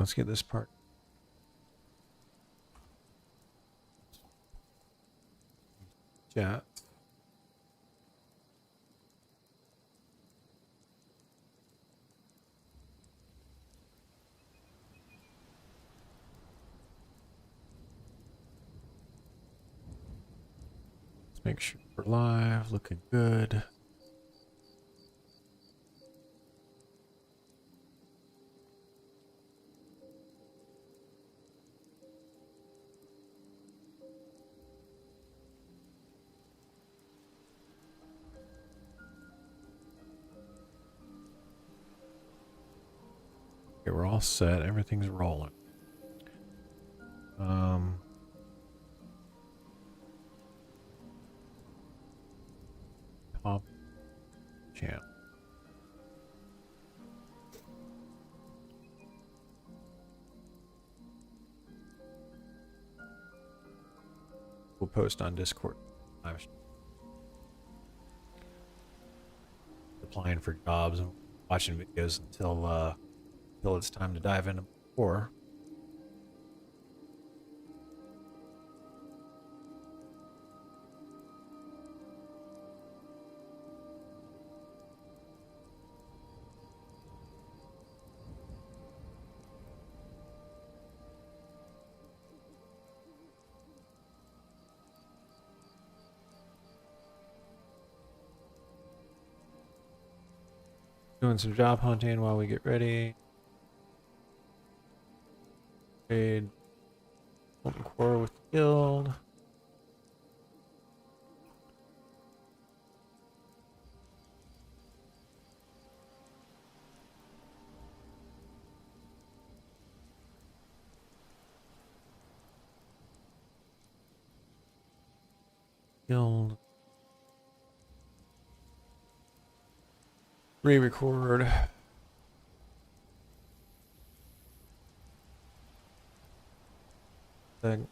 let's get this part. Yeah. Let's make sure we're live, looking good. Okay, we're all set. Everything's rolling. Top channel. We'll post on Discord. I'm applying for jobs and watching videos until it's time to dive into core. Doing some job hunting while we get ready. Trade Molten Core with the guild. Guild. Re-record. Thing.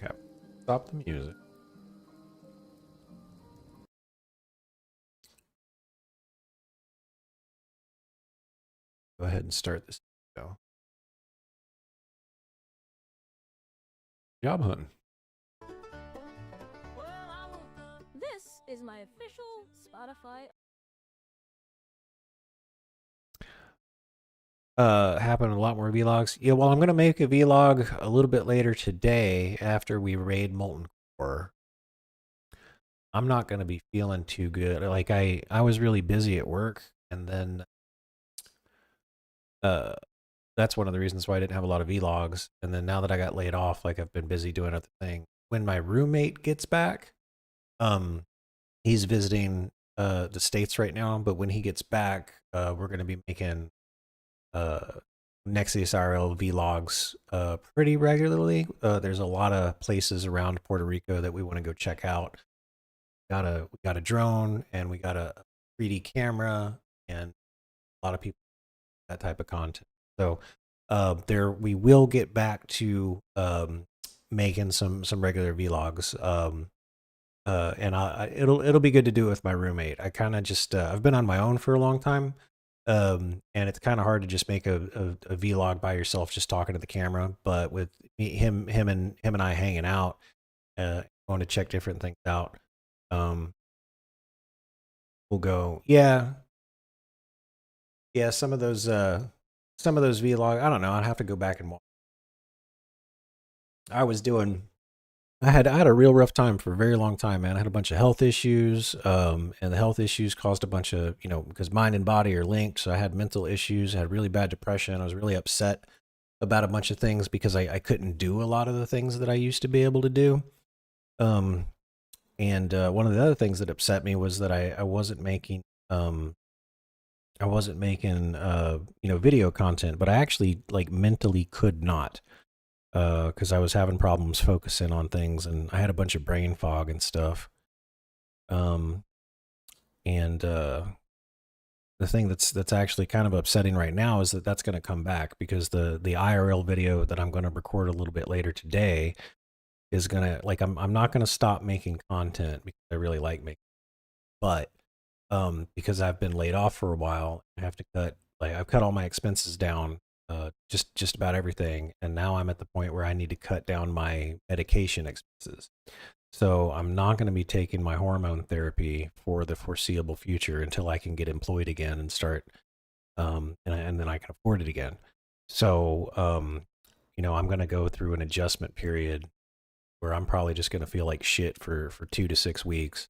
Okay, stop the music. Go ahead and start this video. Job hunting. This is my official Spotify. Happen a lot more vlogs. Yeah, well, I'm gonna make a vlog a little bit later today after we raid Molten Core. I'm not gonna be feeling too good. Like I was really busy at work, and then that's one of the reasons why I didn't have a lot of vlogs. And then now that I got laid off, like I've been busy doing other things. When my roommate gets back, he's visiting the States right now, but when he gets back, we're gonna be making Nexius RL vlogs pretty regularly. There's a lot of places around Puerto Rico that we want to go check out. We got a drone, and we got a 3D camera, and a lot of people that type of content. So we will get back to making some regular vlogs. And it'll be good to do it with my roommate. I kind of just I've been on my own for a long time. And it's kind of hard to just make a vlog by yourself, just talking to the camera. But with him and I hanging out, going to check different things out, we'll go. Yeah. Some of those vlog. I don't know. I'd have to go back and watch. I had a real rough time for a very long time, man. I had a bunch of health issues, and the health issues caused a bunch of, because mind and body are linked. So I had mental issues, I had really bad depression. I was really upset about a bunch of things because I couldn't do a lot of the things that I used to be able to do. And one of the other things that upset me was that I wasn't making I wasn't making video content, but I actually like mentally could not, because I was having problems focusing on things, and I had a bunch of brain fog and stuff. Um, and the thing that's actually kind of upsetting right now is that that's going to come back, because the IRL video that I'm going to record a little bit later today is gonna, like, I'm not gonna stop making content because I really like making, but because I've been laid off for a while, I have to cut, like, I've cut all my expenses down, just about everything, and now I'm at the point where I need to cut down my medication expenses. So I'm not going to be taking my hormone therapy for the foreseeable future until I can get employed again and start, and then I can afford it again. So I'm going to go through an adjustment period where I'm probably just going to feel like shit for 2 to 6 weeks.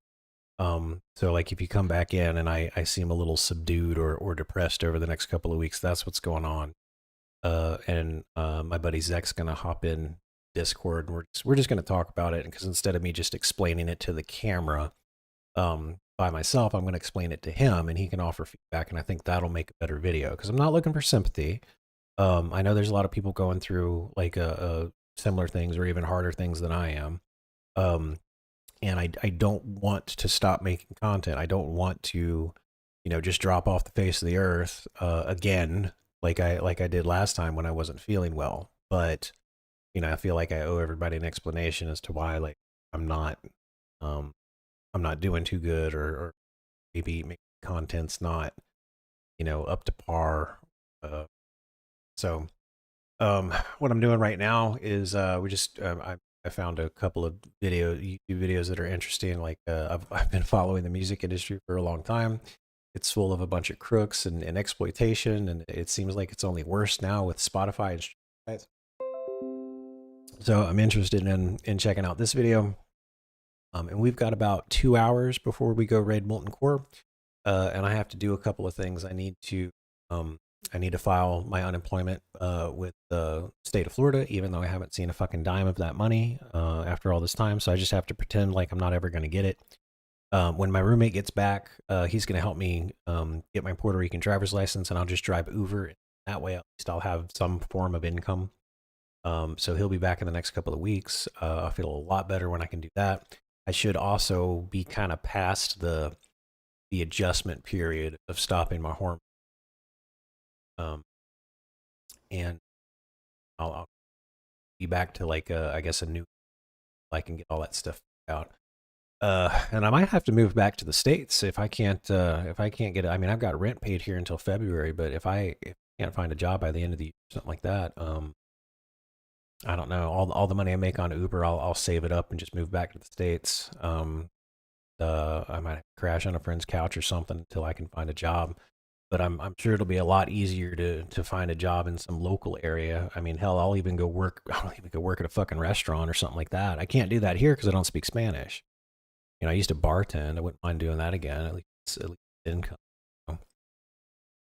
So like if you come back in and I seem a little subdued or depressed over the next couple of weeks, that's what's going on. And my buddy Zek's going to hop in Discord, and we're just going to talk about it, because instead of me just explaining it to the camera by myself, I'm going to explain it to him, and he can offer feedback, and I think that'll make a better video, because I'm not looking for sympathy. I know there's a lot of people going through like similar things or even harder things than I am. And I don't want to stop making content. I don't want to, just drop off the face of the earth again, like I did last time when I wasn't feeling well. But I feel like I owe everybody an explanation as to why, like, I'm not um I'm not doing too good, or maybe content's not up to par. Uh, so what I'm doing right now is I found a couple of YouTube videos that are interesting. Like I've been following the music industry for a long time. It's full of a bunch of crooks and exploitation, and it seems like it's only worse now with Spotify and streaming. So I'm interested in checking out this video. And we've got about 2 hours before we go raid Molten Core, and I have to do a couple of things. I need to file my unemployment with the state of Florida, even though I haven't seen a fucking dime of that money after all this time. So I just have to pretend like I'm not ever going to get it. When my roommate gets back, he's going to help me get my Puerto Rican driver's license, and I'll just drive Uber. That way, at least I'll have some form of income. So he'll be back in the next couple of weeks. I feel a lot better when I can do that. I should also be kind of past the adjustment period of stopping my hormone. And I'll be back to like I guess a new, I can get all that stuff out. And I might have to move back to the States if I can't get it. I mean, I've got rent paid here until February, but if I can't find a job by the end of the year, something like that, I don't know. All the money I make on Uber, I'll save it up and just move back to the States. I might crash on a friend's couch or something until I can find a job. But I'm sure it'll be a lot easier to find a job in some local area. I mean, hell, I'll even go work at a fucking restaurant or something like that. I can't do that here because I don't speak Spanish. I used to bartend. I wouldn't mind doing that again. At least income. At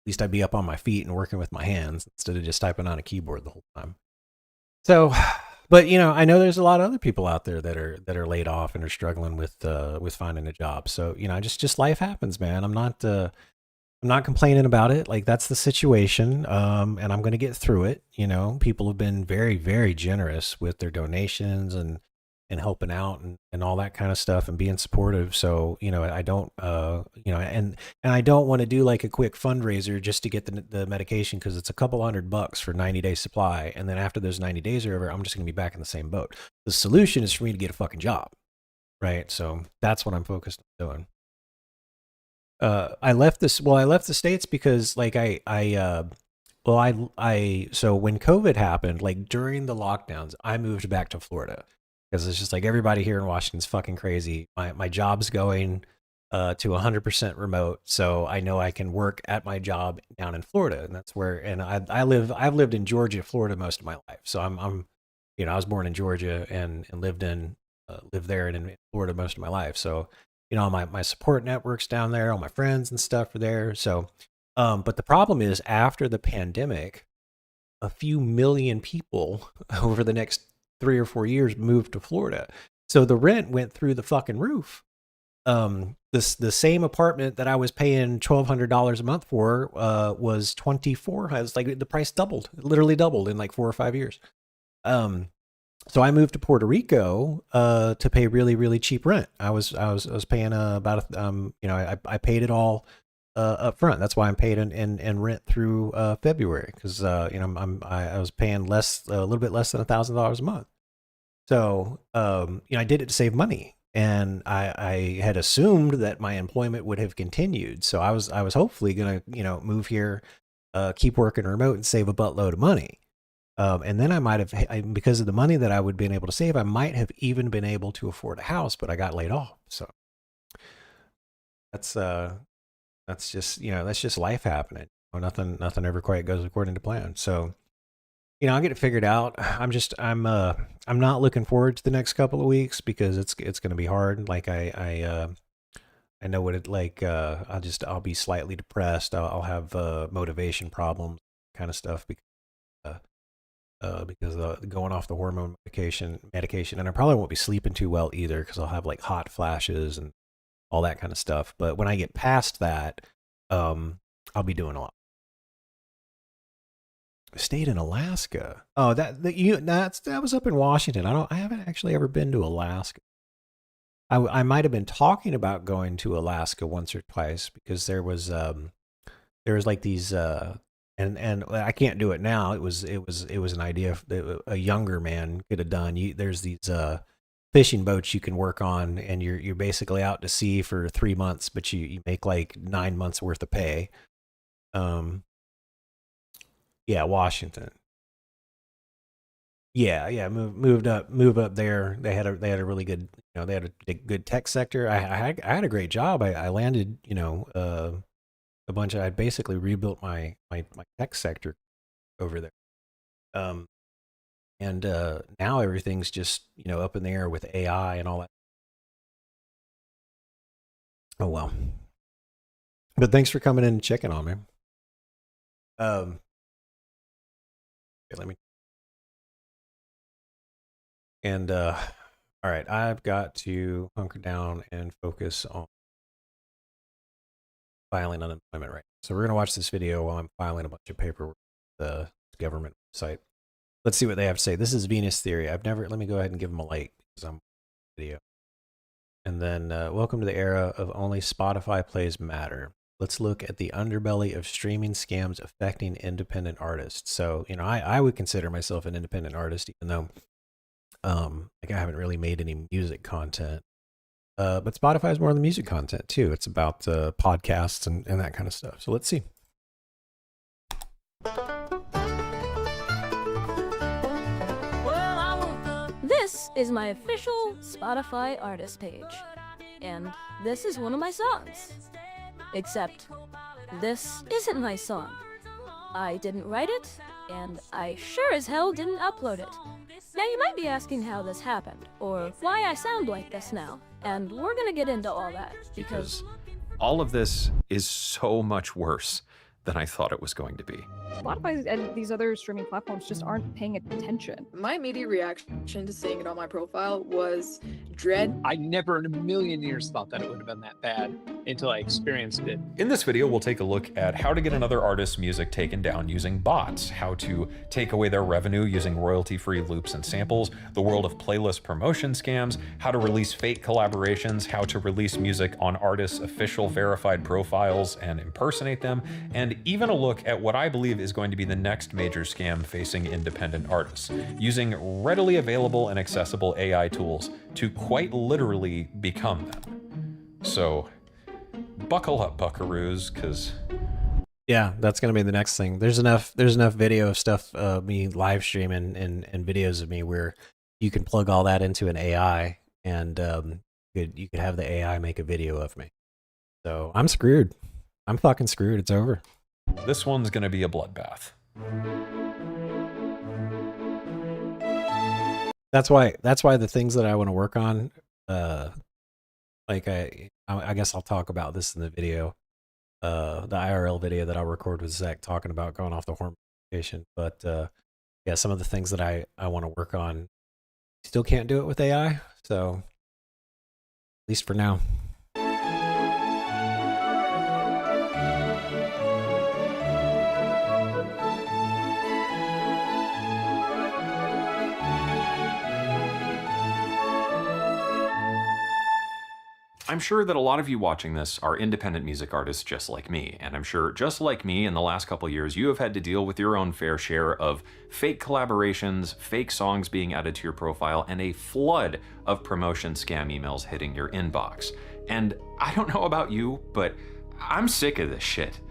least I'd be up on my feet and working with my hands instead of just typing on a keyboard the whole time. So, but I know there's a lot of other people out there that are laid off and are struggling with finding a job. So just life happens, man. I'm not complaining about it. Like, that's the situation. And I'm going to get through it. People have been very, very generous with their donations and helping out and all that kind of stuff and being supportive. So, I don't, and I don't want to do like a quick fundraiser just to get the medication, because it's a couple $100 for 90-day supply. And then after those 90 days are over, I'm just going to be back in the same boat. The solution is for me to get a fucking job. Right. So that's what I'm focused on doing. I left the States because like so when COVID happened, like during the lockdowns, I moved back to Florida because it's just like everybody here in Washington's fucking crazy. My job's going to 100% remote, so I know I can work at my job down in Florida, and that's where. And I've lived in Georgia, Florida most of my life, so I'm I was born in Georgia and lived there and in Florida most of my life, so. My support networks down there, all my friends and stuff are there. So, but the problem is, after the pandemic, a few million people over the next 3 or 4 years moved to Florida. So the rent went through the fucking roof. The same apartment that I was paying $1,200 a month for was 24. It's like the price doubled, literally doubled in like 4 or 5 years. So I moved to Puerto Rico to pay really, really cheap rent. I was paying about I paid it all up front. That's why I'm paid in rent through February, because I was paying a little bit less than $1,000 a month. So I did it to save money, and I had assumed that my employment would have continued. So I was hopefully gonna move here, keep working remote, and save a buttload of money. And then I might have, because of the money that I would have been able to save, I might have even been able to afford a house, but I got laid off. So that's just life happening. Nothing ever quite goes according to plan. So I'll get it figured out. I'm not looking forward to the next couple of weeks, because it's going to be hard. Like I know what it like. I'll be slightly depressed. I'll have motivation problems, kind of stuff, because going off the hormone medication, and I probably won't be sleeping too well either, because I'll have like hot flashes and all that kind of stuff. But when I get past that, I'll be doing a lot. I stayed in Alaska. Oh, that was up in Washington. I haven't actually ever been to Alaska. I might have been talking about going to Alaska once or twice, because there was like these and I can't do it now. It was an idea that a younger man could have done. There's these fishing boats you can work on, and you're basically out to sea for 3 months, but you make like 9 months worth of pay. Yeah, Washington. Yeah, move up there. They had a really good, they had a good tech sector. I had a great job. I landed, a bunch of, I basically rebuilt my tech sector over there. And now everything's just, up in the air with AI and all that. Oh well. But thanks for coming in and checking on me. Okay, let me. And all right, I've got to hunker down and focus on filing unemployment right now. So we're gonna watch this video while I'm filing a bunch of paperwork with the government website. Let's see what they have to say. This is Venus Theory. Let me go ahead and give them a like, because I'm video. And then welcome to the era of only Spotify plays matter. Let's look at the underbelly of streaming scams affecting independent artists. So, I would consider myself an independent artist, even though like I haven't really made any music content. But Spotify is more than music content too. It's about podcasts and that kind of stuff. So let's see. This is my official Spotify artist page, and this is one of my songs. Except, this isn't my song. I didn't write it, and I sure as hell didn't upload it. Now you might be asking how this happened, or why I sound like this now, and we're gonna get into all that, because all of this is so much worse than I thought it was going to be. Spotify and these other streaming platforms just aren't paying attention. My immediate reaction to seeing it on my profile was dread. I never in a million years thought that it would have been that bad until I experienced it. In this video, we'll take a look at how to get another artist's music taken down using bots, how to take away their revenue using royalty-free loops and samples, the world of playlist promotion scams, how to release fake collaborations, how to release music on artists' official verified profiles and impersonate them, and even a look at what I believe is going to be the next major scam facing independent artists, using readily available and accessible AI tools to quite literally become them. So buckle up, buckaroos, because yeah, that's gonna be the next thing. There's enough video of stuff, me live streaming and videos of me where you can plug all that into an AI, and you could have the AI make a video of me. So I'm screwed. I'm fucking screwed. It's over. this one's gonna be a bloodbath. That's why the things that I want to work on, like I guess I'll talk about this in the video, the IRL video that I'll record with Zach talking about going off the hormone medication. But yeah, some of the things that I want to work on, still can't do it with AI. So at least for now. I'm sure that a lot of you watching this are independent music artists just like me, and I'm sure just like me in the last couple years you have had to deal with your own fair share of fake collaborations, fake songs being added to your profile, and a flood of promotion scam emails hitting your inbox. And I don't know about you, but I'm sick of this shit.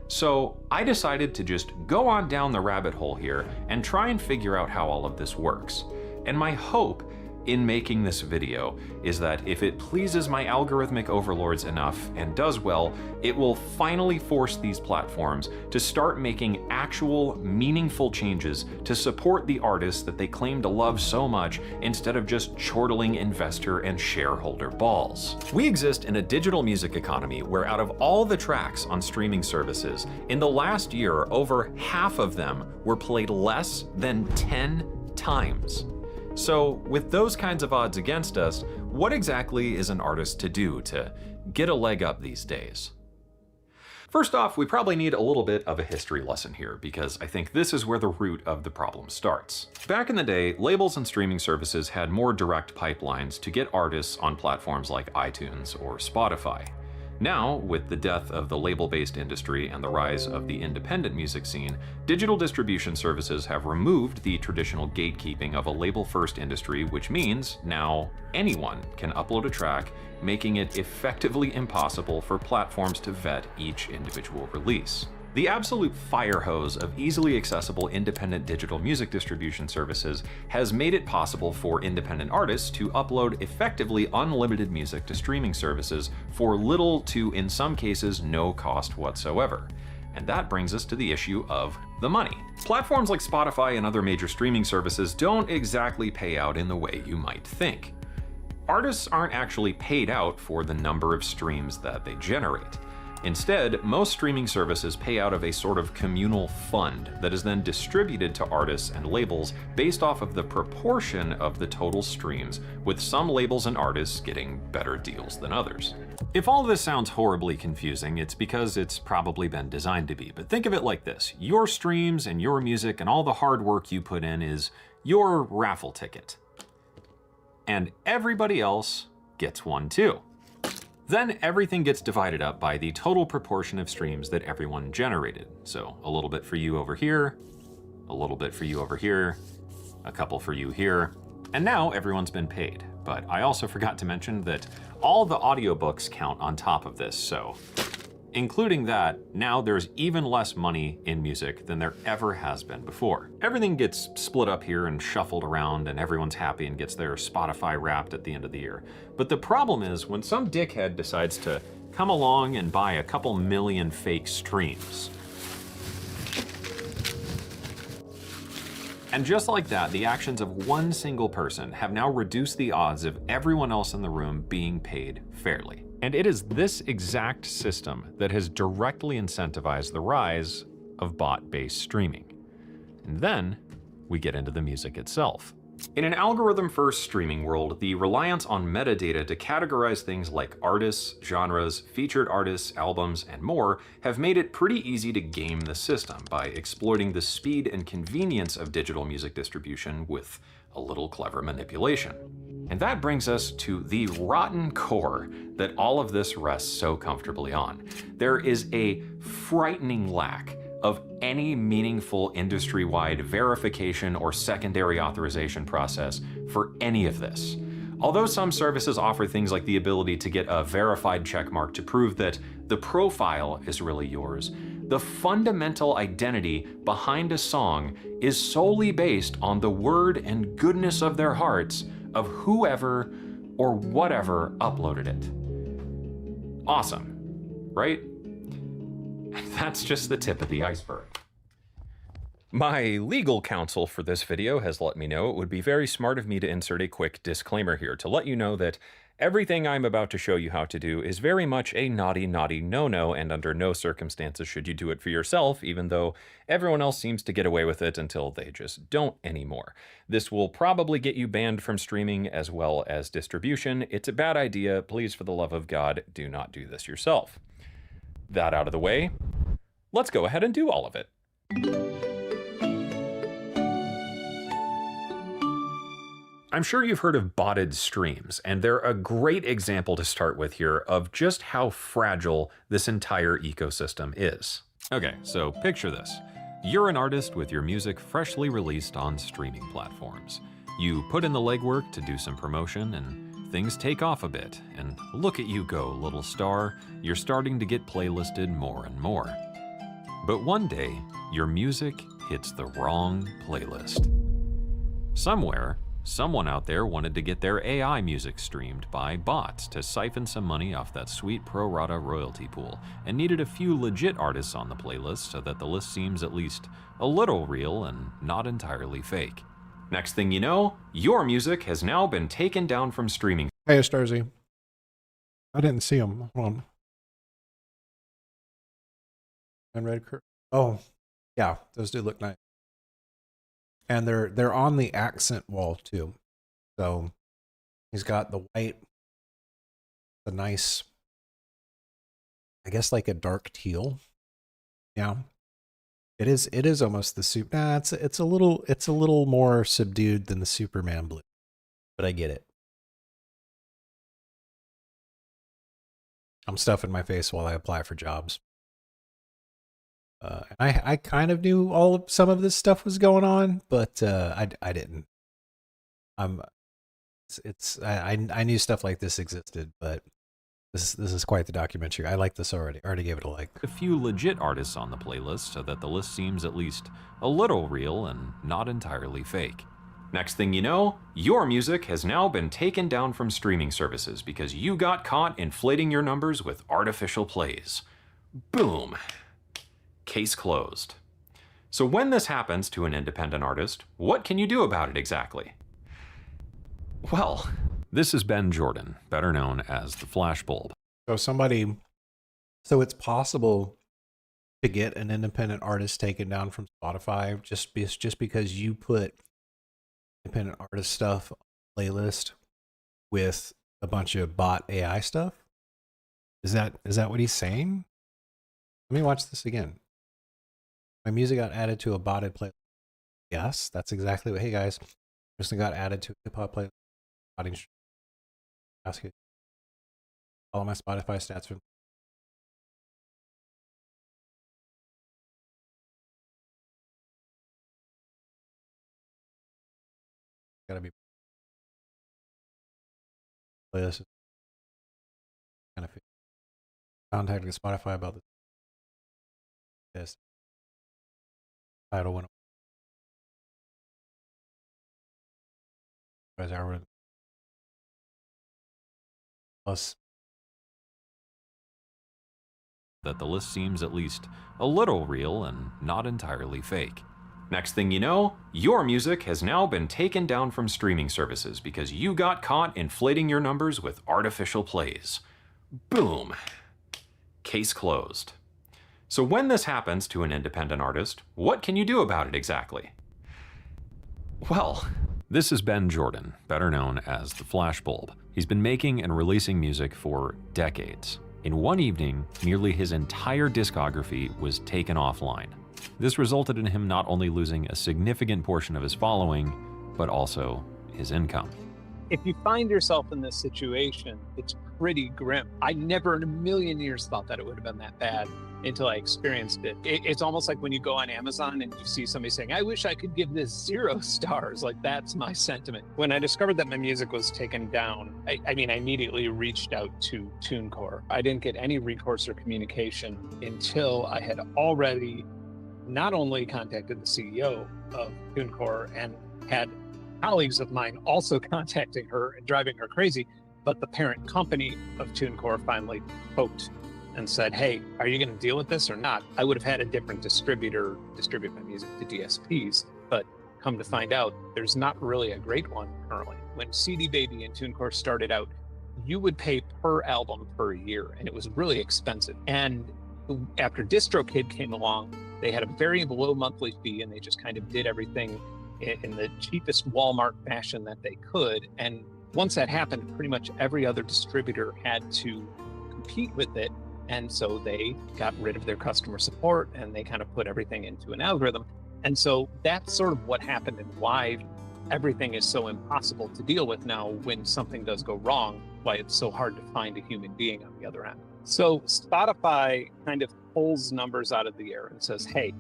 So I decided to just go on down the rabbit hole here and try and figure out how all of this works. And my hope in making this video is that if it pleases my algorithmic overlords enough and does well, it will finally force these platforms to start making actual meaningful changes to support the artists that they claim to love so much instead of just chortling investor and shareholder balls. We exist in a digital music economy where out of all the tracks on streaming services, in the last year, over half of them were played less than 10 times. So with those kinds of odds against us, what exactly is an artist to do to get a leg up these days? First off, we probably need a little bit of a history lesson here, because I think this is where the root of the problem starts. Back in the day, labels and streaming services had more direct pipelines to get artists on platforms like iTunes or Spotify. Now, with the death of the label-based industry and the rise of the independent music scene, digital distribution services have removed the traditional gatekeeping of a label-first industry, which means now anyone can upload a track, making it effectively impossible for platforms to vet each individual release. The absolute fire hose of easily accessible independent digital music distribution services has made it possible for independent artists to upload effectively unlimited music to streaming services for little to, in some cases, no cost whatsoever. And that brings us to the issue of the money. Platforms like Spotify and other major streaming services don't exactly pay out in the way you might think. Artists aren't actually paid out for the number of streams that they generate. Instead, most streaming services pay out of a sort of communal fund that is then distributed to artists and labels based off of the proportion of the total streams, with some labels and artists getting better deals than others. If all of this sounds horribly confusing, it's because it's probably been designed to be. But think of it like this: your streams and your music and all the hard work you put in is your raffle ticket. And everybody else gets one too. Then everything gets divided up by the total proportion of streams that everyone generated. So a little bit for you over here, a little bit for you over here, a couple for you here, and now everyone's been paid. But I also forgot to mention that all the audiobooks count on top of this, so including that, now there's even less money in music than there ever has been before. Everything gets split up here and shuffled around, and everyone's happy and gets their Spotify Wrapped at the end of the year. But the problem is when some dickhead decides to come along and buy a couple million fake streams. And just like that, the actions of one single person have now reduced the odds of everyone else in the room being paid fairly. And it is this exact system that has directly incentivized the rise of bot-based streaming. And then we get into the music itself. In an algorithm-first streaming world, the reliance on metadata to categorize things like artists, genres, featured artists, albums, and more have made it pretty easy to game the system by exploiting the speed and convenience of digital music distribution with a little clever manipulation. And that brings us to the rotten core that all of this rests so comfortably on. There is a frightening lack of any meaningful industry-wide verification or secondary authorization process for any of this. Although some services offer things like the ability to get a verified checkmark to prove that the profile is really yours, the fundamental identity behind a song is solely based on the word and goodness of their hearts of whoever or whatever uploaded it. Awesome, right? That's just the tip of the iceberg. My legal counsel for this video has let me know it would be very smart of me to insert a quick disclaimer here to let you know that everything I'm about to show you how to do is very much a naughty, naughty no-no, and under no circumstances should you do it for yourself, even though everyone else seems to get away with it until they just don't anymore. This will probably get you banned from streaming as well as distribution. It's a bad idea. Please, for the love of God, do not do this yourself. That out of the way, let's go ahead and do all of it. I'm sure you've heard of botted streams, and they're a great example to start with here of just how fragile this entire ecosystem is. Okay, so picture this. You're an artist with your music freshly released on streaming platforms. You put in the legwork to do some promotion, and things take off a bit, and look at you go, little star. You're starting to get playlisted more and more. But one day, your music hits the wrong playlist. Somewhere, someone out there wanted to get their AI music streamed by bots to siphon some money off that sweet pro rata royalty pool, and needed a few legit artists on the playlist so that the list seems at least a little real and not entirely fake. Next thing you know, your music has now been taken down from streaming. Hey, Starzy. I didn't see him. Hold on. And red curve. Oh, yeah, those do look nice. And they're on the accent wall too. So he's got the white, the nice, I guess like a dark teal. Yeah. It is almost the soup. Nah, it's a little more subdued than the Superman blue. But I get it. I'm stuffing my face while I apply for jobs. I kind of knew some of this stuff was going on, but I didn't. I knew stuff like this existed, but this is quite the documentary. I like this already. I already gave it a like. A few legit artists on the playlist so that the list seems at least a little real and not entirely fake. Next thing you know, your music has now been taken down from streaming services because you got caught inflating your numbers with artificial plays. Boom. Case closed. So when this happens to an independent artist, what can you do about it exactly? Well, this is Ben Jordan, better known as the Flashbulb. So it's possible to get an independent artist taken down from Spotify just because you put independent artist stuff on a playlist with a bunch of bot AI stuff? Is that what he's saying? Let me watch this again. My music got added to a botted playlist. Yes, that's exactly what. Hey guys, just got added to a hip hop playlist. Ask you all my Spotify stats from. Gotta be playlist. Kind of contacting Spotify about this. Yes. Title went. Plus. That the list seems at least a little real and not entirely fake. Next thing you know, your music has now been taken down from streaming services because you got caught inflating your numbers with artificial plays. Boom. Case closed. So when this happens to an independent artist, what can you do about it exactly? Well, this is Ben Jordan, better known as the Flashbulb. He's been making and releasing music for decades. In one evening, nearly his entire discography was taken offline. This resulted in him not only losing a significant portion of his following, but also his income. If you find yourself in this situation, it's pretty grim. I never in a million years thought that it would have been that bad until I experienced it. It's almost like when you go on Amazon and you see somebody saying, I wish I could give this 0 stars. Like, that's my sentiment. When I discovered that my music was taken down, I immediately reached out to TuneCore. I didn't get any recourse or communication until I had already not only contacted the CEO of TuneCore and had colleagues of mine also contacting her and driving her crazy, but the parent company of TuneCore finally poked and said, hey, are you going to deal with this or not? I would have had a different distributor distribute my music to DSPs, but come to find out, there's not really a great one currently. When CD Baby and TuneCore started out, you would pay per album per year, and it was really expensive. And after DistroKid came along, they had a very low monthly fee, and they just kind of did everything in the cheapest Walmart fashion that they could. And once that happened, pretty much every other distributor had to compete with it. And so they got rid of their customer support and they kind of put everything into an algorithm. And so that's sort of what happened and why everything is so impossible to deal with now when something does go wrong, why it's so hard to find a human being on the other end. So Spotify kind of pulls numbers out of the air and says, hey,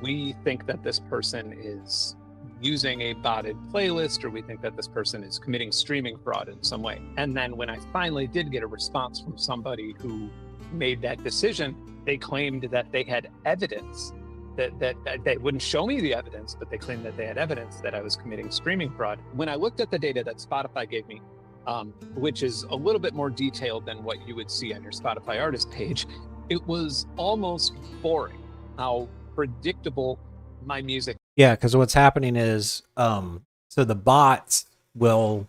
we think that this person is using a botted playlist, or we think that this person is committing streaming fraud in some way. And then when I finally did get a response from somebody who made that decision, they claimed that they had evidence that they wouldn't show me the evidence, but they claimed that they had evidence that I was committing streaming fraud. When I looked at the data that Spotify gave me, which is a little bit more detailed than what you would see on your Spotify artist page, it was almost boring how predictable my music. Yeah, because what's happening is, so the bots will,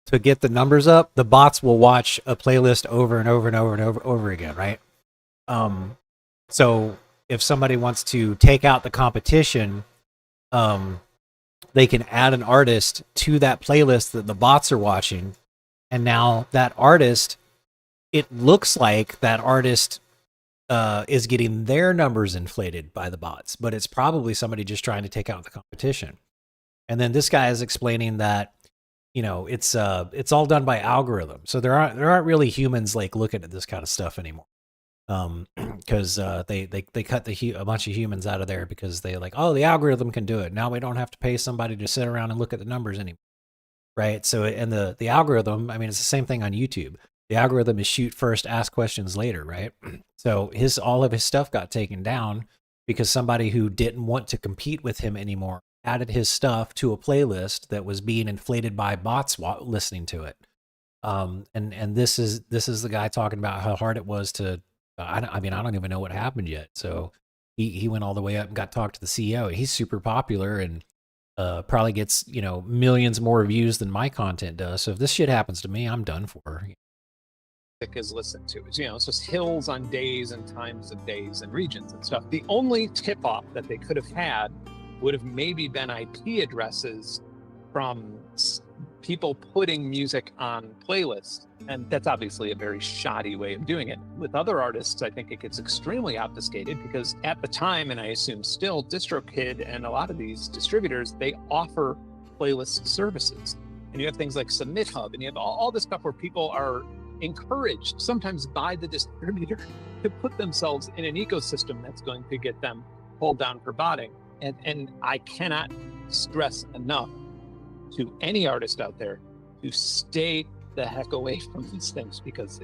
to get the numbers up, the bots will watch a playlist over and over and over and over again, right? So if somebody wants to take out the competition, they can add an artist to that playlist that the bots are watching, and now that artist, it looks like that artist is getting their numbers inflated by the bots, but it's probably somebody just trying to take out the competition. And then this guy is explaining that, you know, it's all done by algorithm, so there aren't really humans like looking at this kind of stuff anymore, because they cut a bunch of humans out of there because they like, oh, the algorithm can do it. Now we don't have to pay somebody to sit around and look at the numbers anymore, right? So and the algorithm, I mean, it's the same thing on YouTube. The algorithm is shoot first, ask questions later, right? So all of his stuff got taken down because somebody who didn't want to compete with him anymore added his stuff to a playlist that was being inflated by bots listening to it. And this is the guy talking about how hard it was to. I mean, I don't even know what happened yet. So he went all the way up and got talked to the CEO. He's super popular and probably gets, you know, millions more views than my content does. So if this shit happens to me, I'm done for. Is listened to. You know, it's just hills on days and times of days and regions and stuff. The only tip-off that they could have had would have maybe been IP addresses from people putting music on playlists. And that's obviously a very shoddy way of doing it. With other artists, I think it gets extremely obfuscated because at the time, and I assume still, DistroKid and a lot of these distributors, they offer playlist services. And you have things like Submit Hub, and you have all this stuff where people are encouraged, sometimes by the distributor, to put themselves in an ecosystem that's going to get them pulled down for botting. And I cannot stress enough to any artist out there to stay the heck away from these things, because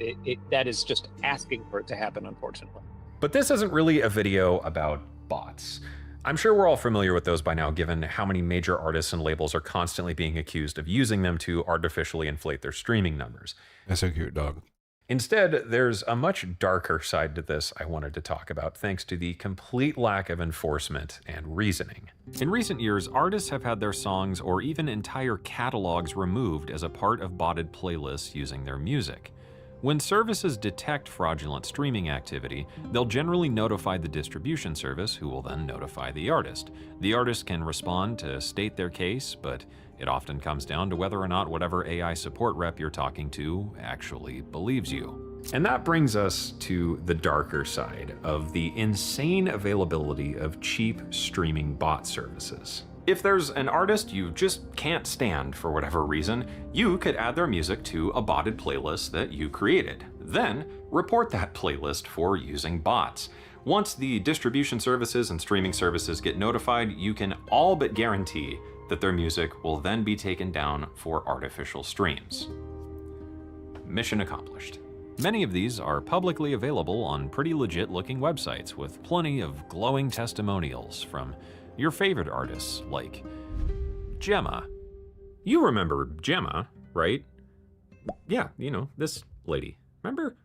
that is just asking for it to happen, unfortunately. But this isn't really a video about bots. I'm sure we're all familiar with those by now, given how many major artists and labels are constantly being accused of using them to artificially inflate their streaming numbers. That's so cute, dog. Instead, there's a much darker side to this I wanted to talk about, thanks to the complete lack of enforcement and reasoning. In recent years, artists have had their songs or even entire catalogs removed as a part of botted playlists using their music. When services detect fraudulent streaming activity, they'll generally notify the distribution service, who will then notify the artist. The artist can respond to state their case, but it often comes down to whether or not whatever AI support rep you're talking to actually believes you. And that brings us to the darker side of the insane availability of cheap streaming bot services. If there's an artist you just can't stand for whatever reason, you could add their music to a botted playlist that you created. Then report that playlist for using bots. Once the distribution services and streaming services get notified, you can all but guarantee that their music will then be taken down for artificial streams. Mission accomplished. Many of these are publicly available on pretty legit looking websites with plenty of glowing testimonials from your favorite artists like Gemma. You remember Gemma, right? Yeah, you know, this lady. Remember?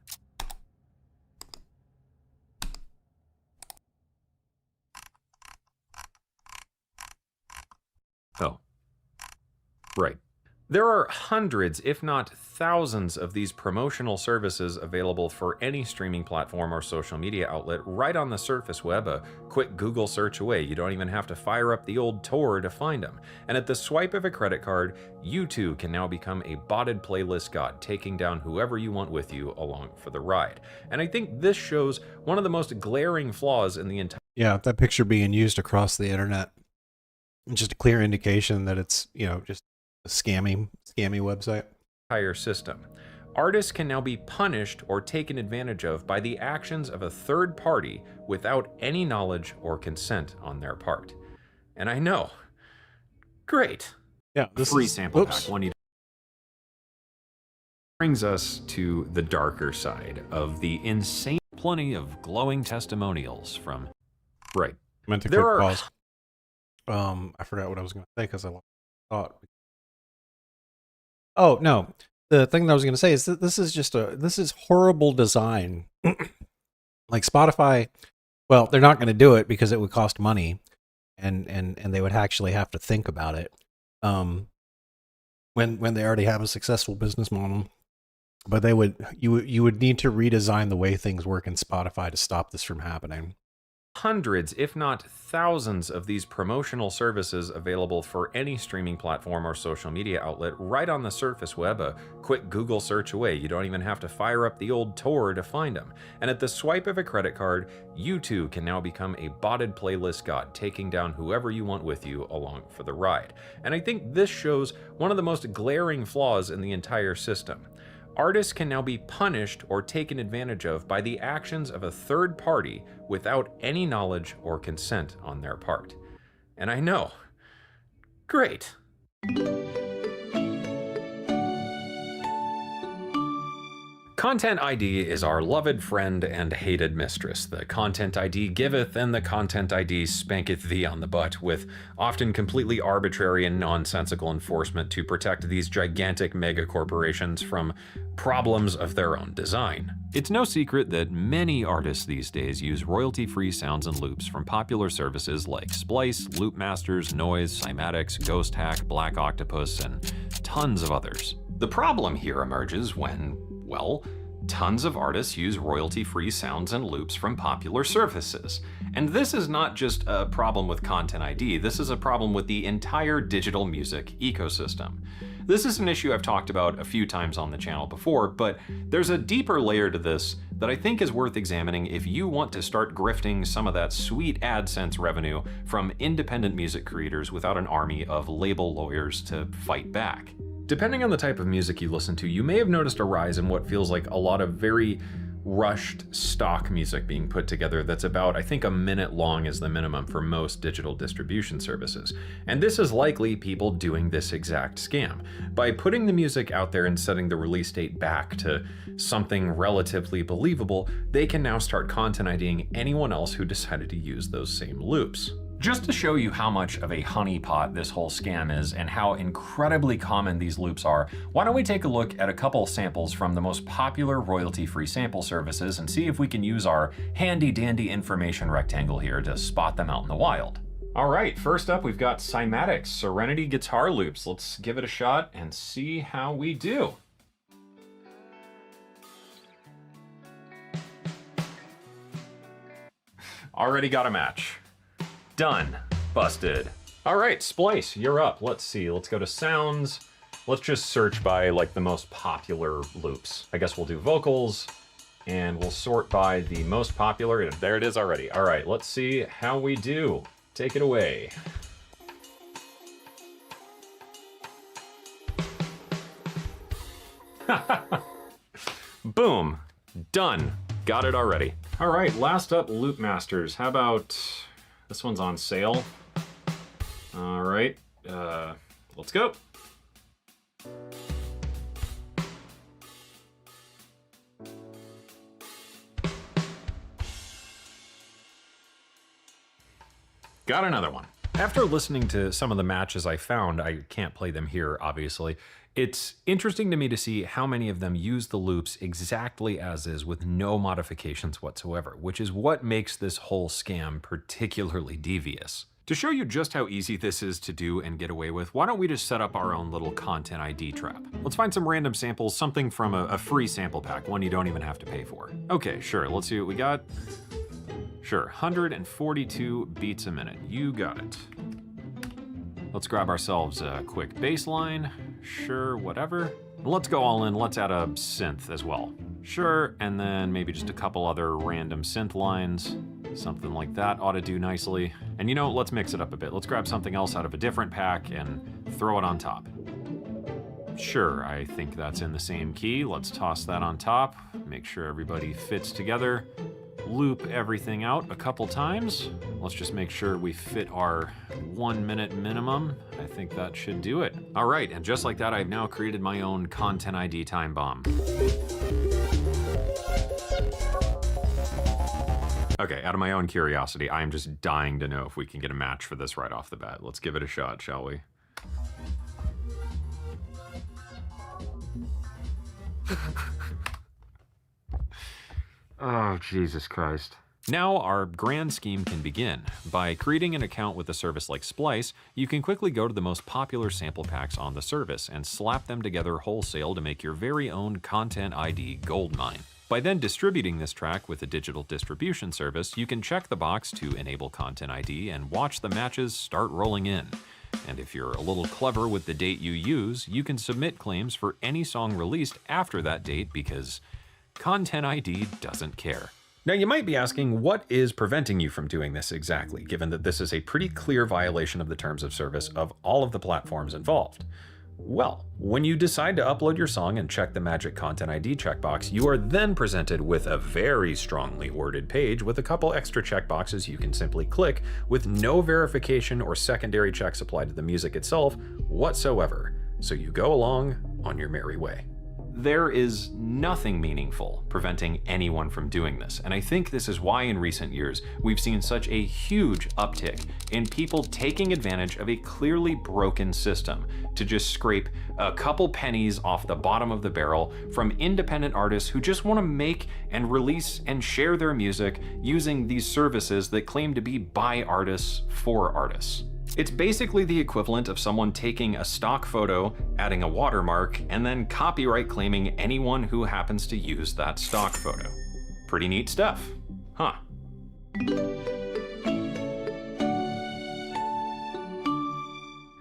Oh, right. There are hundreds, if not thousands, of these promotional services available for any streaming platform or social media outlet right on the surface web, a quick Google search away. You don't even have to fire up the old Tor to find them. And at the swipe of a credit card, you too can now become a botted playlist god, taking down whoever you want with you along for the ride. And I think this shows one of the most glaring flaws in the entire... Yeah, that picture being used across the internet. Just a clear indication that it's, you know, just a scammy website. Entire system. Artists can now be punished or taken advantage of by the actions of a third party without any knowledge or consent on their part. And I know. Great. Yeah, this Free is, sample oops. pack. One you brings us to the darker side of the insane. Plenty of glowing testimonials from. Right. I meant to There quick are- pause. I forgot what I was going to say because I lost thought. Oh no, the thing that I was going to say is that this is horrible design. Like Spotify, well, they're not going to do it because it would cost money, and they would actually have to think about it. When they already have a successful business model, but you would need to redesign the way things work in Spotify to stop this from happening. Hundreds, if not thousands, of these promotional services available for any streaming platform or social media outlet right on the surface web, a quick Google search away. You don't even have to fire up the old Tor to find them. And at the swipe of a credit card, you too can now become a botted playlist god, taking down whoever you want with you along for the ride. And I think this shows one of the most glaring flaws in the entire system. Artists can now be punished or taken advantage of by the actions of a third party without any knowledge or consent on their part. And I know. Great. Content ID is our loved friend and hated mistress. The Content ID giveth and the Content ID spanketh thee on the butt, with often completely arbitrary and nonsensical enforcement to protect these gigantic mega corporations from problems of their own design. It's no secret that many artists these days use royalty-free sounds and loops from popular services like Splice, Loopmasters, Noise, Cymatics, Ghost Hack, Black Octopus, and tons of others. The problem here emerges when, well, tons of artists use royalty-free sounds and loops from popular services. And this is not just a problem with Content ID, this is a problem with the entire digital music ecosystem. This is an issue I've talked about a few times on the channel before, but there's a deeper layer to this that I think is worth examining if you want to start grifting some of that sweet AdSense revenue from independent music creators without an army of label lawyers to fight back. Depending on the type of music you listen to, you may have noticed a rise in what feels like a lot of very rushed stock music being put together that's about, I think, a minute long is the minimum for most digital distribution services. And this is likely people doing this exact scam. By putting the music out there and setting the release date back to something relatively believable, they can now start Content IDing anyone else who decided to use those same loops. Just to show you how much of a honeypot this whole scam is and how incredibly common these loops are, why don't we take a look at a couple samples from the most popular royalty-free sample services and see if we can use our handy-dandy information rectangle here to spot them out in the wild. All right, first up we've got Cymatics Serenity Guitar Loops. Let's give it a shot and see how we do. Already got a match. Done. Busted. All right, Splice, you're up. Let's see. Let's go to sounds. Let's just search by like the most popular loops. I guess we'll do vocals and we'll sort by the most popular. And there it is already. All right, let's see how we do. Take it away. Boom. Done. Got it already. All right, last up, Loopmasters. How about... this one's on sale. All right, let's go. Got another one. After listening to some of the matches I found, I can't play them here, obviously. It's interesting to me to see how many of them use the loops exactly as is with no modifications whatsoever, which is what makes this whole scam particularly devious. To show you just how easy this is to do and get away with, why don't we just set up our own little Content ID trap? Let's find some random samples, something from a free sample pack, one you don't even have to pay for. Okay, sure, let's see what we got. Sure, 142 beats a minute, you got it. Let's grab ourselves a quick bass line. Sure, whatever. Let's go all in, let's add a synth as well. Sure, and then maybe just a couple other random synth lines. Something like that ought to do nicely. And you know, let's mix it up a bit. Let's grab something else out of a different pack and throw it on top. Sure, I think that's in the same key. Let's toss that on top. Make sure everybody fits together. Loop everything out a couple times. Let's just make sure we fit our 1 minute minimum. I think that should do it. All right, and just like that, I've now created my own content ID time bomb. Okay, out of my own curiosity, I am just dying to know if we can get a match for this right off the bat. Let's give it a shot, shall we? Oh, Jesus Christ. Now our grand scheme can begin. By creating an account with a service like Splice, you can quickly go to the most popular sample packs on the service and slap them together wholesale to make your very own Content ID goldmine. By then distributing this track with a digital distribution service, you can check the box to enable Content ID and watch the matches start rolling in. And if you're a little clever with the date you use, you can submit claims for any song released after that date because Content ID doesn't care. Now you might be asking, what is preventing you from doing this exactly, given that this is a pretty clear violation of the terms of service of all of the platforms involved? Well, when you decide to upload your song and check the magic Content ID checkbox, you are then presented with a very strongly worded page with a couple extra checkboxes you can simply click with no verification or secondary checks applied to the music itself whatsoever. So you go along on your merry way. There is nothing meaningful preventing anyone from doing this, and I think this is why in recent years we've seen such a huge uptick in people taking advantage of a clearly broken system to just scrape a couple pennies off the bottom of the barrel from independent artists who just want to make and release and share their music using these services that claim to be by artists for artists. It's basically the equivalent of someone taking a stock photo, adding a watermark, and then copyright claiming anyone who happens to use that stock photo. Pretty neat stuff, huh?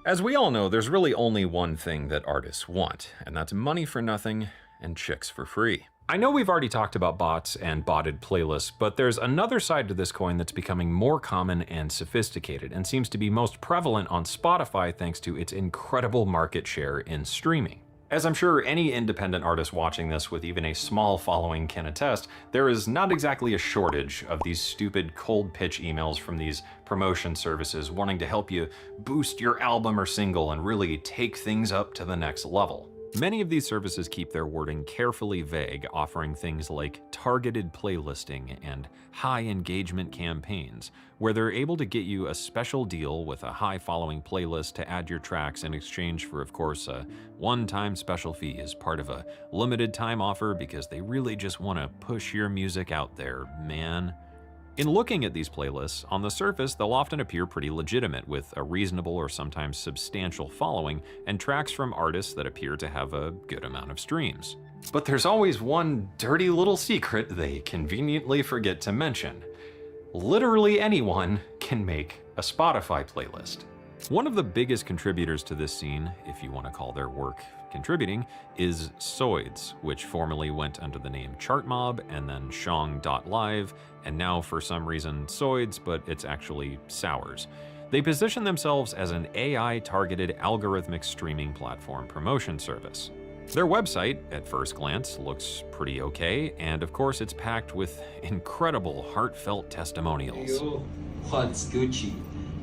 As we all know, there's really only one thing that artists want, and that's money for nothing and chicks for free. I know we've already talked about bots and botted playlists, but there's another side to this coin that's becoming more common and sophisticated and seems to be most prevalent on Spotify thanks to its incredible market share in streaming. As I'm sure any independent artist watching this with even a small following can attest, there is not exactly a shortage of these stupid cold pitch emails from these promotion services wanting to help you boost your album or single and really take things up to the next level. Many of these services keep their wording carefully vague, offering things like targeted playlisting and high engagement campaigns, where they're able to get you a special deal with a high following playlist to add your tracks in exchange for, of course, a one-time special fee as part of a limited time offer because they really just want to push your music out there, man. In looking at these playlists, on the surface, they'll often appear pretty legitimate with a reasonable or sometimes substantial following and tracks from artists that appear to have a good amount of streams. But there's always one dirty little secret they conveniently forget to mention. Literally anyone can make a Spotify playlist. One of the biggest contributors to this scene, if you want to call their work contributing, is Soids, which formerly went under the name Chartmob and then Shong.live, and now for some reason Soids, but it's actually Sours. They position themselves as an AI-targeted algorithmic streaming platform promotion service. Their website, at first glance, looks pretty okay, and of course it's packed with incredible heartfelt testimonials. Hey yo, what's Gucci?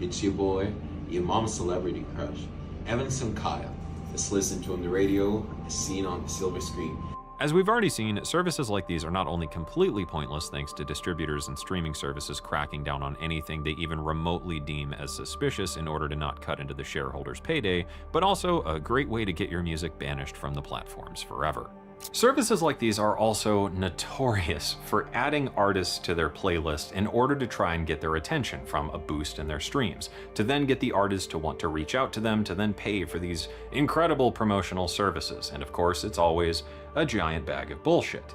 It's your boy, your mom's celebrity crush, Evanson Kyle. Just listen to on the radio, seen on the silver screen. As we've already seen, services like these are not only completely pointless thanks to distributors and streaming services cracking down on anything they even remotely deem as suspicious in order to not cut into the shareholders' payday, but also a great way to get your music banished from the platforms forever. Services like these are also notorious for adding artists to their playlist in order to try and get their attention from a boost in their streams, to then get the artists to want to reach out to them to then pay for these incredible promotional services. And of course, it's always a giant bag of bullshit.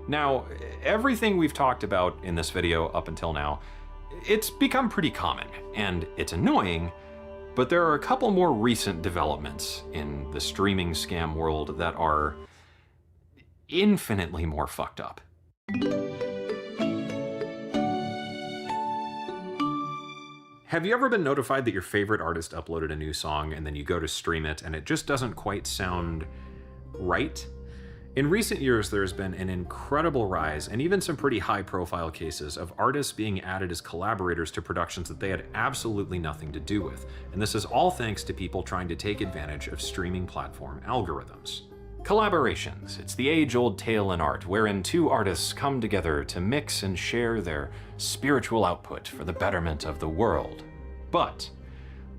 Now, everything we've talked about in this video up until now, it's become pretty common, and it's annoying, but there are a couple more recent developments in the streaming scam world that are infinitely more fucked up. Have you ever been notified that your favorite artist uploaded a new song and then you go to stream it and it just doesn't quite sound right? In recent years, there's been an incredible rise and even some pretty high-profile cases of artists being added as collaborators to productions that they had absolutely nothing to do with. And this is all thanks to people trying to take advantage of streaming platform algorithms. Collaborations. It's the age-old tale in art wherein two artists come together to mix and share their spiritual output for the betterment of the world. But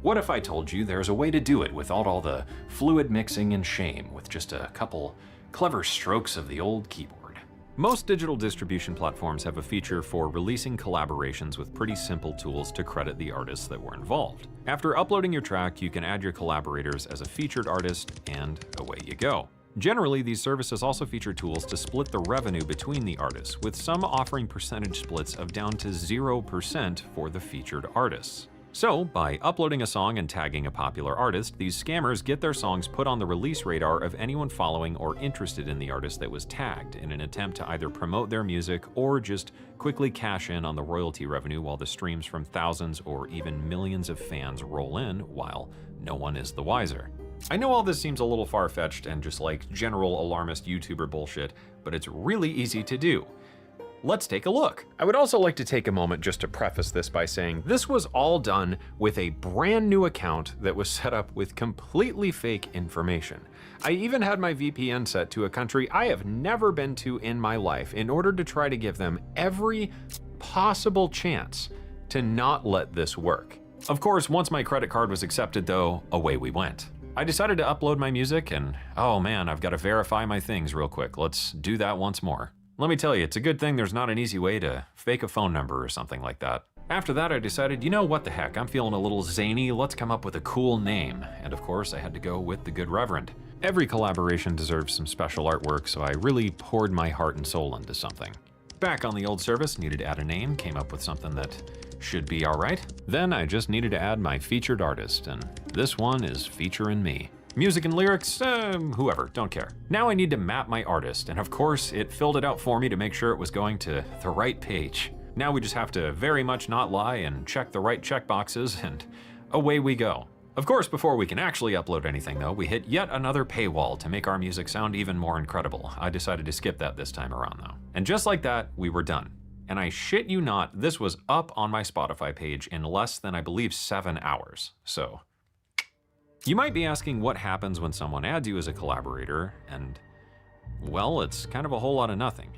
what if I told you there's a way to do it without all the fluid mixing and shame, with just a couple clever strokes of the old keyboard? Most digital distribution platforms have a feature for releasing collaborations with pretty simple tools to credit the artists that were involved. After uploading your track, you can add your collaborators as a featured artist, and away you go. Generally, these services also feature tools to split the revenue between the artists, with some offering percentage splits of down to 0% for the featured artists. So, by uploading a song and tagging a popular artist, these scammers get their songs put on the release radar of anyone following or interested in the artist that was tagged, in an attempt to either promote their music or just quickly cash in on the royalty revenue while the streams from thousands or even millions of fans roll in while no one is the wiser. I know all this seems a little far-fetched and just like general alarmist YouTuber bullshit, but it's really easy to do. Let's take a look. I would also like to take a moment just to preface this by saying this was all done with a brand new account that was set up with completely fake information. I even had my VPN set to a country I have never been to in my life in order to try to give them every possible chance to not let this work. Of course, once my credit card was accepted though, away we went. I decided to upload my music and, oh man, I've got to verify my things real quick. Let's do that once more. Let me tell you, it's a good thing there's not an easy way to fake a phone number or something like that. After that, I decided, you know what the heck, I'm feeling a little zany, let's come up with a cool name. And of course, I had to go with the Good Reverend. Every collaboration deserves some special artwork, so I really poured my heart and soul into something. Back on the old service, needed to add a name, came up with something that should be all right. Then I just needed to add my featured artist, and this one is featuring me. Music and lyrics, whoever, don't care. Now I need to map my artist, and of course it filled it out for me to make sure it was going to the right page. Now we just have to very much not lie and check the right checkboxes, and away we go. Of course, before we can actually upload anything though, we hit yet another paywall to make our music sound even more incredible. I decided to skip that this time around though. And just like that, we were done. And I shit you not, this was up on my Spotify page in less than, I believe, 7 hours. So, you might be asking what happens when someone adds you as a collaborator, and well, it's kind of a whole lot of nothing.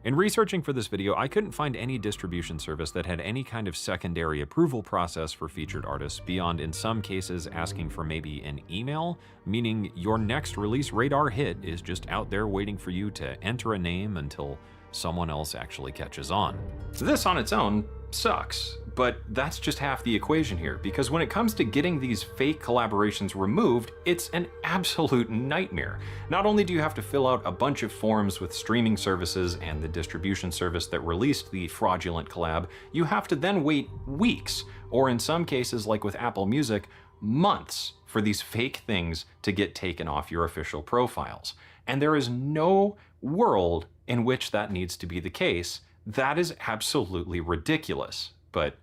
In researching for this video, I couldn't find any distribution service that had any kind of secondary approval process for featured artists beyond, in some cases, asking for maybe an email, meaning your next release radar hit is just out there waiting for you to enter a name until someone else actually catches on. This on its own sucks, but that's just half the equation here, because when it comes to getting these fake collaborations removed, it's an absolute nightmare. Not only do you have to fill out a bunch of forms with streaming services and the distribution service that released the fraudulent collab, you have to then wait weeks, or in some cases, like with Apple Music, months for these fake things to get taken off your official profiles. And there is no world in which that needs to be the case. That is absolutely ridiculous. But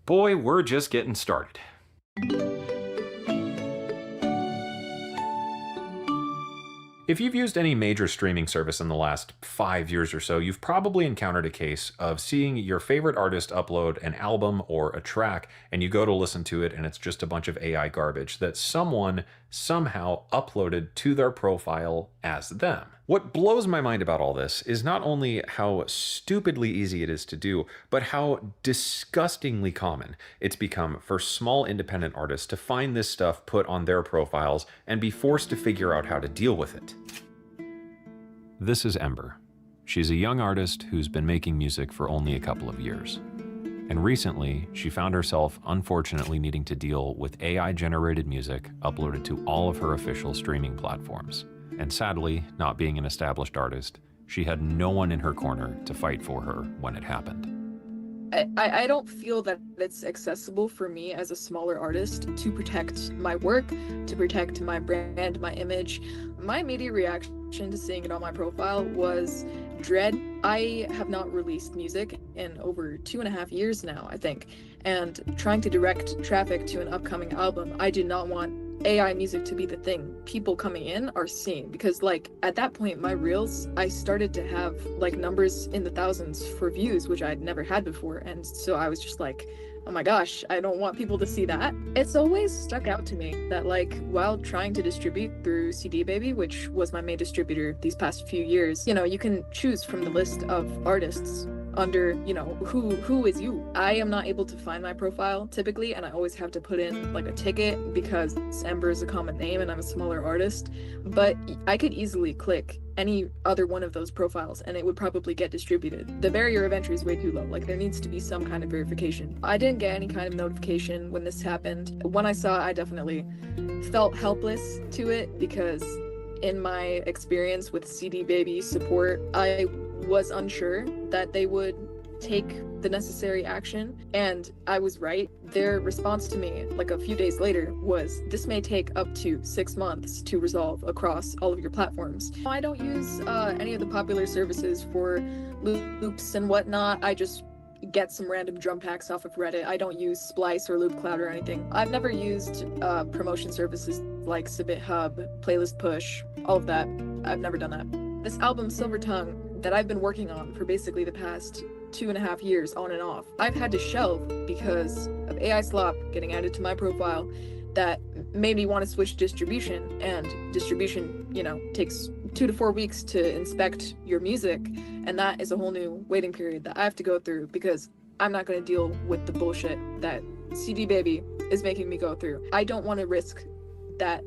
boy, we're just getting started. If you've used any major streaming service in the last 5 years or so, you've probably encountered a case of seeing your favorite artist upload an album or a track, and you go to listen to it and it's just a bunch of AI garbage that someone somehow uploaded to their profile as them. What blows my mind about all this is not only how stupidly easy it is to do, but how disgustingly common it's become for small independent artists to find this stuff put on their profiles and be forced to figure out how to deal with it. This is Ember. She's a young artist who's been making music for only a couple of years. And recently, she found herself unfortunately needing to deal with AI-generated music uploaded to all of her official streaming platforms. And sadly, not being an established artist, she had no one in her corner to fight for her when it happened. I don't feel that it's accessible for me as a smaller artist to protect my work, to protect my brand, my image. My immediate reaction to seeing it on my profile was dread I have not released music in over 2.5 years now, I think, and trying to direct traffic to an upcoming album, I do not want AI music to be the thing people coming in are seeing, because like at that point my reels, I started to have like numbers in the thousands for views, which I'd never had before, and so I was just like, oh my gosh, I don't want people to see that. It's always stuck out to me that like while trying to distribute through CD Baby, which was my main distributor these past few years, you know, you can choose from the list of artists under, you know, who is you. I am not able to find my profile typically, and I always have to put in like a ticket because Ember is a common name and I'm a smaller artist, but I could easily click any other one of those profiles and it would probably get distributed. The barrier of entry is way too low. Like there needs to be some kind of verification. I didn't get any kind of notification when this happened. When I saw it, I definitely felt helpless to it because in my experience with CD Baby support, I was unsure that they would take the necessary action, and I was right. Their response to me like a few days later was, this may take up to 6 months to resolve across all of your platforms. I don't use any of the popular services for loops and whatnot. I just get some random drum packs off of Reddit. I don't use Splice or Loop Cloud or anything. I've never used promotion services like Subit Hub, Playlist Push, all of that. I've never done that. This album, Silver Tongue, that I've been working on for basically the past 2.5 years on and off, I've had to shelve because of AI slop getting added to my profile that made me want to switch distribution, and distribution, you know, takes 2 to 4 weeks to inspect your music, and that is a whole new waiting period that I have to go through because I'm not going to deal with the bullshit that CD Baby is making me go through. I don't want to risk that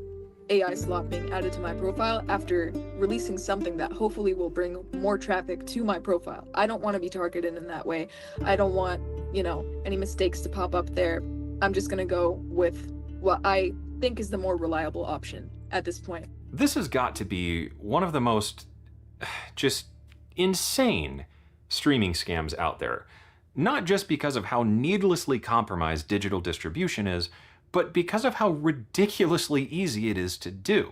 AI slot being added to my profile after releasing something that hopefully will bring more traffic to my profile. I don't want to be targeted in that way. I don't want, you know, any mistakes to pop up there. I'm just gonna go with what I think is the more reliable option at this point. This has got to be one of the most just insane streaming scams out there. Not just because of how needlessly compromised digital distribution is, but because of how ridiculously easy it is to do.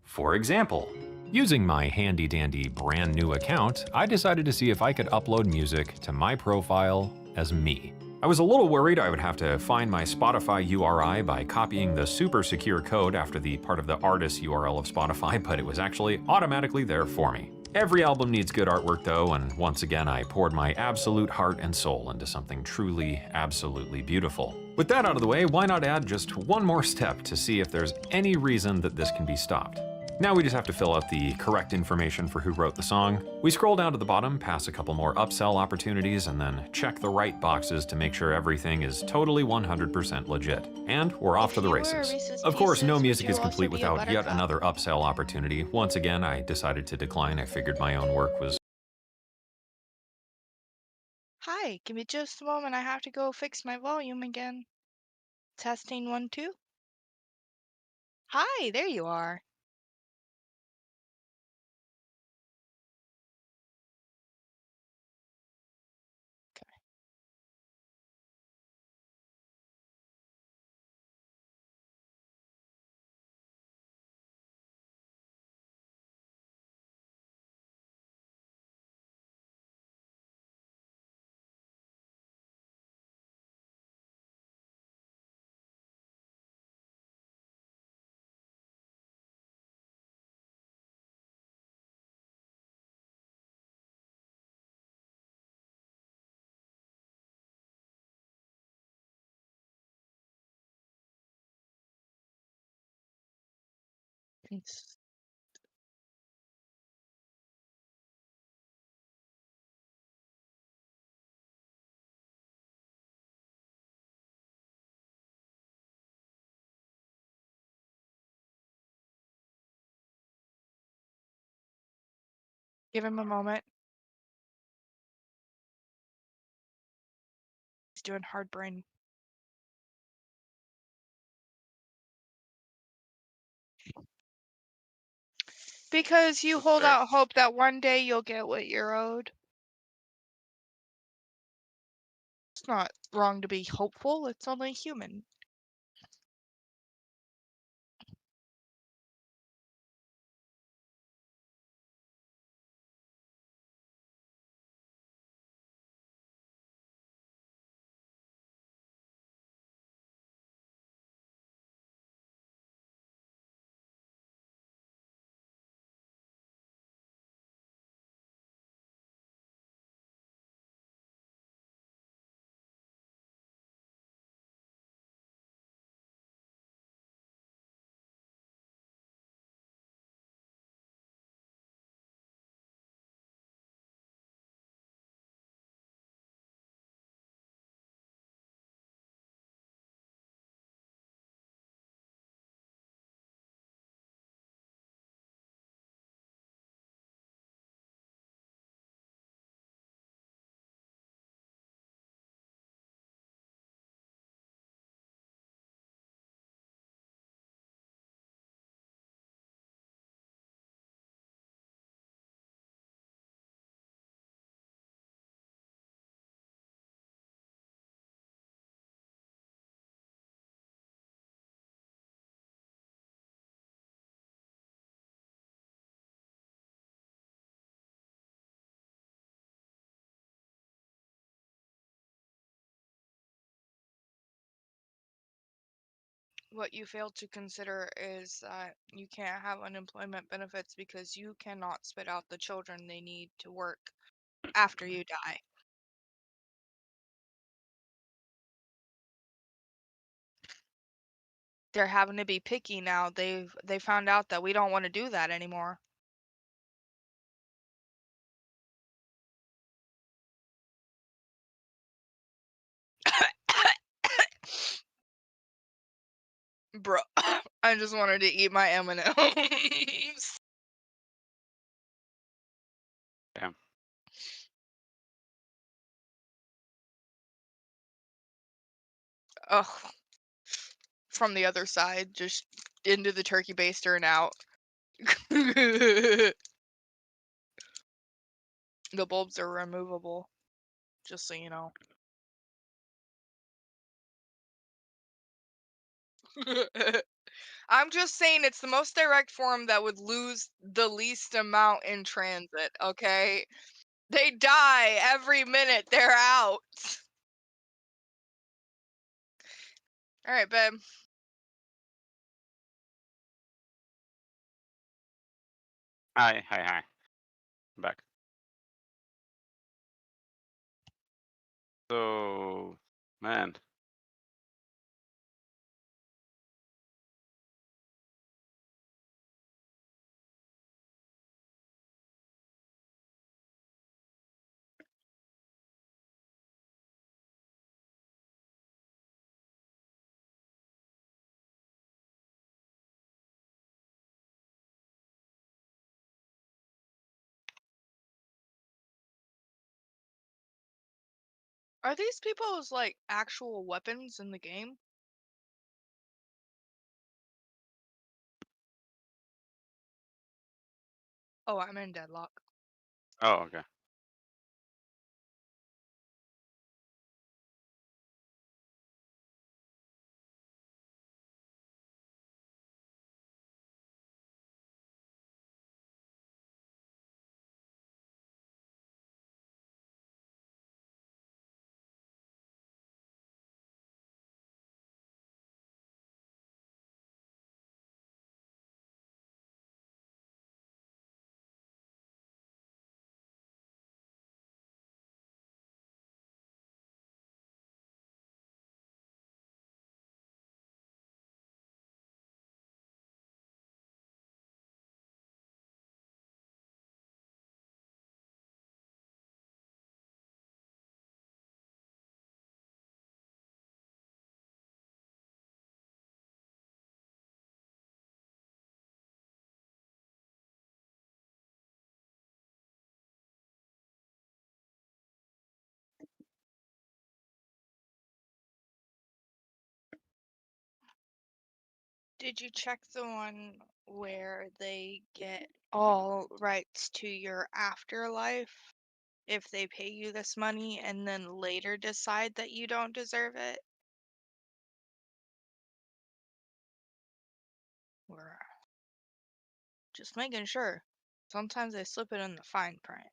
For example, using my handy dandy brand new account, I decided to see if I could upload music to my profile as me. I was a little worried I would have to find my Spotify URI by copying the super secure code after the part of the artist URL of Spotify, but it was actually automatically there for me. Every album needs good artwork though, and once again I poured my absolute heart and soul into something truly, absolutely beautiful. With that out of the way, why not add just one more step to see if there's any reason that this can be stopped? Now we just have to fill out the correct information for who wrote the song. We scroll down to the bottom, pass a couple more upsell opportunities, and then check the right boxes to make sure everything is totally 100% legit. And we're off to the races. Of course, no music is complete without yet another upsell opportunity. Once again, I decided to decline. I figured my own work was Hi, give me just a moment. I have to go fix my volume again. Testing 1, 2. Hi, there you are. It's- Give him a moment. He's doing hard brain. Because you hold out hope that one day you'll get what you're owed. It's not wrong to be hopeful, it's only human. What you fail to consider is that you can't have unemployment benefits because you cannot spit out the children they need to work after you die. They're having to be picky now. They found out that we don't want to do that anymore. Bro, I just wanted to eat my M&Ms. Damn. Ugh. From the other side, just into the turkey baster and out. The bulbs are removable, just so you know. I'm just saying it's the most direct form that would lose the least amount in transit, okay? They die every minute they're out. Alright, babe. Hi. I'm back. So, man. Are these people's, like, actual weapons in the game? Oh, I'm in Deadlock. Oh, okay. Did you check the one where they get all rights to your afterlife if they pay you this money and then later decide that you don't deserve it? Or just making sure. Sometimes they slip it in the fine print.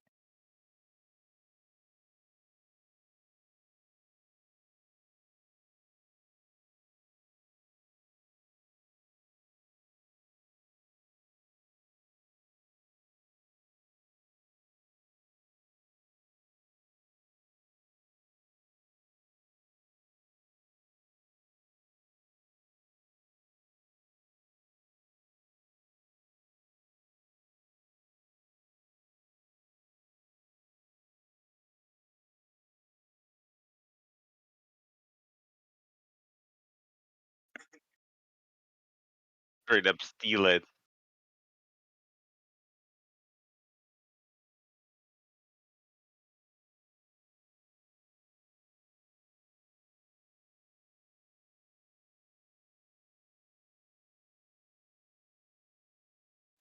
Straight up steal it.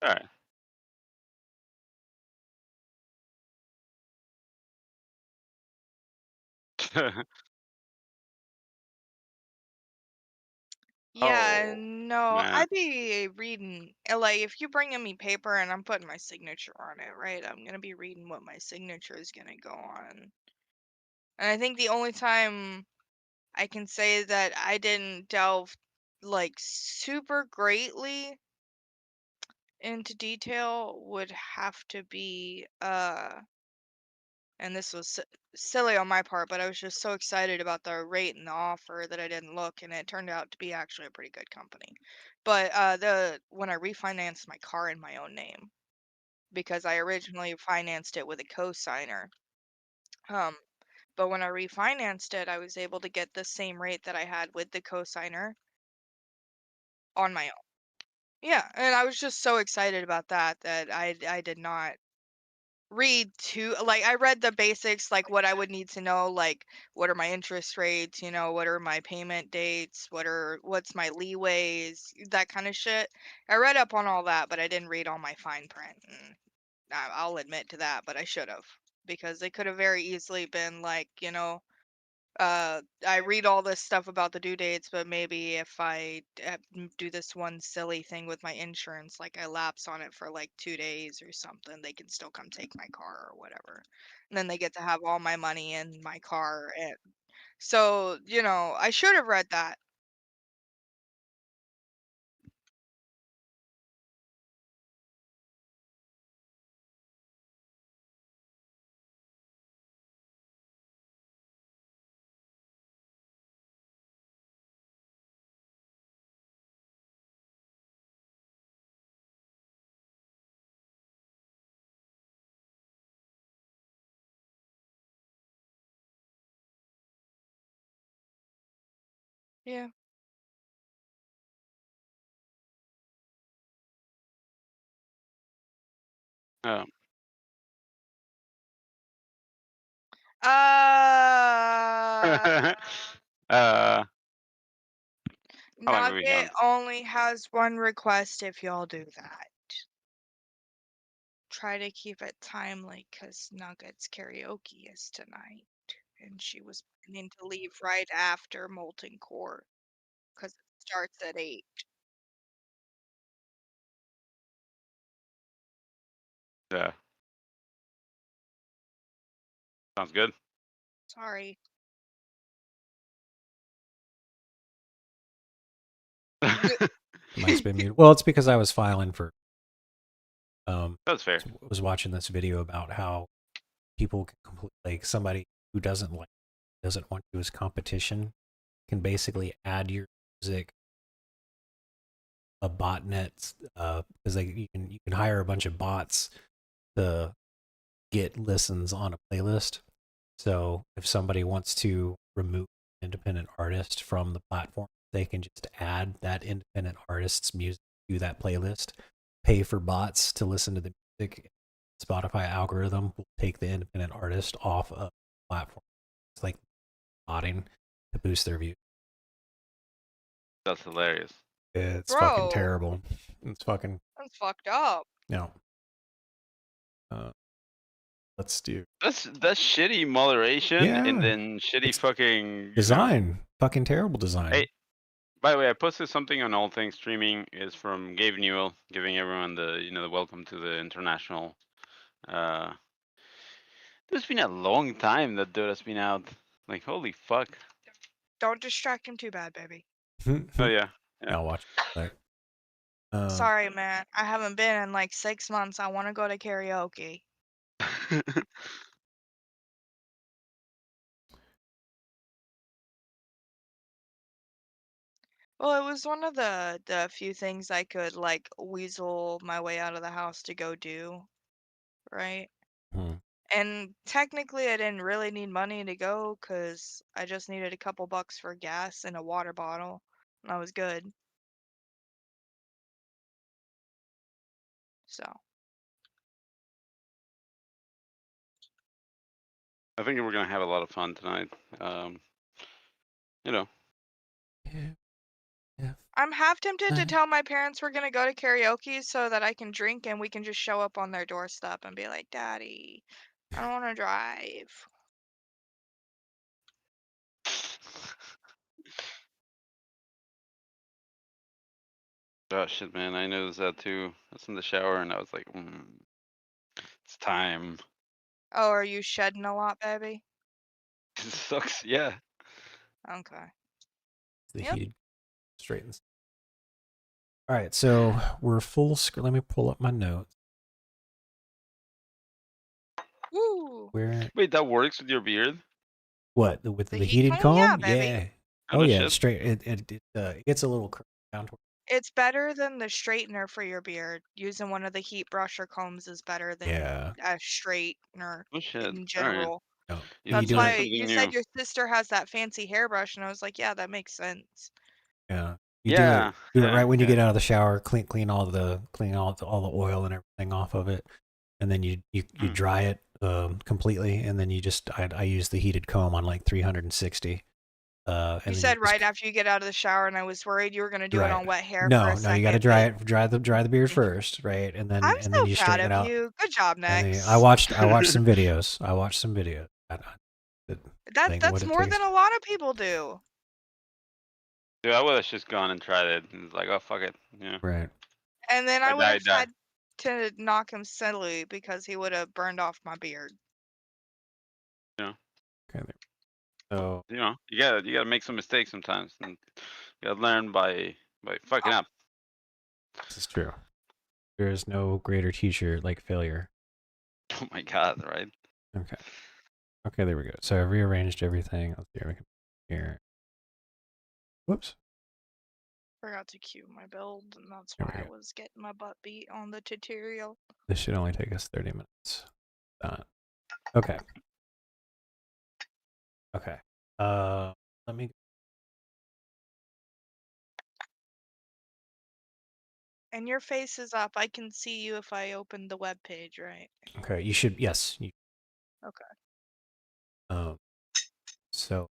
Alright. Yeah, Oh, no, man. I'd be reading, like, if you're bringing me paper and I'm putting my signature on it, right? I'm gonna be reading what my signature is gonna go on. And I think the only time I can say that I didn't delve like super greatly into detail would have to be and this was silly on my part, but I was just so excited about the rate and the offer that I didn't look, and it turned out to be actually a pretty good company. But when I refinanced my car in my own name, because I originally financed it with a co-signer, but when I refinanced it, I was able to get the same rate that I had with the co-signer on my own. Yeah, and I was just so excited about that that I did not read too like I read the basics, like what I would need to know, like what are my interest rates, what are my payment dates, what's my leeways, that kind of shit. I read up on all that, but I didn't read all my fine print. And I'll admit to that, but I should have, because it could have very easily been like, I read all this stuff about the due dates, but maybe if I do this one silly thing with my insurance, like I lapse on it for like 2 days or something, they can still come take my car or whatever. And then they get to have all my money in my car. And so, I should have read that. Yeah. Oh. Uh, How long have we been Nugget going? only has one request if y'all do that. Try to keep it timely, because Nugget's karaoke is tonight, and she was planning to leave right after Molten Core, because it starts at 8. Yeah. Sounds good. Sorry. Mike's been muted. Well, it's because I was filing for. That's fair. Was watching this video about how people can like somebody who doesn't want you as competition can basically add your music a botnet because you can hire a bunch of bots to get listens on a playlist. So if somebody wants to remove an independent artist from the platform, they can just add that independent artist's music to that playlist, pay for bots to listen to the music. Spotify algorithm will take the independent artist off of the platform. It's like botting to boost their views. That's hilarious. It's fucking Bro, terrible. It's fucking that's fucked up. no. Let's do That's shitty moderation Yeah. and then shitty It's fucking design. Fucking terrible design. Hey, by the way, I posted something on All Things Streaming. Is from Gabe Newell, giving everyone the welcome to the international. It's been a long time that dude has been out. Like holy fuck. Don't distract him too bad, baby. Oh yeah. I'll watch it. Sorry, man. I haven't been in like 6 months. I want to go to karaoke. Well, it was one of the few things I could like weasel my way out of the house to go do, right? And technically, I didn't really need money to go, because I just needed a couple bucks for gas and a water bottle, and I was good. So, I think we're gonna have a lot of fun tonight. You know. I'm half tempted to tell my parents we're gonna go to karaoke so that I can drink and we can just show up on their doorstep and be like, "Daddy, I don't want to drive." Oh shit, man! I noticed that too. I was in the shower and I was like, it's time. Oh, are you shedding a lot, baby? It sucks. Yeah. Okay. The Yep. heat straightens All right, so we're full screen. Let me pull up my notes. Woo! Where? Wait, that works with your beard? What? With The the heat heated comb? Yeah, comb? baby. Yeah. Oh, Oh no yeah. shit. It's straight. It gets a little curved down. It's better than the straightener for your beard. Using one of the heat brusher combs is better than Yeah. a straightener Oh shit. in All right. general. No. You You That's do learn it. why something you new. said your sister has that fancy hairbrush, and I was like, yeah, that makes sense. Yeah. You Yeah. do it right when you yeah. get out of the shower. Clean all the oil and everything off of it, and then you dry it completely, and then you just I use the heated comb on like 360. And You then said just right after you get out of the shower, and I was worried you were gonna do it right. on wet hair for No, a no, you got to second. dry but it, dry the beard Thank you. first, right? And I'm then so you proud straighten of it out. you. Good job, And then Nex. I watched some videos. That's more than a lot of people do. Dude, I would have just gone and tried it. And it's like, oh fuck it. Yeah. Right. And then Or I would have die. had to knock him silly because he would have burned off my beard. Okay. So You know, you gotta make some mistakes sometimes, and you gotta learn by fucking up. this is true. There is no greater teacher like failure. Oh my god, right? Okay. Okay, there we go. So I rearranged everything. Let's see here. Whoops. Forgot to cue my build, and that's There why we I go. was getting my butt beat on the tutorial. This should only take us 30 minutes. Okay. Okay. Let me. And your face is up. I can see you if I open the web page, right? Okay. You should. Yes. Okay. So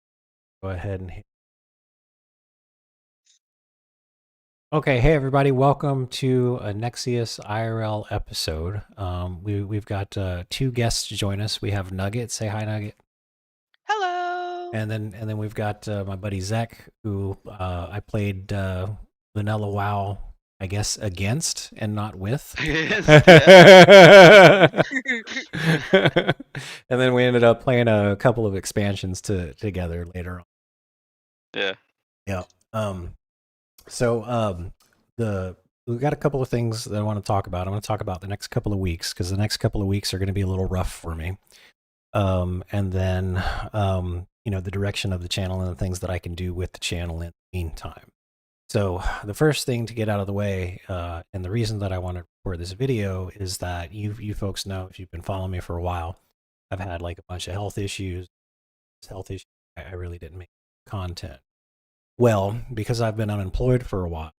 go ahead and hit. Okay, hey everybody, welcome to a Nexius IRL episode. We've got two guests to join us. We have Nugget. Say hi, Nugget. Hello. And then we've got my buddy Zach, who I played Vanilla WoW, I guess, against and not with. And then we ended up playing a couple of expansions together later on. Yeah. Yeah. So we've got a couple of things that I want to talk about. I'm going to talk about the next couple of weeks because the next couple of weeks are going to be a little rough for me. And then the direction of the channel and the things that I can do with the channel in the meantime. So the first thing to get out of the way, and the reason that I want to record this video is that you folks know, if you've been following me for a while, I've had like a bunch of health issues. I really didn't make content. Well, because I've been unemployed for a while,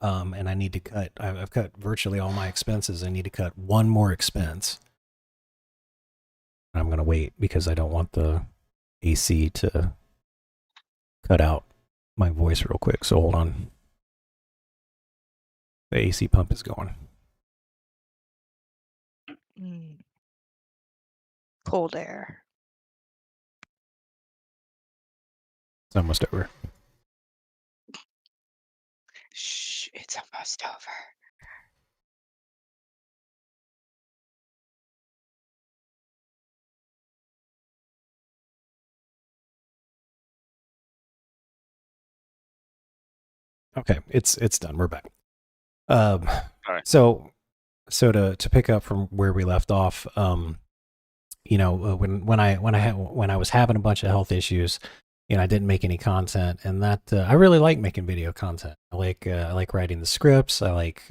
and I need to cut, I've cut virtually all my expenses. I need to cut one more expense. I'm going to wait because I don't want the AC to cut out my voice real quick. So hold on. The AC pump is going. Cold air. It's almost over. Shh, it's almost over. Okay, it's done. We're back. right. So to pick up from where we left off, when I was having a bunch of health issues, I didn't make any content, and that I really like making video content. I like writing the scripts. I like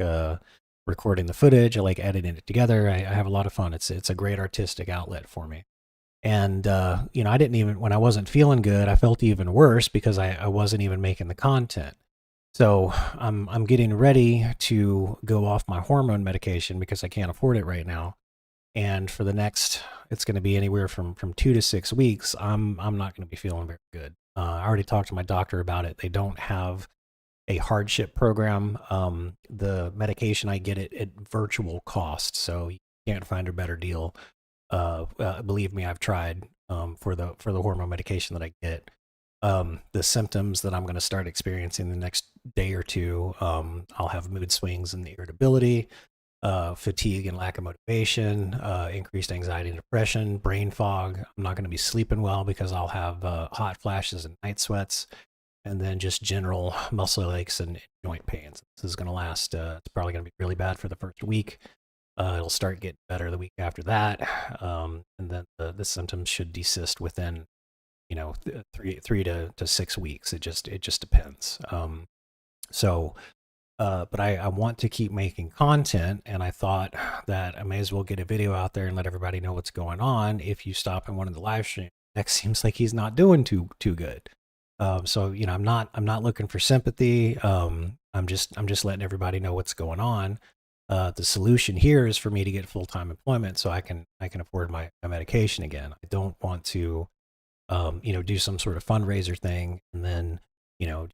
recording the footage. I like editing it together. I have a lot of fun. It's a great artistic outlet for me. And I didn't even, when I wasn't feeling good, I felt even worse because I wasn't even making the content. So I'm getting ready to go off my hormone medication because I can't afford it right now. And for the next, it's going to be anywhere from 2 to 6 weeks. I'm not going to be feeling very good. I already talked to my doctor about it. They don't have a hardship program. The medication I get at virtual cost, so you can't find a better deal. Believe me, I've tried for the hormone medication that I get. The symptoms that I'm going to start experiencing the next day or two, I'll have mood swings and irritability, fatigue and lack of motivation, increased anxiety and depression, brain fog. I'm not going to be sleeping well because I'll have hot flashes and night sweats. and then just general muscle aches and joint pains. This is going to last. It's probably going to be really bad for the first week. It'll start getting better the week after that, and then the symptoms should desist within, you know, 3 to 6 weeks. It just depends. But I want to keep making content, and I thought that I may as well get a video out there and let everybody know what's going on. If you stop in one of the live streams, next seems like he's not doing too good. So you know, I'm not looking for sympathy. I'm just letting everybody know what's going on. The solution here is for me to get full-time employment so I can afford my medication again. I don't want to, you know, do some sort of fundraiser thing and then, you know,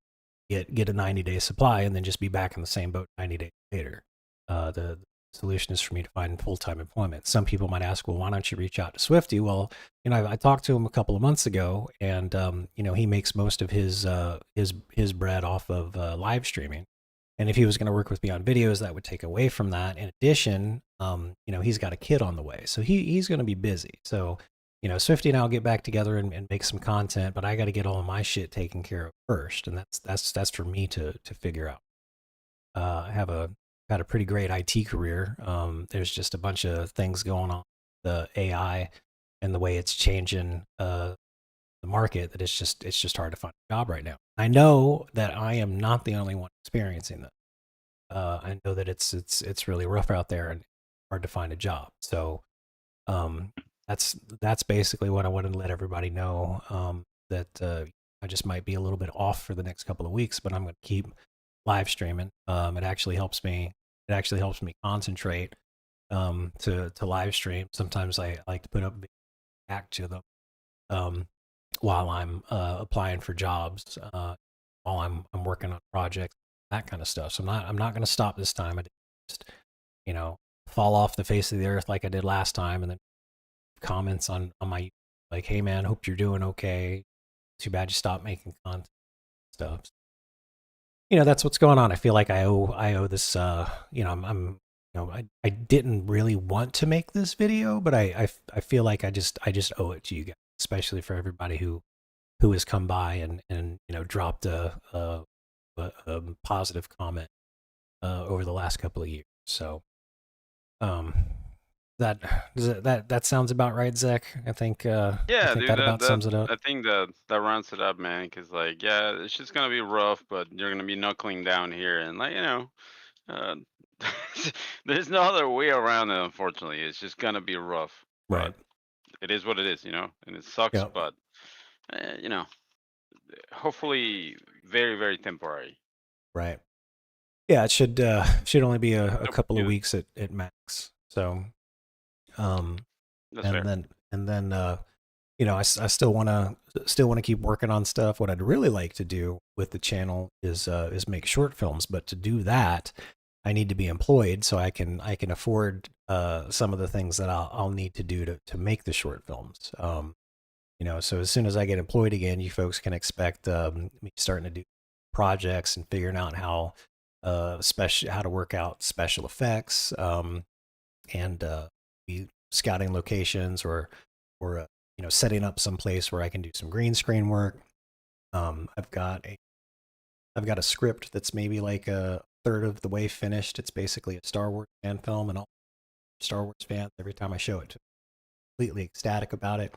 get a 90-day supply and then just be back in the same boat 90 days later. The solution is for me to find full-time employment. Some people might ask, well, why don't you reach out to Swifty? Well, you know, I talked to him a couple of months ago, and you know, he makes most of his bread off of live streaming. And if he was going to work with me on videos, that would take away from that. In addition, you know, he's got a kid on the way, so he's going to be busy. So, you know, Swifty and I'll get back together and make some content, but I got to get all of my shit taken care of first, and that's for me to figure out. I have got a pretty great IT career. There's just a bunch of things going on, the AI and the way it's changing the market, that it's just hard to find a job right now. I know that I am not the only one experiencing this. I know that it's really rough out there and hard to find a job. So that's basically what I wanted to let everybody know, that I just might be a little bit off for the next couple of weeks, but I'm going to keep live streaming. It actually helps me concentrate to live stream. Sometimes I like to put up back to them while I'm applying for jobs, while I'm working on projects, that kind of stuff. So I'm not going to stop this time. I just, you know, fall off the face of the earth like I did last time, and then comments on my, like, hey man, hope you're doing okay. Too bad you stopped making content stuff. You know, that's what's going on. I feel like I owe this. You know, I'm you know, I didn't really want to make this video, but I feel like I just owe it to you guys, especially for everybody who has come by and you know, dropped a positive comment over the last couple of years. So that sounds about right, Zach. I think Yeah, I think dude, that about sums it up. I think that rounds it up, man. Cause like, yeah, it's just gonna be rough, but you're gonna be knuckling down here, and like, you know, uh, there's no other way around it. Unfortunately, it's just gonna be rough. Right. But it is what it is, you know, and it sucks. Yep. But you know, hopefully, very very temporary. Right. Yeah, it should only be a couple of Yeah. weeks at max. So That's fair. and then you know, I still want to keep working on stuff. What I'd really like to do with the channel is make short films, but to do that, I need to be employed so I can afford some of the things that I'll need to do to make the short films. You know, so as soon as I get employed again, you folks can expect me starting to do projects and figuring out how to work out special effects, and be scouting locations or you know, setting up some place where I can do some green screen work. I've got a script that's maybe like a third of the way finished. It's basically a Star Wars fan film, and all Star Wars fans, every time I show it, to completely ecstatic about it.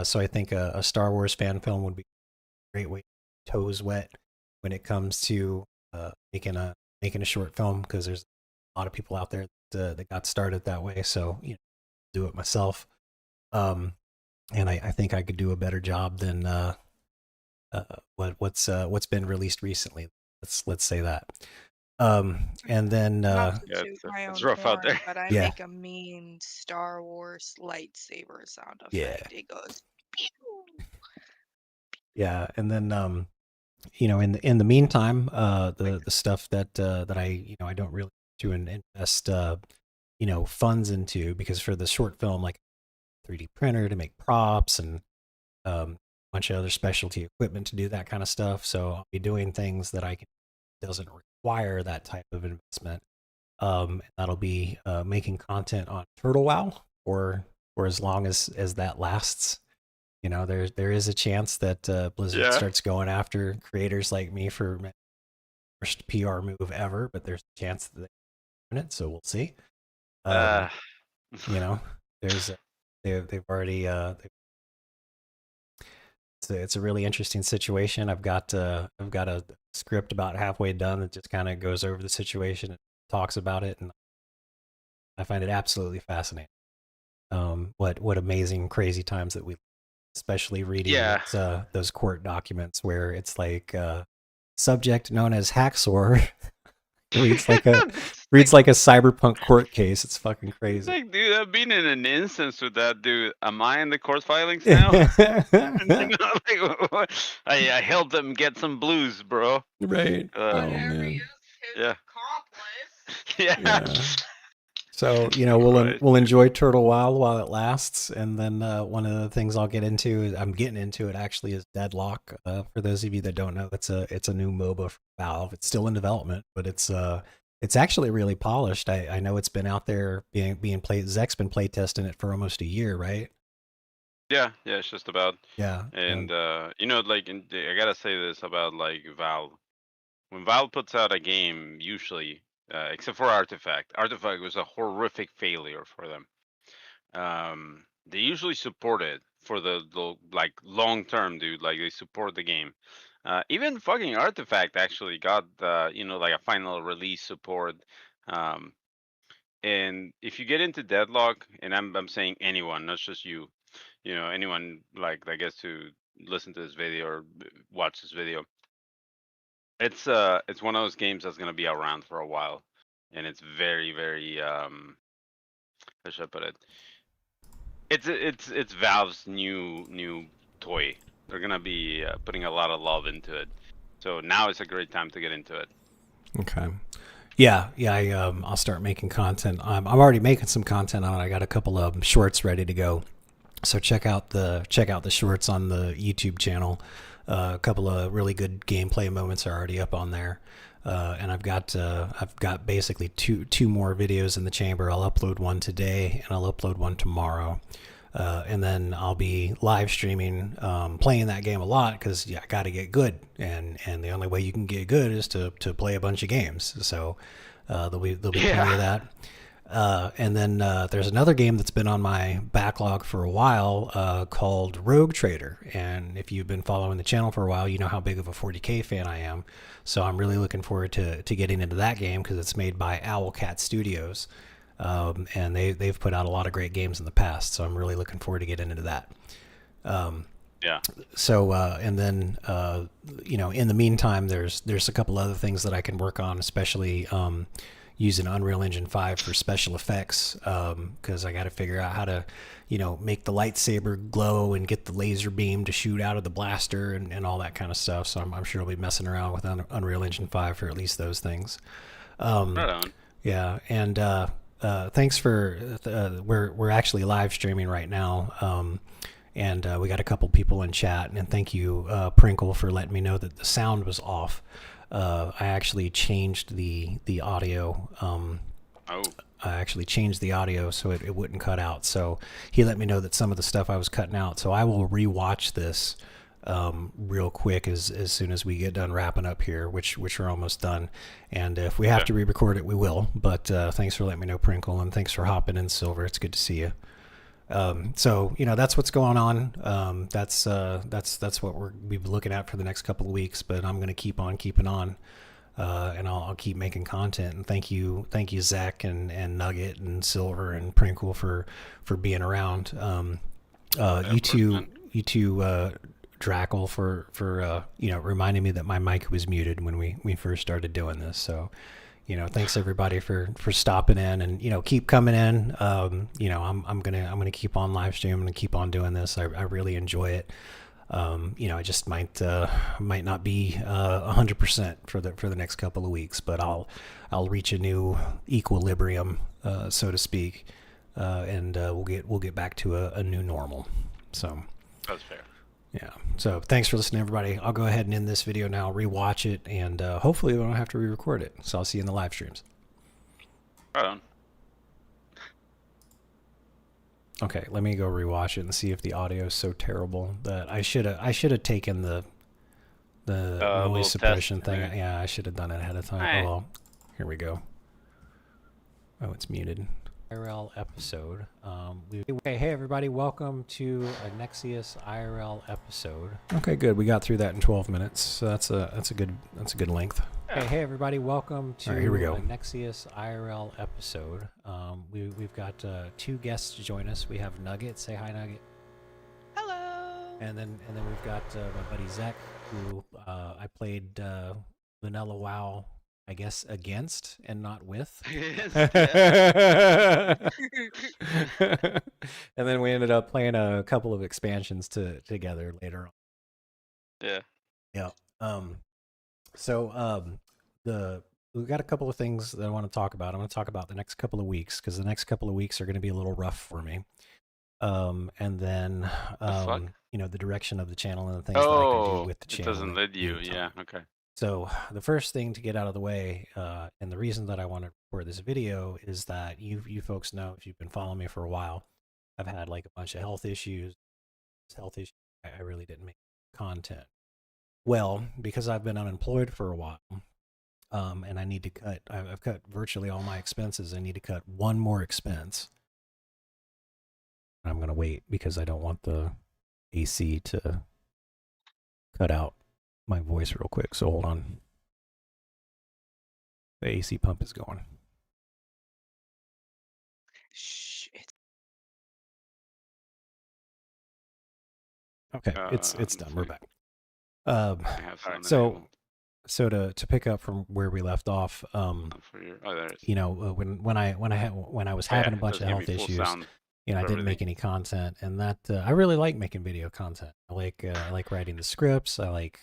So I think a Star Wars fan film would be a great way to toes wet when it comes to making a short film, because there's a lot of people out there that got started that way. So, you know, do it myself. And I think I could do a better job than what's been released recently. Let's say that. And then Not to Yeah, toot my it's own rough out horn, there. but I Yeah. make a mean Star Wars lightsaber sound effect. It goes pew. yeah, and then you know, in the meantime, the stuff that I, you know, I don't really to invest you know, funds into, because for the short film, like 3D printer to make props and a bunch of other specialty equipment to do that kind of stuff. So I'll be doing things that doesn't require that type of investment. That'll be making content on Turtle WoW, or as long as that lasts. you know, there is a chance that Blizzard Yeah. starts going after creators like me for worst PR move ever, but there's a chance that they win it, so we'll see. Uh, You know, there's they've already it's a really interesting situation. I've got a script about halfway done that just kind of goes over the situation and talks about it, and I find it absolutely fascinating. What amazing, crazy times that we, especially reading yeah. those court documents where it's like subject known as Hacksaw reads like a cyberpunk court case. It's fucking It's crazy. like, dude, I've been in an instance with that dude. Am I in the court filings now? And, you know, like, I helped them get some blues, bro. Right. Oh Whatever man. is his Yeah. accomplice. Yeah. Yeah. So, you know, Christ, we'll dude. enjoy Turtle Wild while it lasts, and then one of the things I'll get into, I'm getting into it actually, is Deadlock. For those of you that don't know, it's a new MOBA for Valve. It's still in development, but it's actually really polished. I know it's been out there being played. Zek's been play testing it for almost a year, right? Yeah, it's just about. Yeah. And you know, like, I gotta say this about like Valve. When Valve puts out a game, usually, except for Artifact, Artifact was a horrific failure for them. They usually support it for the like long term, dude. Like they support the game. Even fucking Artifact actually got you know, like a final release support. And if you get into Deadlock, and I'm saying anyone, not just you, you know, anyone like I guess to listen to this video or watch this video, it's one of those games that's gonna be around for a while, and it's very very how should I put it? It's Valve's new toy. They're gonna be putting a lot of love into it, so now is a great time to get into it. Okay. Yeah. I'll start making content. I'm already making some content on it. I got a couple of shorts ready to go. So check out the shorts on the YouTube channel. A couple of really good gameplay moments are already up on there. And I've got basically two more videos in the chamber. I'll upload one today and I'll upload one tomorrow. And then I'll be live streaming, playing that game a lot because I got to get good, and the only way you can get good is to play a bunch of games. So there'll be plenty of that. And then there's another game that's been on my backlog for a while called Rogue Trader. And if you've been following the channel for a while, you know how big of a 40K fan I am. So I'm really looking forward to getting into that game because it's made by Owlcat Studios. And they've put out a lot of great games in the past. So I'm really looking forward to getting into that. Yeah. So and then you know, in the meantime, there's a couple other things that I can work on, especially using Unreal Engine 5 for special effects, because I got to figure out how to, you know, make the lightsaber glow and get the laser beam to shoot out of the blaster and all that kind of stuff. So I'm sure I'll be messing around with Unreal Engine 5 for at least those things. Right on. Yeah, and thanks for we're actually live streaming right now. And we got a couple people in chat, and thank you, Prinkle, for letting me know that the sound was off. I actually changed the audio. I actually changed the audio so it wouldn't cut out. So he let me know that some of the stuff I was cutting out. So I will rewatch this real quick as soon as we get done wrapping up here, which we're almost done. And if we have to re-record it, we will. But thanks for letting me know, Prinkle, and thanks for hopping in, Silver. It's good to see you. So you know, that's what's going on. That's what we'll be looking at for the next couple of weeks. But I'm gonna keep on keeping on, and I'll keep making content. And thank you, Zach and Nugget and Silver and Prinkle for being around. You two, Drackle for you know, reminding me that my mic was muted when we first started doing this. So, you know, thanks everybody for stopping in, and, you know, keep coming in. You know, I'm gonna keep on live streaming and keep on doing this. I really enjoy it. You know, I just might not be 100% for the next couple of weeks, but I'll reach a new equilibrium, so to speak, and we'll get back to a new normal. So That's fair. yeah. So thanks for listening, everybody. I'll go ahead and end this video now, rewatch it, and hopefully we don't have to re-record it. So I'll see you in the live streams. Right on. Okay, let me go rewatch it and see if the audio is so terrible that I should have taken the little noise test, suppression thing. right? Yeah, I should have done it ahead of time. Alright. Oh well, here we go. Oh, it's muted. IRL episode. Okay, hey everybody, welcome to a Nexius IRL episode. Okay, good. We got through that in 12 minutes. So that's a good length. Okay, hey everybody, welcome to here we go. a Nexius IRL episode. We've got 2 guests to join us. We have Nugget. Say hi, Nugget. Hello. And then we've got my buddy Zek, who I played Vanilla WoW, I guess, against and not with. And then we ended up playing a couple of expansions together later on. Yeah. Yeah. We've got a couple of things that I want to talk about. I'm going to talk about the next couple of weeks because the next couple of weeks are going to be a little rough for me. And then the direction of the channel and the things that I can do with the channel. It doesn't lead you. Yeah. Okay. So the first thing to get out of the way, and the reason that I want to record this video is that you folks know, if you've been following me for a while, I've had like a bunch of health issues. I really didn't make content. Well, because I've been unemployed for a while, and I need to cut, I've cut virtually all my expenses. I need to cut one more expense. I'm going to wait because I don't want the AC to cut out my voice real quick. So hold on. The AC pump is going. Shh. Okay, it's done. We're back. So to pick up from where we left off, when I was having a bunch of health issues, I didn't make any content, and that I really like making video content. I like writing the scripts. I like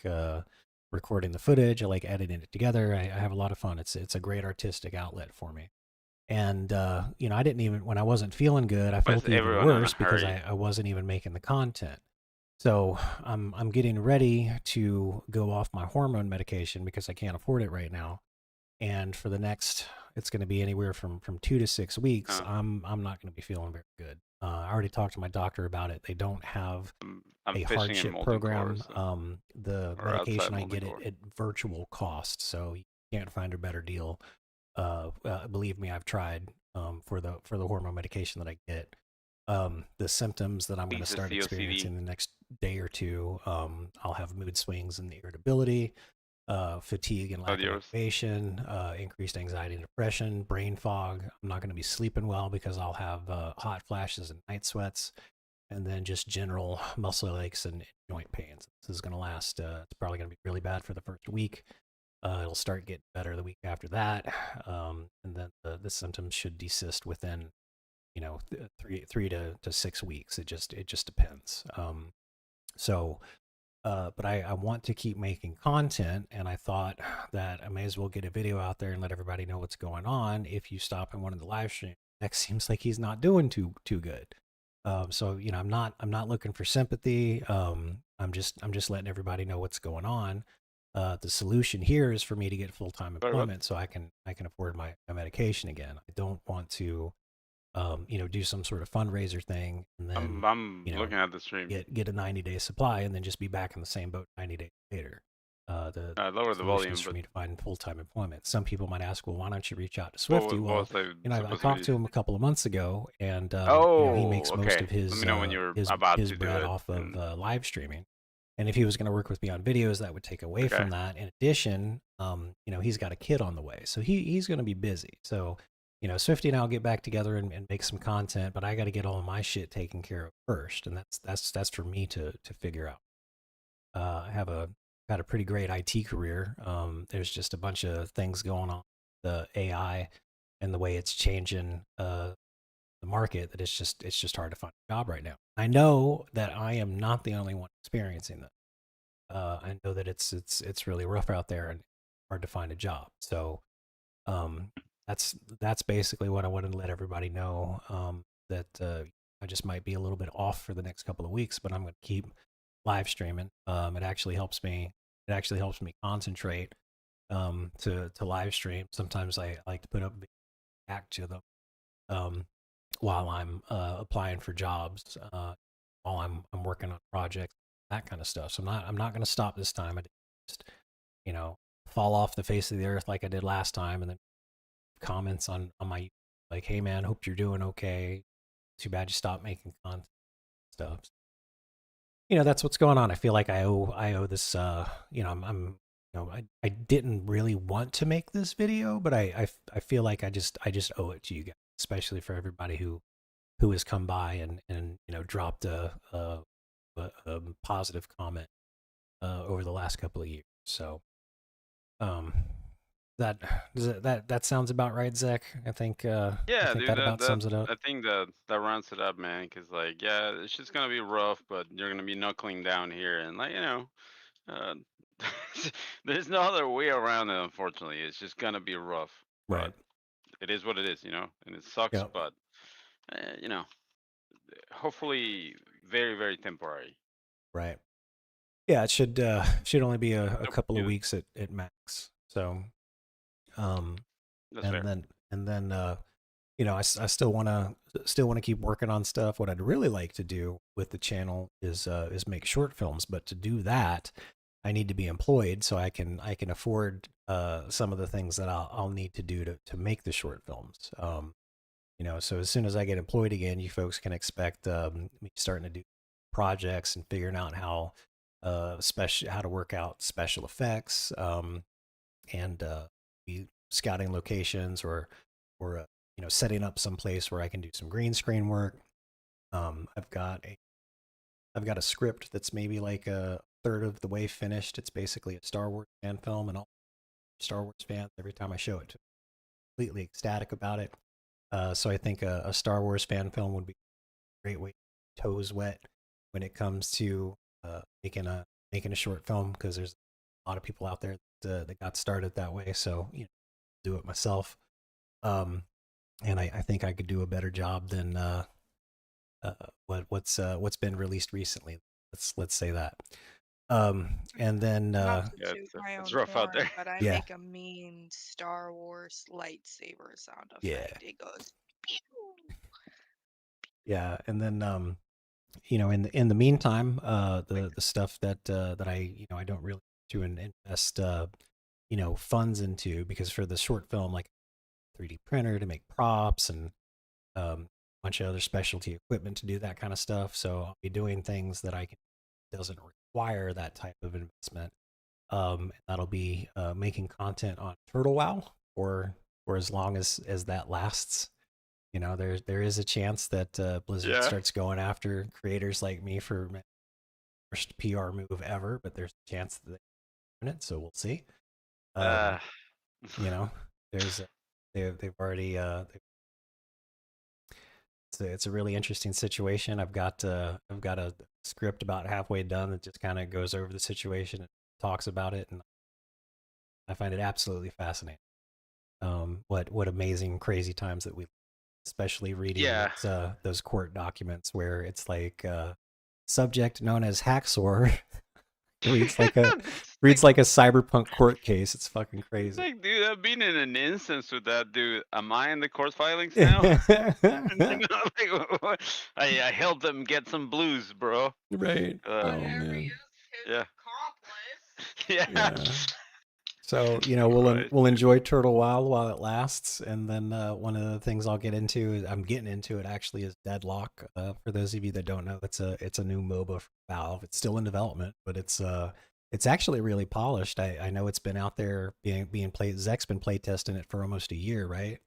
recording the footage. I like editing it together. I have a lot of fun. It's a great artistic outlet for me. And I didn't even, when I wasn't feeling good, I felt even worse because I wasn't even making the content. So I'm getting ready to go off my hormone medication because I can't afford it right now. And for the next, it's going to be anywhere from 2 to 6 weeks. I'm not going to be feeling very good. I already talked to my doctor about it. They don't have a hardship program. The medication I get at virtual cost, so you can't find a better deal. Believe me, I've tried for the hormone medication that I get. The symptoms that I'm going to start experiencing the next day or two, I'll have mood swings and irritability, fatigue and lack of motivation, increased anxiety and depression, brain fog. I'm not going to be sleeping well because I'll have hot flashes and night sweats, and then just general muscle aches and joint pains. This is going to last, it's probably going to be really bad for the first week. It'll start getting better the week after that, and then the symptoms should desist within 3 to 6 weeks. It just depends. But I want to keep making content, and I thought that I may as well get a video out there and let everybody know what's going on. If you stop in one of the live streams, X seems like he's not doing too good. So I'm not looking for sympathy. I'm just letting everybody know what's going on. The solution here is for me to get full-time employment so I can afford my medication again. I don't want to do some sort of fundraiser thing and then I'm looking at the stream. Get a 90-day supply and then just be back in the same boat 90 days later. Lower the volume is for me to find full-time employment. Some people might ask, well, why don't you reach out to Swifty? I talked to him a couple of months ago, and he makes most of his his bread off of live streaming. And if he was going to work with me on videos, that would take away from that. In addition, he's got a kid on the way, so he's going to be busy. So Swifty and I'll get back together and make some content, but I got to get all of my shit taken care of first, and that's for me to figure out. I have had a pretty great IT career. There's just a bunch of things going on, the AI and the way it's changing the market, that it's just hard to find a job right now. I know that I am not the only one experiencing that. I know that it's really rough out there and hard to find a job. So that's basically what I wanted to let everybody know, that I just might be a little bit off for the next couple of weeks, but I'm going to keep live streaming. It actually helps me concentrate to live stream. Sometimes I like to put up back to them. while I'm applying for jobs, while I'm working on projects, that kind of stuff. So I'm not going to stop this time. I just fall off the face of the earth like I did last time, and then comments on my like, hey man, hope you're doing okay. Too bad you stopped making content stuff. That's what's going on. I feel like I owe this. I'm I didn't really want to make this video, but I feel like I just owe it to you guys, especially for everybody who has come by and dropped a positive comment over the last couple of years. So um that that sounds about right, Zach. I think Yeah, dude, that about sums it up. I think that rounds it up, man. Cause like, yeah, it's just gonna be rough, but you're gonna be knuckling down here, and like, uh, there's no other way around it. Unfortunately, it's just gonna be rough, but Right. it is what it is, and it sucks, Yep. but hopefully, very, very temporary. Right. Yeah, it should only be a Nope, couple of you- weeks at max. So um That's and fair. then I still want to keep working on stuff. What I'd really like to do with the channel is make short films, but to do that I need to be employed so I can afford some of the things that I'll need to do to make the short films. So as soon as I get employed again, you folks can expect me starting to do projects and figuring out how to work out special effects, and be scouting locations or setting up some place where I can do some green screen work. I've got a script that's maybe like a third of the way finished. It's basically a Star Wars fan film, and all Star Wars fans, every time I show it, to completely ecstatic about it. So I think a Star Wars fan film would be a great way to get toes wet when it comes to making a short film, because there's a lot of people out there that got started that way. So do it myself. And I think I could do a better job than what's been released recently. Let's say that. And then Not to Yeah, toot my it's own rough out horn, there. but I yeah, make a mean Star Wars lightsaber sound yeah, effect. It goes pew. yeah. And then in the meantime, the stuff that I don't really do and invest funds into, because for the short film, like 3D printer to make props and a bunch of other specialty equipment to do that kind of stuff. So I'll be doing things that doesn't require that type of investment. That'll be making content on Turtle WoW or as long as that lasts. There is a chance that Blizzard Yeah. starts going after creators like me for worst PR move ever, but there's a chance that they win it, so we'll see. Uh, There's they've already it's a really interesting situation. I've got a script about halfway done that just kind of goes over the situation and talks about it, and I find it absolutely fascinating. What amazing, crazy times that we, especially reading yeah. those court documents where it's like subject known as Hacksaw reads like a It's reads like a cyberpunk court case. It's fucking it's crazy. like, dude, I've been in an instance with that dude. Am I in the court filings now? I helped them get some blues, bro. Right. Oh Whatever man. is his Yeah. accomplice. Yeah. Yeah. So Right. we'll enjoy Turtle while it lasts, and then one of the things I'll get into, I'm getting into it actually, is Deadlock. For those of you that don't know, it's a new MOBA for Valve. It's still in development, but it's actually really polished. I know it's been out there being played. Zek's been play testing it for almost a year, right?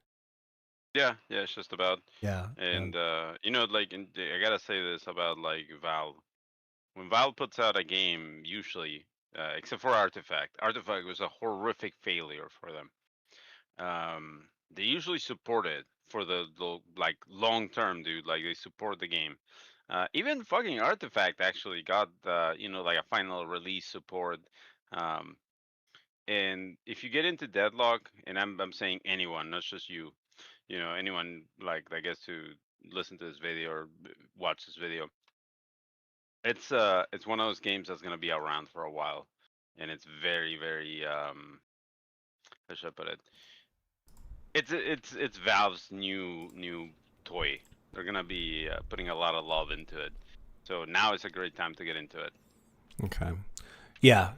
Yeah, it's just about. Yeah, And like, I gotta say this about like Valve. When Valve puts out a game, usually, except for Artifact was a horrific failure for them. They usually support it for the like long term, dude. Like they support the game. Even fucking Artifact actually got like a final release support. Um, and if you get into Deadlock, and I'm saying anyone, not just you, anyone like I guess to listen to this video or watch this video, it's one of those games that's gonna be around for a while, and it's very, very how should I put it? It's Valve's new toy. they're gonna be putting a lot of love into it. So now is a great time to get into it. Okay. Yeah,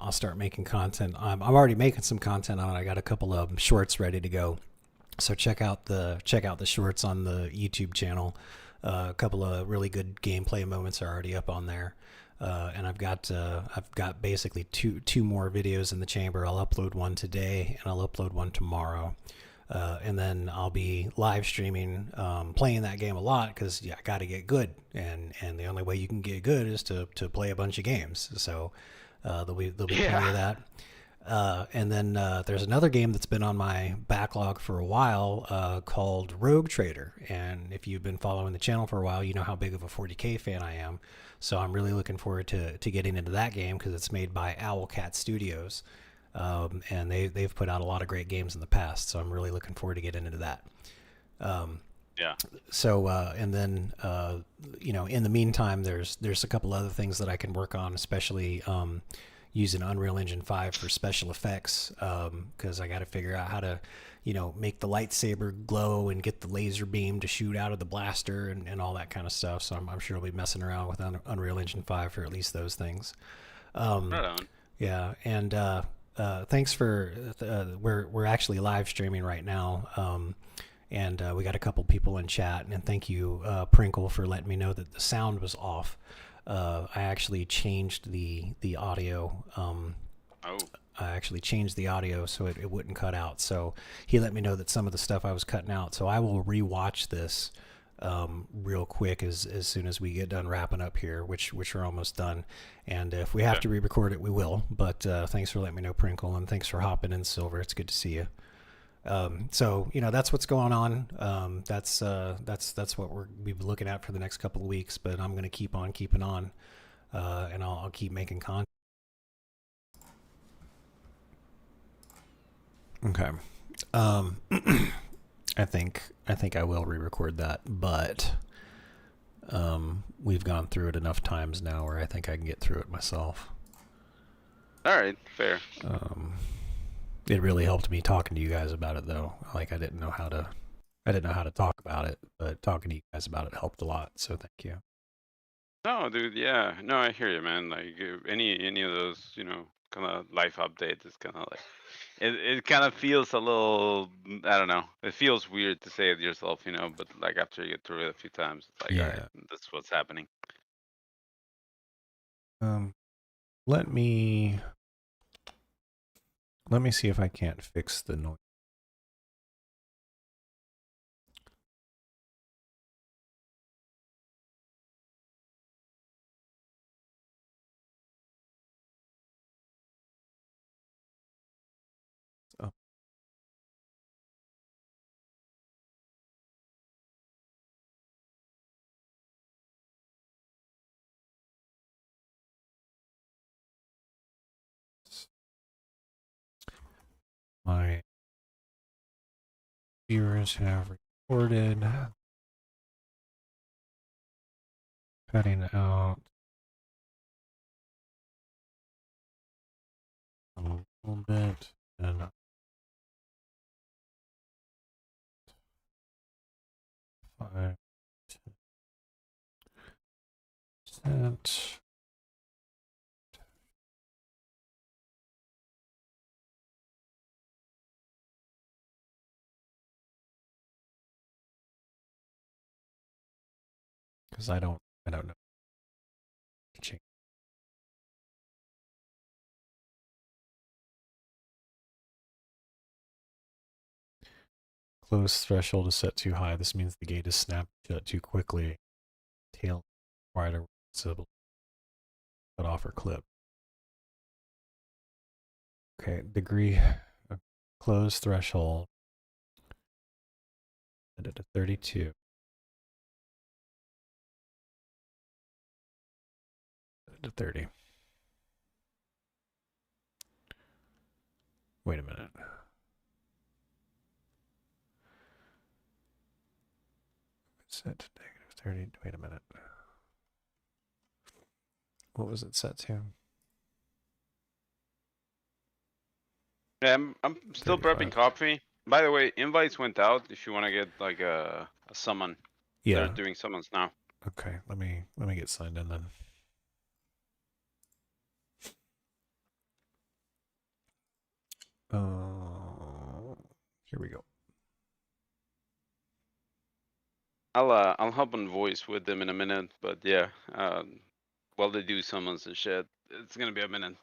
I'll start making content. I'm already making some content on it. I got a couple of shorts ready to go. So check out the shorts on the YouTube channel. A couple of really good gameplay moments are already up on there. And I've got basically two more videos in the chamber. I'll upload one today and I'll upload one tomorrow. And then I'll be live streaming, playing that game a lot because I got to get good, and the only way you can get good is to play a bunch of games. So there'll be plenty of that. And then there's another game that's been on my backlog for a while called Rogue Trader. And if you've been following the channel for a while, you know how big of a 40K fan I am. So I'm really looking forward to getting into that game because it's made by Owlcat Studios. And they've put out a lot of great games in the past, so I'm really looking forward to getting into that. Yeah. So and then in the meantime, there's a couple other things that I can work on, especially using Unreal Engine 5 for special effects, because I got to figure out how to make the lightsaber glow and get the laser beam to shoot out of the blaster and all that kind of stuff. So I'm sure I'll be messing around with Unreal Engine 5 for at least those things. Right on. Yeah, and thanks for we're actually live streaming right now, and we got a couple people in chat, and thank you Prinkle for letting me know that the sound was off. I actually changed the audio. I actually changed the audio so it wouldn't cut out. So he let me know that some of the stuff I was cutting out. So I will rewatch this real quick as soon as we get done wrapping up here, which we're almost done. And if we have to re-record it, we will. But thanks for letting me know, Prinkle, and thanks for hopping in, Silver. It's good to see you. So that's what's going on. That's what we'll be looking at for the next couple of weeks. But I'm going to keep on keeping on, and I'll keep making content. Okay. I think I will re-record that, but we've gone through it enough times now where I think I can get through it myself. All right, fair. It really helped me talking to you guys about it, though. Like I didn't know how to talk about it, but talking to you guys about it helped a lot. So thank you. No, dude. Yeah. No, I hear you, man. Like any of those, kind of life updates is kind of like it kind of feels a little, I don't know. It feels weird to say it yourself, but like after you get through it a few times, it's like, all right, that's what's happening. Let me see if I can't fix the noise. Oh. My viewers have recorded cutting out a little bit and 5%. Because I don't know. Change. Close threshold is set too high. This means the gate is snapped shut too quickly. Tail required a cut off or clip. Okay, degree close threshold. Set it to 32. Set it to 30. Wait a minute. Set to -30. Wait a minute. What was it set to? Yeah, I'm still 35. prepping coffee. By the way, invites went out if you want to get like a summon. They're Yeah. doing summons now. Okay. Let me get signed in then. Here we go. I'll hop on voice with them in a minute, but yeah, while they do summons and shit, it's gonna be a minute.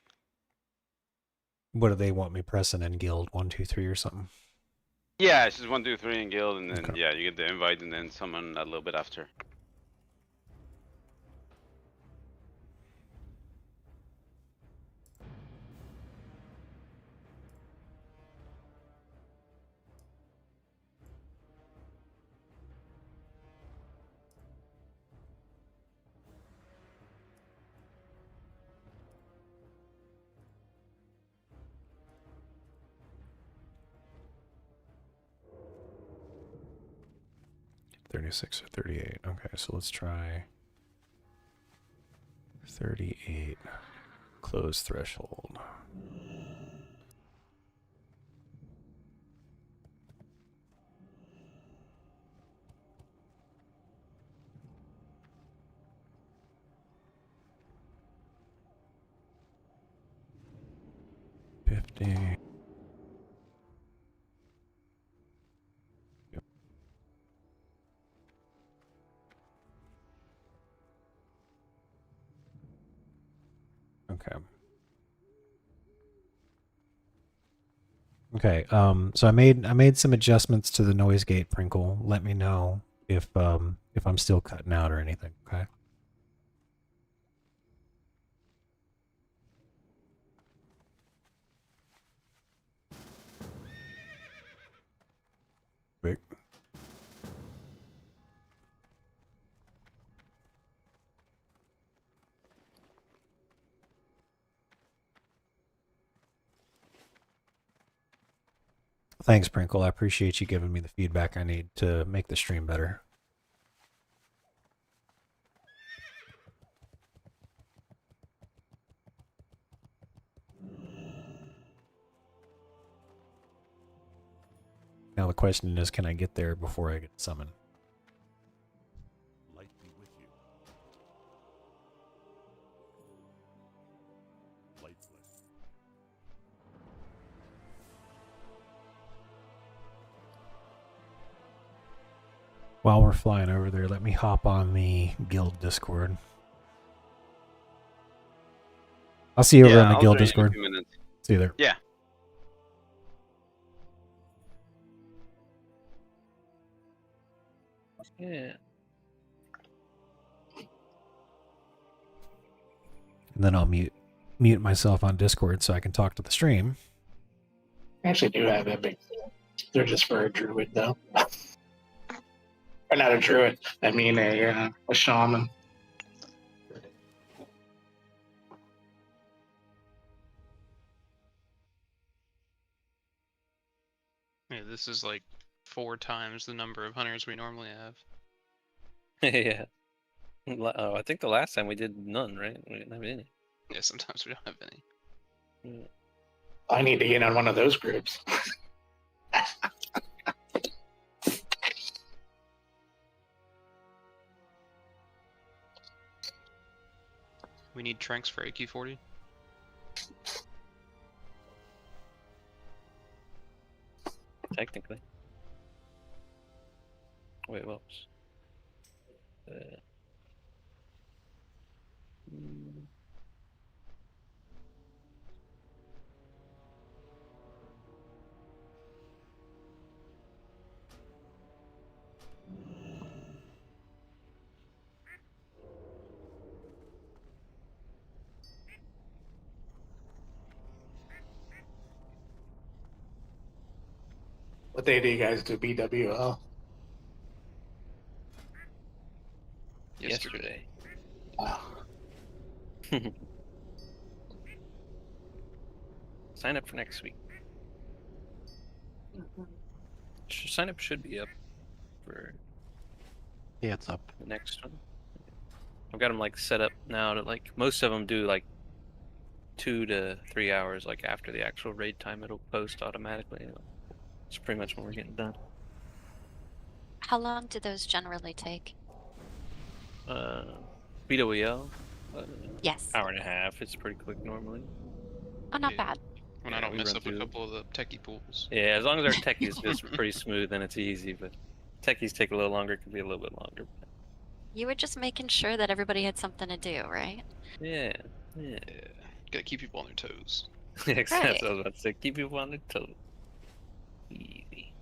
What do they want me pressing in guild? 1, 2, 3 or something? Yeah, it's just 1, 2, 3 in guild, and then Okay. yeah, you get the invite and then summon a little bit after. $36 or $38. Okay, so let's try 38. Close threshold. $50. Yep. Okay. Okay. So I made some adjustments to the noise gate, Prinkle. Let me know if I'm still cutting out or anything. Okay. Wait. Thanks, Prinkle. I appreciate you giving me the feedback I need to make the stream better. Now the question is, can I get there before I get summoned? Light be with you. Lightless. While we're flying over there, let me hop on the guild Discord. I'll see you over on the I'll guild join you in a Discord. few minutes. See you there. Yeah. Yeah. And then I'll mute myself on Discord so I can talk to the stream. I actually do have epic. They're just for a druid, though. Or not a druid. I mean a shaman. Yeah, this is like 4 times the number of hunters we normally have. Yeah. Oh, I think the last time we did none, right? We didn't have any. Yeah, sometimes we don't have any. Yeah. I need to get on one of those groups. We need tranks for AQ40. Technically. Wait, what was? What day do you guys do BWL? Yesterday. Wow. Sign up for next week. Sign up should be up for Yeah, it's up. the next one. I've got them like set up now to like most of them do like 2 to 3 hours like after the actual raid time. It'll post automatically. It's pretty much when we're getting done. How long do those generally take? BWL. Yes. Hour and a half. It's pretty quick normally. Oh, not Yeah. bad. When Yeah, I don't we mess run up a through- couple of the techie pools. Yeah, as long as our techie is just pretty smooth, then it's easy. But techies take a little longer. It could be a little bit longer. You were just making sure that everybody had something to do, right? Yeah. Yeah. Gotta keep people on their toes. That's Right. what I was about to say. Keep people on their toes. Easy.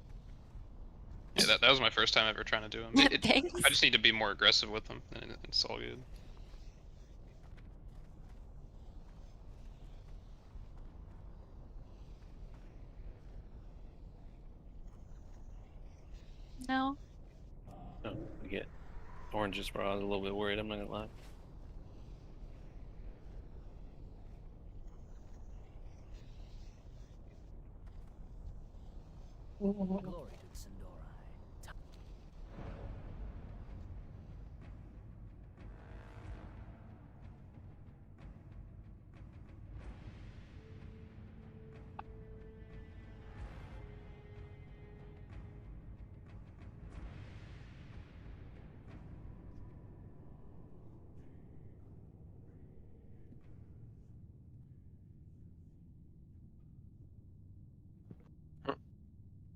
Yeah, that was my first time ever trying to do them. Thanks. I just need to be more aggressive with them, and it's all good. No. Oh, we get oranges where I was a little bit worried, I'm not gonna lie.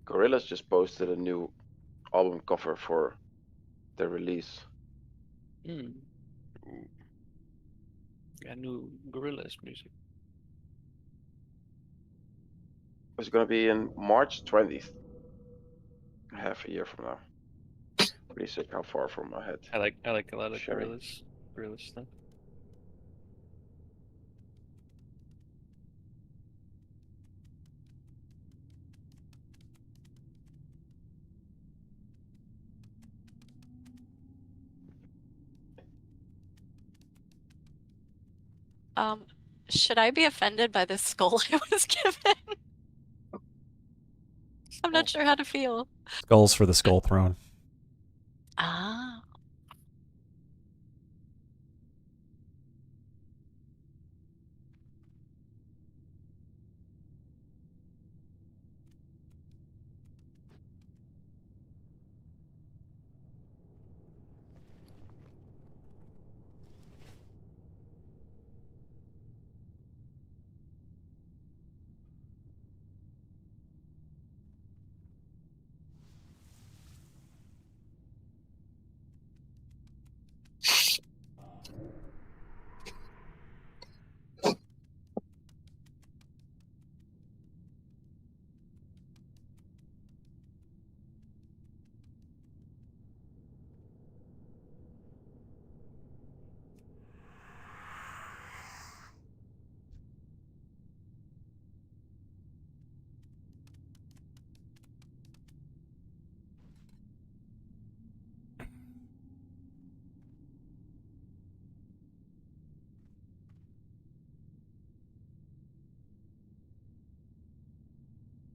Gorillaz just posted a new album cover for their release. Hmm. Got new Gorillaz music. It's gonna be in March 20th, half a year from now. Pretty sick how far from my head. I like a lot of Sharing. Gorillaz stuff. Should I be offended by this skull I was given? I'm not sure how to feel. Skulls for the Skull Throne. Ah.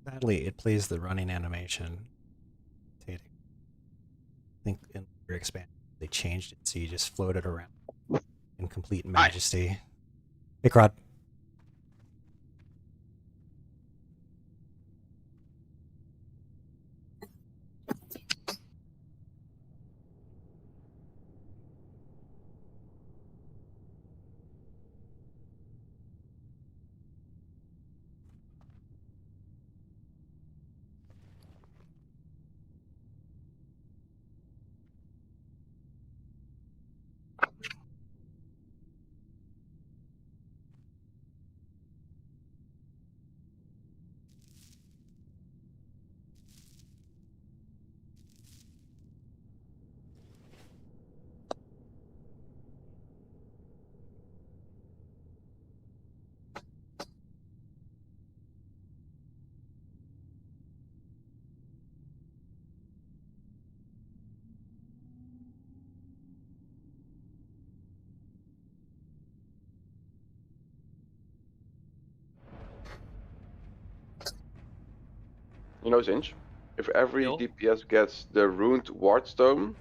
Sadly, it plays the running animation. I think in your expansion they changed it so you just floated around in complete majesty. Hey, Crod. You know, Zinch, if every DPS gets the ruined ward stone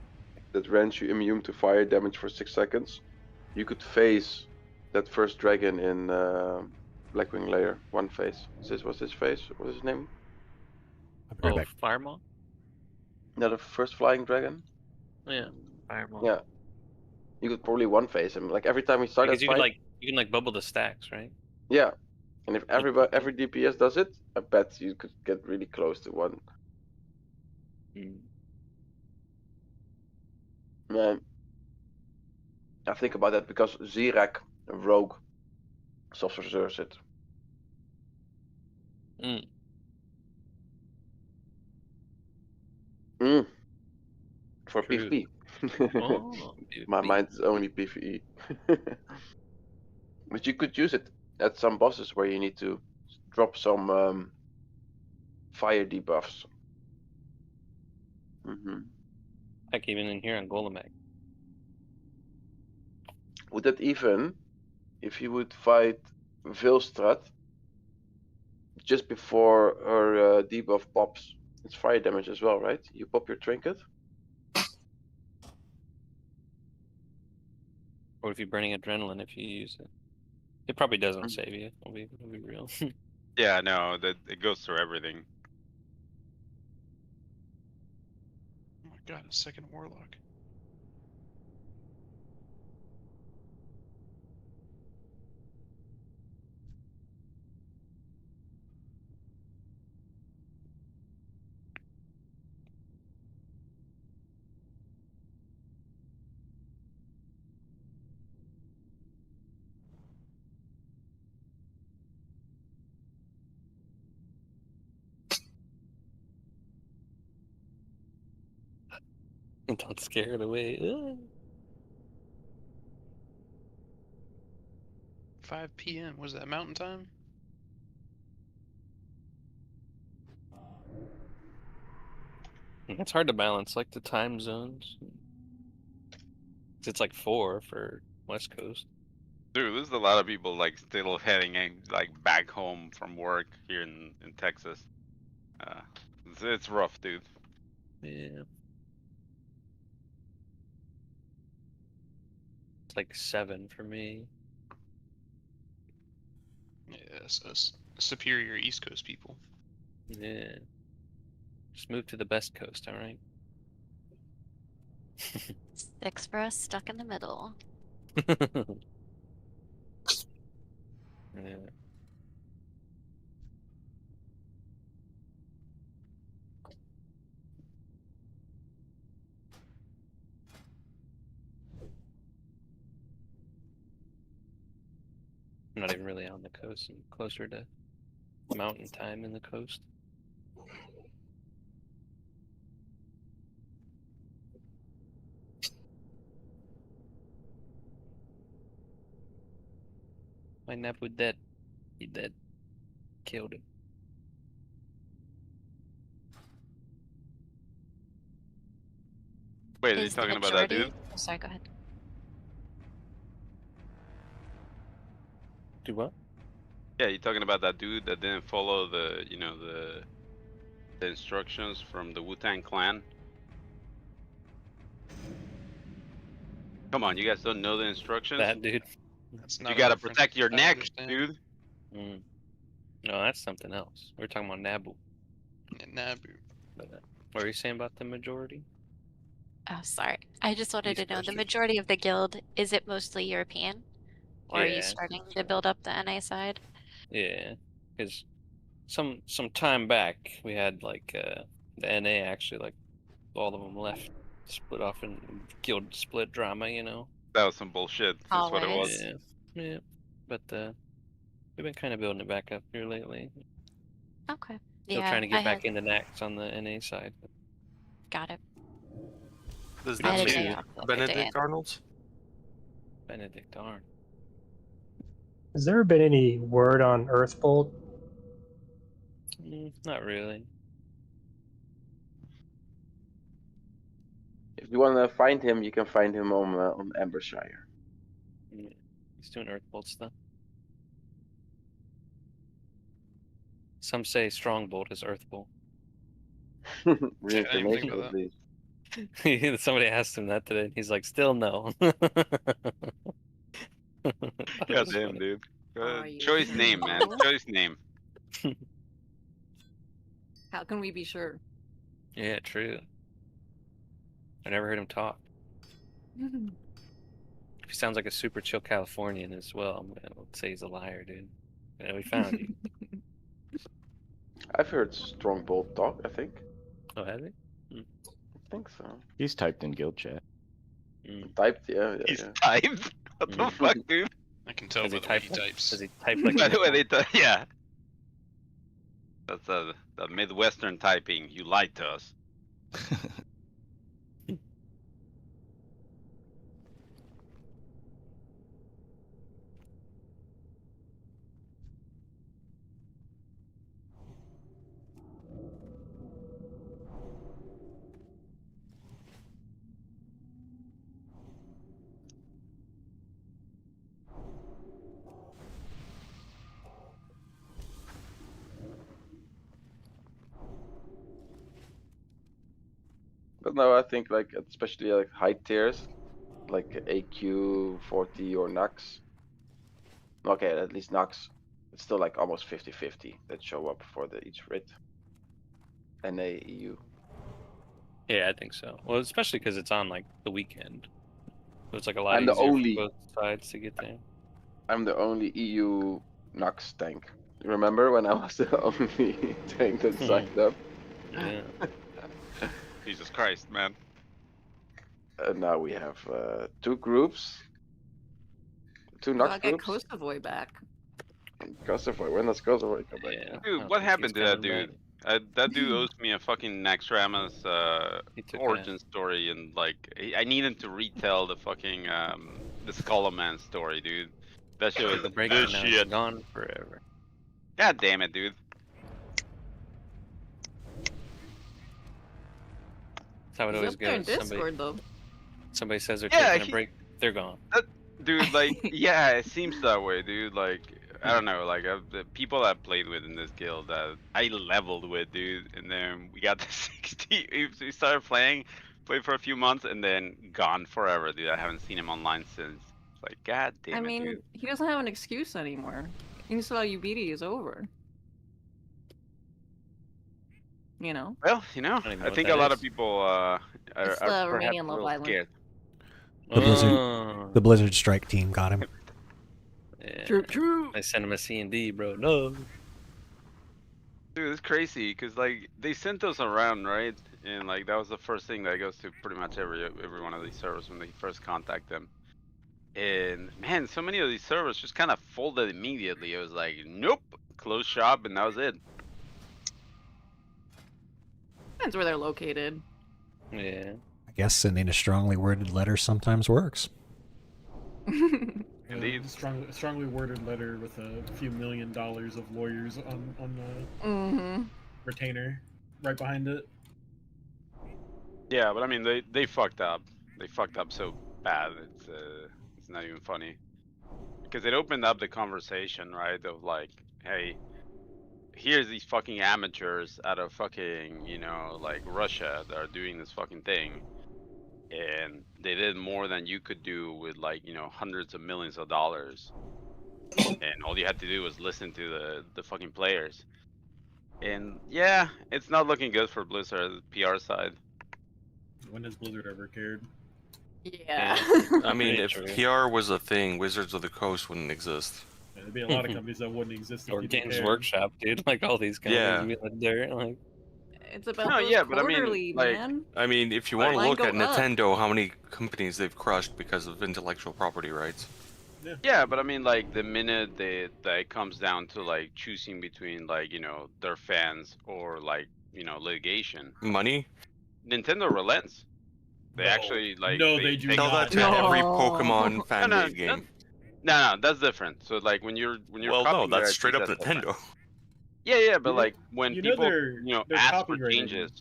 that rends you immune to fire damage for 6 seconds, you could phase that first dragon in Blackwing Lair. One phase. What's his face? What's his name? I'll be right back. Firemaw? The first flying dragon. Yeah, fireball. Yeah. You could probably one phase him. Like every time we start Because that you fight. can like bubble the stacks, right? Yeah. And if every DPS does it, I bet you could get really close to one. Man, I think about that because Zirak, Rogue, soft reserves it. For True. PvP. Oh, My PvP. mind is only PvE. But you could use it at some bosses where you need to drop some fire debuffs. Like even in here on Golemac. Would that even, if you would fight Vilstrat just before her debuff pops, it's fire damage as well, right? You pop your trinket. Or if you're burning adrenaline if you use it. It probably doesn't save you, I'll be real. Yeah, no, that it goes through everything. Oh my god, a second warlock. Don't scare it away. 5 p.m. Was that mountain time? It's hard to balance like the time zones. It's like 4 for West Coast. Dude, there's a lot of people like still heading like back home from work here in Texas. It's rough, dude. Yeah. It's like 7 for me. Yes, superior East Coast people. Yeah. Just move to the best coast, alright? 6 for us stuck in the middle. Yeah. I'm not even really on the coast. I'm closer to mountain time in the coast. My Nabu dead. He dead. Killed him. Wait, are you Is the talking about that majority... dude? Oh, sorry, go ahead. Do what? Yeah, you talking about that dude that didn't follow the, you know, the instructions from the Wu-Tang Clan? Come on, you guys don't know the instructions? That dude. That's You not a gotta reference protect your I neck, understand. dude. No, that's something else. We're talking about Nabu. Yeah, Nabu. But, what are you saying about the majority? Oh, sorry. I just wanted East to know, the Coasters. majority of the guild, is it mostly European? Or are you Yeah. starting to build up the NA side? Yeah, because some time back we had like the NA actually like all of them left, split off in guild split drama, you know. That was some bullshit. That's what it was. Always. Yeah. But we've been kind of building it back up here lately. Okay. Still Yeah, trying to I get back had... into Nax on the NA side. Got it. Does I that had a make day you off the other day. Benedict Arnold? Benedict Arn. Has there been any word on Earthbolt? Not really. If you want to find him, you can find him on Ambershire. Yeah. He's doing Earthbolt stuff. Some say Strongbolt is Earthbolt. Reincarnation, at least. Somebody asked him that today, and he's like, "Still no." God damn, dude. Choice name, man. Choice name. How can we be sure? Yeah, true. I never heard him talk. If he sounds like a super chill Californian as well, I'm gonna say he's a liar, dude. Yeah, we found you. I've heard strong, bold talk, I think. Oh, has he? I think so. He's typed in guild chat. Typed, yeah. He's typed? What the fuck, dude? I can tell Does by he the way type? he types. Does he type like? By the way, they yeah. That's the Midwestern typing. You lied to us. But no, I think like especially like high tiers, like AQ 40 or Nux. Okay, at least Nux, it's still like almost 50-50 that show up for the each raid. NA EU. Yeah, I think so. Well, especially because it's on like the weekend, so it's like a lot I'm the easier only- for both sides to get there. I'm the only EU Nux tank. Remember when I was the only tank that signed up? Yeah. Jesus Christ, man. And now we have 2 groups. 2 Nux I'll get groups. Kosovo back. Kosovo, when does Kosovo come back? Yeah. Dude, what happened to that dude? That dude owes me a fucking Naxxramas origin story, and like I need him to retell the fucking the Skullman story, dude. That shit was The breakdown this now shit. is gone forever. God damn it, dude. That's how it He's always up there in goes. Discord though. Somebody says they're Yeah, taking a break, they're gone. Dude, like, yeah, it seems that way, dude. Like, I don't know, like, the people I played with in this guild that I leveled with, dude, and then we got to 60. We started played for a few months, and then gone forever, dude. I haven't seen him online since. It's like, god damn I it, mean, dude. he doesn't have an excuse anymore. Install UBD is over. You know? Well, you know, don't even know I what think that a lot is. of people are It's the perhaps Romanian a Love little Island. scared. The Blizzard Strike team got him. Yeah. True. I sent him a C&D, bro. No. Dude, it's crazy because like they sent us around, right? And like that was the first thing that goes to pretty much every one of these servers when they first contact them. And man, so many of these servers just kind of folded immediately. It was like, nope, close shop, and that was it. Depends where they're located. Yeah. I guess sending a strongly worded letter sometimes works. Indeed. Strongly worded letter with a few $1 million of lawyers on the Mm-hmm. retainer right behind it. Yeah, but I mean, they fucked up. They fucked up so bad. It's not even funny. Because it opened up the conversation, right? Of like, hey, here's these fucking amateurs out of fucking, you know, like Russia that are doing this fucking thing. And they did more than you could do with like, you know, hundreds of millions of dollars. And all you had to do was listen to the fucking players. And yeah, it's not looking good for Blizzard, PR side. When has Blizzard ever cared? Yeah. I mean, Pretty if true. PR was a thing, Wizards of the Coast wouldn't exist. Yeah, there'd be a lot of companies that wouldn't exist if Or people Games cared. Workshop, dude. Like all these companies Yeah. be like dirt. Like, It's about No, those yeah, but I mean, quarterly, like- man. I mean, if you want to Line look go at up. Nintendo, how many companies they've crushed because of intellectual property rights? Yeah, but I mean, like the minute that it comes down to like choosing between like, you know, their fans or like, you know, litigation, Money? Nintendo relents. They No. actually like No, they do Tell that not. to No. every Pokemon fan No, made game. No, that's different. So like when you're Well, no, copying their that's IP, straight up that's different. Nintendo. Yeah, but You know- like when you know people they're- you know they're ask for copyrighted. changes.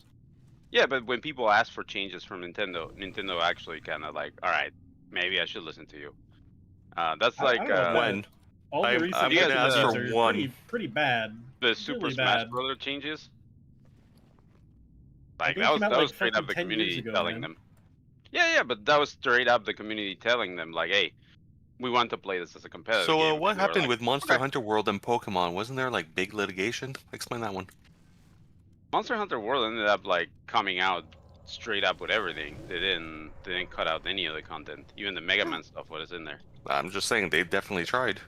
Yeah, but when people ask for changes from Nintendo actually kind of like, all right, maybe I should listen to you. That's I like don't know, When? All the I'm recent gonna changes ask for are one. pretty bad. the Super really Smash bad. Brother changes. That Like game that was came out, that like, was straight up the fucking 10 years community ago, telling man. them. Yeah, but that was straight up the community telling them like, hey, we want to play this as a competitive So, game. what And they were happened like, with Monster "Okay." Hunter World and Pokemon? Wasn't there like big litigation? Explain that one. Monster Hunter World ended up like coming out straight up with everything. They didn't cut out any of the content. Even the Mega Man stuff was in there. I'm just saying they definitely tried.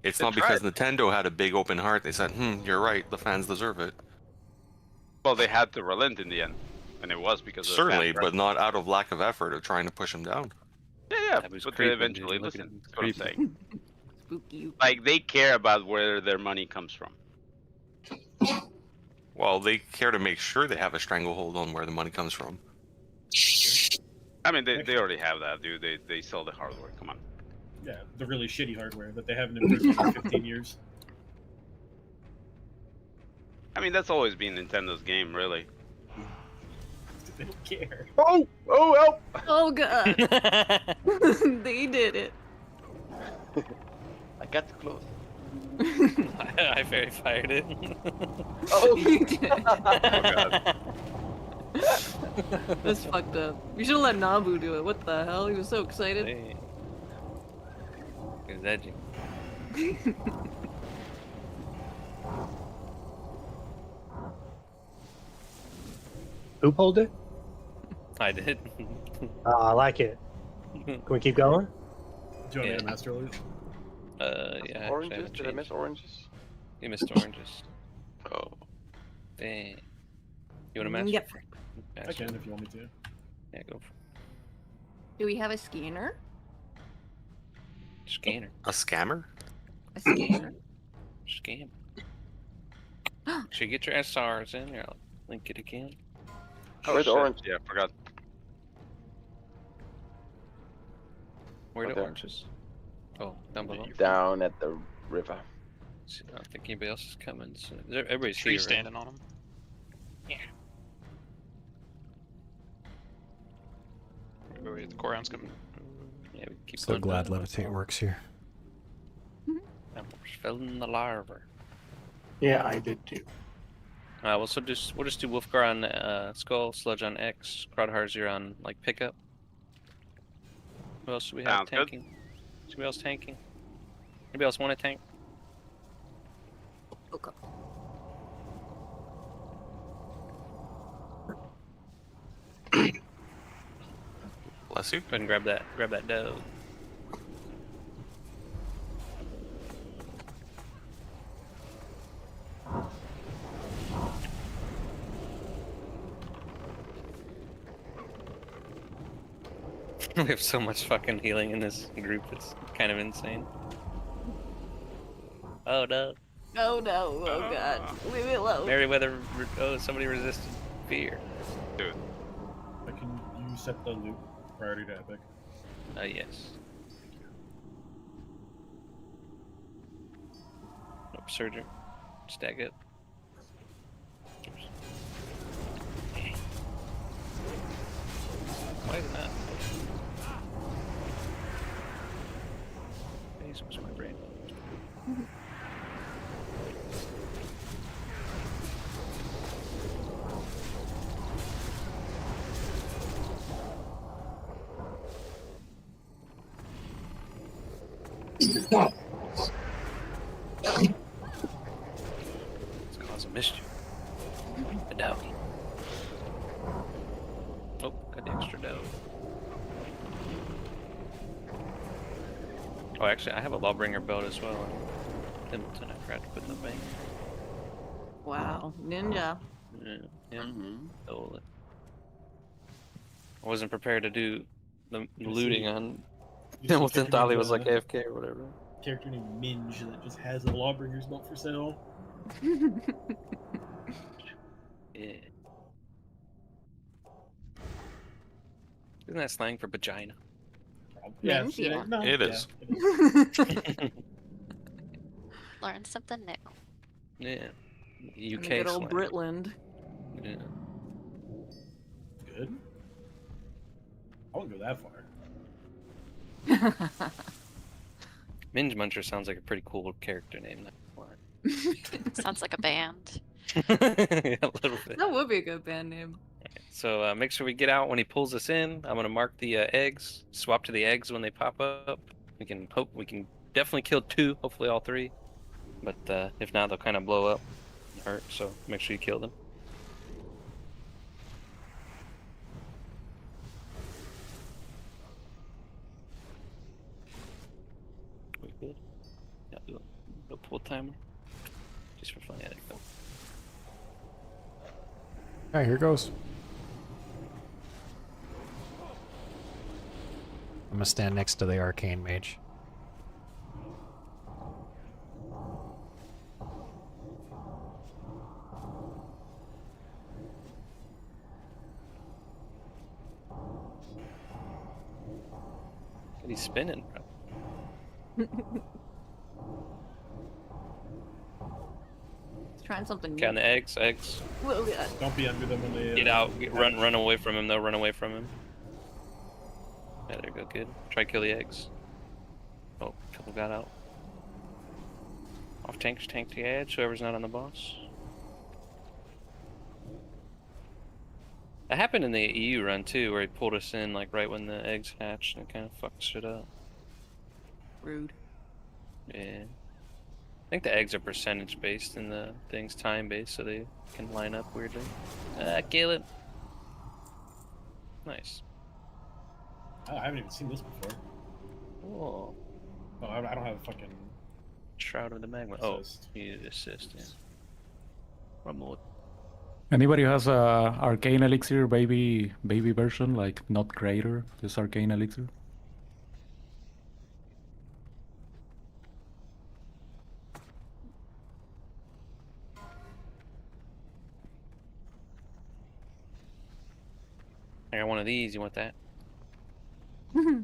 It's They not because tried. Nintendo had a big open heart. They said, you're right. The fans deserve it. Well, they had to relent in the end, and it was because of the Certainly, fans, but not out of lack of effort of trying to push them down. yeah, That was but they creepy, eventually dude. Look at listened. it. That's what I'm Creepy. saying. Spooky. Like they care about where their money comes from. Well, they care to make sure they have a stranglehold on where the money comes from. I mean, they already have that, dude. They sell the hardware. Come on. Yeah, the really shitty hardware that they haven't improved in like 15 years. I mean, that's always been Nintendo's game, really. They don't care. Oh help! Oh god. They did it. I got too close. I verified it. Oh, You did. God. That's fucked up. You should have let Nabu do it. What the hell? He was so excited. Hey. He was edgy. Who pulled it? I did. I like it. Can we keep going? Do you want me Yeah. to master loot? Yeah. I oranges? haven't Did I changed. miss oranges? You missed oranges. Oh. Dang. You want to match? Yep. I can if you want me to. Yeah, go for Do we have a scanner? it. Scanner. A scammer? A scanner? Scam. Should get your SRs in here. I'll link it again. Oh, Where's the shit. orange? Yeah, I forgot. Where are the Okay. oranges? Oh, down below. Down at the river. I don't think anybody else is coming. So everybody's Tree here. standing on them. Wait, the core round's coming. Yeah, we keep So going glad down. levitate works here. And we're filling the larva. Yeah, I did too. We'll just do Wolfgar on Skull, Sludge on X, Crowdhars you're on like pickup. Who else do we have Sounds good. tanking? Is anybody else tanking? Anybody else want to tank? Okay. Bless you. Go ahead and grab that dough. We have so much fucking healing in this group, it's kind of insane. Oh no. Oh no, oh god. Leave it alone. Merryweather, somebody resisted fear. Dude. Can you set the loot priority to epic? Yes. Nope, Surger. Stack it. Why is it not? Hey, switch my brain. Let's cause a mischief. A dough. Oh, got the extra dough. Oh, actually, I have a Lawbringer belt as well. Templeton, I forgot to put in the bank. Wow, ninja. Yeah. Stole it. I wasn't prepared to do the looting on Templeton. Thought he was like AFK or whatever. Character named Minge that just has a Lawbringer's belt for sale. Yeah. Isn't that slang for vagina? Yeah, Minge, yeah. yeah. No, It yeah, is. Learn something new. Yeah. In UK good old slang. Britland. Yeah. Good. I wouldn't go that far. Minge Muncher sounds like a pretty cool character name. Sounds like a band. Yeah, a little bit. That would be a good band name. So make sure we get out when he pulls us in. I'm gonna mark the eggs. Swap to the eggs when they pop up. We can definitely kill 2, hopefully all 3. But if not, they'll kind of blow up and hurt. So make sure you kill them. multiple timer. Just for fun, yeah, there you go. Alright, here goes. I'm gonna stand next to the arcane mage. He's spinning, bro. Trying something new. Count the eggs. Well, yeah. Don't be under them when they. Get out. Run away from him. Though. Run away from him. Yeah, there you go. Good. Try to kill the eggs. Oh, a couple got out. Off tank to the edge. Whoever's not on the boss. That happened in the EU run too, where he pulled us in like right when the eggs hatched and it kind of fucked shit up. Rude. Yeah. I think the eggs are percentage based and the thing's time based, so they can line up weirdly. Kill it. Nice. Oh, I haven't even seen this before. Oh. Oh, I don't have a fucking Shroud of the Magma. assist. Oh, you need assist, yeah. One more. Anybody who has a arcane elixir baby version, like not greater, just arcane elixir? I got one of these. You want that? We're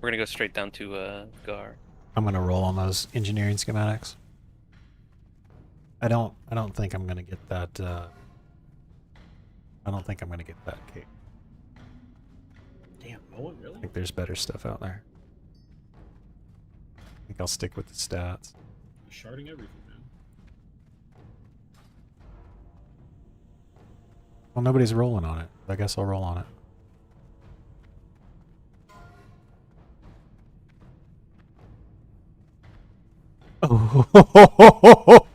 gonna go straight down to Gar. I'm gonna roll on those engineering schematics. I don't think I'm gonna get that. I don't think I'm gonna get that cape. Damn, no one really? I think there's better stuff out there. I think I'll stick with the stats. Sharding everything, man. Well, nobody's rolling on it. I guess I'll roll on it. Oh.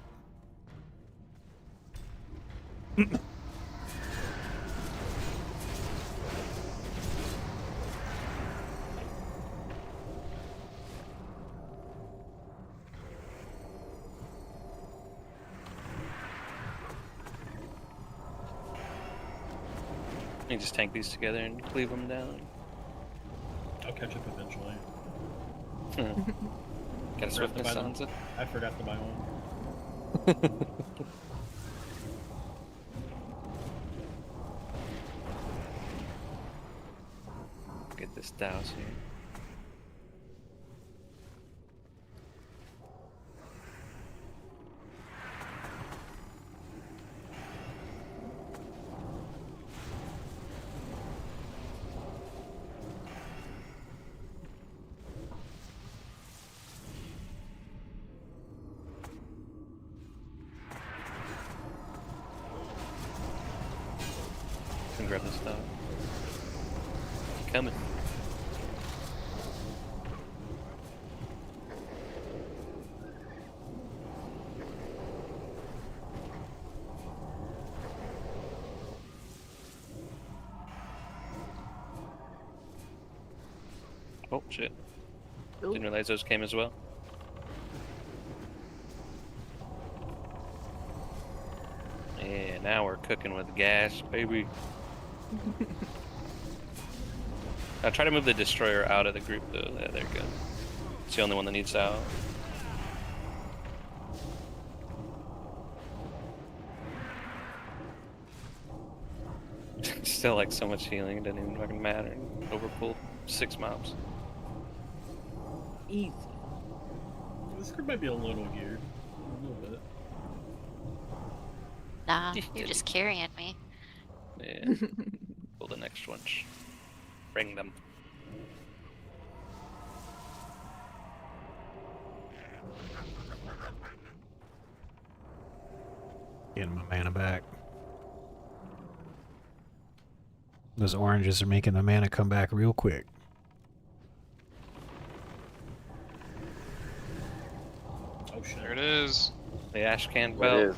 You just tank these together and cleave them down. I'll catch up eventually. Got a swiftness on it? I forgot to buy one. Get this douse here. Can grab this stuff. Coming. Oh shit. Didn't realize those came as well. Yeah, now we're cooking with gas, baby. Now try to move the destroyer out of the group though. Yeah, there you go. It's the only one that needs out. Still like so much healing, it doesn't even fucking matter. Overpulled 6 mobs. Easy. This group might be a little geared. A little bit. Nah, you're just carrying me. Yeah. Pull the next one. Bring them. Getting my mana back. Those oranges are making the mana come back real quick. Oh shit. There it is. The Ashcan What belt. is?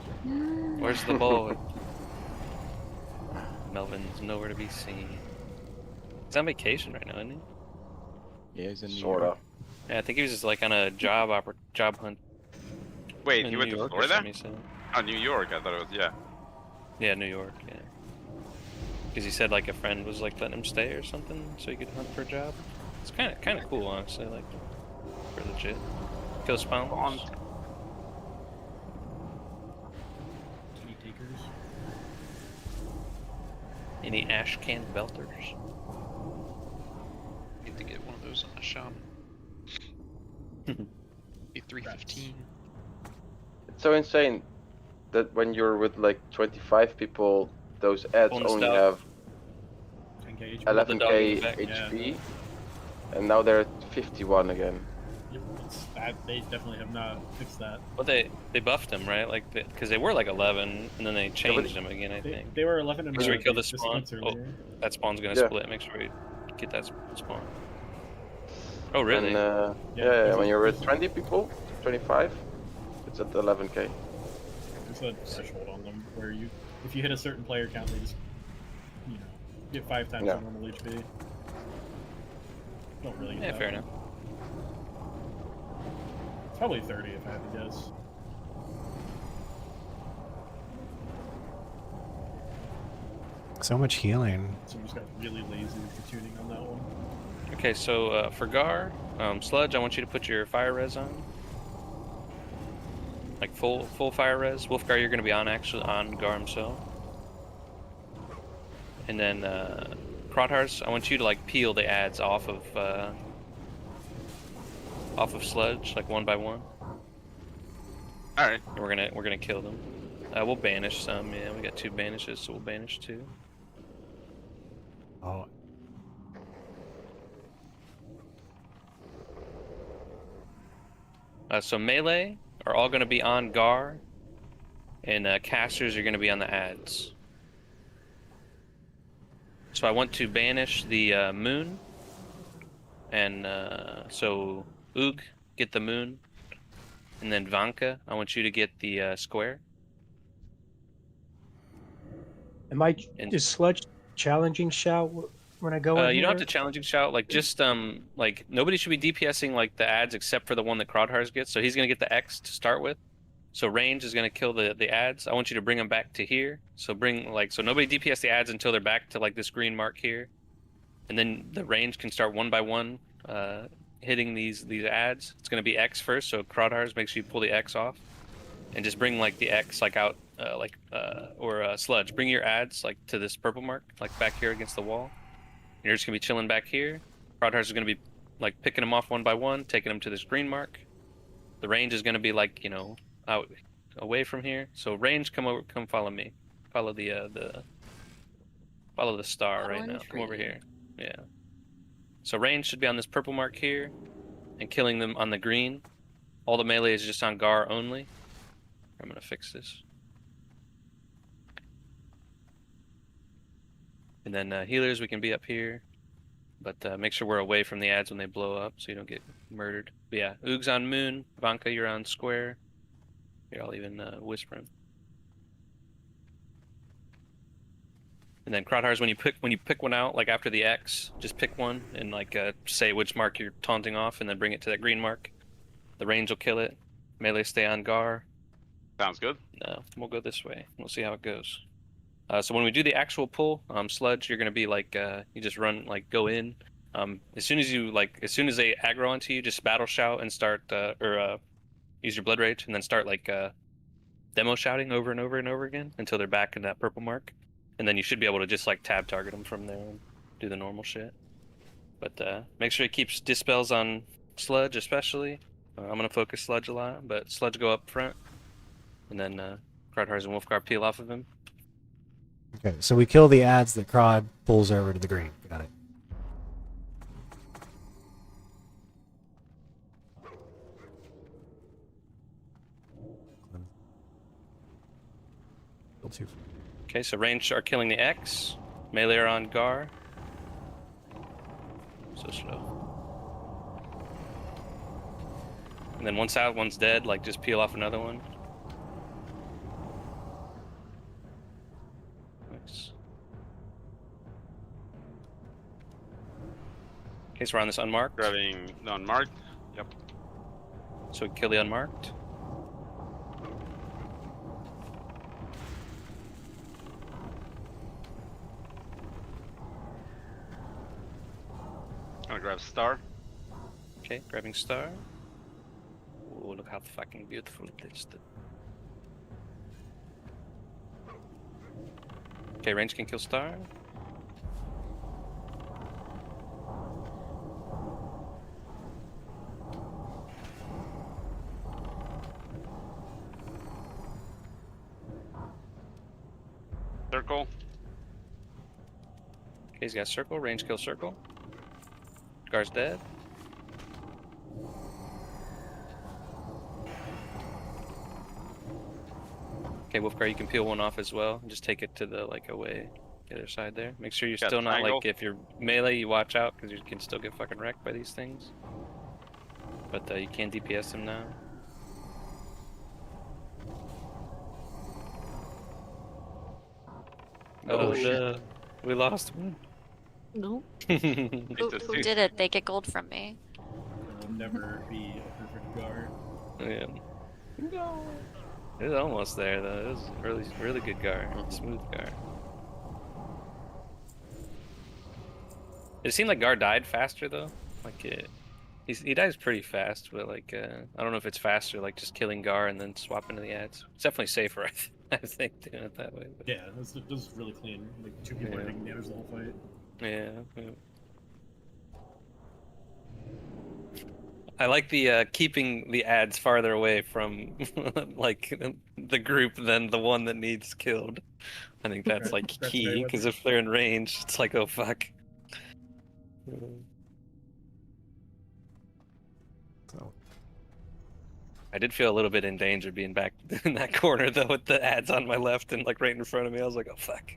Where's the boy? Melvin's nowhere to be seen. He's on vacation right now, isn't he? Yeah, he's in New Sorta. York. Yeah, I think he was just like on a job hunt. Wait, in he went New to York or Florida? something, he said. Oh, New York. I thought it was, yeah. Yeah, New York. Yeah. Because he said like a friend was like letting him stay or something, so he could hunt for a job. It's kind of cool, honestly. Like, for legit. Kill spawns. Kitty takers. Any ash can belters? Need to get one of those on the shop. Be 315. It's so insane that when you're with like 25 people, those ads Phone only stop. have 10k HP. 11k effect, HP, and now they're at 51 again. Yep, they definitely have not fixed that. Well, they buffed them, right? Like, because they were like 11, and then they changed them again. I think. They were 11 and Make sure we kill the this spawn. month Oh, earlier. that spawn's gonna Yeah. split. Make sure we get that spawn. Oh, really? And, Yeah, when you're with 20 people, 25, it's at 11k. There's a threshold on them where if you hit a certain player count, they just, get 5 times Yeah. the normal HP. Don't really get Yeah, that. fair enough. It's probably 30 if I had to guess. So much healing. Someone just got really lazy with the tuning on that one. Okay, so for Gar, Sludge, I want you to put your fire res on. Like full fire res. Wolfgar, you're gonna be on Gar himself. And then Krothars, I want you to like peel the ads off of Sludge, like one by one. All right. And we're gonna kill them. We'll banish some. Yeah, we got 2 banishes, so we'll banish 2. Oh. So melee are all gonna be on Gar, and casters are gonna be on the ads. So I want to banish the moon, and so Oog, get the moon, and then Vanka, I want you to get the square. Is Sludge challenging shout when I go in You don't have here? to challenging shout, like just like nobody should be DPSing like the ads except for the one that Krothars gets. So he's gonna get the X to start with. So range is gonna kill the ads. I want you to bring them back to here. So so nobody DPS the ads until they're back to like this green mark here, and then the range can start one by one hitting these ads. It's gonna be X first. So Krothars, make sure you pull the X off, and just bring like the X like out or Sludge. Bring your ads like to this purple mark, like back here against the wall. And you're just gonna be chilling back here. Krothars are gonna be like picking them off one by one, taking them to this green mark. The range is gonna be like out away from here. So range, come follow me. Follow the star right now. Come over here. Yeah. So range should be on this purple mark here, and killing them on the green. All the melee is just on Gar only. I'm gonna fix this. And then healers, we can be up here, but make sure we're away from the ads when they blow up, so you don't get murdered. But yeah, Oog's on moon. Vanka, you're on square. Here, I'll even whisper him. And then Krothars, when you pick one out, like after the X, just pick one and like say which mark you're taunting off, and then bring it to that green mark. The range will kill it. Melee stay on Gar. Sounds good. No, we'll go this way. We'll see how it goes. So when we do the actual pull, Sludge, you're gonna be like you just run go in. As soon as they aggro onto you, just battle shout and start use your blood rage and then start demo shouting over and over and over again until they're back in that purple mark, and then you should be able to just tab target them from there and do the normal shit. But make sure he keeps dispels on Sludge especially. I'm gonna focus Sludge a lot, but Sludge go up front, and then Krothars and Wolfgar peel off of him. Okay, so we kill the ads that Crod pulls over to the green. Got it. Okay, so range are killing the X. Melee are on Gar. So slow. And then once out, one's dead, just peel off another one. Nice. Okay, so we're on this unmarked. Grabbing the unmarked. Yep. So we kill the unmarked. I'm gonna grab star. Okay, grabbing star. Oh, look how fucking beautiful it is. Okay, range can kill star. Circle. Okay, he's got circle, range kill circle. Gar's dead. Okay, Wolfgar, you can peel one off as well. Just take it to the away, the other side there. Make sure you're Got still not triangle. if you're melee, you watch out because you can still get fucking wrecked by these things. But you can DPS them now. Oh, shit. We lost one. No. Who Who did it? They get gold from me. I'll never be a perfect guard. Yeah. No. It was almost there though. It was really good Gar. Smooth Gar. It seemed like Gar died faster though. He dies pretty fast, but I don't know if it's faster just killing Gar and then swapping to the ads. It's definitely safer, I think, doing it that way. But... Yeah, this is really clean. Like 2 people are taking damage the whole fight. Yeah. I like the keeping the ads farther away from the group than the one that needs killed. I think that's key because if they're in range, it's oh fuck. I did feel a little bit in danger being back in that corner though, with the ads on my left and right in front of me. I was like, oh fuck.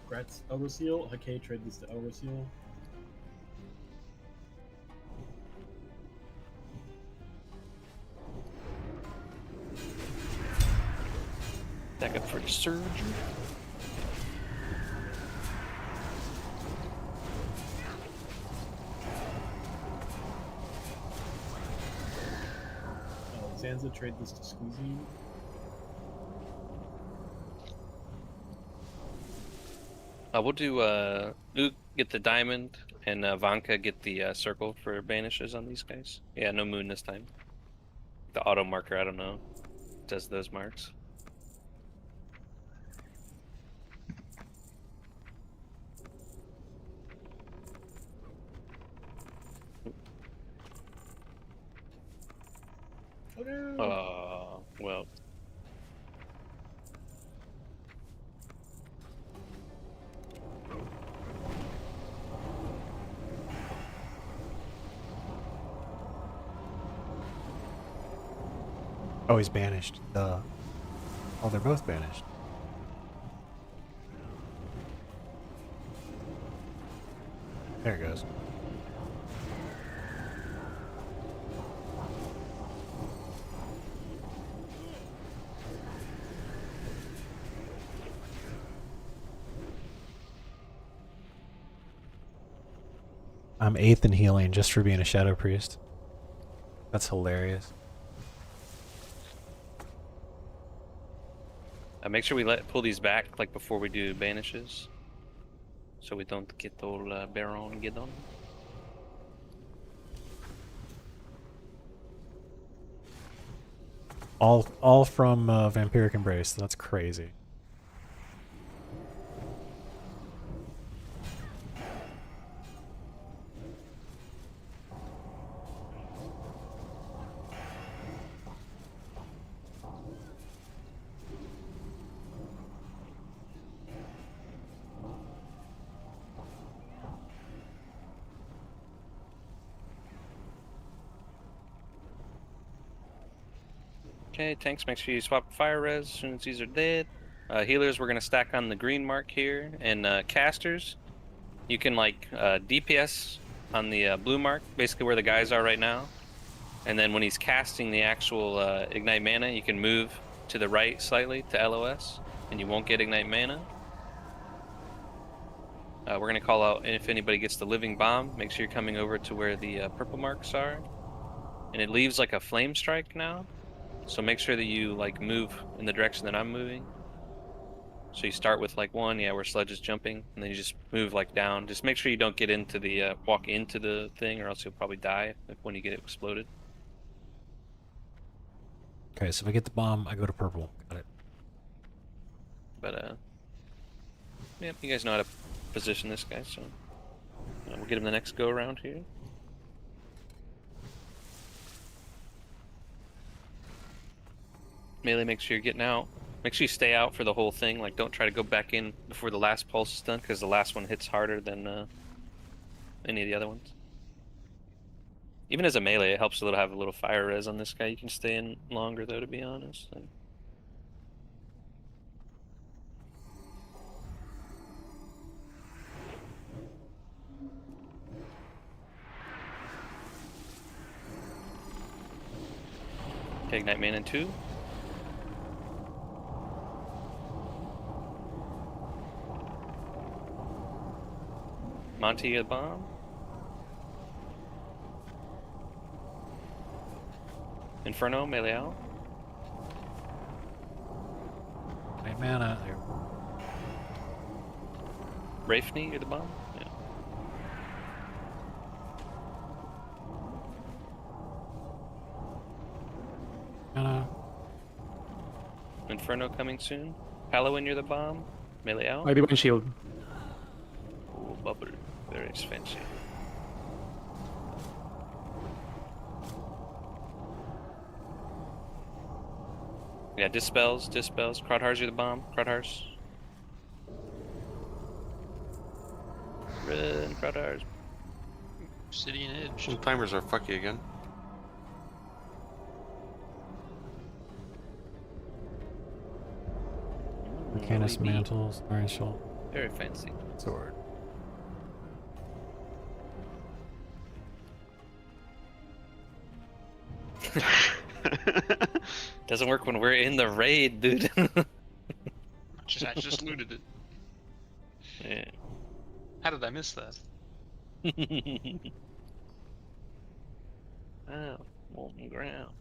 Congrats, Elro Seal. Okay, trade this to Elro Seal. Back up for the surge. Zanza, trade this to Squeezy. We'll do Luke get the diamond and Vanka get the circle for banishes on these guys. Yeah, no moon this time. The auto marker, I don't know, does those marks. Well. Oh, he's banished. Oh, they're both banished. There it goes. I'm 8th in healing just for being a Shadow Priest. That's hilarious. Make sure we pull these back before we do banishes, so we don't get all Baron get on. All from Vampiric Embrace. That's crazy. Okay, tanks, make sure you swap fire res as soon as these are dead. Healers, we're gonna stack on the green mark here, and casters, you can DPS on the blue mark, basically where the guys are right now. And then when he's casting the actual ignite mana, you can move to the right slightly to LOS, and you won't get ignite mana. We're gonna call out if anybody gets the living bomb. Make sure you're coming over to where the purple marks are, and it leaves like a flame strike now. So make sure that you like move in the direction that I'm moving. So you start with like 1, yeah, where Sledge is jumping, and then you just move like down. Just make sure you don't get into the walk into the thing, or else you'll probably die when you get it exploded. Okay, so if I get the bomb, I go to purple. Got it. But yeah, you guys know how to position this guy, so we'll get him the next go around here. Melee, make sure you're getting out. Make sure you stay out for the whole thing. Like, don't try to go back in before the last pulse is done, because the last one hits harder than any of the other ones. Even as a melee, it helps a little have a little fire res on this guy. You can stay in longer, though, to be honest. Okay, Ignite Main in 2. Monty, a bomb. Inferno, melee out. Hey, mana. There. Rafney, you're the bomb? Yeah. Mana. Inferno coming soon. Halloween, you're the bomb. Melee out. I divine shield. Ooh, bubble. Very fancy. Yeah, dispels. Crowdhars, you're the bomb. Crowdhars. Run, Crowdhars. Obsidian Edge. Some timers are fucky again. Arcanus mantles, iron shield. Very fancy. Sword. Doesn't work when we're in the raid, dude. I just looted it. Yeah. How did I miss that? Oh, molten ground.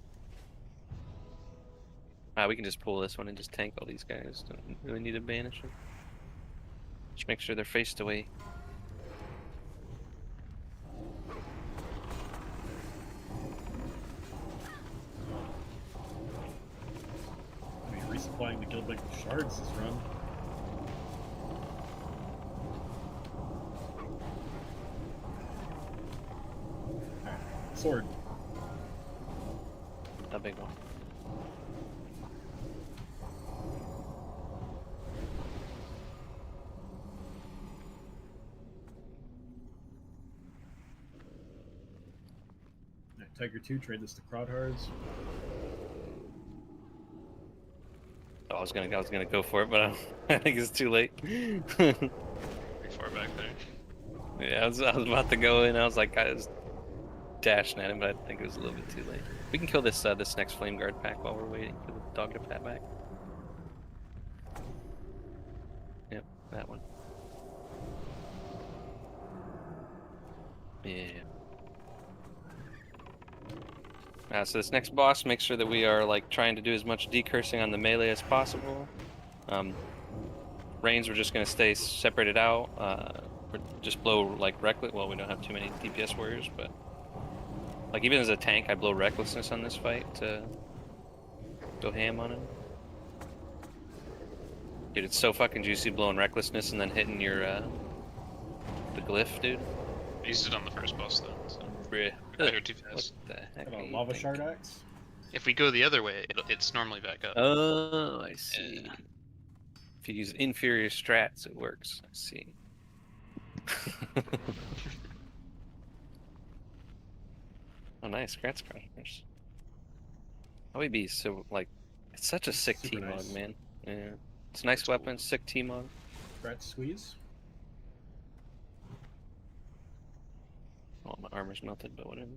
We can just pull this one and just tank all these guys. Don't really need to banish them. Just make sure they're faced away. I mean, resupplying the guild bank with shards this run. Alright, sword. A big one. Alright, Tiger 2, trade this to Crowdhards. Oh, I was gonna go for it, but I think it's too late. Pretty far back there. Yeah, I was about to go in. I was like, I was dashing at him, but I think it was a little bit too late. We can kill this this next Flame Guard pack while we're waiting for the dog to pat back. Yep, that one. Yeah. So this next boss, make sure that we are like trying to do as much decursing on the melee as possible. Range, we're just gonna stay separated out. Just blow like reckless. Well, we don't have too many DPS warriors, but like even as a tank, I blow recklessness on this fight to go ham on him. Dude, it's so fucking juicy blowing recklessness and then hitting your the glyph, dude. I used it on the first boss though. So. Yeah. I go too fast. What the heck? Got a lava shard axe? If we go the other way, it's normally back up. Oh, I see. Yeah. If you use inferior strats, it works. I see. Oh, nice. Congrats, Crushers. OEB is so, like, it's such a sick Super T-Mog, nice. man. Yeah. It's a nice weapon, sick T-Mog. Scratch squeeze. Oh, my armor's melted, but whatever.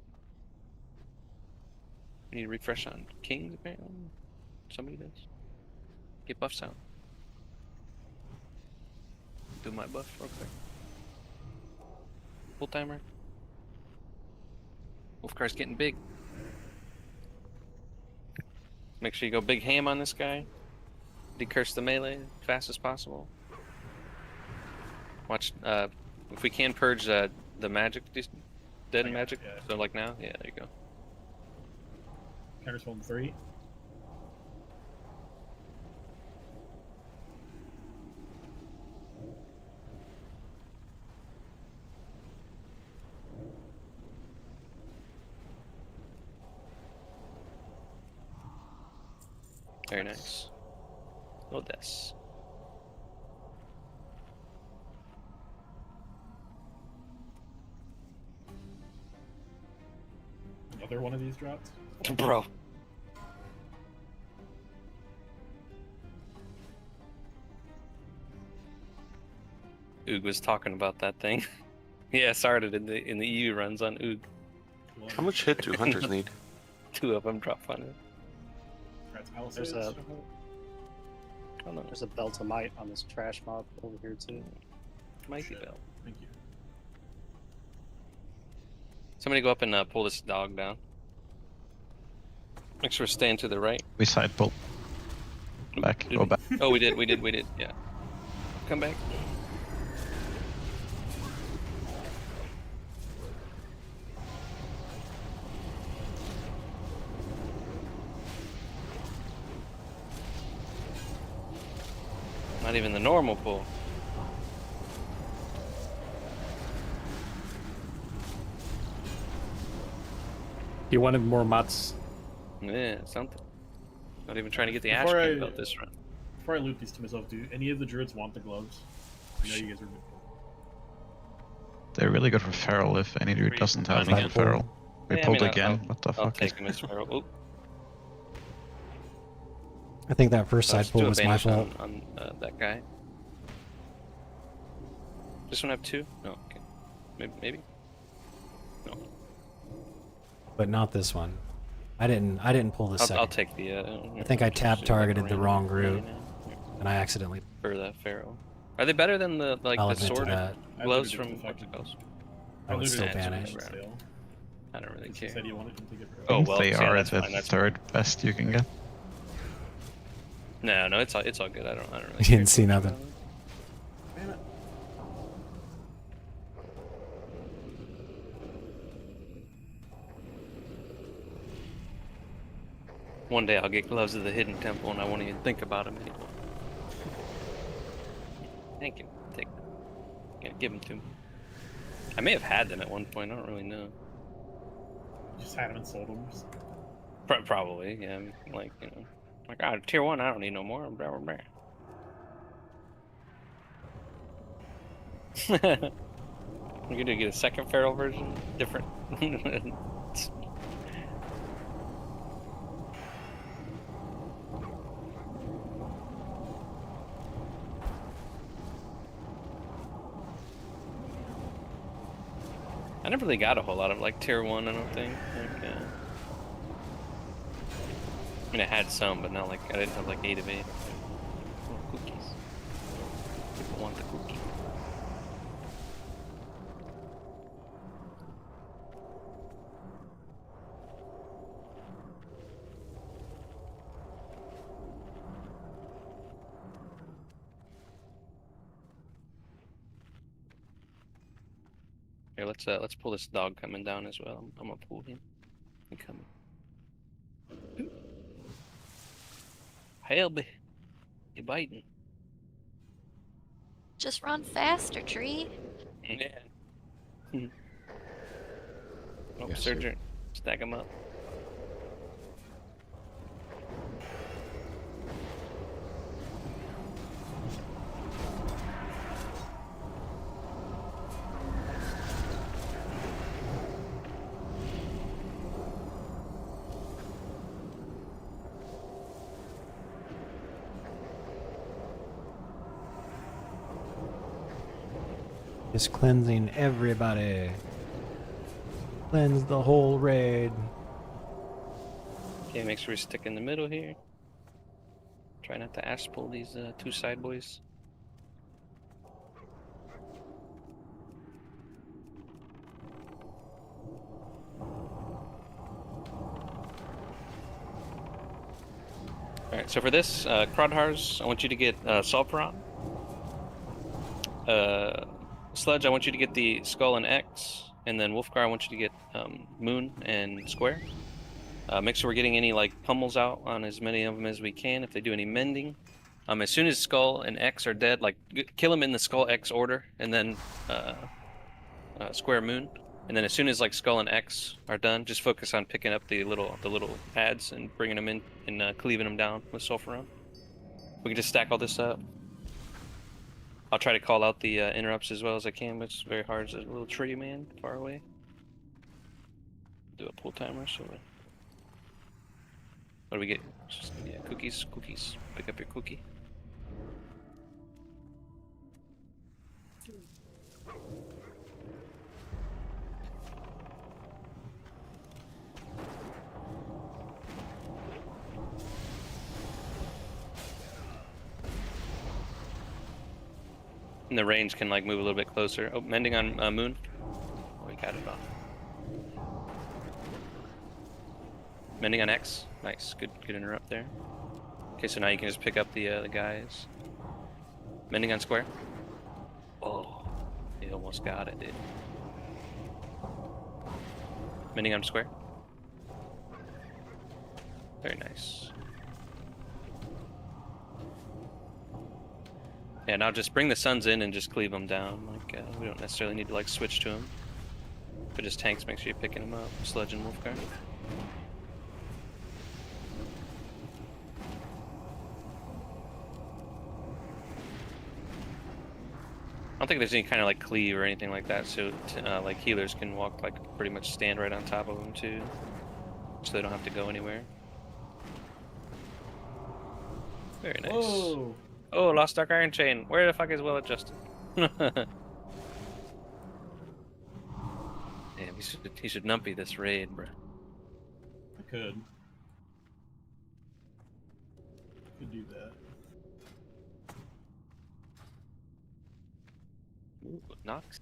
We need to refresh on Kings, apparently. Somebody does. Get buffs out. Do my buff real quick. Full timer. Wolfcar's getting big. Make sure you go big ham on this guy. Decurse the melee as fast as possible. Watch, if we can purge the magic, dead magic. Yeah. So like now, yeah, there you go. Counterspell in 3. Very nice. No deaths. Another one of these dropped. Bro. Oog was talking about that thing. Yeah, started in the EU runs on Oog. How much hit do hunters need? 2 of them drop on it. There's a belt of might on this trash mob over here too. Mighty belt. Thank you. Somebody go up and pull this dog down. Make sure we're staying to the right. We side pull. Back. Go back. Oh, we did. Yeah. Come back. Not even the normal pull. He wanted more mats. Yeah, something. Not even trying to get the ash Before cream I- built this run. Before I loop these to myself, do any of the druids want the gloves? I know you guys are. They're really good for feral if any druid doesn't have Side any feral. We Yeah, I pulled mean, again. I'll- What the I'll fuck? take him as feral. Oop. I think that first side Let's pull do a was my banish fault. on that guy. This one have 2? No, okay. Maybe. No. But not this one. I didn't pull the second. I'll take the. I think I tap targeted the wrong group, Yeah. and I accidentally. For the pharaoh. Are they better than the I'll the admit to sword that. gloves I from looted the fucking- Portugal? I would still looted it banish. to sale. I don't really You care. said you wanted him to get rid of Oh it. well, They yeah, are that's the fine. That's third best you can get. No, it's all good. I don't really. You care didn't see too much nothing. about it. One day I'll get gloves of the hidden temple and I won't even think about them anymore. Thank you. Take them. Yeah, give them to me. I may have had them at one point. I don't really know. Just had him and sold him. Just- Probably, yeah. Like, you know, like, ah, tier 1, I don't need no more. Blah, blah, blah. We're gonna get a second feral version, different. I never really got a whole lot of like tier 1, I don't think. Like, I mean, I had some, but not like I didn't have like 8 of 8. Oh, cookies. People want the cookie. Here, let's pull this dog coming down as well. I'm gonna pull him. He coming. Helby, you biting? Just run faster, tree. Yeah. Oh, Yes, surgeon, stack him up. Just cleansing everybody. Cleanse the whole raid. Okay, make sure we stick in the middle here. Try not to ash pull these 2 side boys. Alright, so for this, Krodhars, I want you to get Sulfuron. Sludge, I want you to get the Skull and X. And then Wolfgar, I want you to get Moon and Square. Make sure we're getting any like pummels out on as many of them as we can if they do any mending. As soon as Skull and X are dead, like kill them in the Skull X order, and then Square Moon. And then as soon as like Skull and X are done, just focus on picking up the little pads and bringing them in and cleaving them down with Sulfuron. We can just stack all this up. I'll try to call out the interrupts as well as I can, but it's very hard. There's a little tree man far away. Do a pull timer, so. What do we get? Just, yeah, cookies. Pick up your cookie. And the range can like move a little bit closer. Oh, mending on Moon. Oh, we got it off. Mending on X. Nice, good interrupt there. Okay, so now you can just pick up the guys. Mending on Square. Oh, he almost got it, dude. Mending on Square. Very nice. Yeah, now just bring the Suns in and just cleave them down. Like we don't necessarily need to like switch to them. But just tanks, make sure you're picking them up. Sludge and Wolfguard. I don't think there's any kind of like cleave or anything like that, so like healers can walk like pretty much stand right on top of them too, so they don't have to go anywhere. Very nice. Whoa. Oh, Lost Dark Iron Chain. Where the fuck is Well Adjusted? Damn, he should numpy this raid, bro. I could do that. Ooh, Nox.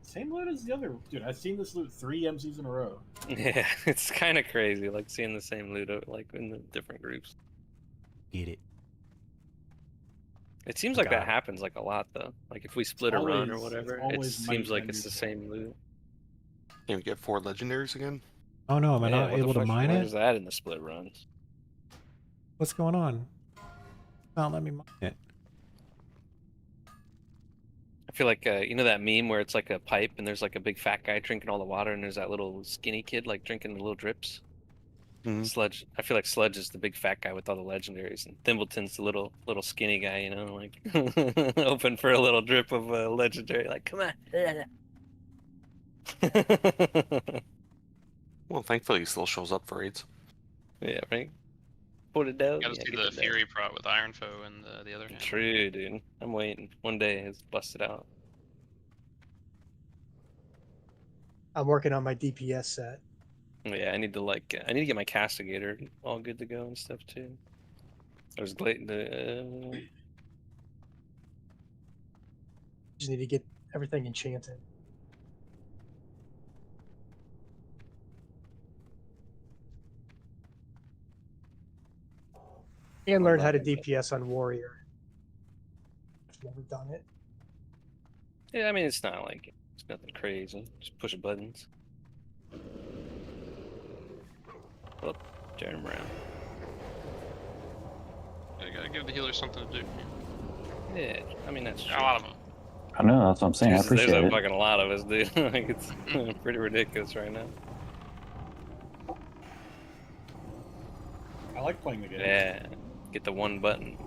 Same loot as the other. Dude, I've seen this loot 3 MCs in a row. Yeah, it's kind of crazy, like seeing the same loot like in the different groups. Eat it. It seems like that happens like a lot though. Like if we split a run or whatever, it seems like it's the same loot. Can we get 4 legendaries again? Oh no, am I not able to mine it? Where's that in the split runs? What's going on? Not let me mine it. I feel like you know that meme where it's like a pipe and there's like a big fat guy drinking all the water and there's that little skinny kid like drinking the little drips. Sludge. I feel like Sludge is the big fat guy with all the legendaries, and Thimbleton's the little skinny guy, you know, like open for a little drip of legendary. Like, come on. Well, thankfully he still shows up for raids. Yeah, right. Put it down. Gotta see the Fury prot with Iron Foe and the other hand. True, dude. I'm waiting. One day it's busted out. I'm working on my DPS set. Yeah, I need to get my castigator all good to go and stuff too. I was late. Just need to get everything enchanted. And learn how to DPS on warrior. I've never done it. Yeah, I mean it's not like it's nothing crazy. Just push buttons. Oh, turn him around. I gotta give the healers something to do. Yeah, I mean that's true. A lot of them. I know, that's what I'm saying. I appreciate There's a it. fucking lot of us, dude. Like it's pretty ridiculous right now. I like playing the game. Yeah, get the one button.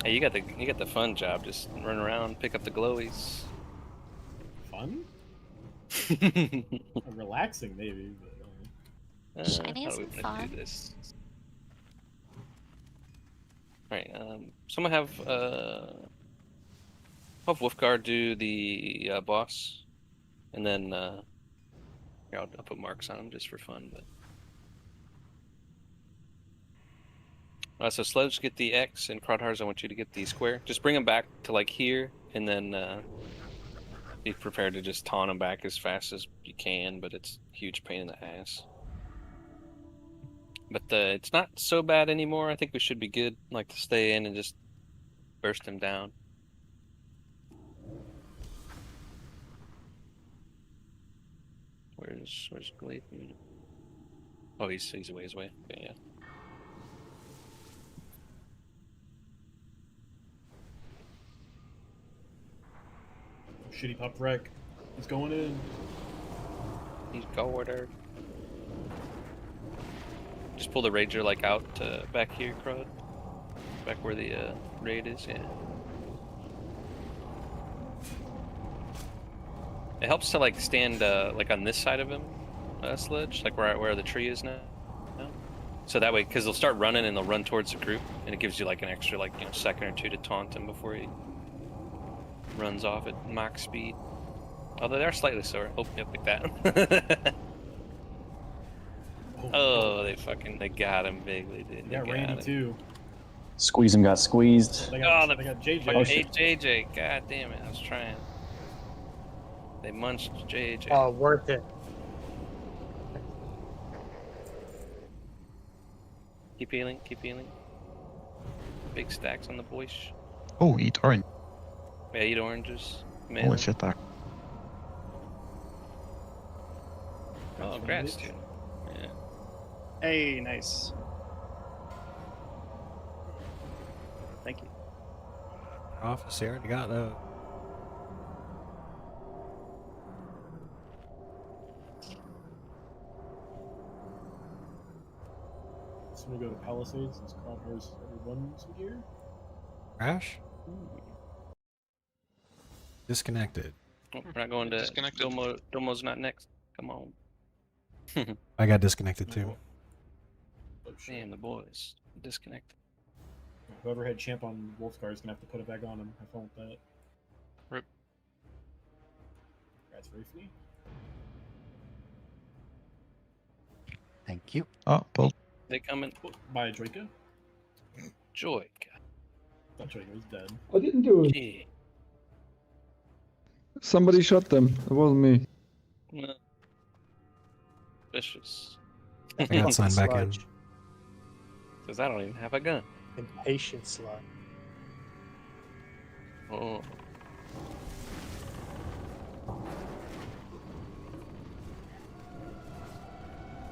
Hey, you got the fun job. Just run around, pick up the glowies. Fun? Relaxing, maybe. But, Shiny how is are we gonna fun. do this? Alright, so I'm gonna have Wolfguard do the boss, and then here, I'll put marks on him just for fun. But so Sledge, get the X, and Krodhars, I want you to get the square. Just bring them back to like here, and then be prepared to just taunt them back as fast as you can. But it's a huge pain in the ass. But it's not so bad anymore. I think we should be good. Like to stay in and just burst him down. Where's Gleason? Oh, he's a ways away. Okay, yeah. Shitty pop wreck. He's going in. He's going there. Just pull the Rager like out back here, Crud. Back where the raid is, yeah. It helps to like stand like on this side of him, Sledge, like where the tree is now. So that way, because they'll start running and they'll run towards the group, and it gives you like an extra like second or two to taunt him before he runs off at max speed. Although they are slightly slower. Oh, yep, like that. Oh, they got him bigly, dude. Yeah, Randy too. Squeeze him got squeezed. They got JJ. Oh, JJ. God damn it, I was trying. They munched JJ. Oh, worth it. Keep healing, keep healing. Big stacks on the boys. Oh, eat orange. Yeah, eat oranges. Holy shit, there. Oh, grass, dude. Yeah. Hey, nice. Thank you. Office here. You got the. So we go to Palisades since Crowd has everyone's here. Crash? Disconnected. Oh, we're not going to Domo's not next. Come on. I got disconnected too. Damn, the boys disconnected. Whoever had champ on Wolfgar is gonna have to put it back on him. Have fun with that. Rip. That's briefly. Thank you. Oh, pull. They coming by Joyka? Joyka. That Joyka was dead. I didn't do it. Yeah. Somebody shot them. It wasn't me. No. Vicious. I got signed back in. Because I don't even have a gun. Impatient slug. Oh.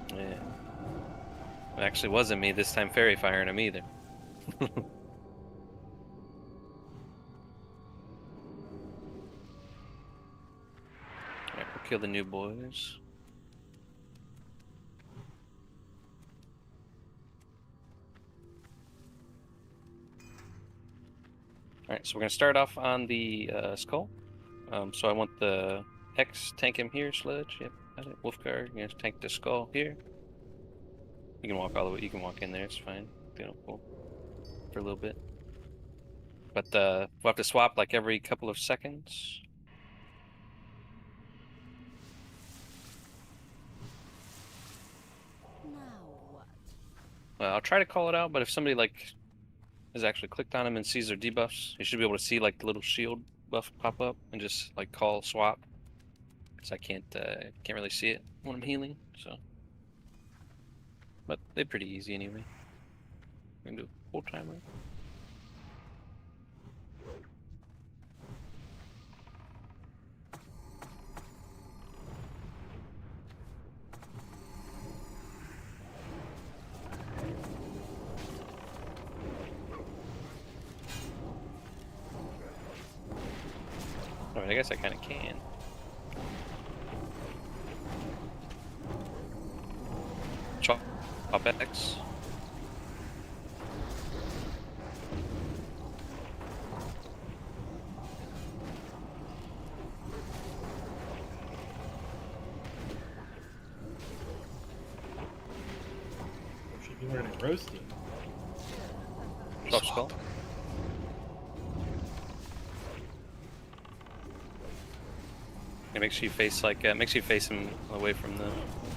Yeah. It actually wasn't me this time fairy firing him either. Alright, we'll kill the new boys. Alright, so we're going to start off on the skull. So I want the X tank him here, Sledge. Yep, got it. Wolfgar, you're going to tank the skull here. You can walk all the way, you can walk in there, it's fine. Cool. For a little bit. But we'll have to swap like every couple of seconds. Well, I'll try to call it out, but if somebody like has actually clicked on him and sees their debuffs, you should be able to see like the little shield buff pop up and just like call swap. Because I can't really see it when I'm healing, so. But they're pretty easy anyway. We can do a full timer. Alright, I guess I kind of can. Chop X. We're gonna roast him. Chop skull. It makes you face like makes you face him away from the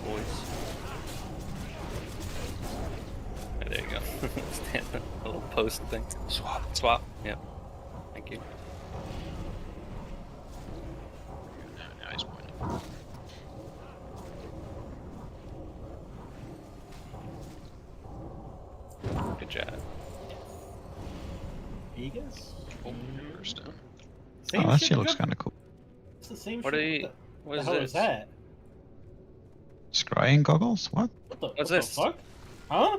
boys. Right, there you go. Stand a little post thing. Swap. Swap. Yep. Thank you. Now he's pointing. Good job. Vegas? Oh, first down. Same Oh, that shit shit looks again? kind of cool. It's the same What shit. are you? What What the is hell this? is that? Scrying goggles? What? What What's the this? fuck? Huh?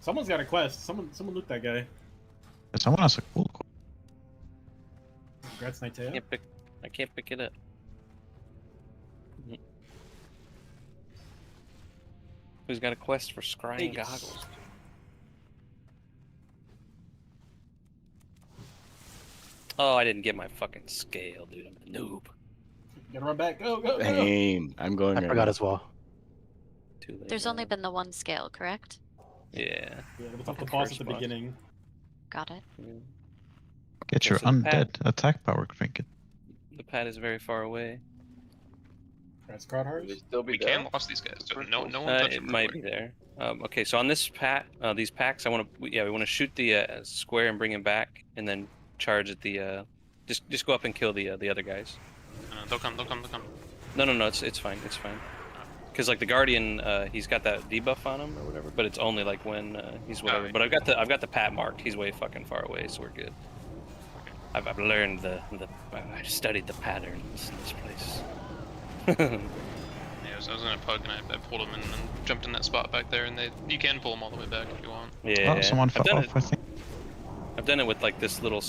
Someone's got a quest. Someone loot that guy. Someone has a cool. Congrats, Niteo. I can't pick it up. Who's got a quest for scrying Vegas. goggles? Oh, I didn't get my fucking scale, dude. I'm a noob. Gotta run back. Go, go, go. Same. I'm going. I right forgot now. as well. Too late. There's only been the one scale, correct? Yeah. Yeah, let's have the The boss first at the boss. beginning. Got it. Get your so the undead attack power trinket. The pad is very far away. Will Congrats, they Cardhart. still be We there? can lost these guys. So no one touch It them. might be there. Okay, so on this these packs, we want to shoot the square and bring him back, and then charge at the just go up and kill the other guys. They'll come. They'll come. No, it's fine. It's fine. Because like the guardian, he's got that debuff on him or whatever, but it's only like when he's whatever. right. But I've got the pat marked. He's way fucking far away, so we're good. I've learned I've studied the patterns in this place. Yeah, so I was gonna pug and I pulled him and then jumped in that spot back there, and you can pull them all the way back if you want. Yeah. Oh, someone I've fell done off, I think. I've done it with like this little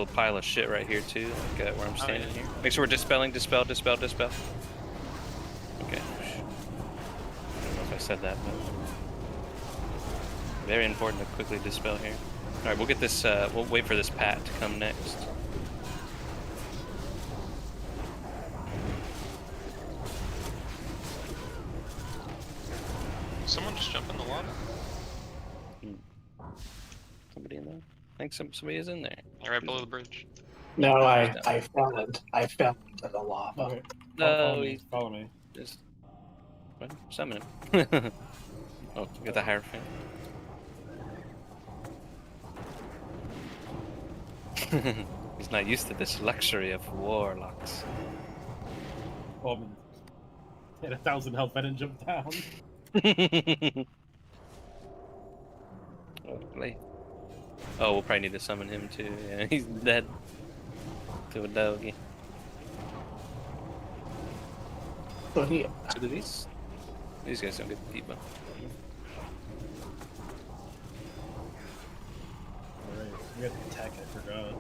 pile of shit right here too, like where I'm standing here. Make sure we're dispelling, dispel. Okay. I don't know if I said that, but very important to quickly dispel here. All right, we'll get this. We'll wait for this pat to come next. Someone just jump in the lava. Somebody in there? I think somebody is in there. You're right below the bridge. No, I fell into the lava. Okay. No, Follow me. Follow me. Just what? Summon him. Oh, you got the Hierophant. He's not used to this luxury of warlocks. Oh, man. Hit 1,000 health. I didn't jump down. Oh, we'll probably need to summon him too. Yeah, he's dead to a doggy. So do these guys don't get the debuff. Alright, we got the attack. I forgot.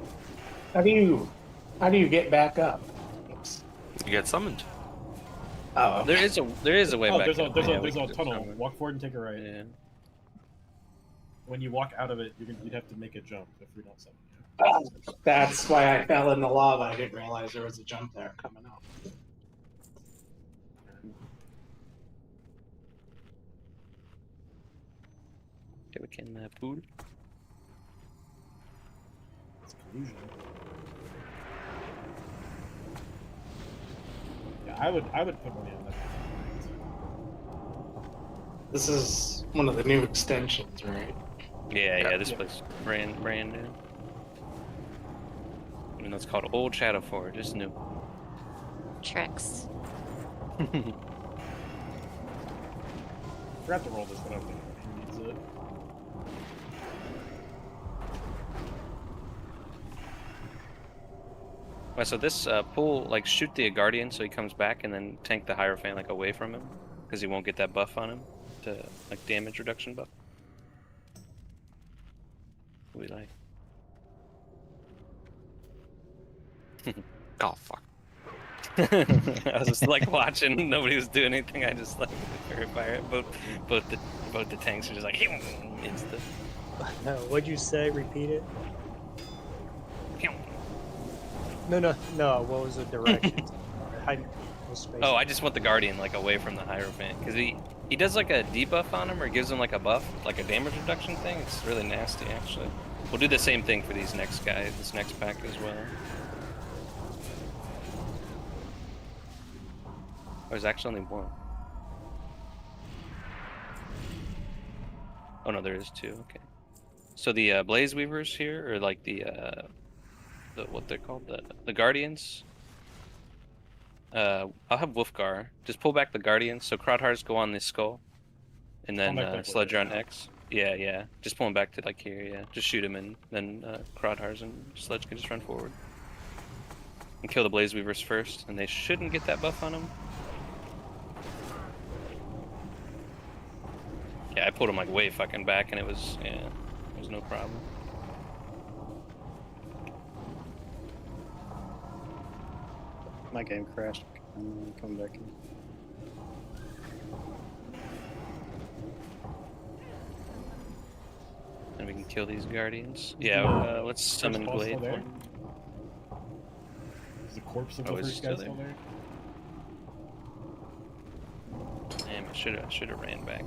How do you get back up? You get summoned. Oh, There is a way back. There's up. a Yeah, tunnel. Walk forward and take a right. Yeah. When you walk out of it, you'd have to make a jump if we don't summon you. Oh, that's why I fell in the lava. I didn't realize there was a jump there coming up. Okay, we can pool. It's collusion. Yeah, I would put money on that. This is one of the new extensions, right? Yeah, this place brand new. I mean, that's called Old Shadow Forge. It's new. Tricks. Forgot to roll this, but I don't think he needs it. Right, so this pull, like, shoot the Guardian so he comes back, and then tank the Hierophant like away from him, because he won't get that buff on him, to like damage reduction buff. What do we like? Oh fuck. I was just like watching, nobody was doing anything. I just like fire it. Both the tanks are just like instant. What'd you say? Repeat it. No. What was the direction? Oh, I just want the Guardian like away from the Hierophant, because he does like a debuff on him, or gives him like a buff, like a damage reduction thing. It's really nasty, actually. We'll do the same thing for these next guys, this next pack as well. Oh, there's actually only one. Oh no, there is two. Okay. So the Blaze Weavers here, or like the what they're called, the Guardians. I'll have Wolfgar just pull back the Guardians, so Crowdhearts go on this skull, and then Sledger on X. Yeah, yeah. Just pull him back to like here, yeah. Just shoot him and then Crodhars and Sledge can just run forward. And kill the Blaze Weavers first, and they shouldn't get that buff on them. Yeah, I pulled him like way fucking back and it was, yeah, it was no problem. My game crashed. I'm coming back in. And we can kill these Guardians. Yeah, let's summon First boss still Glade. there? Is the corpse of the Oh, is he first guy still still there? Damn, I should have ran back.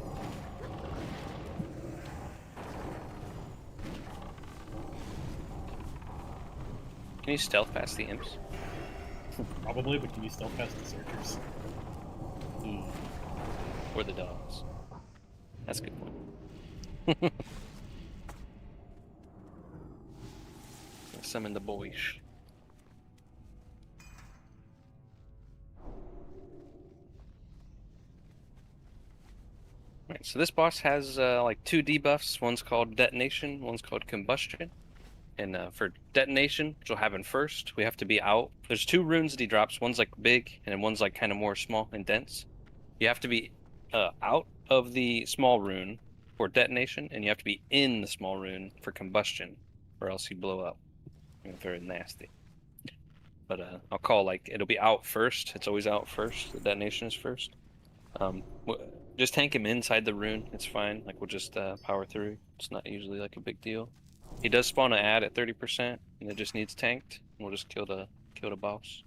Can you stealth past the imps? Probably, but can you stealth past the searchers? Or the dogs? That's a good point. Summon the boys. Right, so this boss has like 2 debuffs. One's called Detonation, one's called Combustion. And for Detonation, which will happen first, we have to be out. There's 2 runes that he drops. One's like big, and then one's like kind of more small and dense. You have to be out of the small rune for Detonation, and you have to be in the small rune for Combustion, or else you blow up. It's very nasty. But I'll call like it'll be out first. It's always out first. The Detonation is first. Just tank him inside the rune. It's fine. Like we'll just power through. It's not usually like a big deal. He does spawn an ad at 30%, and it just needs tanked. And we'll just kill the boss.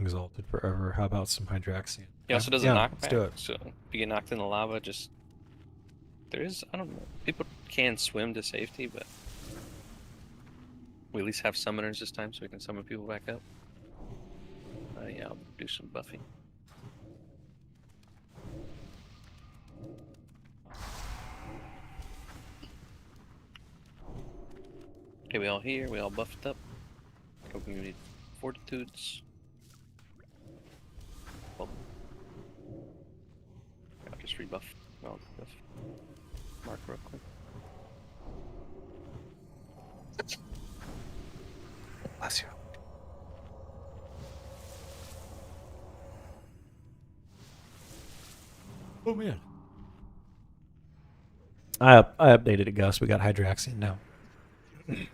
Exalted forever. How about some Hydraxian? He also does a yeah, knockback. let's do it. So if you get knocked in the lava, just I don't know. People can swim to safety, but we at least have summoners this time, so we can summon people back up. Yeah, I'll do some buffing. Okay, we all here, we all buffed up. We need fortitudes. Well, I'll just rebuff. I'll buff. Mark real quick. Bless you. Oh man. I updated it, Gus. We got Hydraxian now. Okay,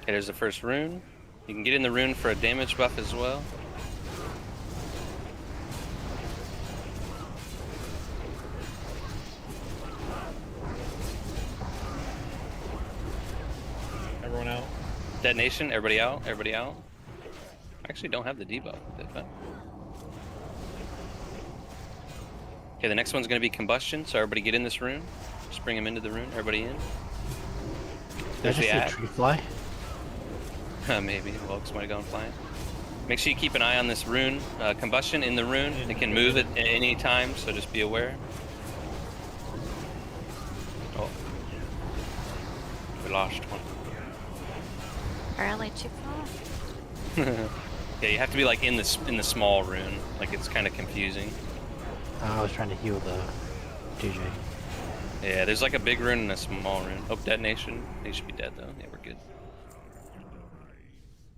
there's the first rune. You can get in the rune for a damage buff as well. Everyone out? Detonation, everybody out, everybody out. I actually don't have the debuff with it, but... Okay, the next one's going to be Combustion, so everybody get in this rune. Just bring them into the rune, everybody in. There's the ad. Tree fly? Maybe, Volks might have gone flying. Make sure you keep an eye on this rune. Combustion in the rune. It can move at any time, so just be aware. Oh. We lost one. Apparently too far. Yeah, you have to be like in the small rune. Like it's kind of confusing. I was trying to heal the DJ. Yeah, there's like a big rune and a small rune. Oh, Detonation. They should be dead though. Yeah, we're good.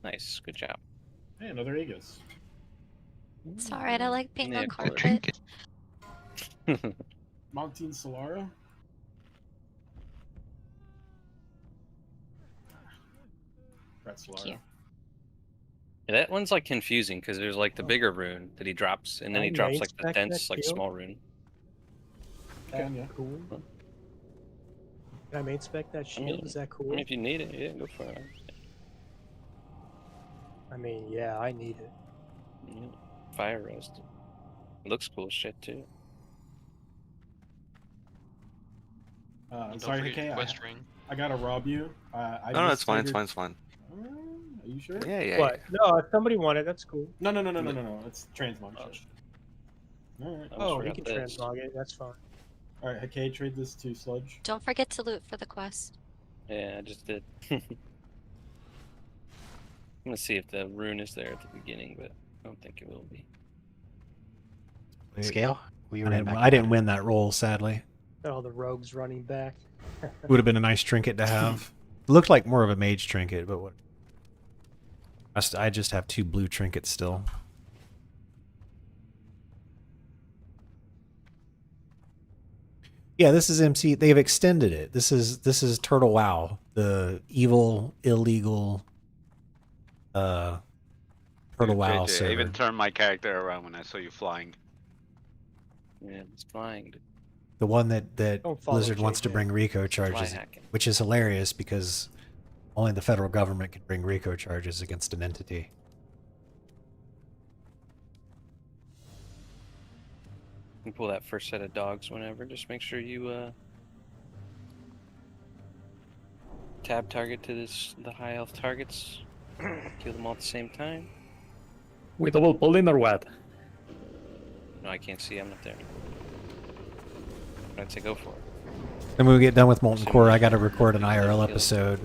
Nice, good job. Hey, another Aegis. It's alright, I like being Yeah, on cool. carpet. Montine Solara? Rat Solara. Cute. Yeah, that one's like confusing because there's like the bigger rune that he drops, and then he drops like the dense, like small rune. Can ya? Cool. Can I main spec that shield? Is that cool? I mean, if you need it, yeah, go for it. I mean, yeah, I need it. Yeah. Fire roast. It looks cool as shit too. Sorry, HK, I gotta rob you. No, it's fine, it's fine, it's fine. Are you sure? Yeah. What? No, if somebody wanted, that's cool. No. It's transmog shit. Alright. Oh, we can transmog it. That's fine. Alright, HK, trade this to Sludge. Don't forget to loot for the quest. Yeah, I just did. gonna see if the rune is there at the beginning, but I don't think it will be. Scale? I didn't win that roll, sadly. Got all the rogues running back. Would have been a nice trinket to have. It looked like more of a mage trinket, but what? I just have 2 blue trinkets still. Yeah, this is MC. They've extended it. This is Turtle WoW, the evil, illegal Turtle WoW JJ, I server. even turned my character around when I saw you flying. Yeah, it's flying. The one that Don't follow Blizzard wants to JJ. bring RICO charges, hacking. which is hilarious because only the federal government can bring RICO charges against an entity. You can pull that first set of dogs whenever. Just make sure you tab target to the high health targets. Kill them all at the same time. We double pulling or what? No, I can't see. I'm not there. I'd say go for it. Then when we get done with Molten Core, I got to record an IRL episode,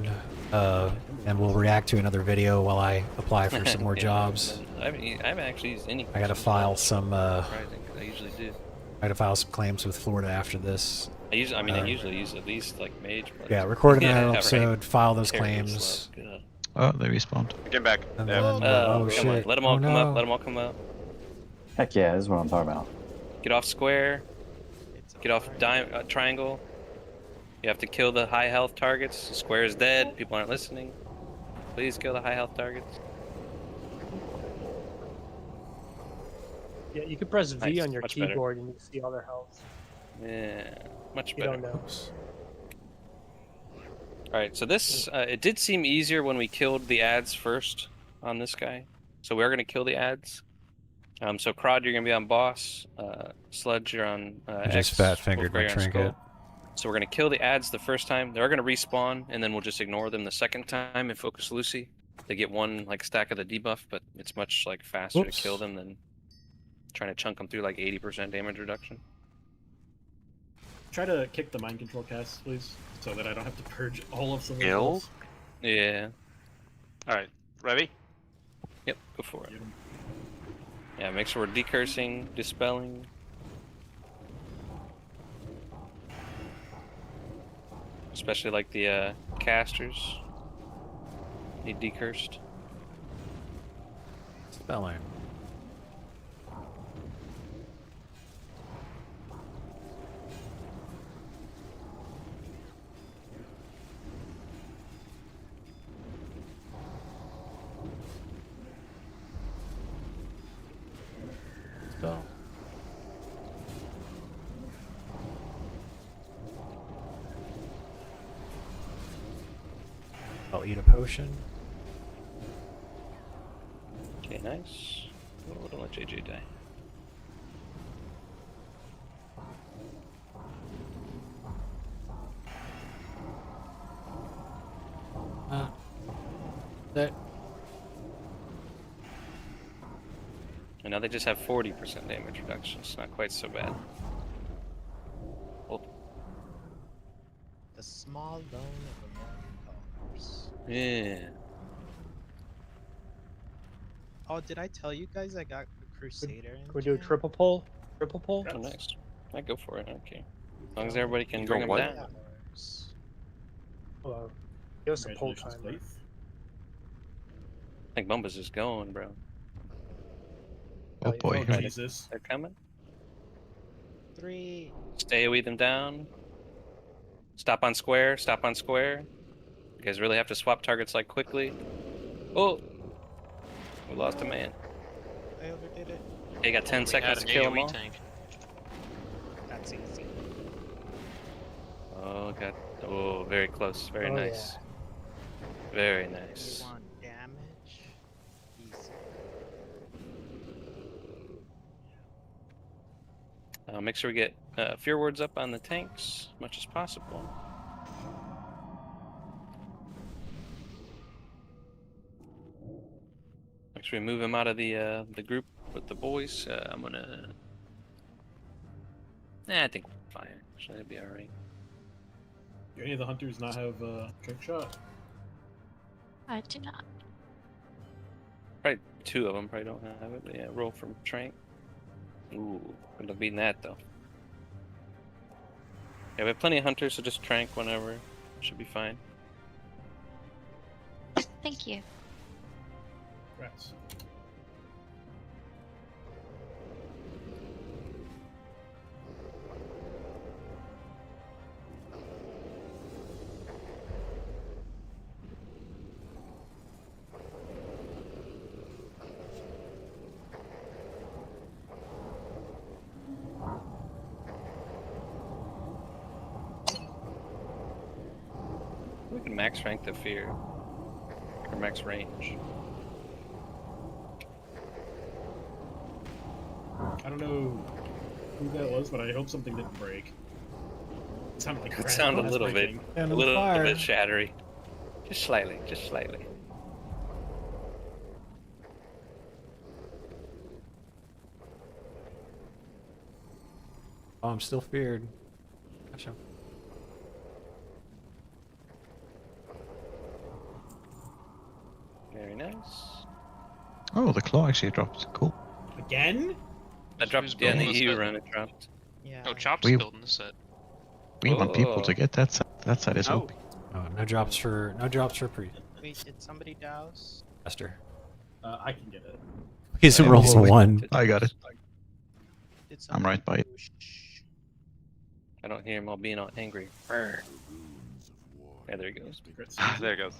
and we'll react to another video while I apply for some more Yeah, jobs. I haven't actually used any. I got to file some. Surprising, 'cause I usually do. I got to file some claims with Florida after this. I usually use at least like mage. But Yeah, record an IRL right. episode, file those Terribly claims. slow. Good. Oh, they respawned. Get back. And Yeah. then, Oh, oh come shit! on. Let them all Oh, come no. up. Let them all come up. Heck yeah, this is what I'm talking about. Get off square. Get off triangle. You have to kill the high health targets. Square is dead. People aren't listening. Please kill the high health targets. Yeah, you can press V Nice, on your much better. keyboard and you see all their health. Yeah, much You better. don't know. Alright, so this, it did seem easier when we killed the ads first on this guy. So we are going to kill the ads. So Crod, you're going to be on boss. Sludge, you're on I just X, fat-fingered my Wolfgray, you're on trinket. Skull. So we're going to kill the ads the first time. They're going to respawn, and then we'll just ignore them the second time and focus Lucy. They get one like stack of the debuff, but it's much like faster Whoops. to kill them than trying to chunk them through like 80% damage reduction. Try to kick the mind control cast, please, so that I don't have to purge all of some Gil? of those. Yeah. Alright, ready? Yep, go for it. Yeah, make sure we're decursing, dispelling. Especially like the casters need decursed. Spelling. Spell. I'll eat a potion. Okay, nice. Oh, don't let JJ die. That. And now they just have 40% damage reduction. It's not quite so bad. Hold. The small dome of the Molten Cores. Yeah. Oh, did I tell you guys I got the Crusader in? Can we do a triple pull? Triple pull? Oh, nice. I go for it. Okay. As long as everybody can You bring go them what? down. Well, give us a pull Congratulations, timer. Faith. I think Bumba's just going, bro. Oh boy. Oh, Jesus. They're coming. 3. Stay away them down. Stop on square. Stop on square. You guys really have to swap targets like quickly. Oh, we lost a man. I overdid it. Hey, you got 10 seconds to kill them all. Tank. That's easy. Oh god. Oh, very close. Very Oh, nice. Very You nice. want damage? Easy. Make sure we get fear words up on the tanks as much as possible. Make sure we move him out of the group with the boys. I'm gonna. I think we're fine. Actually, it'll be all right. Do any of the hunters not have trick shot? I do not. Probably 2 of them probably don't have it. But yeah, roll from Trank. Ooh, end up beating that though. Yeah, we have plenty of hunters, so just Trank whenever. Should be fine. Thank you. Rats. We can max rank the fear. Or max range. I don't know who that was, but I hope something didn't break. It sounded like It sounded a glass little bit, breaking. And a on little fire. bit shattery. Just slightly, just slightly. Oh, I'm still feared. Gotcha. Very nice. Oh, the claw actually dropped. Cool. Again? That dropped, yeah, in the EU run, it dropped. Yeah. Oh, Chop's We- building the set. We want people to Oh. get that side. That side is Oh. OP. Oh, no drops for pre. Wait, did somebody douse? Esther. I can get it. His Yeah, rolls wait, 1. I got it. Did I'm right by it. I don't hear him all being all angry. Brr. Yeah, there he goes. There it goes.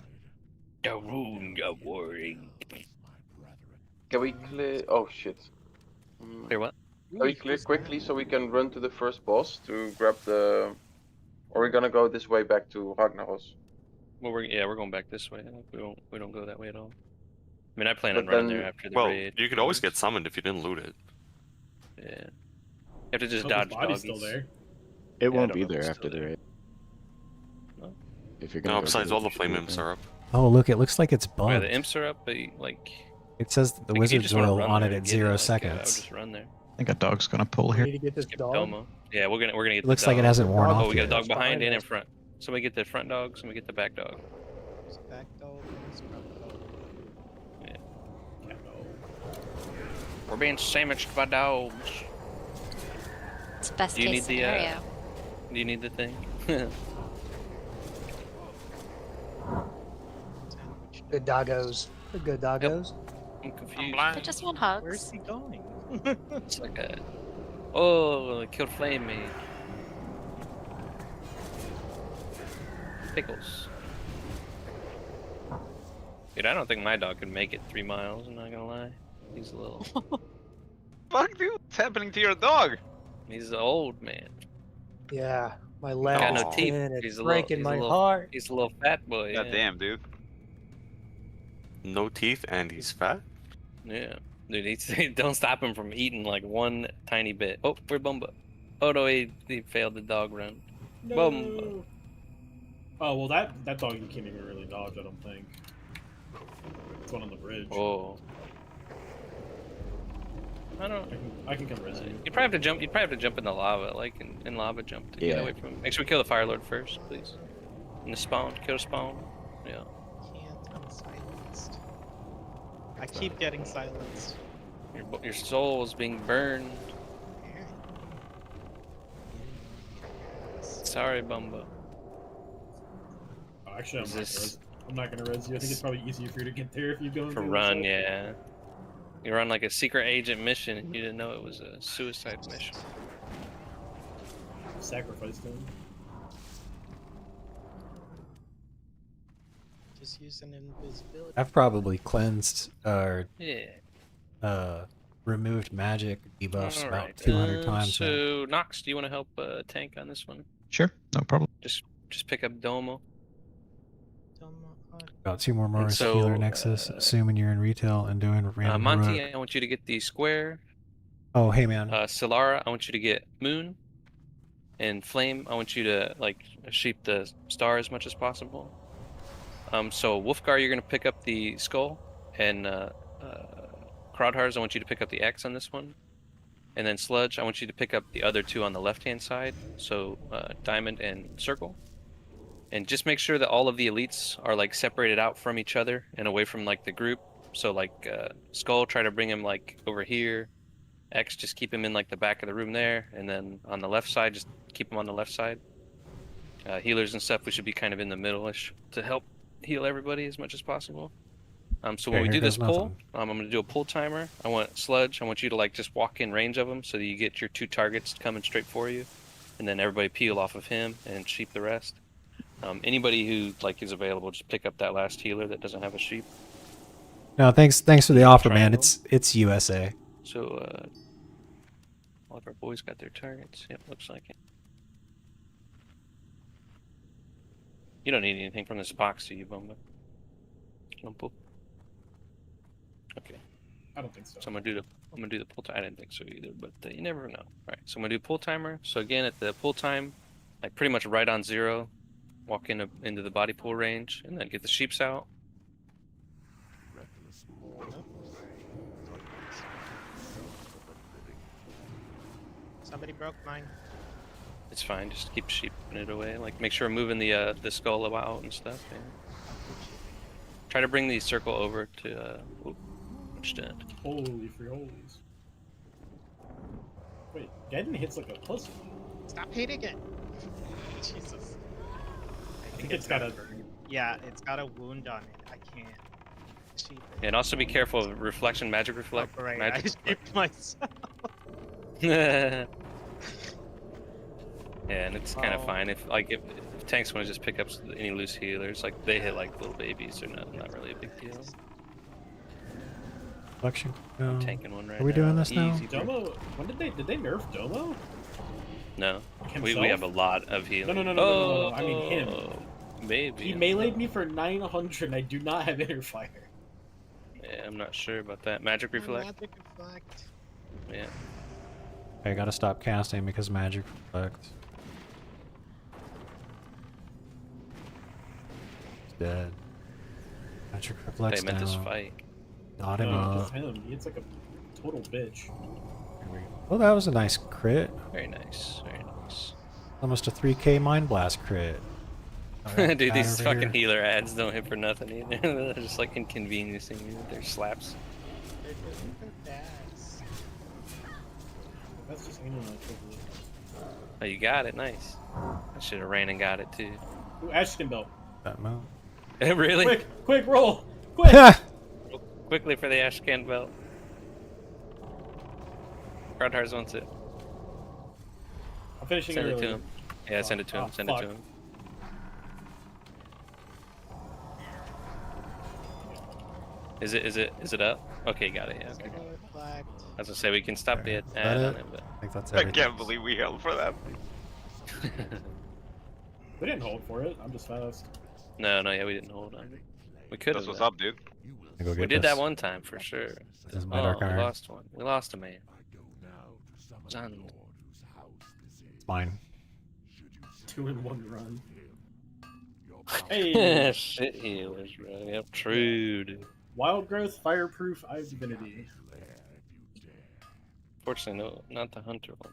The rune of warring. Can we clear? Oh shit. Clear what? Can we clear quickly so we can run to the first boss to grab the? Or we're gonna go this way back to Ragnaros. Well, we're going back this way. We don't go that way at all. I mean, I plan But on running then- there after the Well, raid. you could always get summoned if you didn't loot it. Yeah. You have to just Oh, dodge his body's doggies. still there. It Yeah, I won't don't be know if there it's after still the raid. No. If you're gonna No, go besides to all the flame imps are up. Oh, look, it looks like it's Oh, yeah, bugged. the imps are up, but like. It says the like, if you wizard's just wanna oil run on there it and at get it, 0 like, I would seconds. just run there. I think a dog's gonna pull We here. need to get this Skip dog. Domo. Yeah, we're gonna get. It looks the like it dog. hasn't worn Oh, off we got a yet. dog behind and in us. front. Somebody get the front dog. Somebody get the back dog. Who's back dog? Who's front dog? We're being sandwiched by dogs. It's best Do you case need the, scenario. Do you need the thing? Good doggos. Good doggos. I'm confused. They just want hugs. Where's he going? It's like a. Oh, it killed Flame Mage. Pickles. Dude, I don't think my dog could make it 3 miles, I'm not gonna lie. He's a little. Fuck, dude, what's happening to your dog? He's an old man. Yeah, my Got leg no is teeth. thin. It's He's a breaking little, my he's a little, heart. He's a little fat boy. God Yeah. damn, dude. No teeth and he's fat? Yeah. Dude, don't stop him from eating like one tiny bit. Oh, where's Bumba? Oh no, he failed the dog run. Bumba. Oh well, that dog you can't even really dodge. I don't think. It's one on the bridge. Oh. I don't. I can come res you. You'd probably have to jump. You'd probably have to jump in the lava, like in lava jump to get Yeah. away from him. Make sure we kill the Fire Lord first, please. In the spawn, kill the spawn. Yeah. Can't. I'm silenced. I keep getting silenced. Your soul is being burned. Sorry, Bumba. Oh, actually, Is this I'm not gonna res you. I think it's probably easier for you to get there if you go. for run? Yeah. You run like a secret agent mission, and you didn't know it was a suicide mission. Sacrifice them. Just using invisibility. I've probably cleansed or Yeah. removed magic debuffs about Alright, 200 times. now. So Nox, do you want to help tank on this one? Sure, no problem. Just pick up Domo. About 2 more Morris so, healer Nexus, assuming you're in retail and doing random Monty, heroic. I want you to get the square. Oh, hey man. Solara, I want you to get Moon. And Flame, I want you to like sheep the star as much as possible. So Wolfgar, you're gonna pick up the skull, and Crowdhars, I want you to pick up the X on this one. And then Sludge, I want you to pick up the other 2 on the left-hand side. So Diamond and Circle. And just make sure that all of the elites are like separated out from each other and away from like the group, So like Skull, try to bring him like over here. X, just keep him in like the back of the room there, and then on the left side, just keep him on the left side. Healers and stuff, we should be kind of in the middle-ish to help heal everybody as much as possible. So when we do this pull, I'm going to do a pull timer. I want Sludge. I want you to like just walk in range of him so that you get your 2 targets coming straight for you, and then everybody peel off of him and sheep the rest. Anybody who like is available, just pick up that last healer that doesn't have a sheep. No, thanks for the offer, man. It's USA. So all of our boys got their targets. Yep, looks like it. You don't need anything from this box, do you, Bumba? Lumpo? Okay. I don't think so. So I'm gonna do the pull timer. I didn't think so either, but you never know. All right, so I'm gonna do pull timer. So again, at the pull time, like pretty much right on 0, walk into the body pull range, and then get the sheeps out. Somebody broke mine. It's fine. Just keep sheeping it away. Like make sure we're moving the skull out and stuff. Yeah. Try to bring the circle over to extent. Holy frioles. Wait, Gaiden hits like a pussy. Stop hitting it. Jesus. I think it's got a. Yeah, it's got a wound on it. I can't. Cheap it. Yeah, and also be careful of reflection, magic reflect. Oh, right. Magic I sheeped myself. Yeah, and it's kind of fine if tanks want to just pick up any loose healers, like they hit like little babies, they're not really a big deal. Reflection. I'm tanking one right now. Are we doing this now? Easy. Domo. When did they nerf Domo? No, we Himself? have a lot of healing. No. I mean him. Maybe. He meleeed me for 900 and I do not have inner fire. Yeah, I'm not sure about that. Magic reflect. Magic reflect. Yeah. I gotta stop casting because magic reflect. He's dead. Magic reflects They meant this down. fight. Got him No, up. just him. He's like a total bitch. Oh, that was a nice crit. Very nice. Very nice. Almost a 3k Mind Blast crit. Alright, Dude, guy these over fucking here. healer ads don't hit for nothing either. They're just like inconveniencing you with their slaps. They're doing their best. That's just internet privilege. Oh, you got it. Nice. I should have ran and got it too. Ooh, Ashton belt. That move. Really? Quick, roll! Quick! Quickly for the Ashcan belt. Crowdhars wants it. I'm finishing Send it early. to him. Yeah, send it to him. Send it to him. Is it up? Okay, got it. Yeah. Okay. As I say, we can stop the ad that on it? it, but I think that's I everything. can't believe we held for that. We didn't hold for it. I'm just fast. no, yeah, we didn't hold on. We could have. That's what's up, dude. Go We get did this. that one time for sure. This is my dark we iron. lost one. We lost a man. Zand. It's mine. 2-in-1 run. Hey! Shit healers, bro. Yep, true, dude. Wild growth, fireproof, eye of divinity. Fortunately, no, not the hunter one.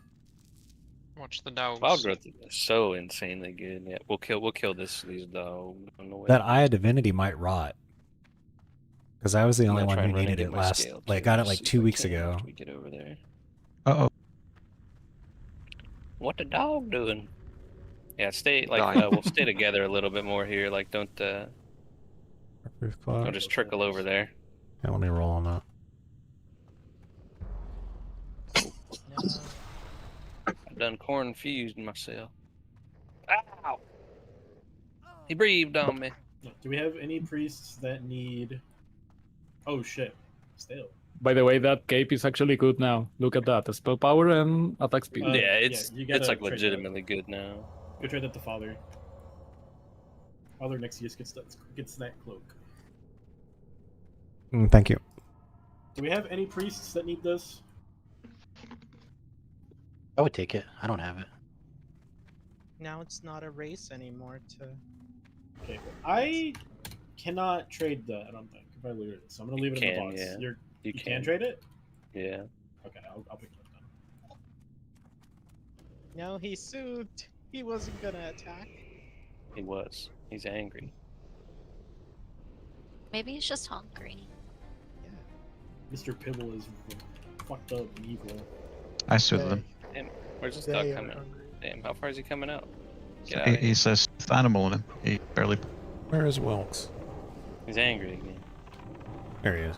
Watch the dogs. Wild growth is so insanely good. Yeah, we'll kill these dogs on the way. That Eye of Divinity might rot. Because I was the only I'm gonna one try who and run needed and it get my last. scale, Like, too, got it just like see 2 if I weeks can ago. after we get over there. Uh-oh. What the dog doing? Yeah, stay like we'll stay together a little bit more here. Like, don't just trickle over there. Yeah, let me roll on that. I've done corn fused myself. Ow! He breathed on me. Do we have any priests that need... Oh shit. Still. By the way, that cape is actually good now. Look at that. The spell power and attack speed. Yeah, it's you gotta like trade that. legitimately good now. Go trade that to Father. Father Nexius gets that cloak. Thank you. Do we have any priests that need this? I would take it. I don't have it. Now it's not a race anymore to. Okay, I cannot trade that, I don't think, if I loot it. So I'm gonna leave it in the box. Yeah. You can trade it? Yeah. Okay, I'll pick it up then. No, he soothed. He wasn't gonna attack. He was. He's angry. Maybe he's just hungry. Mr. Pibble is fucked up and evil. I soothe them. Damn, where's this dog coming out? Damn, how far is he coming out? Get out He, of here. he's a stuffed animal in him. He barely. Where is Wilkes? He's angry again. There he is.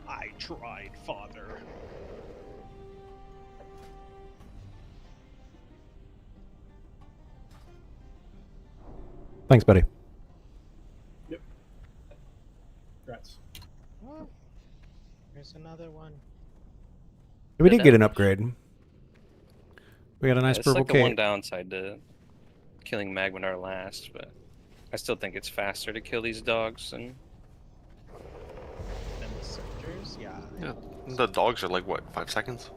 I tried, father. Thanks, buddy. Yep. Congrats. Oh, there's another one. We did get an upgrade. We got a nice It's purple like the one cape. downside to killing Magmadar last, but I still think it's faster to kill these dogs and Then the soldiers, yeah. Yeah, the dogs are like what, 5 seconds?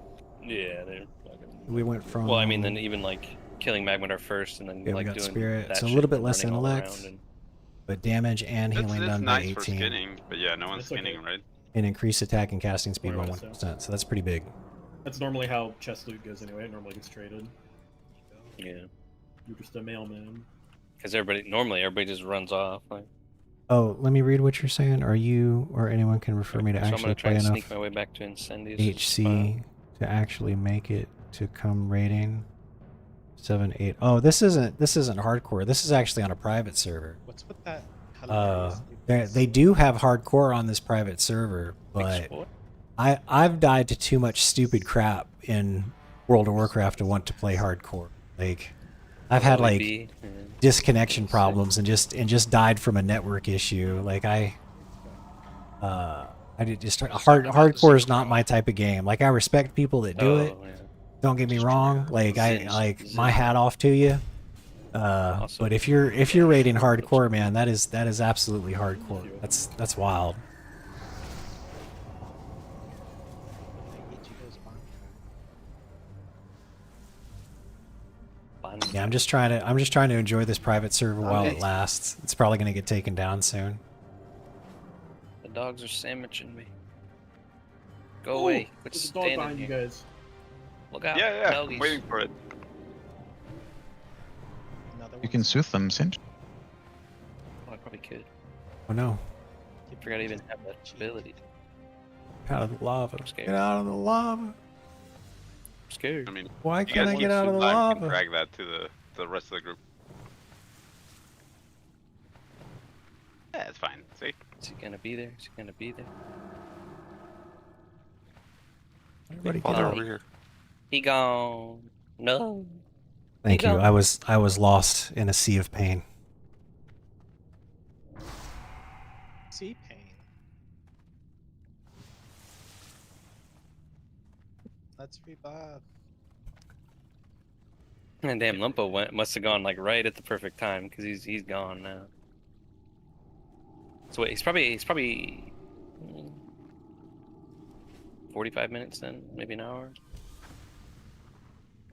yeah, they're fucking... We went from. Well, I mean, then even like killing Magmadar first and then Yeah, we like got doing spirit. that So a shit little bit and less running all intellect, around and... but damage and healing It's done by nice for 18, skinning, but yeah, no one's It's okay. skinning, right? and increased attack and casting speed by Alright, so- 1%. So that's pretty big. That's normally how chest loot goes anyway. It normally gets traded. Yeah, You're just a mailman. because normally everybody just runs off. Like, Oh, let me read what you're saying. Are you or anyone can refer me to so I'm actually gonna try play and enough sneak my way back to Incendious. HC to actually make it to come rating 7, 8. Oh, this isn't hardcore. This is actually on a private server. What's with that? hilarious They do have hardcore on this private server, but I've died to too much stupid crap in World of Warcraft to want to play hardcore. Like I've had like disconnection problems and just died from a network issue. Like I did just hardcore is not my type of game. Like I respect people that do it. Yeah. Don't get me wrong. Like I my hat off to you. But if you're rating hardcore, man, that is absolutely hardcore. That's wild. Yeah, I'm just trying to enjoy this private server while it lasts. It's probably gonna get taken down soon. The dogs are sandwiching me. Go away. Quit There's a dog standing behind you here. guys. Look out. Yeah, I'm doggies. waiting for it. You can soothe them, Singe. Oh, I probably could. Oh no! I forgot I even have that ability. Out of the lava! scared. Get out of the lava! I'm scared. I mean, Why you can't guys I get can out of the survive, you lava? can drag that to the rest of the group. Yeah, it's fine. See? Is he gonna be there? Is he gonna be there? Everybody Oh, get they're out. over here. He gone. No. Thank He you. gone. I was lost in a sea of pain. sea pain. Let's rebuff. And damn, Lumpo must have gone like right at the perfect time because he's gone now. So wait, he's probably 45 minutes then, maybe an hour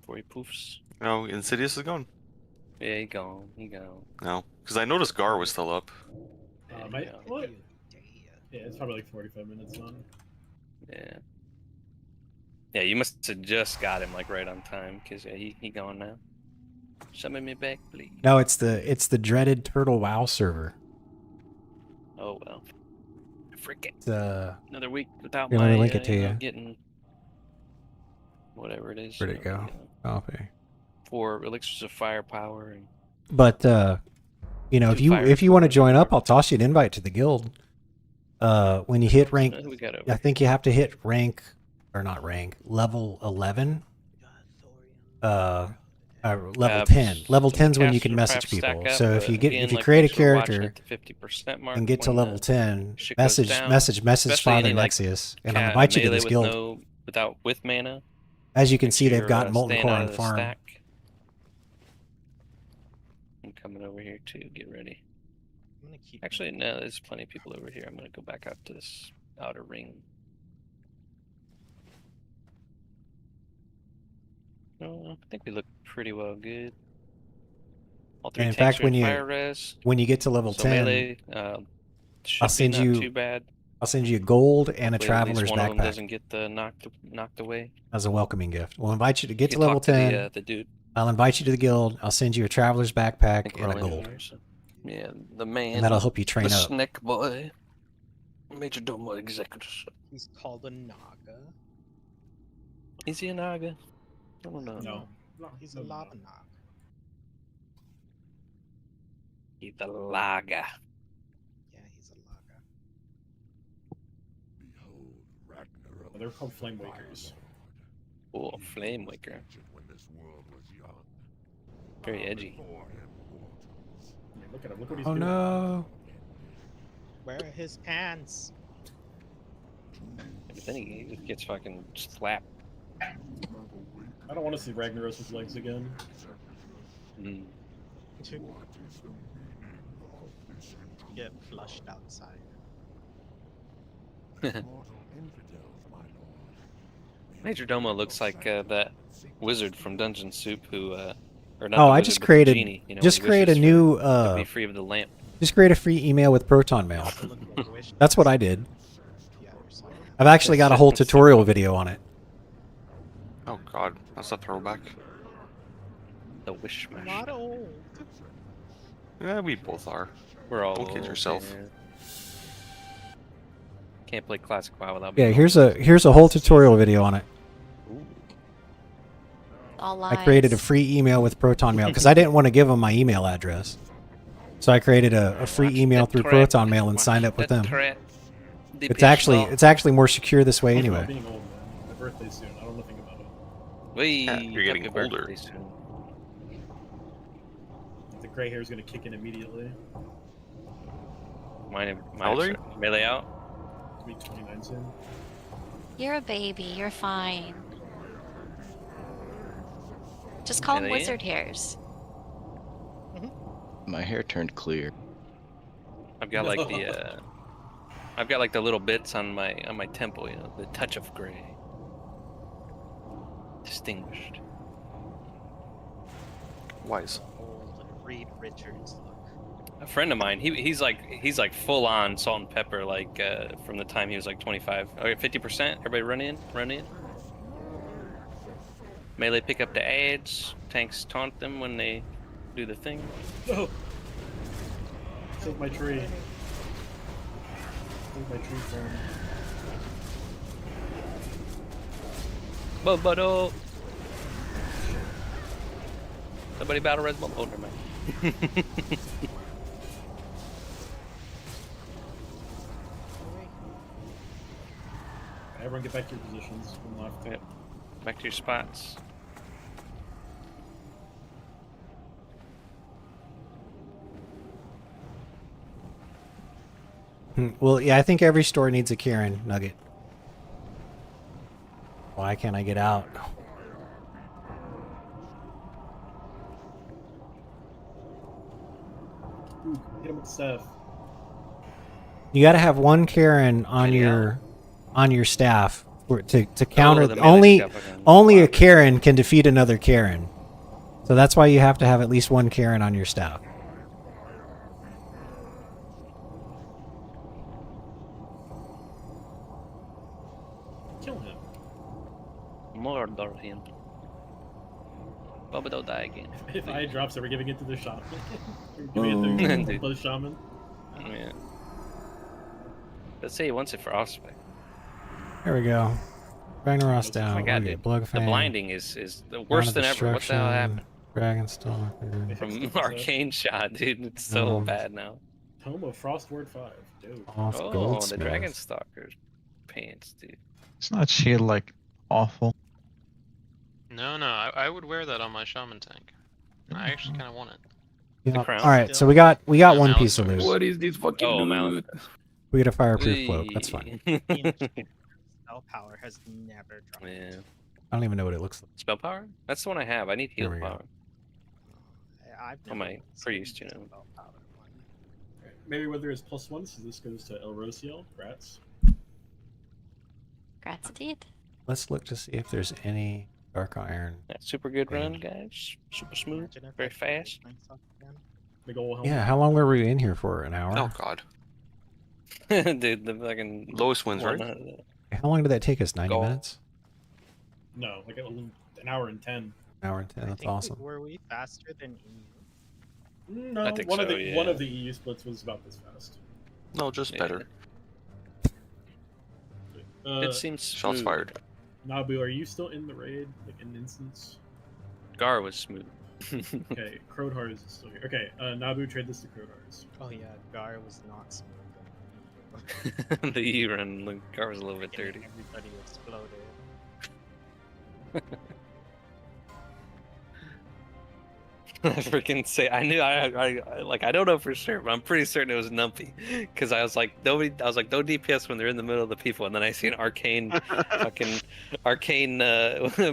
before he poofs. No, Insidious is gone. Yeah, he gone. He gone. No, because I noticed Gar was still up. What? Yeah, it's probably like 45 minutes long. Yeah. Yeah, you must have just got him like right on time because yeah, he gone now. Summon me back, please. No, it's the dreaded Turtle WoW server. Oh well. Frick it. It's, Another week without here, let my me link it to you. getting whatever it is. Where'd it go? Copy. 4 elixirs of firepower and But you know, if you want to join up, I'll toss you an invite to the guild. When you hit rank, we got over I think you have to hit rank, or not rank, level 11. Level 10. Level 10's when you can message people. So if you create a character and get to level 10, message Father Nexius, and I'll invite you to this guild. With mana. As you can see, they've You're, got Molten staying Core out on of the farm. stack. I'm coming over here too. Get ready. I'm gonna keep. Actually, no. There's plenty of people over here. I'm gonna go back out to this outer ring. I think we look pretty well good. All 3 And in tanks fact, are in fire res. when you get to level So 10, melee, I'll send not you too bad. I'll send you a gold and a Hopefully at least traveler's one of them backpack doesn't get knocked away. as a welcoming gift. We'll invite you to get You to can level talk to 10. the dude. I'll invite you to the guild. I'll send you a traveler's backpack and a We're all in gold. here, so- Yeah, the man. And that'll help you train the up. Snick boy. Major Domo executive. He's called a Naga. Is he a Naga? I don't know. No. He's a lava Naga. He's a Laga. Yeah, he's a Laga. They're called Flame Wakers. Oh, Flame Waker. Very edgy. Yeah, look at him. Look what he's Oh doing. no! Where are his pants? But then he just gets fucking slapped. I don't want to see Ragnaros with legs again. Mm. Get flushed outside. Major Domo looks like that wizard from Dungeon Soup who, or not Oh, the I wizard, just but the created genie, you know, just when he create a wishes new to be free of the lamp. just create a free email with Proton Mail. That's what I did. I've actually got a whole tutorial video on it. Oh god, that's a throwback. The wish smash. Not old. Yeah, we both are. We're all Don't kid old, yourself. yeah. Can't play Classic WoW without Yeah, being here's a whole tutorial video on it. All I created a free email with Proton Mail because I didn't want to give them my email address. So I created a free email through Proton Mail and signed up with them. It's actually more secure this way anyway. Being old, man. My birthday's soon. I don't know nothing about it. You're getting older. The gray hair is gonna kick in immediately. Mine How old are you? melee out. I'll be 29 soon. You're a baby. You're fine. Just call them Really? wizard hairs. My hair turned clear. I've got like the I've got like the little bits on my temple, you know, the touch of gray. Distinguished. Wise. Old Reed Richards look. A friend of mine, he's like full on salt and pepper, like from the time he was like 25. Okay, 50%. Everybody run in. Melee pick up the ads. Tanks taunt them when they do the thing. No. Save my tree. Save my tree farm. Bobo. Somebody battle res. Oh, never mind. Everyone get back to your positions. One left. Yep. Back to your spots. Well, yeah, I think every store needs a Karen nugget. Why can't I get out? Ooh, hit him with staff. You got to have one Karen on your staff to counter. the melee stuff again. Only a Karen can defeat another Karen, so that's why you have to have at least one Karen on your staff. Kill him. Murder him. Bobo don't die again. If I drops, are we giving it to the shaman? Giving it to the shaman? Yeah. Let's say he wants it for Osprey. There we go. Ragnaros down. Oh my god, Look dude. at Blood The Fang, blinding is the worst than ever. What the hell happened? Dragonstalker. From Arcane Shot, dude. It's so bad now. Tome of Frostward 5, dude. Off Oh, the Goldsmith. Dragonstalker's pants, dude. It's not shield like awful. No, I would wear that on my shaman tank. I actually kind of want it. Yeah. crown All right, still? so we got Yeah, one Malus piece of wears. loot. What is this fucking Oh, loot? Malus. We get a fireproof cloak. That's fine. Spell power has never dropped. Yeah. I don't even know what it looks like. Spell power? That's the one I have. I need heal There we go. power. I've On never my seen priest, you the know. spell power one. Maybe whether it's +1, so this goes to El Rociel. Grats. Grats indeed. Let's look to see if there's any dark iron. Yeah, super good run, guys. Super smooth. Imagine if Very I could fast. make myself again. Big ol' helmet. Yeah, how long were we in here for? An hour? Oh god. Dude, the fucking Lowest wins, right? How long did that take us? 90 Go. minutes? No, like an hour and 10. An hour and 10. I That's think awesome. Were we faster than EU? No, I think one so, of the yeah. one of the EU splits was about this fast. No, just Yeah. better. It seems Shots smooth. fired. Nabu, are you still in the raid, like in instance? Gar was smooth. Okay, Crowdhars is still here. Okay, Nabu, trade this to Crowdhars. Oh yeah, Gar was not smooth. The E run, the Gar was a little bit dirty. Everybody exploded. I freaking say I knew I like I don't know for sure, but I'm pretty certain it was Numpy because I was like no DPS when they're in the middle of the people, and then I see an arcane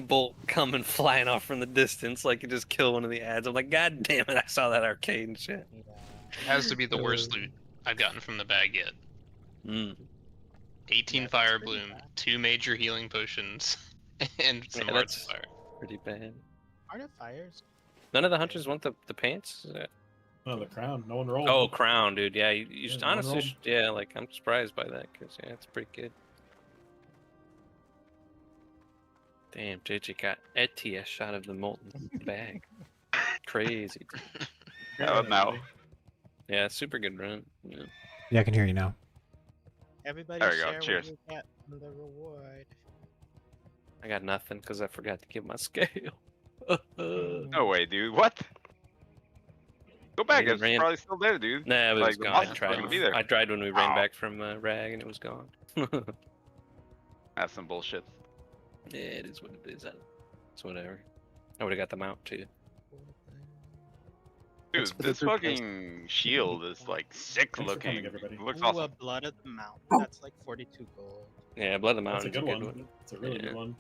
bolt coming flying off from the distance like it just killed one of the ads. I'm like, God damn it! I saw that arcane shit. It has to be the worst loot I've gotten from the bag yet. 18 fire bloom, 2 major healing potions, and some hearts of fire. Pretty bad. Art of Fires. None of the hunters want the pants? Is that... Oh, the crown. No one rolled. Oh, crown, dude. Yeah, you Yeah, no one honestly, rolled. yeah, like I'm surprised by that because yeah, it's pretty good. Damn, JJ got a shot of the molten bag. Crazy. No. Yeah, super good run. Yeah. Yeah, I can hear you now. Everybody There we go, share cheers. what you get from the reward. I got nothing because I forgot to get my scale. No way, dude. What? Go back. Yeah, It's ran- probably still there, dude. Nah, but Like, it's the gone. boss I is tried. gonna be there. I tried when we ran Oh. back from Rag and it was gone. That's some bullshit. Yeah, it is what it is. It's whatever. I would have got the mount too. Dude, for the this group fucking shield is like sick Thanks for coming, looking. everybody. Looks Ooh, awesome. a Blood of the Mountain. That's like 42 gold. Yeah, Blood of the That's a Mountain's good one. It's a really Yeah. good one.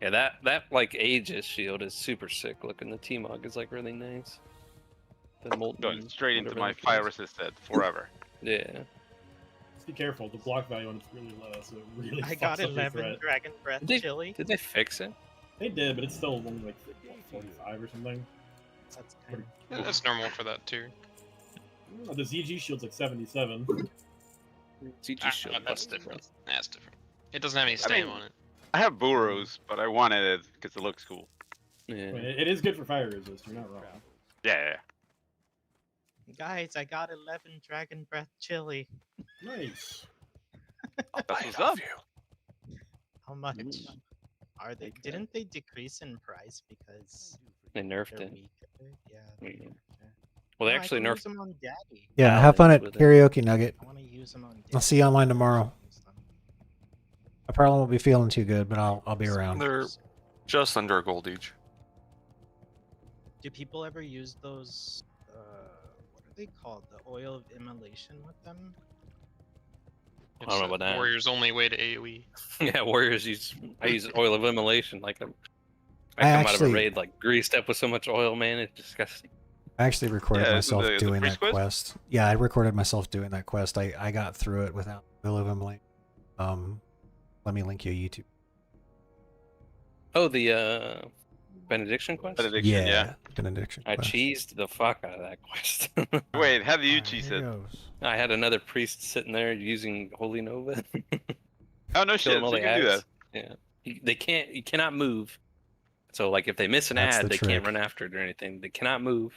Yeah, that like Aegis shield is super sick looking. The T-Mog is like really nice. The molten. Going straight into whatever my that is. fire resisted forever. Yeah. Just be careful. The block value on it's really low, so it really I fucks got up your 11 threat. Dragon Breath Did they- chili. Did they fix it? They did, but it's still only like 45 or something. That's Pretty- That's normal for that tier. Oh, the ZG shield's like 77. CG shield. That's different. That's different. It doesn't have any I stam mean- on it. I have burrows, but I wanted it because it looks cool. I Yeah. mean, it is good for fire resist. You're not wrong. Yeah. Guys, I got 11 Dragon Breath chili. Nice. That's what's up. How much are they? Didn't they decrease in price because They nerfed they're it. weaker? Yeah. Yeah. they're weaker. Well, they Oh, I actually can use nerfed. them on Daddy. Yeah, have fun at with it. Karaoke Nugget. I want to use them on Daddy. I'll see you online tomorrow. I probably won't be feeling too good, but I'll be around. They're just under a gold each. Do people ever use those? What are they called? The oil of immolation with them? I don't know about that. Warrior's only way to AoE. Yeah, warriors use. I use oil of immolation like I I come out of actually- a raid like greased up with so much oil, man. It's disgusting. I actually recorded Yeah, myself the doing priest that quest? quest. Yeah, I recorded myself doing that quest. I got through it without Will of Emily. Let me link you a YouTube. Oh, the benediction quest. Benediction, yeah. Benediction. I quest. cheesed the fuck out of that quest. Wait, how do you Alright, cheese here it? goes. I had another priest sitting there using Holy Nova. Oh no shit, killing all so the you can do that. ads. Yeah, they can't. You cannot move. So like, if they miss an That's ad, the they trick. can't run after it or anything. They cannot move.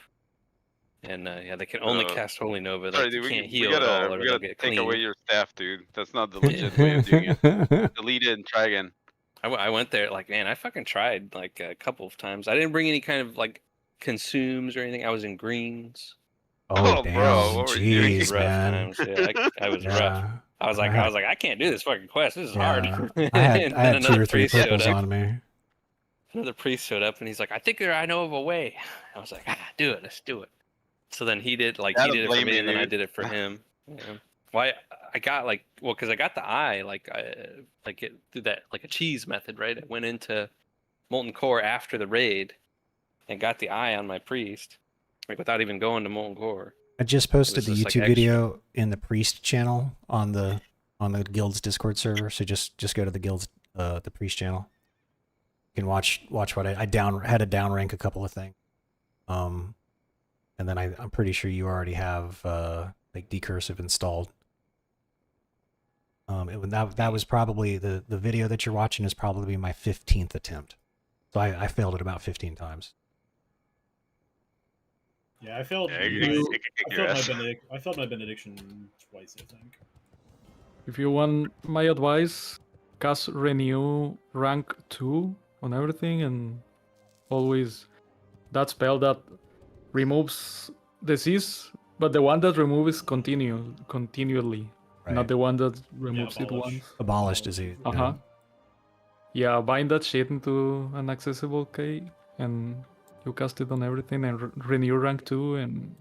And yeah, they can only Uh, cast Holy Nova. Sorry, Like, dude, they can't we heal at all, gotta, or we they'll gotta get take clean. away your staff, dude. That's not the legit way of doing it. Delete it and try again. I went there like, man, I fucking tried like a couple of times. I didn't bring any kind of like consumes or anything. I was in greens. Oh, Oh, damn. bro, what were you doing? Jeez, Rough man. times. Yeah, I was rough. Yeah. I was like, I can't do this fucking quest. This is hard. Yeah. And I then had 2 another or 3 priest showed purples up. on me. Another priest showed up and he's like, I know of a way. I was like, do it, let's do it. So then he did Gotta it for blame me, you, and then I dude. did it for him. Yeah. Why I got like, well, because I got the eye through that like a cheese method, right? It went into Molten Core after the raid, and got the eye on my priest, like without even going to Molten Core. I just posted was the just, like, YouTube extra. video in the priest channel on the guild's Discord server. So just go to the guild's the priest channel. You can watch what I had to downrank a couple of things. And then I'm pretty sure you already have like decursive installed. That was probably the video that you're watching is probably my 15th attempt. So I failed it about 15 times. Yeah, I failed. Yeah, you can kick your ass. I failed my benediction twice, I think. If you want my advice, cast renew rank 2 on everything, and always that spell that removes disease, but the one that removes continually, not Right. the one that removes it abolish. once. Abolish disease. Uh-huh. Yeah, bind that shit into an accessible key, and you cast it on everything, and renew rank 2, and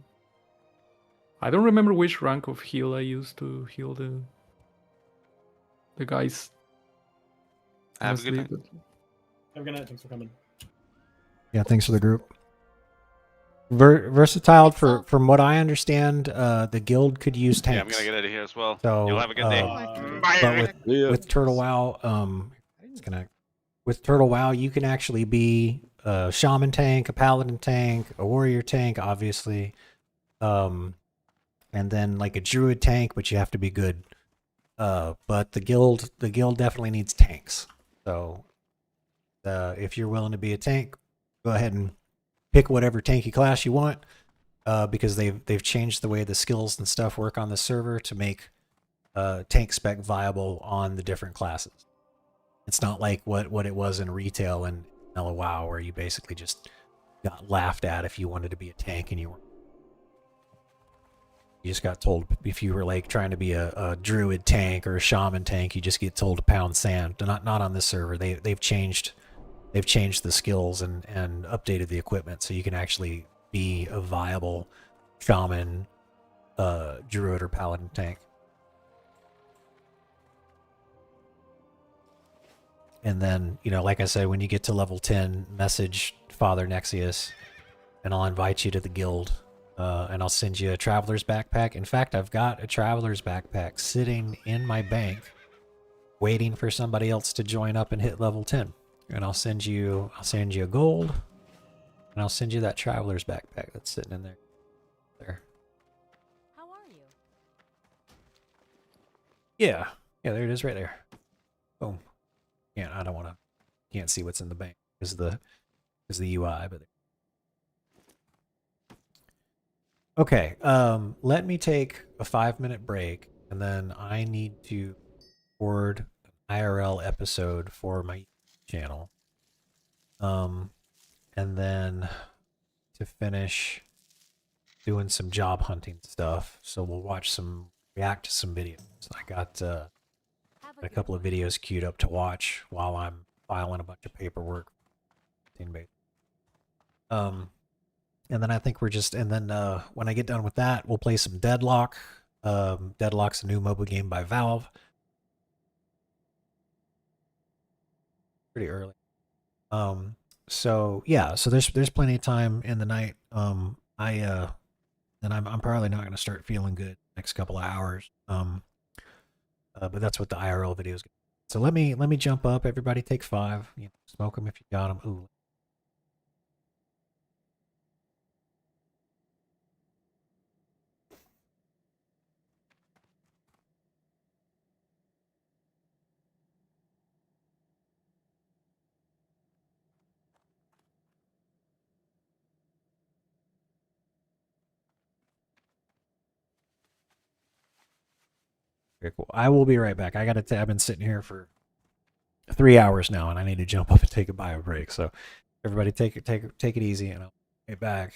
I don't remember which rank of heal I used to heal the guys. Have a good honestly, night. Have a good night. Thanks for coming. Yeah, thanks for the group. Versatile, from what I understand, the guild could use Yeah, I'm tanks. gonna get out of here as well. So, You'll have a good day. but with Turtle WoW, with Turtle WoW, you can actually be a shaman tank, a paladin tank, a warrior tank, obviously, and then like a druid tank, but you have to be good. But the guild definitely needs tanks. So, if you're willing to be a tank, go ahead and pick whatever tanky class you want. Because they've changed the way the skills and stuff work on the server to make tank spec viable on the different classes. It's not like what it was in retail and Mellow WoW, where you basically just got laughed at if you wanted to be a tank and you just got told if you were like trying to be a druid tank or a shaman tank, you just get told to pound sand. Not on this server. They've changed the skills and updated the equipment so you can actually be a viable shaman, druid, or paladin tank. And then, like I said, when you get to level 10, message Father Nexius, and I'll invite you to the guild, and I'll send you a traveler's backpack. In fact, I've got a traveler's backpack sitting in my bank, waiting for somebody else to join up and hit level 10. And I'll send you a gold, and I'll send you that traveler's backpack that's sitting in there. How are you? Yeah, there it is right there. Boom. Can't see what's in the bank because the UI, but okay. Let me take a 5-minute break, and then I need to record an IRL episode for my channel. And then to finish doing some job hunting stuff, so we'll react to some videos. I got a couple of videos queued up to watch while I'm filing a bunch of paperwork. And then I think when I get done with that, we'll play some Deadlock. Deadlock's a new MOBA game by Valve. Pretty early. So there's plenty of time in the night. I'm probably not going to start feeling good next couple of hours. But that's what the IRL video is. So let me jump up. Everybody take 5. Smoke them if you got them. Ooh. Very cool. I will be right back. I've been sitting here for 3 hours now, and I need to jump up and take a bio break. So everybody take it easy, and I'll be back.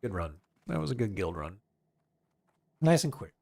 Good run. That was a good guild run. Nice and quick.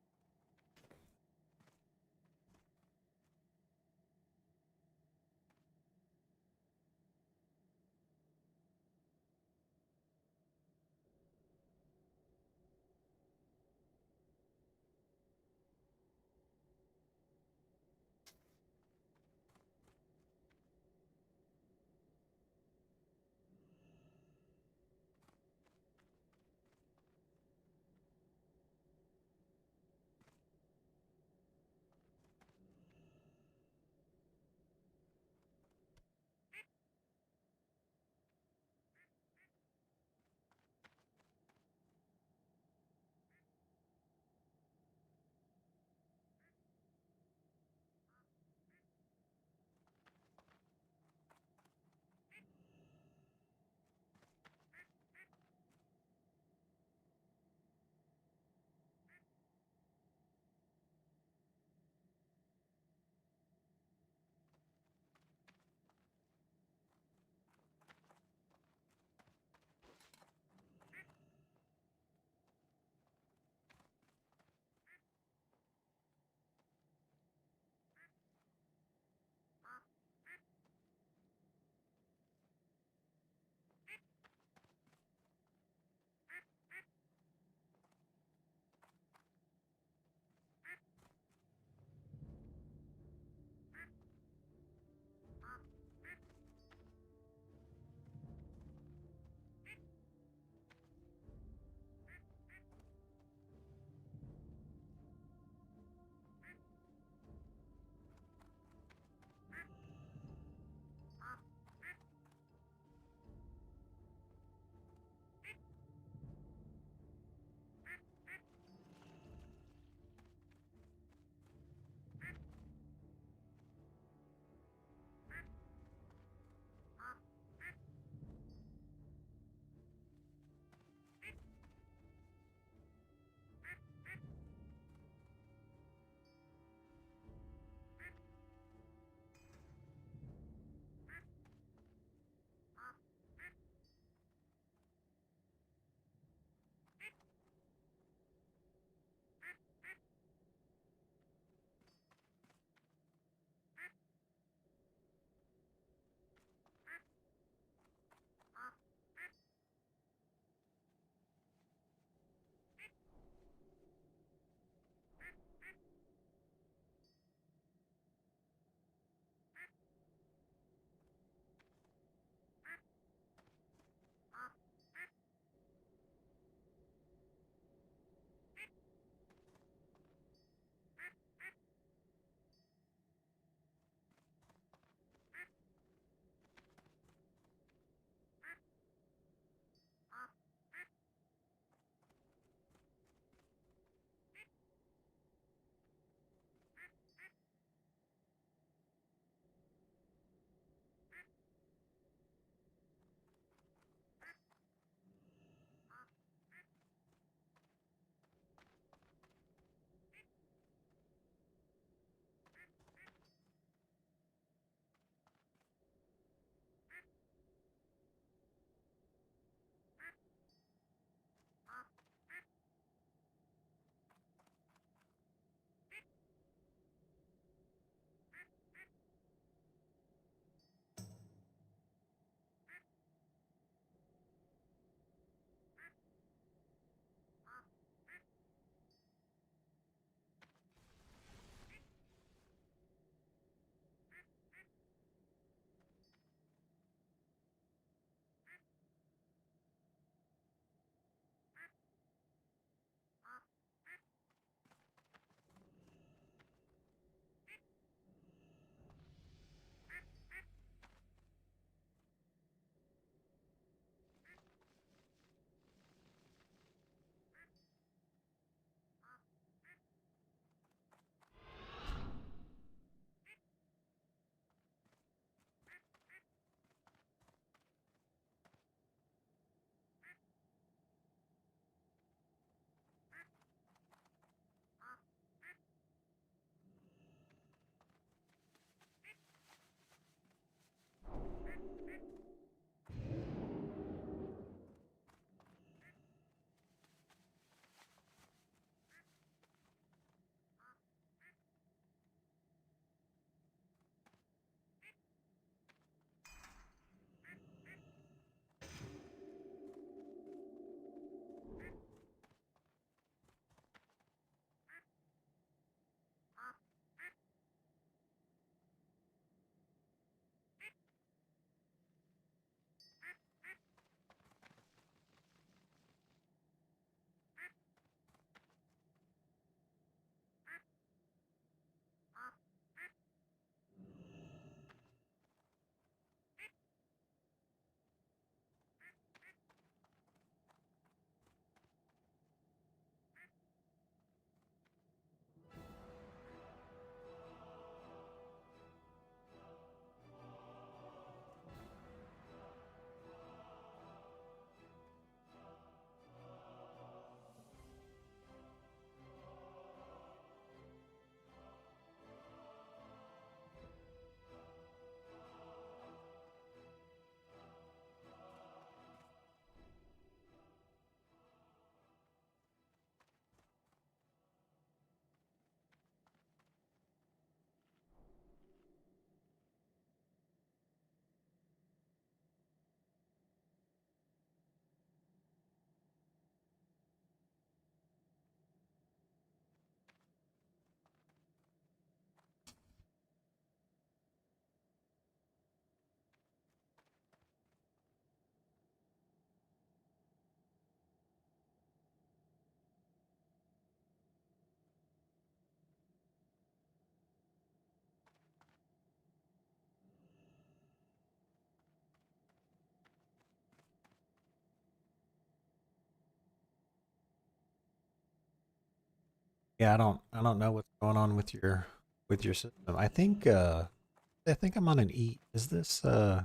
Yeah, I don't know what's going on with your system. I think I'm on an E. Is this yeah,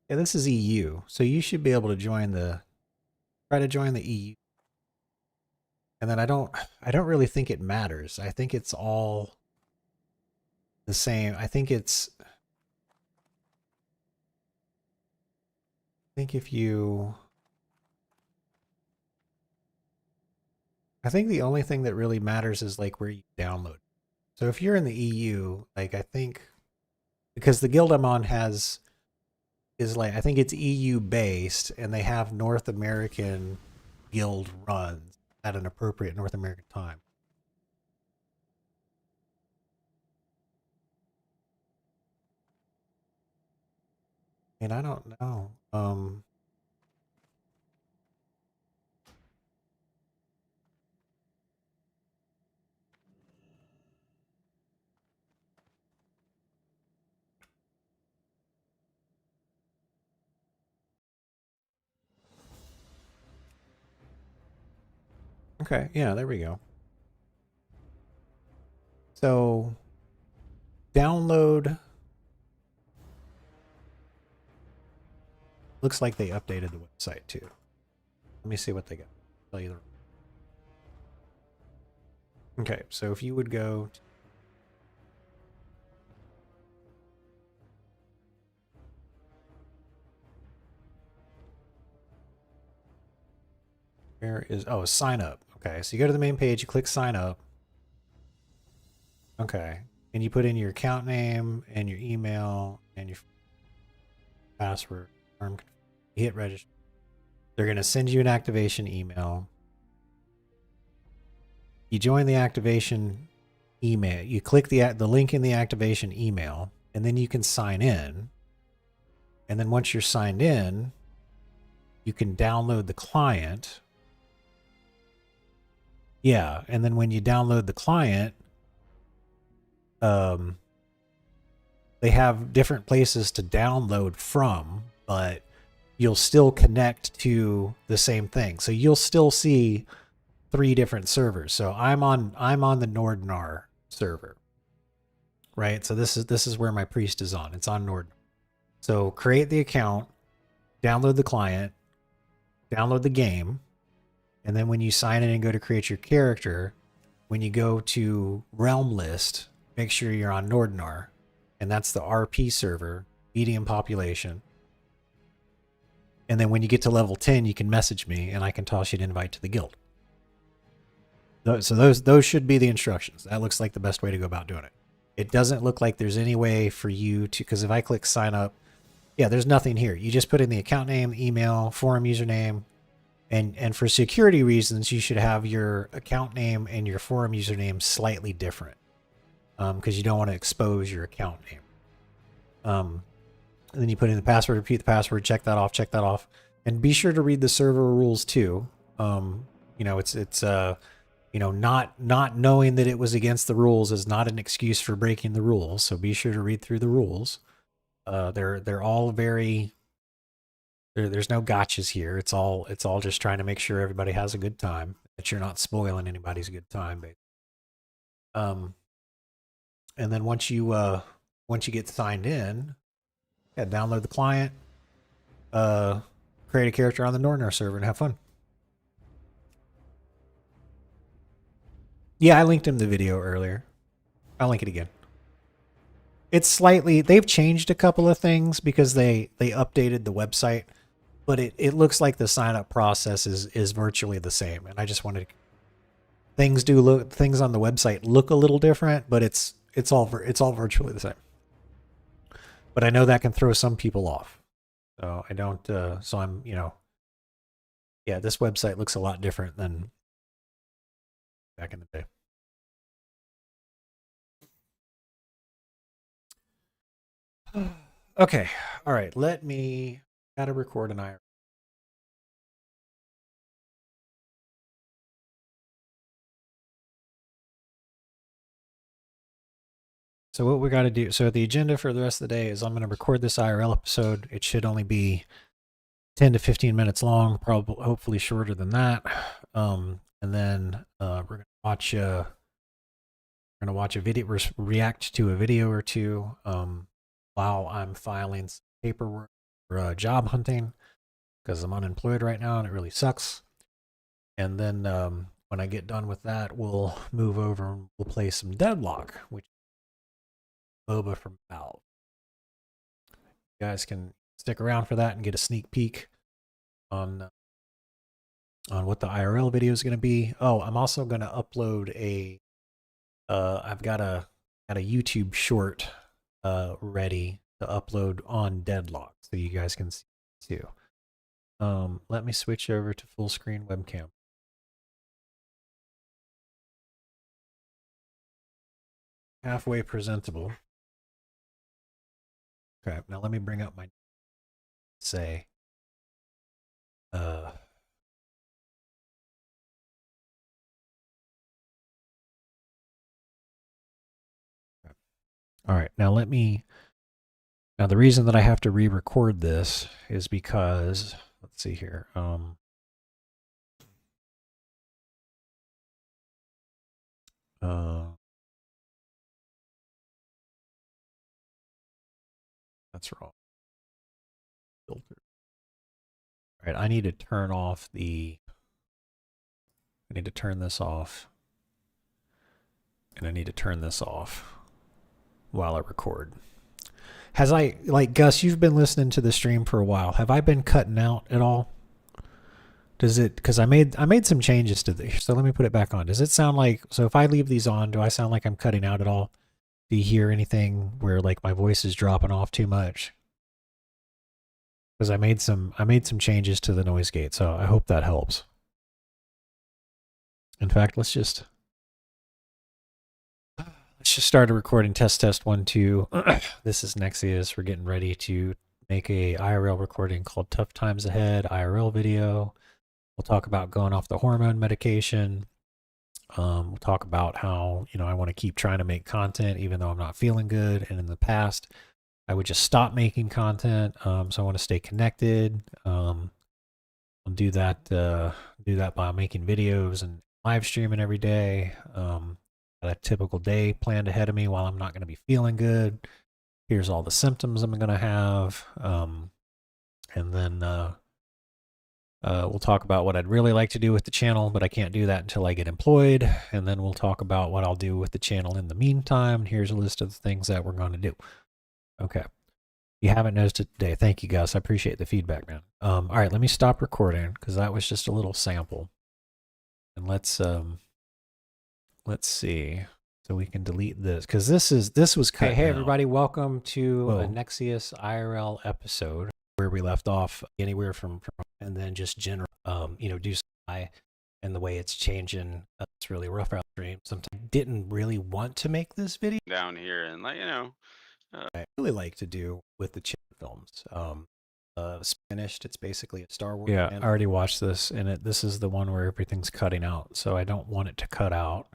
this is EU. So you should be able to try to join the EU. And then I don't really think it matters. I think it's all the same. I think if I think the only thing that really matters is like where you download. So if you're in the EU, like I think because the guild I'm on is like I think it's EU based and they have North American guild runs at an appropriate North American time. And I don't know. Okay, yeah, there we go. So download. Looks like they updated the website too. Let me see what they got. I'll tell you the... Okay, so if you would go to... Where is... Oh, sign up. Okay, so you go to the main page, you click sign up. Okay, and you put in your account name and your email and your password. You hit register. They're going to send you an activation email. You join the activation email. You click the link in the activation email, and then you can sign in. And then once you're signed in, you can download the client. Yeah, and then when you download the client, they have different places to download from, but you'll still connect to the same thing. So you'll still see 3 different servers. So I'm on the Nordnar server. Right? So this is where my priest is on. It's on Nordnar. So create the account, download the client, download the game, and then when you sign in and go to create your character, when you go to realm list, make sure you're on Nordnar, and that's the RP server, medium population. And then when you get to level 10, you can message me and I can toss you an invite to the guild. So those should be the instructions. That looks like the best way to go about doing it. It doesn't look like there's any way for you to, because if I click sign up, yeah, there's nothing here. You just put in the account name, email, forum username, and for security reasons, you should have your account name and your forum username slightly different, because you don't want to expose your account name. And then you put in the password, repeat the password, check that off, and be sure to read the server rules too. You know, it's you know, not knowing that it was against the rules is not an excuse for breaking the rules. So be sure to read through the rules. They're all very. There's no gotchas here. It's all just trying to make sure everybody has a good time. That you're not spoiling anybody's good time, basically. And then once you get signed in, yeah, download the client, create a character on the Nordnar server, and have fun. Yeah, I linked him the video earlier. I'll link it again. It's slightly, they've changed a couple of things because they updated the website, but it looks like the sign up process is virtually the same. And I just wanted things on the website look a little different, but it's all virtually the same. But I know that can throw some people off. So I don't so I'm, you know, yeah, this website looks a lot different than back in the day. Okay. All right. Gotta record an IR. So what we got to do, so the agenda for the rest of the day is I'm going to record this IRL episode. It should only be 10 to 15 minutes long, probably hopefully shorter than that. And then we're going to watch we're gonna watch a video, react to a video or two while I'm filing some paperwork for job hunting because I'm unemployed right now and it really sucks. And then when I get done with that, we'll move over and we'll play some Deadlock, which is MOBA from Valve. You guys can stick around for that and get a sneak peek on what the IRL video is going to be. Oh, I'm also going to upload a I've got a YouTube short ready to upload on Deadlock so you guys can see it too. Let me switch over to full screen webcam. Halfway presentable. Okay, now let me bring up my say. All right, now now the reason that I have to re-record this is because, let's see here. That's wrong. Filter. All right, I need to turn off I need to turn this off. And I need to turn this off while I record. Like Gus, you've been listening to the stream for a while. Have I been cutting out at all? Does it, because I made some changes to this, so let me put it back on. Does it sound like, so if I leave these on, do I sound like I'm cutting out at all? Do you hear anything where like my voice is dropping off too much? Because I made some changes to the noise gate, so I hope that helps. In fact, let's just start a recording. Test 1 2. This is Nexius. We're getting ready to make a IRL recording called Tough Times Ahead IRL video. We'll talk about going off the hormone medication. We'll talk about how, I want to keep trying to make content even though I'm not feeling good. And in the past, I would just stop making content. So I want to stay connected. I'll do that by making videos and live streaming every day. Got a typical day planned ahead of me while I'm not going to be feeling good. Here's all the symptoms I'm going to have. And then we'll talk about what I'd really like to do with the channel, but I can't do that until I get employed. And then we'll talk about what I'll do with the channel in the meantime. Here's a list of the things that we're going to do. Okay. You haven't noticed it today. Thank you, Gus. I appreciate the feedback, man. All right, let me stop recording because that was just a little sample. And let's see. So we can delete this because this was cut. Hey everybody, welcome to a Nexius IRL episode where we left off anywhere from and then just general do some and the way it's changing. It's really rough out stream. Sometimes I didn't really want to make this video down here and I really like to do with the films. It's finished. It's basically a Star Wars. Yeah, I already watched this, and this is the one where everything's cutting out, so I don't want it to cut out.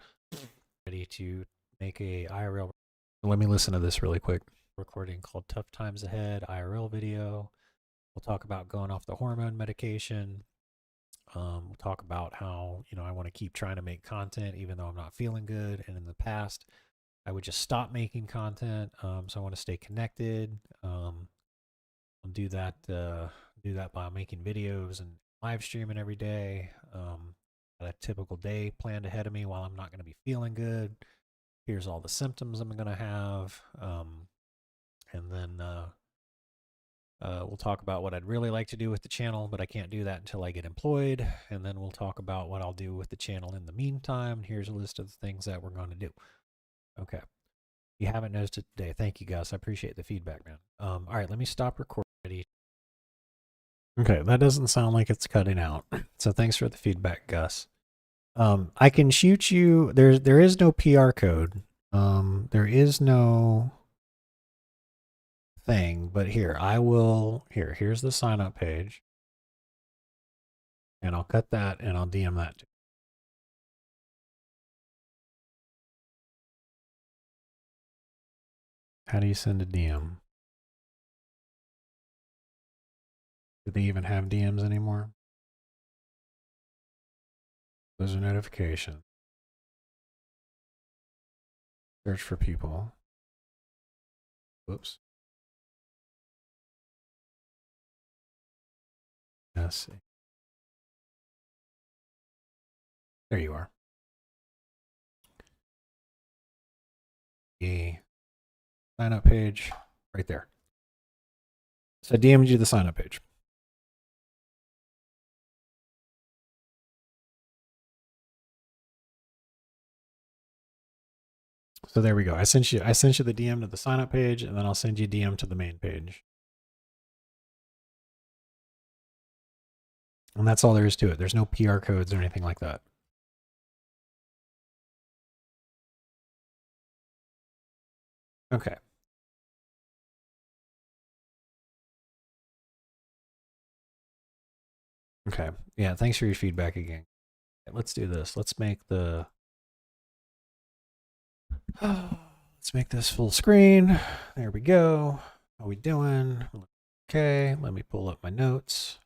Ready to make a IRL. Let me listen to this really quick. Recording called Tough Times Ahead IRL video. We'll talk about going off the hormone medication. We'll talk about how, I want to keep trying to make content even though I'm not feeling good. And in the past, I would just stop making content. So I want to stay connected. I'll do that by making videos and live streaming every day. Got a typical day planned ahead of me while I'm not going to be feeling good. Here's all the symptoms I'm going to have. And then we'll talk about what I'd really like to do with the channel, but I can't do that until I get employed. And then we'll talk about what I'll do with the channel in the meantime. Here's a list of the things that we're going to do. Okay. You haven't noticed it today. Thank you, Gus. I appreciate the feedback, man. All right, let me stop recording. Okay, that doesn't sound like it's cutting out. So thanks for the feedback, Gus. I can shoot you. There is no PR code. There is no thing, but here, here's the sign up page. And I'll cut that and I'll DM that to you. How do you send a DM? Do they even have DMs anymore? Those are notifications. Search for people. Whoops. Let's see. There you are. The sign up page right there. So I DM'd you the sign up page. So there we go. I sent you the DM to the sign up page, and then I'll send you a DM to the main page. And that's all there is to it. There's no PR codes or anything like that. Okay. Okay. Yeah, thanks for your feedback again. Let's do this. Let's make the let's make this full screen. There we go. How we doing? Okay, let me pull up my notes.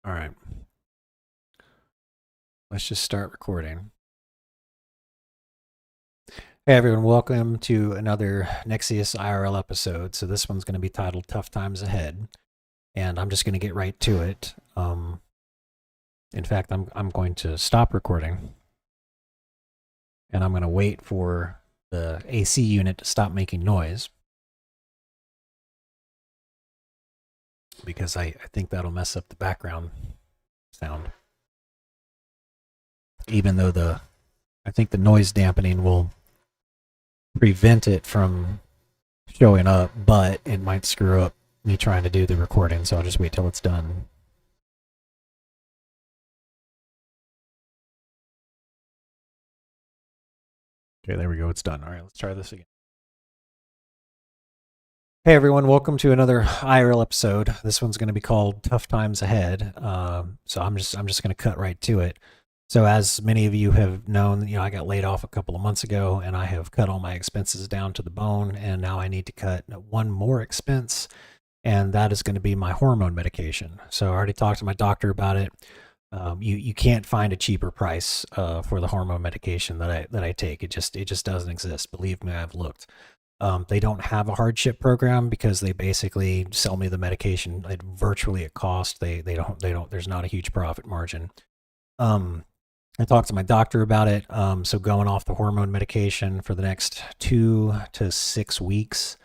All right. Let's just start recording. Hey everyone, welcome to another Nexius IRL episode. So this one's going to be titled Tough Times Ahead. And I'm just going to get right to it. In fact, I'm going to stop recording. And I'm going to wait for the AC unit to stop making noise. Because I think that'll mess up the background sound. Even though I think the noise dampening will prevent it from showing up, but it might screw up me trying to do the recording, so I'll just wait till it's done. Okay, there we go. It's done. All right, let's try this again. Hey everyone, welcome to another IRL episode. This one's going to be called Tough Times Ahead. So I'm just going to cut right to it. So as many of you have known, I got laid off a couple of months ago, and I have cut all my expenses down to the bone, and now I need to cut one more expense, and that is going to be my hormone medication. So I already talked to my doctor about it. You can't find a cheaper price for the hormone medication that I take. It just doesn't exist. Believe me, I've looked. They don't have a hardship program because they basically sell me the medication virtually at cost. They don't. There's not a huge profit margin. I talked to my doctor about it. So going off the hormone medication for the next 2 to 6 weeks,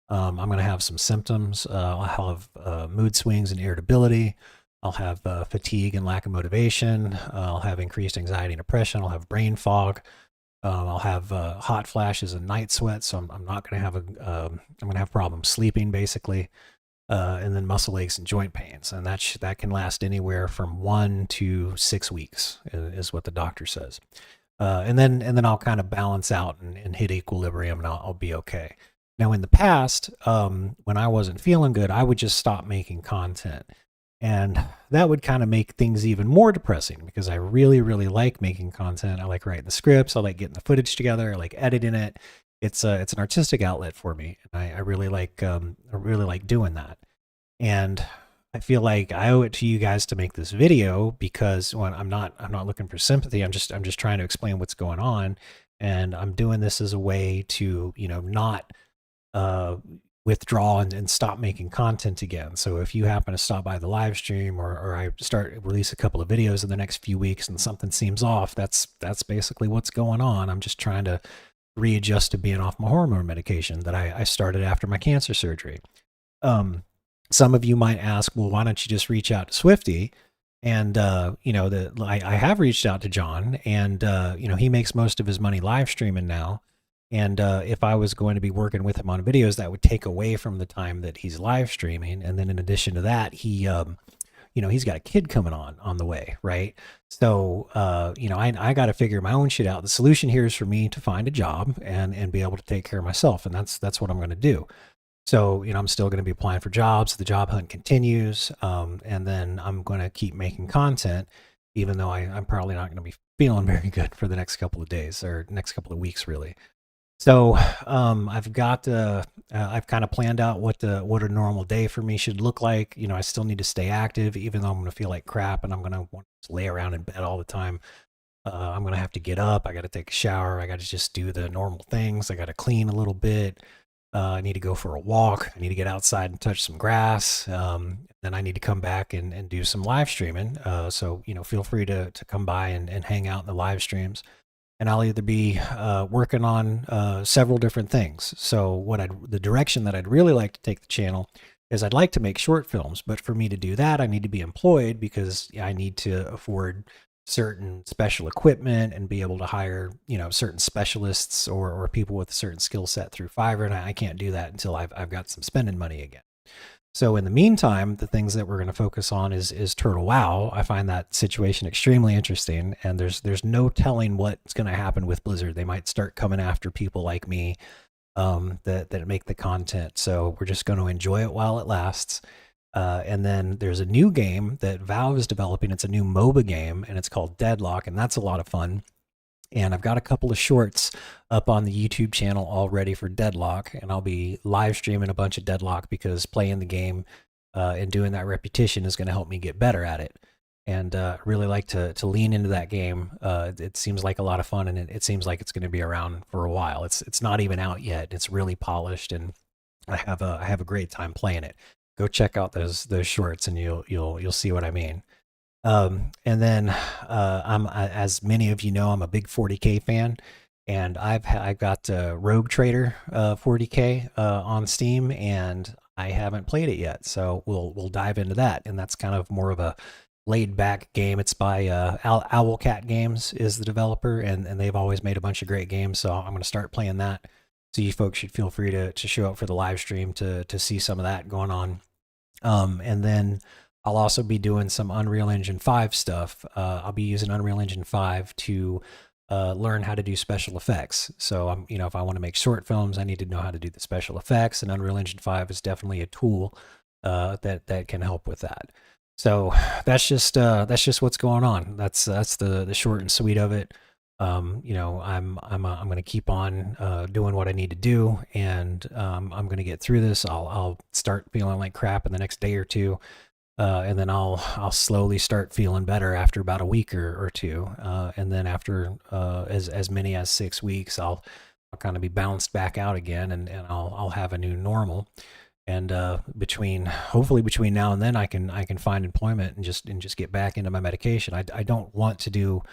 I'm going to have some symptoms. I'll have mood swings and irritability. I'll have fatigue and lack of motivation. I'll have increased anxiety and depression. I'll have brain fog. I'll have hot flashes and night sweats. So I'm not going to have I'm going to have problems sleeping basically. And then muscle aches and joint pains, and that can last anywhere from 1 to 6 weeks, is what the doctor says. And then I'll kind of balance out and hit equilibrium, and I'll be okay. Now, in the past, when I wasn't feeling good, I would just stop making content, and that would kind of make things even more depressing because I really, really like making content. I like writing the scripts. I like getting the footage together. I like editing it. It's an artistic outlet for me, and I really like doing that. And I feel like I owe it to you guys to make this video because I'm not looking for sympathy. I'm just trying to explain what's going on, and I'm doing this as a way to not withdraw and stop making content again. So if you happen to stop by the live stream or I release a couple of videos in the next few weeks and something seems off, that's basically what's going on. I'm just trying to readjust to being off my hormone medication that I started after my cancer surgery. Some of you might ask, well, why don't you just reach out to Swifty? And, I have reached out to John, and, he makes most of his money live streaming now. And if I was going to be working with him on videos, that would take away from the time that he's live streaming. And then in addition to that, he's got a kid coming on the way, right? So, I got to figure my own shit out. The solution here is for me to find a job and be able to take care of myself. And that's what I'm going to do. So, I'm still going to be applying for jobs. The job hunt continues. And then I'm going to keep making content, even though I'm probably not going to be feeling very good for the next couple of days or next couple of weeks, really. So I've got I've kind of planned out what a normal day for me should look like. You know, I still need to stay active, even though I'm going to feel like crap and I'm going to want to lay around in bed all the time. I'm going to have to get up. I got to take a shower. I got to just do the normal things. I got to clean a little bit. I need to go for a walk. I need to get outside and touch some grass. Then I need to come back and do some live streaming. So, you know, feel free to come by and hang out in the live streams. And I'll either be working on several different things. So the direction that I'd really like to take the channel is I'd like to make short films. But for me to do that, I need to be employed because I need to afford certain special equipment and be able to hire, you know, certain specialists or people with a certain skill set through Fiverr. And I can't do that until I've got some spending money again. So in the meantime, the things that we're going to focus on is Turtle WoW. I find that situation extremely interesting, and there's no telling what's going to happen with Blizzard. They might start coming after people like me that make the content. So we're just going to enjoy it while it lasts. And then there's a new game that Valve is developing. It's a new MOBA game, and it's called DEADLOCK, and that's a lot of fun. And I've got a couple of shorts up on the YouTube channel already for DEADLOCK, and I'll be live streaming a bunch of DEADLOCK because playing the game and doing that repetition is going to help me get better at it. And really like to lean into that game. It seems like a lot of fun, and it seems like it's going to be around for a while. It's not even out yet. It's really polished, and I have a great time playing it. Go check out those shorts, and you'll see what I mean. And then as many of you know, I'm a big 40K fan, and I've got Rogue Trader 40K on Steam, and I haven't played it yet. So we'll dive into that, and that's kind of more of a laid back game. It's by Owlcat Games is the developer, and they've always made a bunch of great games. So I'm going to start playing that. So you folks should feel free to show up for the live stream to see some of that going on. And then I'll also be doing some Unreal Engine 5 stuff. I'll be using Unreal Engine 5 to learn how to do special effects. So you know, if I want to make short films, I need to know how to do the special effects, and Unreal Engine 5 is definitely a tool that can help with that. So that's just what's going on. That's the short and sweet of it. You know, I'm going to keep on doing what I need to do, and I'm going to get through this. I'll start feeling like crap in the next day or two, and then I'll slowly start feeling better after about a week or two, and then after as many as 6 weeks, I'll kind of be bounced back out again, and I'll have a new normal. And hopefully between now and then, I can find employment and just get back into my medication. I don't want to do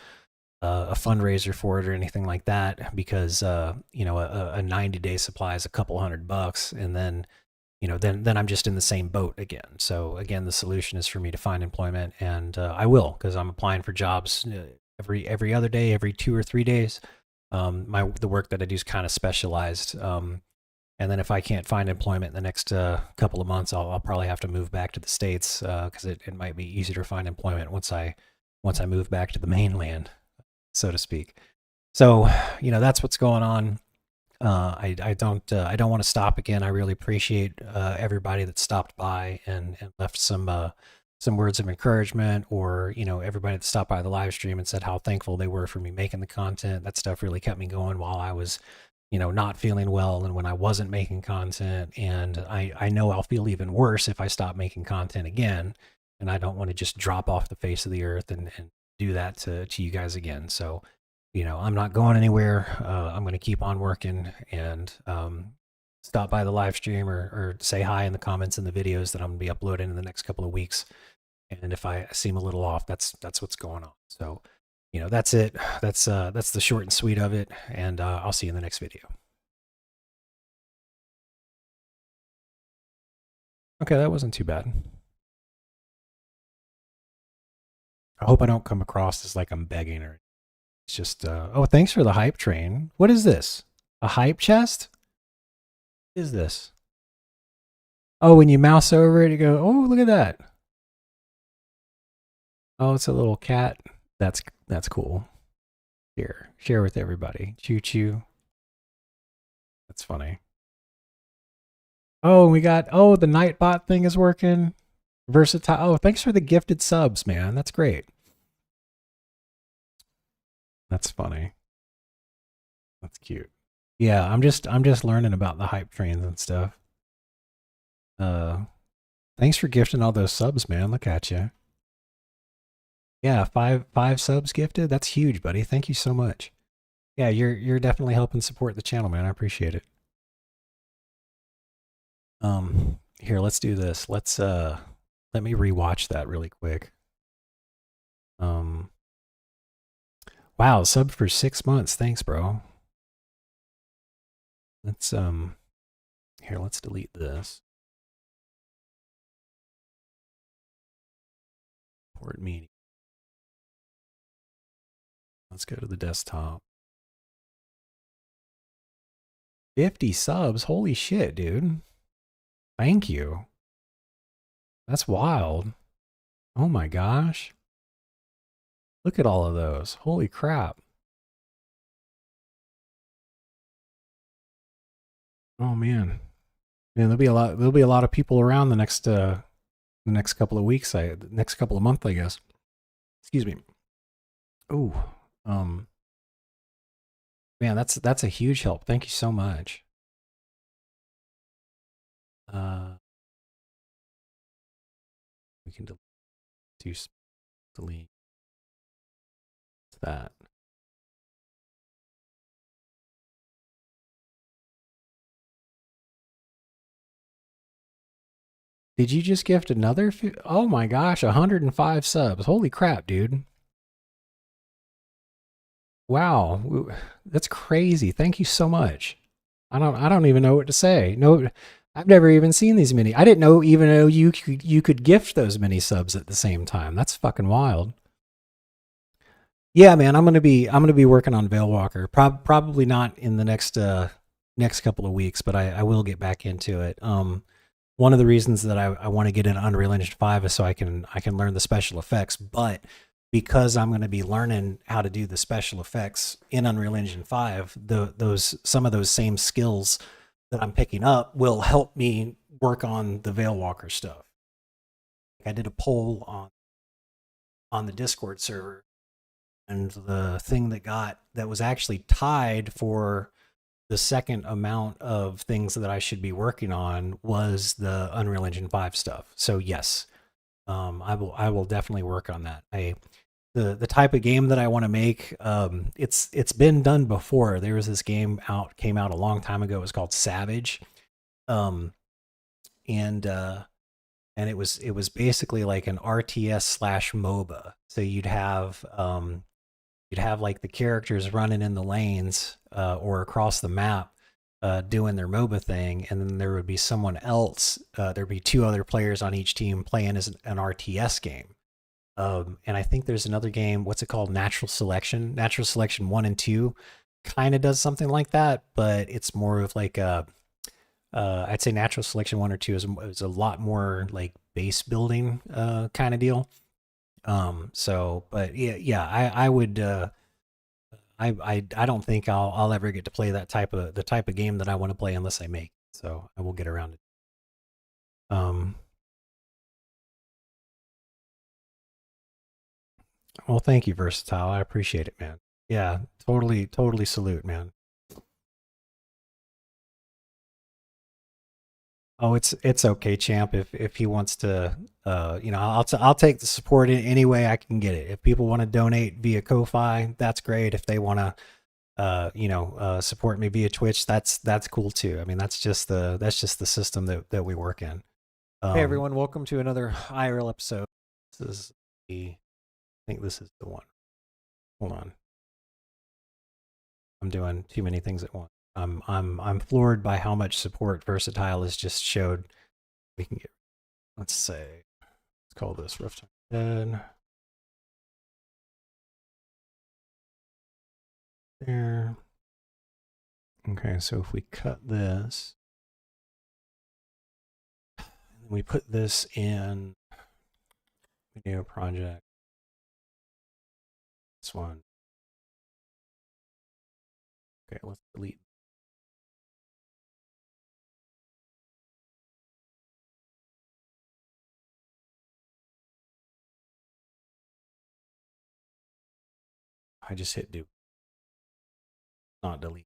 a fundraiser for it or anything like that, because you know, a 90-day supply is a couple $100, and then you know, then I'm just in the same boat again. So again, the solution is for me to find employment, and I will, because I'm applying for jobs every other day, every 2 or 3 days. The work that I do is kind of specialized. And then if I can't find employment in the next couple of months, I'll probably have to move back to the States, because it might be easier to find employment once I move back to the mainland, so to speak. So, you know, that's what's going on. I don't want to stop again. I really appreciate everybody that stopped by and left some words of encouragement, or, you know, everybody that stopped by the live stream and said how thankful they were for me making the content. That stuff really kept me going while I was, you know, not feeling well, and when I wasn't making content. And I know I'll feel even worse if I stop making content again, and I don't want to just drop off the face of the earth and do that to you guys again. So, you know, I'm not going anywhere. I'm going to keep on working, and stop by the live stream or say hi in the comments in the videos that I'm going to be uploading in the next couple of weeks. And if I seem a little off, that's what's going on. So, you know, that's it. That's the short and sweet of it, and I'll see you in the next video. Okay, that wasn't too bad. I hope I don't come across as like I'm begging, or it's just oh, thanks for the hype train. What is this? A hype chest? What is this? Oh, when you mouse over it, you go, oh, look at that. Oh, it's a little cat. That's cool. Here, share with everybody. Choo choo. That's funny. Oh, we got, oh, the Nightbot thing is working. Versatile. Oh, thanks for the gifted subs, man. That's great. That's funny. That's cute. Yeah, I'm just learning about the hype trains and stuff. Thanks for gifting all those subs, man. Look at you. Yeah, five subs gifted. That's huge, buddy. Thank you so much. Yeah, you're definitely helping support the channel, man. I appreciate it. Here, let's do this. Let's let me rewatch that really quick. Wow, sub for 6 months. Thanks, bro. Let's here, let's delete this. Port media. Let's go to the desktop. 50 subs. Holy shit, dude. Thank you. That's wild. Oh my gosh. Look at all of those. Holy crap. Oh man. Man, there'll be a lot of people around the next couple of weeks, the next couple of months, I guess. Excuse me. Ooh. Man, that's a huge help. Thank you so much. We can delete that. Did you just gift another? Oh my gosh, 105 subs. Holy crap, dude. Wow, that's crazy. Thank you so much. I don't even know what to say. No, I've never even seen these many. I didn't know you could gift those many subs at the same time. That's fucking wild. Yeah, man, I'm gonna be working on Veilwalker. Probably not in the next couple of weeks, but I will get back into it. One of the reasons that I want to get into Unreal Engine 5 is so I can learn the special effects, but because I'm going to be learning how to do the special effects in Unreal Engine 5, some of those same skills that I'm picking up will help me work on the Veilwalker stuff. I did a poll on the Discord server, and the thing that was actually tied for the second amount of things that I should be working on was the Unreal Engine 5 stuff. So yes, I will definitely work on that. The type of game that I want to make, it's been done before. There was this game came out a long time ago. It was called Savage, and it was basically like an RTS / MOBA. So you'd have like the characters running in the lanes or across the map doing their MOBA thing, and then there would be someone else. There'd be 2 other players on each team playing as an RTS game. And I think there's another game. What's it called? Natural Selection. Natural Selection 1 and 2 kind of does something like that, but it's more of like I'd say Natural Selection 1 or 2 is a lot more like base building kind of deal. So, but yeah, I would. I don't think I'll ever get to play the type of game that I want to play unless I make. So I will get around it. Well, thank you, Versatile. I appreciate it, man. Yeah, totally salute, man. Oh, it's okay, champ. If he wants to, I'll take the support in any way I can get it. If people want to donate via Ko-fi, that's great. If they want to, support me via Twitch, that's cool too. I mean, that's just the system that we work in. Hey everyone, welcome to another IRL episode. I think this is the one. Hold on. I'm doing too many things at once. I'm floored by how much support Versatile has just showed. We can get, let's say, let's call this Rift Dead. There. Okay, so if we cut this, and we put this in video project, this one. Okay, let's delete. I just hit do. Not delete.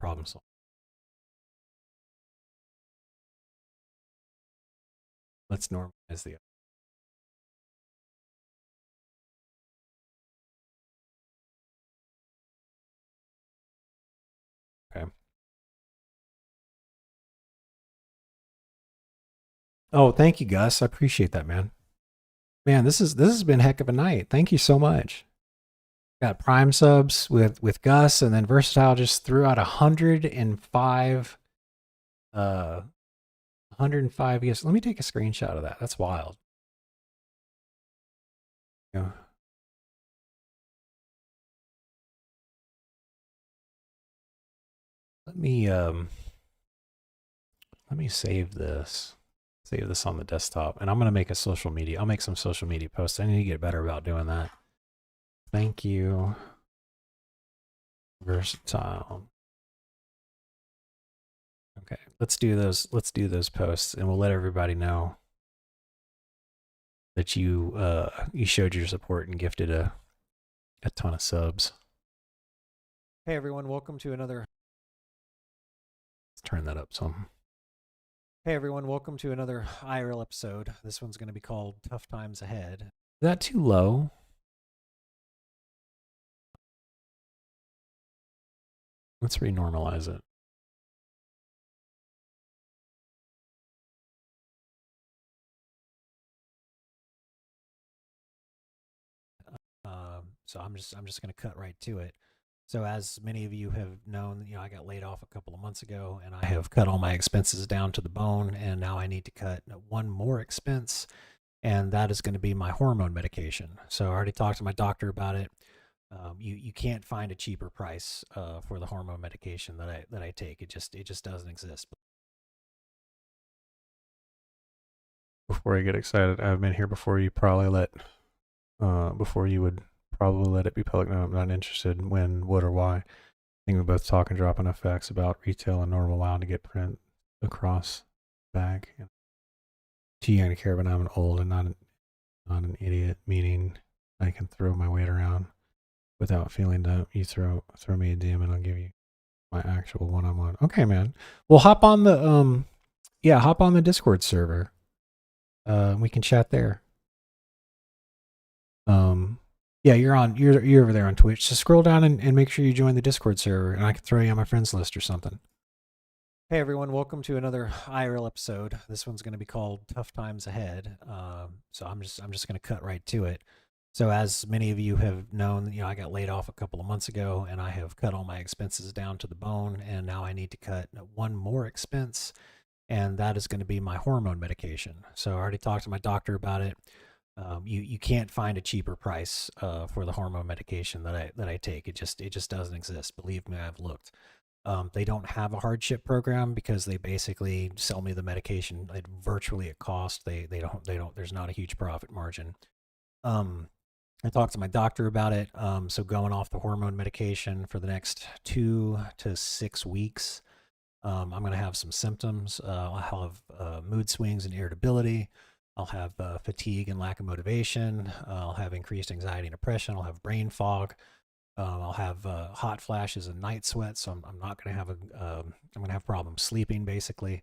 problem solve. Let's normalize the. Okay. Oh, thank you, Gus. I appreciate that, man. Man, this has been heck of a night. Thank you so much. Got Prime subs with Gus, and then Versatile just threw out 105 105. Yes, let me take a screenshot of that. That's wild. Yeah. Let me save this. Save this on the desktop, and I'm gonna make a social media. I'll make some social media posts. I need to get better about doing that. Thank you, Versatile. Okay, let's do those. Let's do those posts, and we'll let everybody know that you you showed your support and gifted a ton of subs. Hey everyone, welcome to another. Let's turn that up some. Hey everyone, welcome to another IRL episode. This one's going to be called Tough Times Ahead. Is that too low? Let's renormalize it. So I'm just going to cut right to it. So as many of you have known, I got laid off a couple of months ago, and I have cut all my expenses down to the bone, and now I need to cut one more expense, and that is going to be my hormone medication. So I already talked to my doctor about it. You can't find a cheaper price for the hormone medication that I take. It just doesn't exist. Before I get excited, I've been here before you probably let before you would probably let it be public. No, I'm not interested. When, what, or why. I think we both talk and drop enough facts about retail and normal WoW to get print across the bag. Too young to care, but I'm an old and not an idiot, meaning I can throw my weight around without feeling dumb. You throw me a DM and I'll give you my actual one-on-one. Okay, man. Well, hop on the hop on the Discord server. We can chat there. Yeah, you're over there on Twitch. So scroll down and make sure you join the Discord server, and I can throw you on my friends list or something. Hey everyone, welcome to another IRL episode. This one's going to be called Tough Times Ahead. So I'm just going to cut right to it. So as many of you have known, I got laid off a couple of months ago, and I have cut all my expenses down to the bone, and now I need to cut one more expense, and that is going to be my hormone medication. So I already talked to my doctor about it. You can't find a cheaper price for the hormone medication that I take. It just doesn't exist. Believe me, I've looked. They don't have a hardship program because they basically sell me the medication virtually at cost. They don't. There's not a huge profit margin. I talked to my doctor about it. So going off the hormone medication for the next 2 to 6 weeks, I'm going to have some symptoms. I'll have mood swings and irritability. I'll have fatigue and lack of motivation. I'll have increased anxiety and depression. I'll have brain fog. I'll have hot flashes and night sweats. So I'm not going to have I'm going to have problems sleeping basically,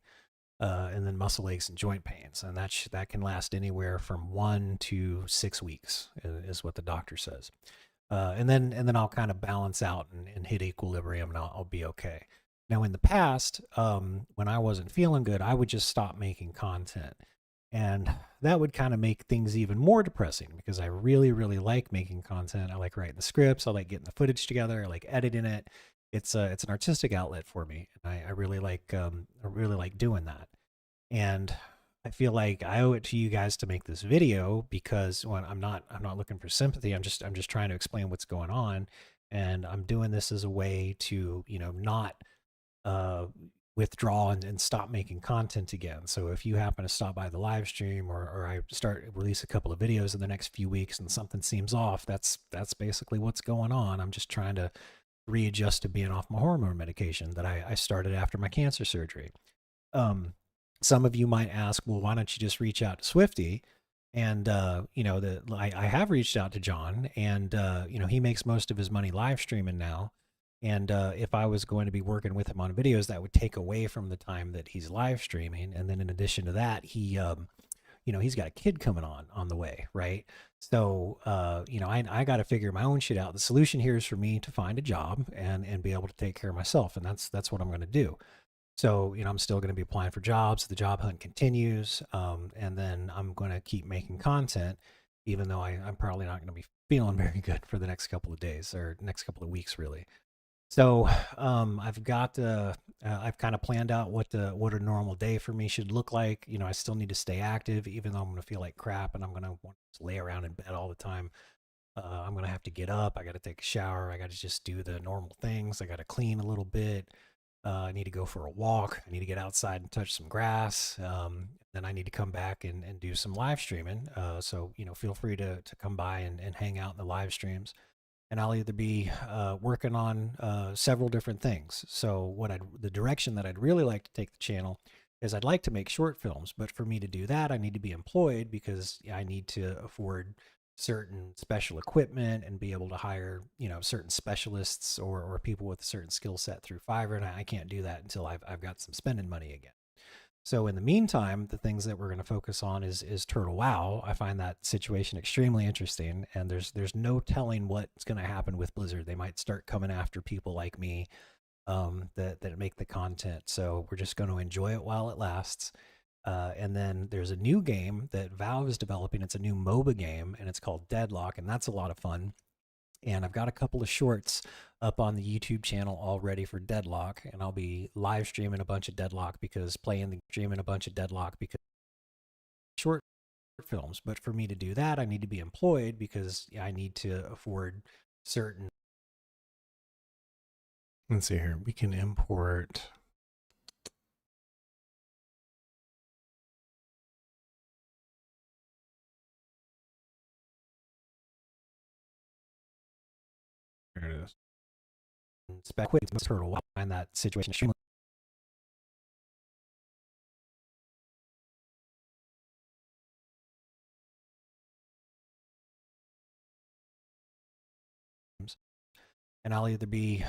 and then muscle aches and joint pains, and that can last anywhere from 1 to 6 weeks is what the doctor says. And then I'll kind of balance out and hit equilibrium, and I'll be okay. Now in the past, when I wasn't feeling good, I would just stop making content. And that would kind of make things even more depressing because I really, really like making content. I like writing the scripts. I like getting the footage together. I like editing it. It's an artistic outlet for me. And I really like doing that. And I feel like I owe it to you guys to make this video because I'm not looking for sympathy. I'm just trying to explain what's going on. And I'm doing this as a way to, not withdraw and stop making content again. So if you happen to stop by the live stream or I release a couple of videos in the next few weeks and something seems off, that's basically what's going on. I'm just trying to readjust to being off my hormone medication that I started after my cancer surgery. Some of you might ask, well, why don't you just reach out to Swifty? And I have reached out to John, and he makes most of his money live streaming now. And if I was going to be working with him on videos, that would take away from the time that he's live streaming. And then in addition to that, he you know, he's got a kid coming on the way, right? So, you know, I got to figure my own shit out. The solution here is for me to find a job and be able to take care of myself, and that's what I'm going to do. So, you know, I'm still going to be applying for jobs. The job hunt continues, and then I'm going to keep making content, even though I'm probably not going to be feeling very good for the next couple of days or next couple of weeks, really. So I've kind of planned out what a normal day for me should look like. You know, I still need to stay active, even though I'm going to feel like crap and I'm going to want to lay around in bed all the time. I'm going to have to get up. I got to take a shower. I got to just do the normal things. I got to clean a little bit. I need to go for a walk. I need to get outside and touch some grass. Then I need to come back and do some live streaming. So, you know, feel free to come by and hang out in the live streams. And I'll either be working on several different things. So the direction that I'd really like to take the channel is I'd like to make short films, but for me to do that, I need to be employed because I need to afford certain special equipment and be able to hire, you know, certain specialists or people with a certain skill set through Fiverr, and I can't do that until I've got some spending money again. So in the meantime, the things that we're going to focus on is Turtle WoW. I find that situation extremely interesting, and there's no telling what's going to happen with Blizzard. They might start coming after people like me that make the content. So we're just going to enjoy it while it lasts. And then there's a new game that Valve is developing. It's a new MOBA game, and it's called DEADLOCK, and that's a lot of fun. And I've got a couple of shorts up on the YouTube channel already for DEADLOCK, and I'll be live streaming a bunch of DEADLOCK because short films. But for me to do that, I need to be employed because I need to afford certain. Let's see here. We can import. There it is. Spec quick turtle. I find that situation extremely. And I'll either be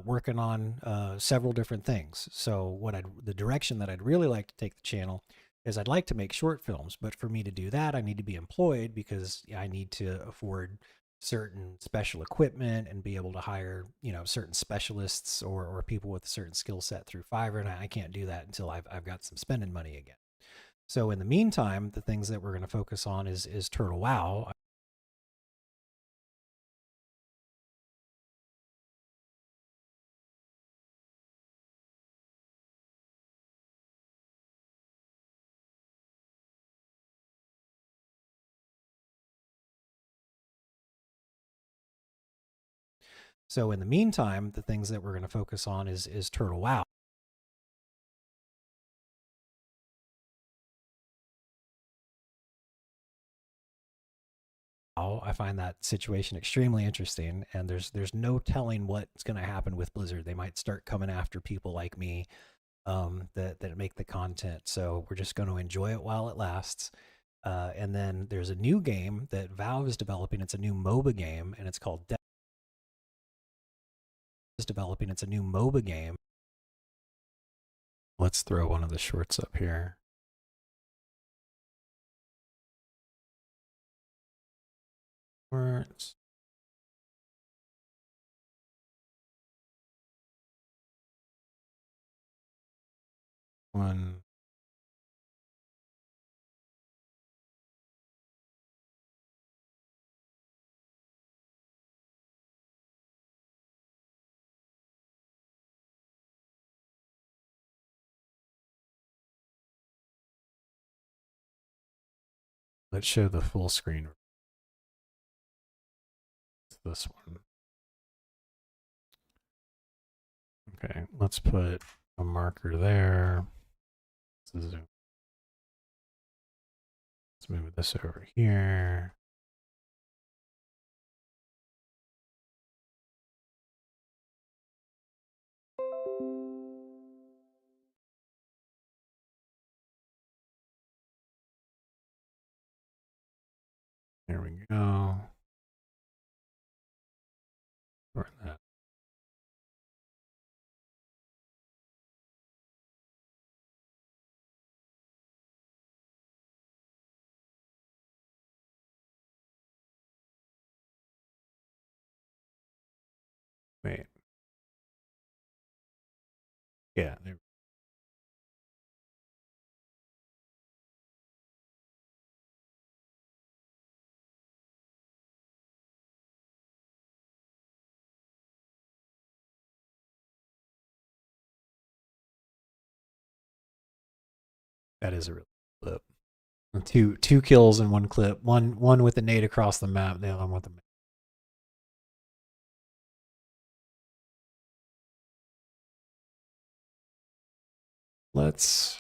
working on several different things. So the direction that I'd really like to take the channel is I'd like to make short films, but for me to do that, I need to be employed because I need to afford certain special equipment and be able to hire, you know, certain specialists or people with a certain skill set through Fiverr, and I can't do that until I've got some spending money again. So in the meantime, the things that we're going to focus on is Turtle WoW. So in the meantime, the things that we're going to focus on is Turtle WoW. I find that situation extremely interesting, and there's no telling what's going to happen with Blizzard. They might start coming after people like me that make the content. So we're just going to enjoy it while it lasts. And then there's a new game that Valve is developing. It's a new MOBA game, and it's called It's a new MOBA game. Let's throw one of the shorts up here. Shorts. One. Let's show the full screen. It's this one. Okay, let's put a marker there. Let's move this over here. There we go. Or that. Wait. Yeah. That is a real clip. Two kills in one clip. One with the nade across the map. The other one with the. Let's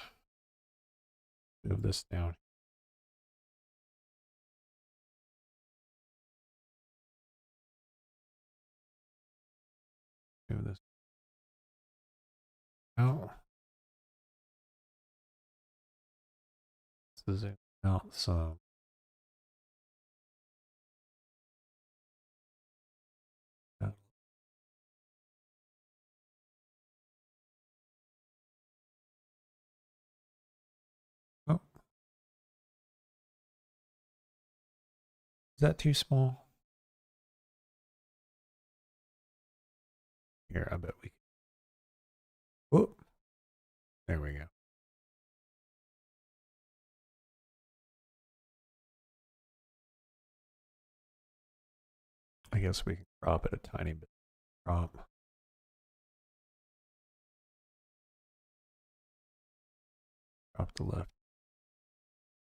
move this down. Move this. Oh. This is it. Out some. Oh. Is that too small? Here, I bet we can. Whoop. There we go. I guess we can crop it a tiny bit. Crop. Crop the left.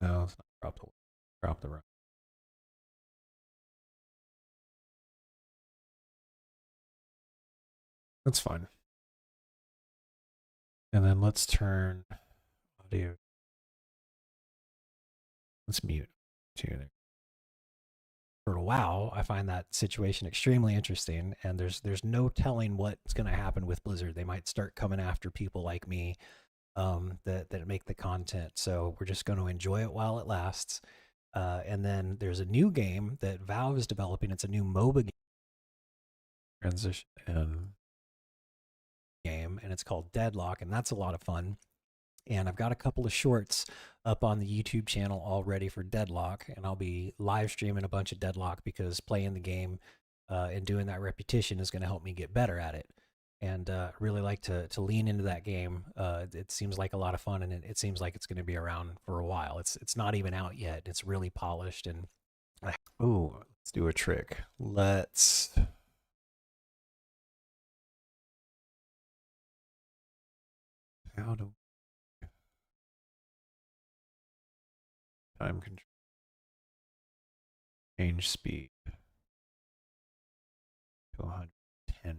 No, it's not crop the left. Crop the right. That's fine. And then let's turn audio. Let's mute. For WoW, I find that situation extremely interesting, and there's no telling what's going to happen with Blizzard. They might start coming after people like me that make the content. So we're just going to enjoy it while it lasts. And then there's a new game that Valve is developing. It's a new MOBA transition game, and it's called DEADLOCK, and that's a lot of fun. And I've got a couple of shorts up on the YouTube channel already for DEADLOCK, and I'll be live streaming a bunch of DEADLOCK because playing the game and doing that repetition is going to help me get better at it. And really like to lean into that game. It seems like a lot of fun, and it seems like it's going to be around for a while. It's not even out yet. It's really polished. And ooh, let's do a trick. Let's. How do time control? Change speed to 110.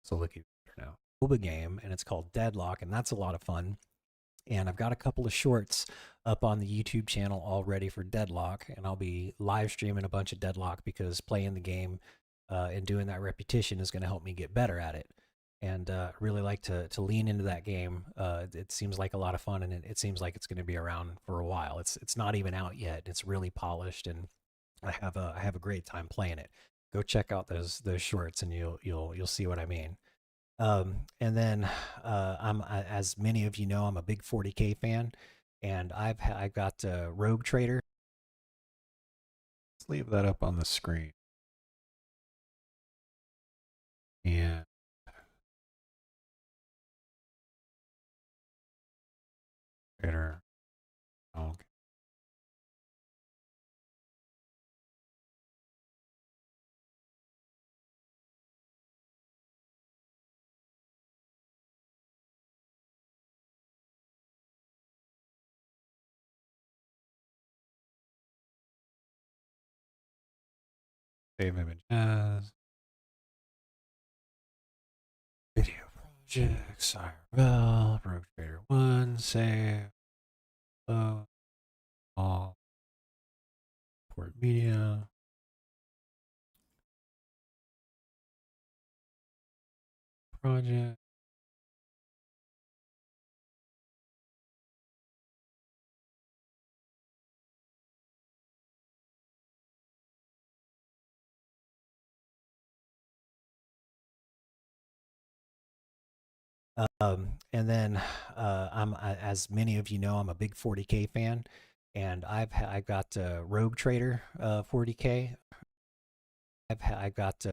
So look at now. MOBA game, and it's called DEADLOCK, and that's a lot of fun. And I've got a couple of shorts up on the YouTube channel already for DEADLOCK, and I'll be live streaming a bunch of DEADLOCK because playing the game and doing that repetition is going to help me get better at it. And really like to lean into that game. It seems like a lot of fun, and it seems like it's going to be around for a while. It's not even out yet. It's really polished, and I have a great time playing it. Go check out those shorts, and you'll see what I mean. And then I'm as many of you know, I'm a big 40K fan, and I've got Rogue Trader. Let's leave that up on the screen. And Trader. Okay. Save image as video projects, IRL, Rogue Trader 1, save, load, all, port media, project. And then I'm as many of you know, I'm a big 40K fan, and I've got Rogue Trader 40K. I've got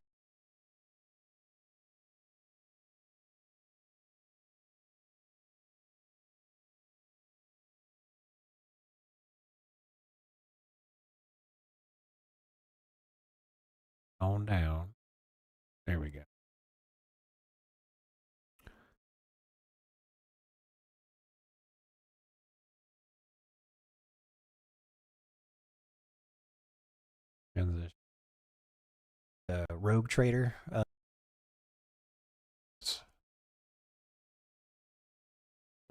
Rogue Trader. Oh,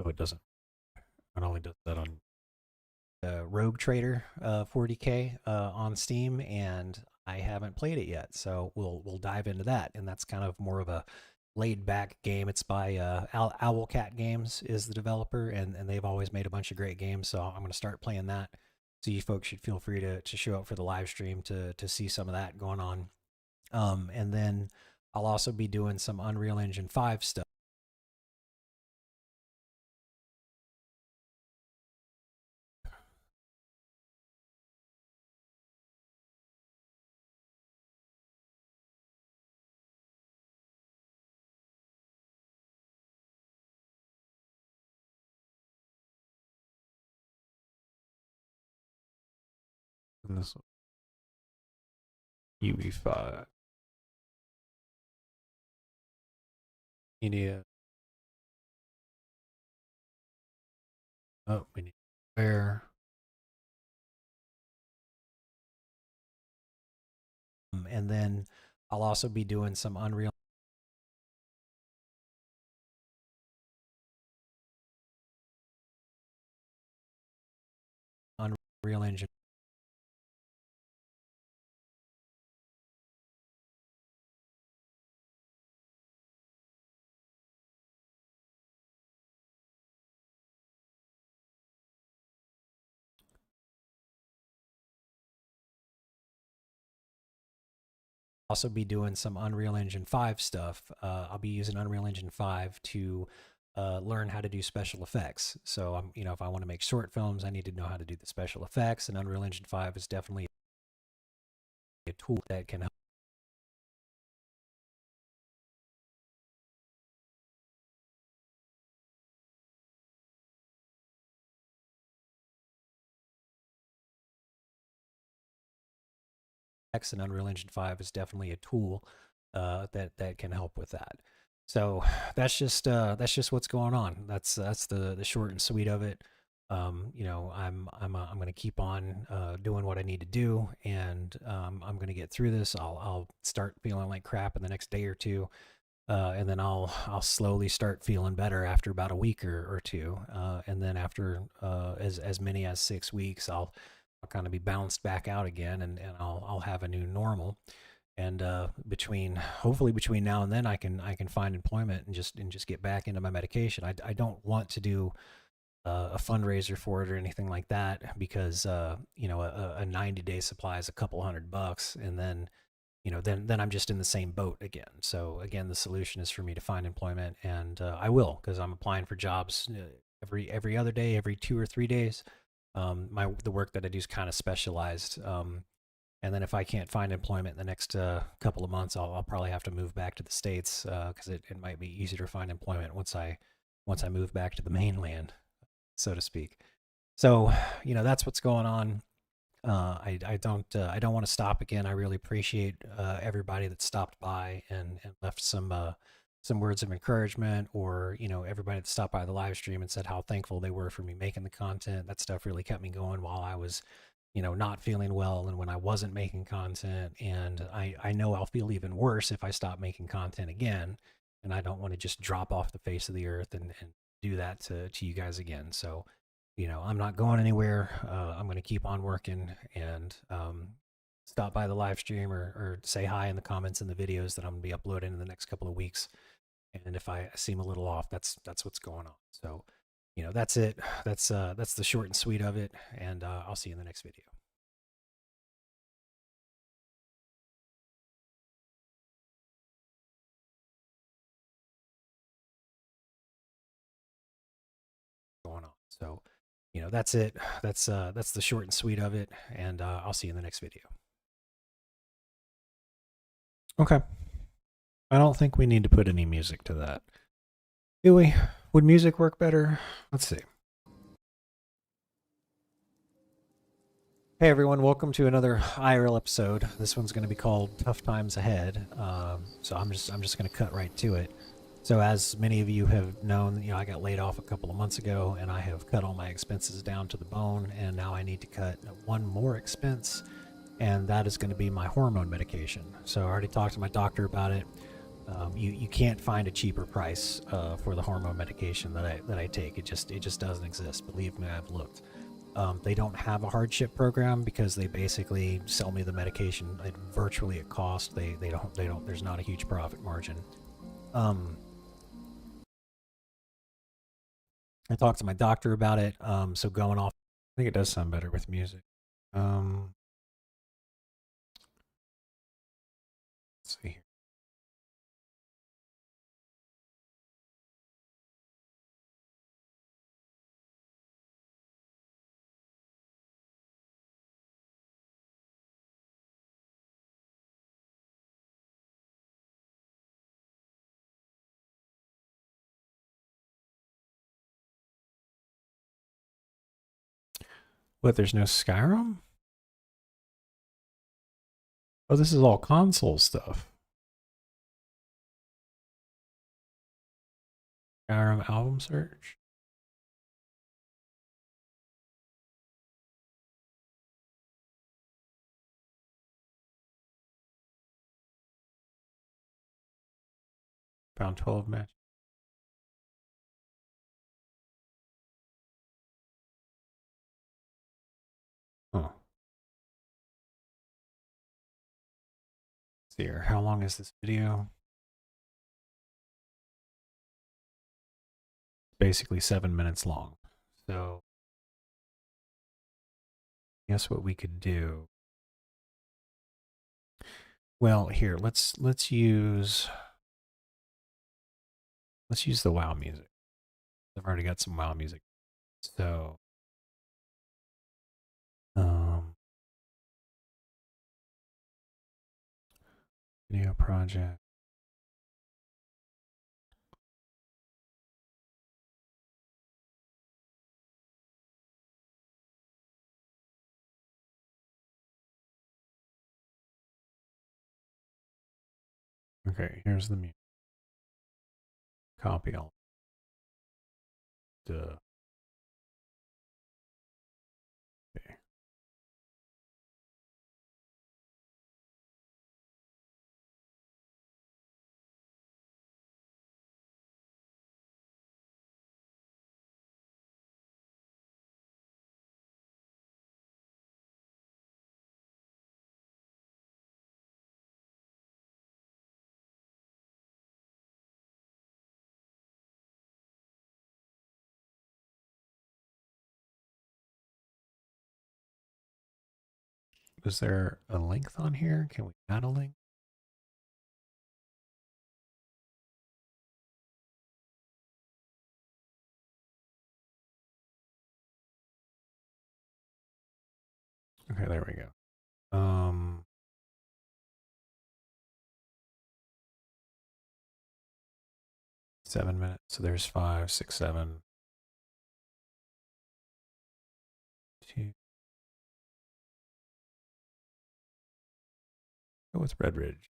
it doesn't. It only does that on Rogue Trader 40K on Steam, and I haven't played it yet, so we'll dive into that. And that's kind of more of a laid back game. It's by Owlcat Games is the developer, and they've always made a bunch of great games. So I'm going to start playing that. So you folks should feel free to show up for the live stream to see some of that going on. And then I'll also be doing some Unreal Engine 5 stuff. This UV5 media. Oh, we need where. And then I'll also be doing some Unreal Engine. Also be doing some Unreal Engine 5 stuff. I'll be using Unreal Engine 5 to learn how to do special effects. So if I want to make short films, I need to know how to do the special effects, and Unreal Engine 5 is definitely a tool that can help. And Unreal Engine 5 is definitely a tool that can help with that. So that's just what's going on. That's the short and sweet of it. I'm going to keep on doing what I need to do, and I'm going to get through this. I'll start feeling like crap in the next day or two, and then I'll slowly start feeling better after about a week or two, and then after as many as 6 weeks, I'll kind of be bounced back out again, and I'll have a new normal. And hopefully between now and then, I can find employment and just get back into my medication. I don't want to do a fundraiser for it or anything like that, because a 90-day supply is a couple $100, and then then I'm just in the same boat again. So again, the solution is for me to find employment, and I will, because I'm applying for jobs every other day, every 2 or 3 days. The work that I do is kind of specialized. And then if I can't find employment in the next couple of months, I'll probably have to move back to the States, because it might be easier to find employment once I move back to the mainland, so to speak. So that's what's going on. I don't want to stop again. I really appreciate everybody that stopped by and left some words of encouragement, or everybody that stopped by the live stream and said how thankful they were for me making the content. That stuff really kept me going while I was not feeling well, and when I wasn't making content. And I know I'll feel even worse if I stop making content again, and I don't want to just drop off the face of the earth and do that to you guys again. So I'm not going anywhere. I'm going to keep on working, and stop by the live stream or say hi in the comments in the videos that I'm going to be uploading in the next couple of weeks. And if I seem a little off, that's what's going on. So that's it. That's the short and sweet of it, and I'll see you in the next video. Going on. So that's it. That's the short and sweet of it, and I'll see you in the next video. Okay. I don't think we need to put any music to that. Do we? Would music work better? Let's see. Hey everyone, welcome to another IRL episode. This one's going to be called Tough Times Ahead. So I'm just going to cut right to it. So as many of you have known, I got laid off a couple of months ago, and I have cut all my expenses down to the bone, and now I need to cut one more expense, and that is going to be my hormone medication. So I already talked to my doctor about it. You can't find a cheaper price for the hormone medication that I take. It just doesn't exist. Believe me, I've looked. They don't have a hardship program because they basically sell me the medication virtually at cost. They don't. There's not a huge profit margin. I talked to my doctor about it. So going off, I think it does sound better with music. Let's see here. What, there's no Skyrim? Oh, this is all console stuff. Skyrim album search. Found 12 match. Huh. See here. How long is this video? Basically 7 minutes long. So guess what we could do? Well, here, let's use the WoW music. I've already got some WoW music. So video project. Okay, here's the music. Copy all. Duh. Okay. Is there a length on here? Can we add a link? Okay, there we go. 7 minutes. So there's 5, 6, 7. 2. Go with Red Ridge.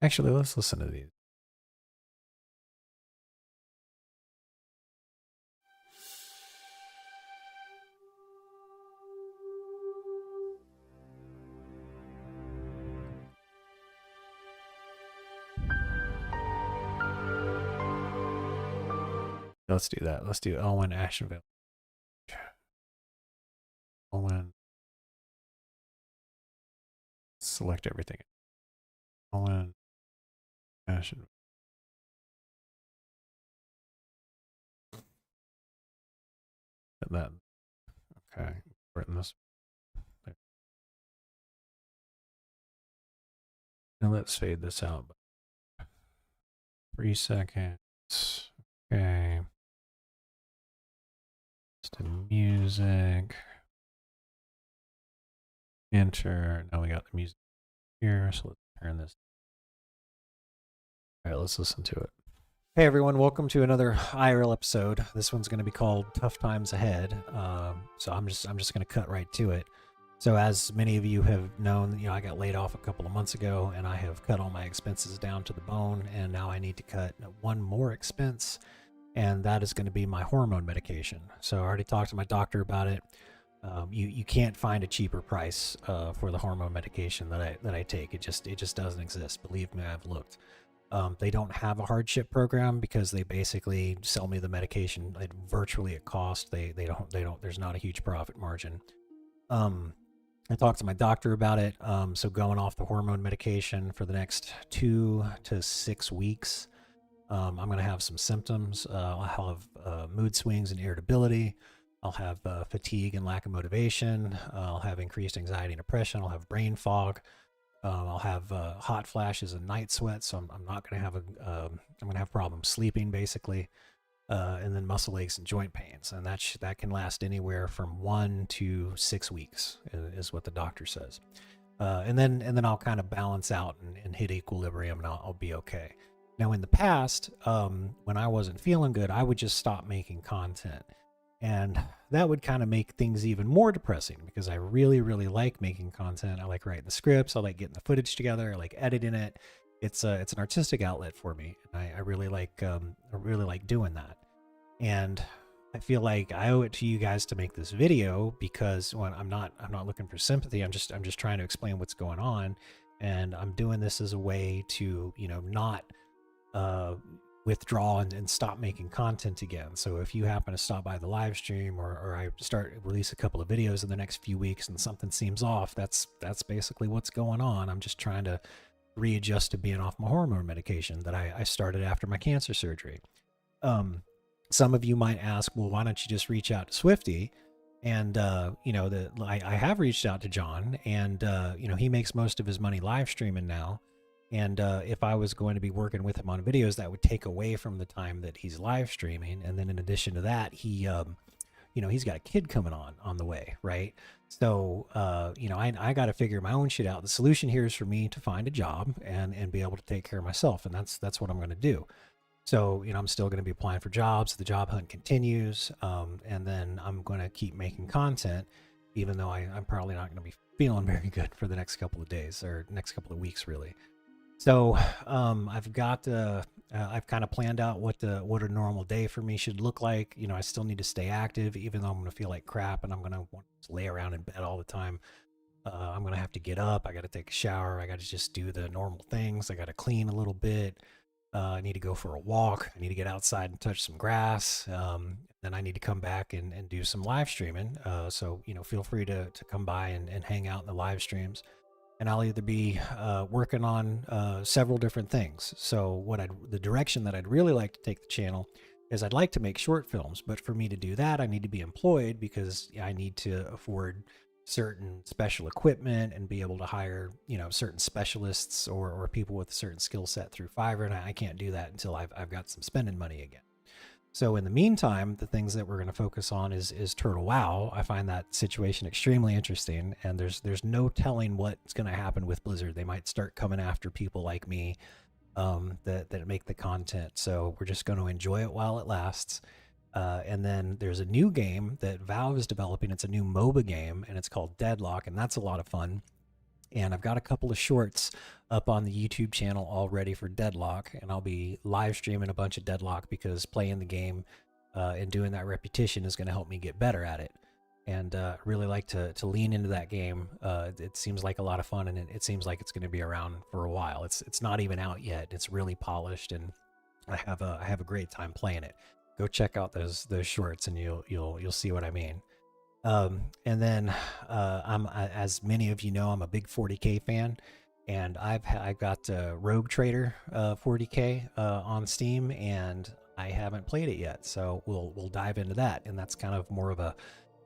Actually, let's listen to these. Let's do that. Let's do Elwyn Ashenville. Elwyn. Select everything. Elwyn Ashenville. That. Okay. Written this. There. Now let's fade this out. 3 seconds. Okay. Just a music. Enter. Now we got the music here, so let's turn this. All right, let's listen to it. Hey everyone, welcome to another IRL episode. This one's going to be called Tough Times Ahead. So I'm just going to cut right to it. So as many of you have known, I got laid off a couple of months ago, and I have cut all my expenses down to the bone, and now I need to cut one more expense, and that is going to be my hormone medication. So I already talked to my doctor about it. You can't find a cheaper price for the hormone medication that I take. It just doesn't exist. Believe me, I've looked. They don't have a hardship program because they basically sell me the medication virtually at cost. They don't. There's not a huge profit margin. I talked to my doctor about it. So going off the hormone medication for the next 2 to 6 weeks, I'm going to have some symptoms. I'll have mood swings and irritability. I'll have fatigue and lack of motivation. I'll have increased anxiety and depression. I'll have brain fog. I'll have hot flashes and night sweats. So I'm not going to have I'm going to have problems sleeping basically. And then muscle aches and joint pains, and that can last anywhere from 1 to 6 weeks, is what the doctor says. And then I'll kind of balance out and hit equilibrium, and I'll be okay. Now, in the past, when I wasn't feeling good, I would just stop making content, and that would kind of make things even more depressing because I really like making content. I like writing the scripts. I like getting the footage together. I like editing it. It's an artistic outlet for me, and I really like doing that. And I feel like I owe it to you guys to make this video because when I'm not looking for sympathy. I'm just trying to explain what's going on, and I'm doing this as a way to not withdraw and stop making content again. So if you happen to stop by the live stream or I release a couple of videos in the next few weeks and something seems off, that's basically what's going on. I'm just trying to readjust to being off my hormone medication that I started after my cancer surgery. Some of you might ask, well, why don't you just reach out to Swifty? And, I have reached out to John, and, he makes most of his money live streaming now. And if I was going to be working with him on videos, that would take away from the time that he's live streaming. And then in addition to that, he's got a kid coming on the way, right? So, I got to figure my own shit out. The solution here is for me to find a job and be able to take care of myself. And that's what I'm going to do. So, I'm still going to be applying for jobs. The job hunt continues. And then I'm going to keep making content, even though I'm probably not going to be feeling very good for the next couple of days or next couple of weeks, really. So, I've kind of planned out what a normal day for me should look like. I still need to stay active, even though I'm going to feel like crap and I'm going to want to lay around in bed all the time. I'm going to have to get up. I got to take a shower. I got to just do the normal things. I got to clean a little bit. I need to go for a walk. I need to get outside and touch some grass. Then I need to come back and do some live streaming. So, feel free to come by and hang out in the live streams. And I'll either be working on several different things. So the direction that I'd really like to take the channel is I'd like to make short films. But for me to do that, I need to be employed because I need to afford certain special equipment and be able to hire, certain specialists or people with a certain skill set through Fiverr. And I can't do that until I've got some spending money again. So in the meantime, the things that we're going to focus on is Turtle WoW. I find that situation extremely interesting, and there's no telling what's going to happen with Blizzard. They might start coming after people like me that make the content. So we're just going to enjoy it while it lasts. And then there's a new game that Valve is developing. It's a new MOBA game, and it's called DEADLOCK, and that's a lot of fun. And I've got a couple of shorts up on the YouTube channel already for DEADLOCK, and I'll be live streaming a bunch of DEADLOCK because playing the game and doing that repetition is going to help me get better at it. And really like to lean into that game. It seems like a lot of fun, and it seems like it's going to be around for a while. It's not even out yet. It's really polished, and I have a great time playing it. Go check out those shorts, and you'll see what I mean. And then I'm, as many of you know, I'm a big 40K fan, and I've got Rogue Trader 40K on Steam, and I haven't played it yet, so we'll dive into that. And that's kind of more of a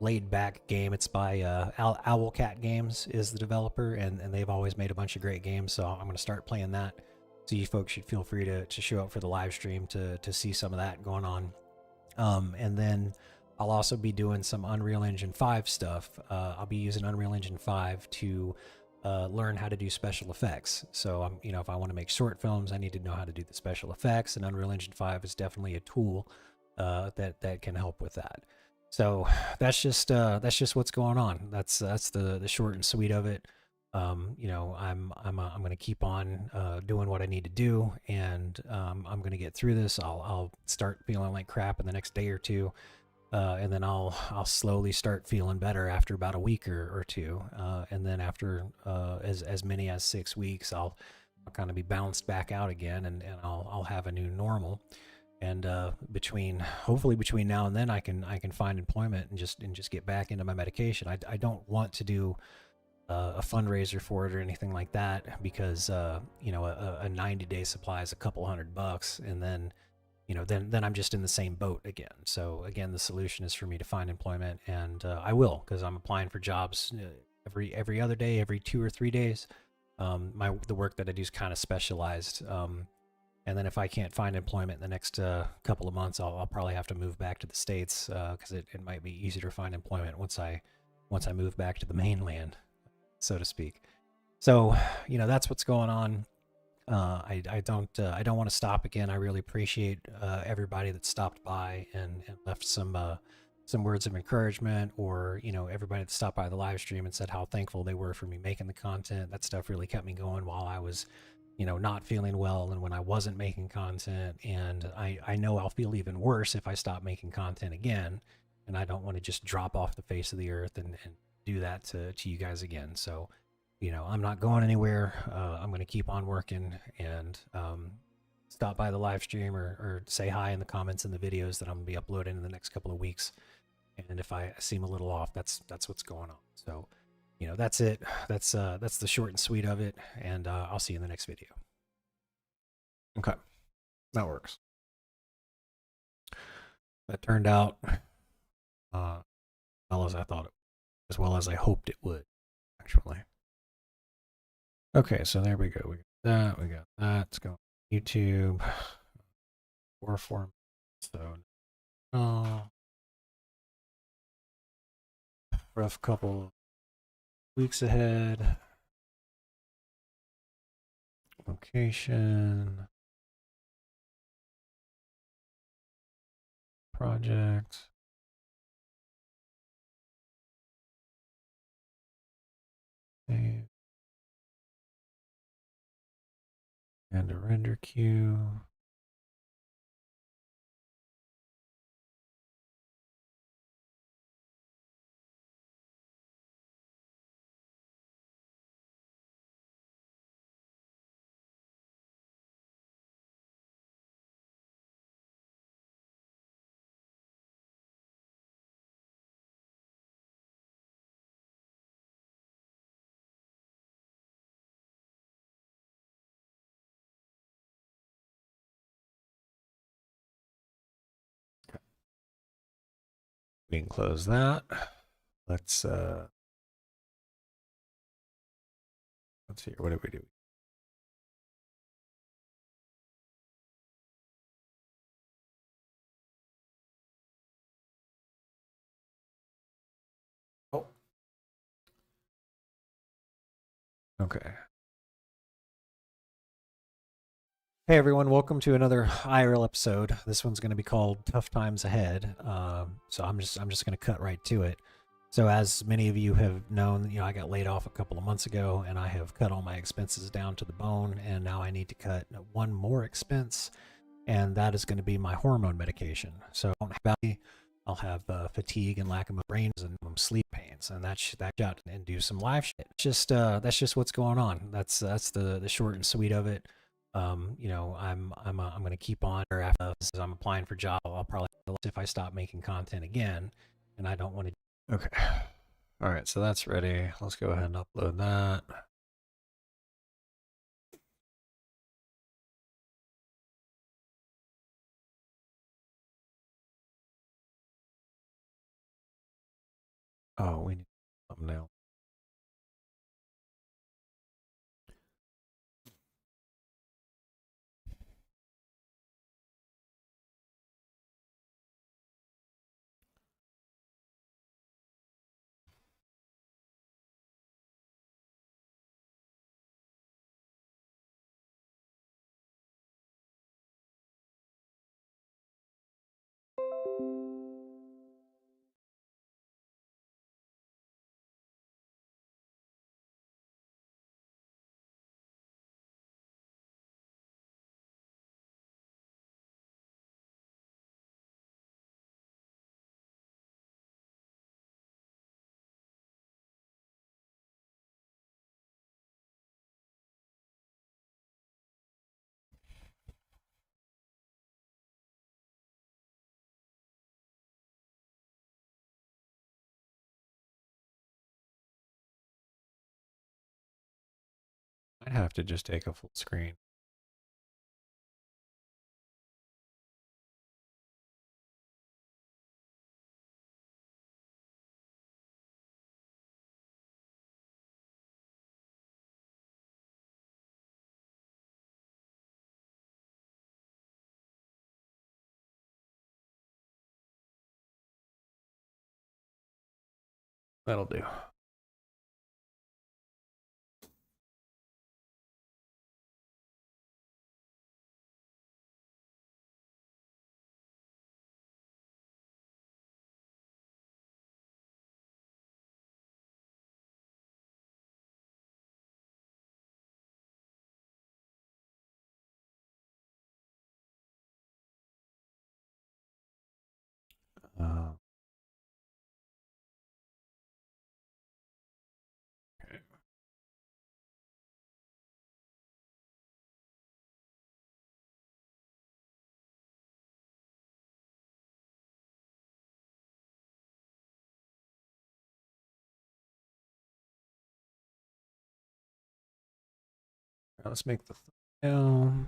laid back game. It's by Owlcat Games is the developer, and they've always made a bunch of great games, so I'm going to start playing that. So you folks should feel free to show up for the live stream to see some of that going on. And then I'll also be doing some Unreal Engine 5 stuff. I'll be using Unreal Engine 5 to learn how to do special effects. So if I want to make short films, I need to know how to do the special effects, and Unreal Engine 5 is definitely a tool that can help with that. So that's just what's going on. That's the short and sweet of it. I'm going to keep on doing what I need to do, and I'm going to get through this. I'll start feeling like crap in the next day or two, and then I'll slowly start feeling better after about a week or two, and then after as many as 6 weeks, I'll kind of be bounced back out again, and I'll have a new normal. And hopefully between now and then, I can find employment and just get back into my medication. I don't want to do a fundraiser for it or anything like that, because you know, a 90-day supply is a couple $100, and then you know, then I'm just in the same boat again. So again, the solution is for me to find employment, and I will, because I'm applying for jobs every other day, every 2 or 3 days. The work that I do is kind of specialized. And then if I can't find employment in the next couple of months, I'll probably have to move back to the States, because it might be easier to find employment once I move back to the mainland, so to speak. So, you know, that's what's going on. I don't want to stop again. I really appreciate everybody that stopped by and left some words of encouragement, or you know, everybody that stopped by the live stream and said how thankful they were for me making the content. That stuff really kept me going while I was, you know, not feeling well, and when I wasn't making content. And I know I'll feel even worse if I stop making content again, and I don't want to just drop off the face of the earth and do that to you guys again. So, you know, I'm not going anywhere. I'm going to keep on working, and stop by the live stream, or say hi in the comments in the videos that I'm going to be uploading in the next couple of weeks. And if I seem a little off, that's what's going on. So, you know, that's it. That's the short and sweet of it. And I'll see you in the next video. Okay, that works. That turned out well as I thought it, as well as I hoped it would, actually. Okay, so there we go. We got that. We got that. Let's go YouTube. Form. So, rough couple of weeks ahead. Location. Project. Save. And a render queue. We can close that. Let's see, what did we do? Oh. Okay. Hey everyone, welcome to another IRL episode. This one's going to be called Tough Times Ahead. So I'm just going to cut right to it. So as many of you have known, you know, I got laid off a couple of months ago, and I have cut all my expenses down to the bone, and now I need to cut one more expense, and that is going to be my hormone medication. So I'll have fatigue and lack of brains and sleep pains, and that's out, and do some live shit. That's just what's going on. That's the short and sweet of it. You know, I'm going to keep on after I'm applying for job. I'll probably, if I stop making content again, and I don't want to. Okay. All right, so that's ready. Let's go ahead and upload that. Oh, we need a thumbnail. have to just take a full screen. That'll do. Okay. Now let's make the thumbnail.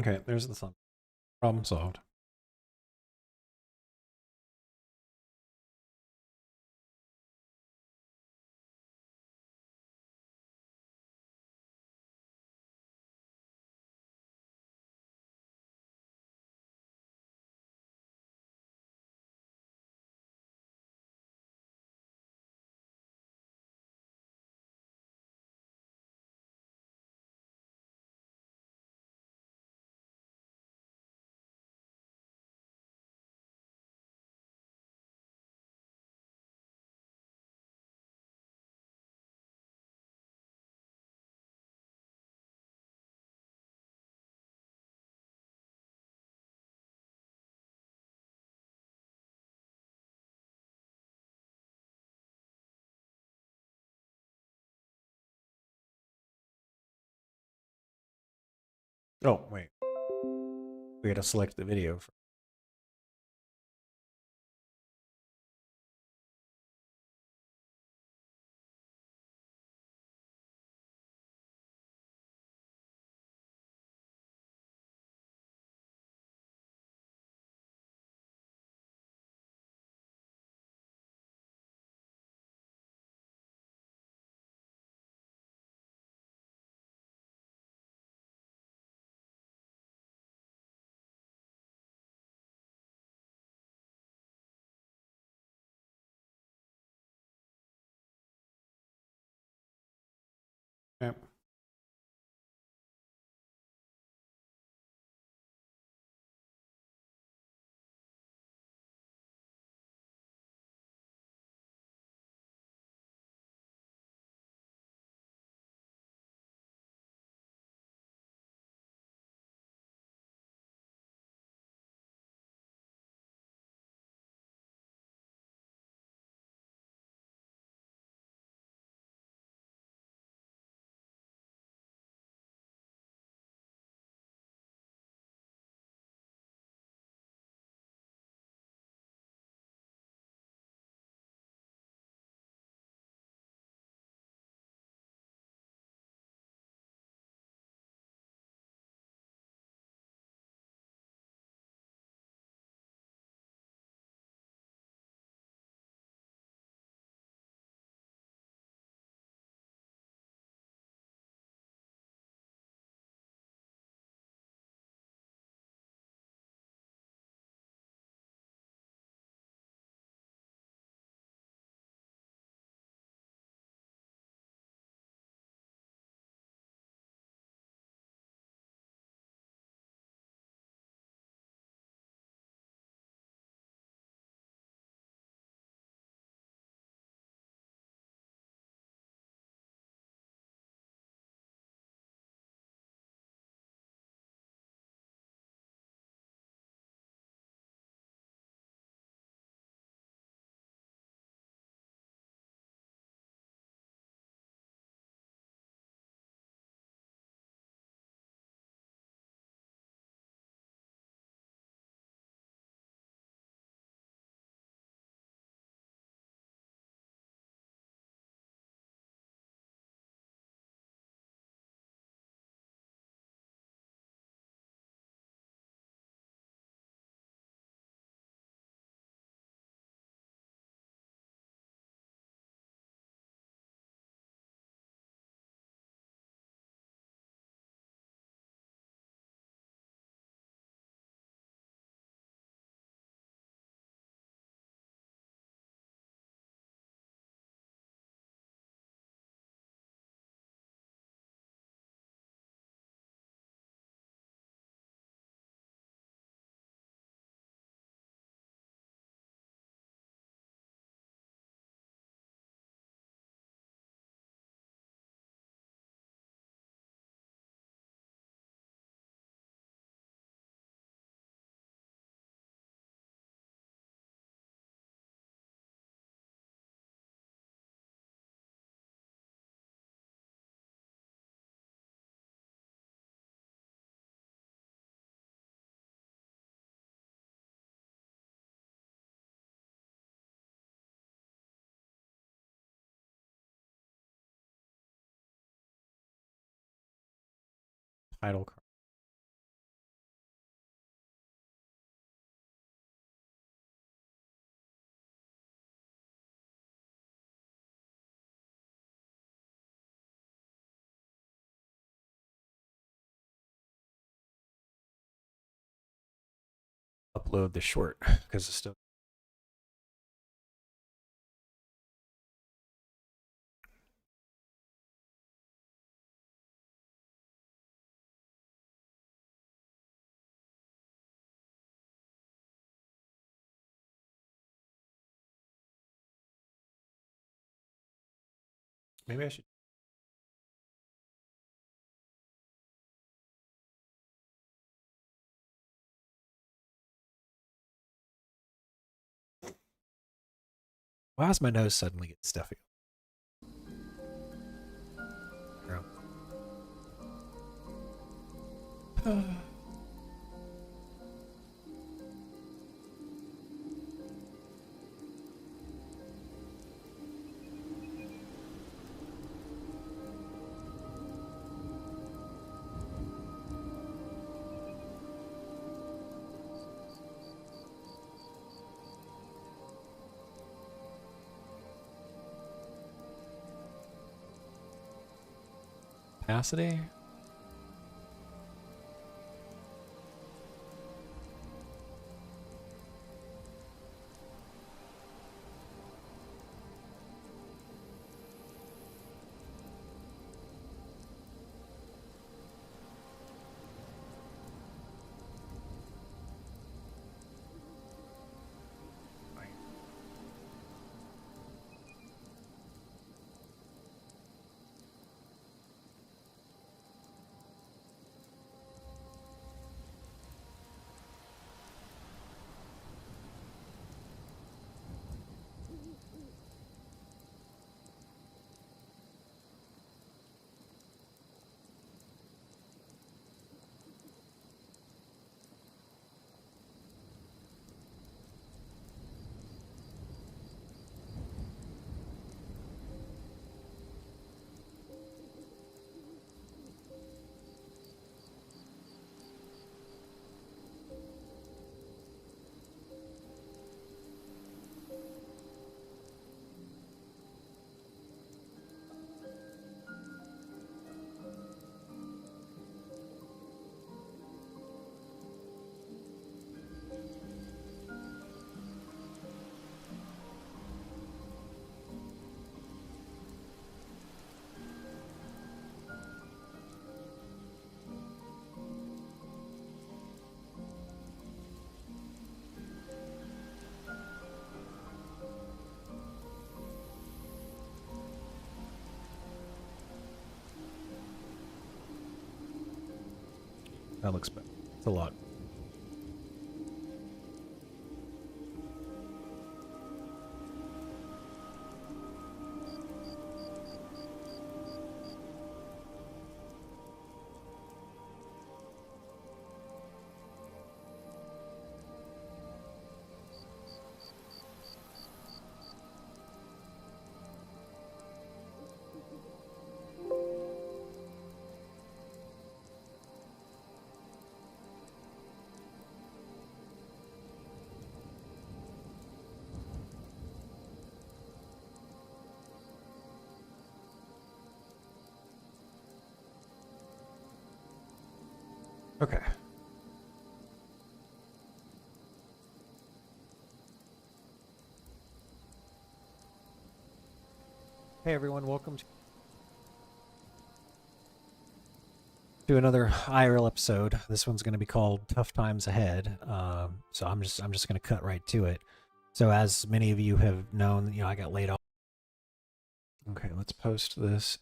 Okay, there's the thumb. Problem solved. Oh, wait. We gotta select the video. title card. Upload the short because it's still. Maybe I should. Why does my nose suddenly get stuffy? Capacity? That looks better. It's a lot. Okay. Hey everyone, welcome to another IRL episode. This one's going to be called Tough Times Ahead. So I'm just going to cut right to it. So as many of you have known, I got laid off. Okay, let's post this.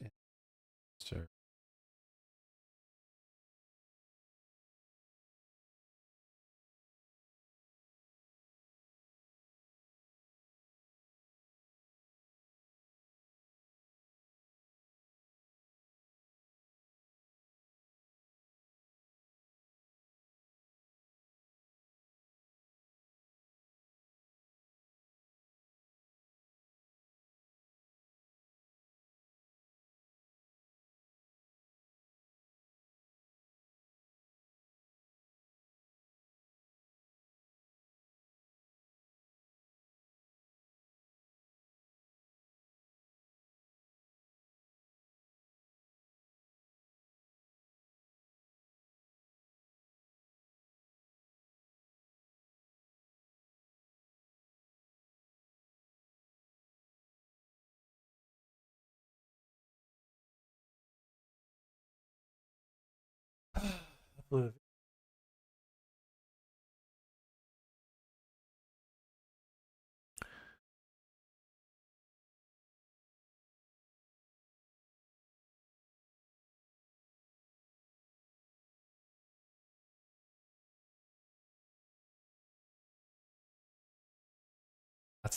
That's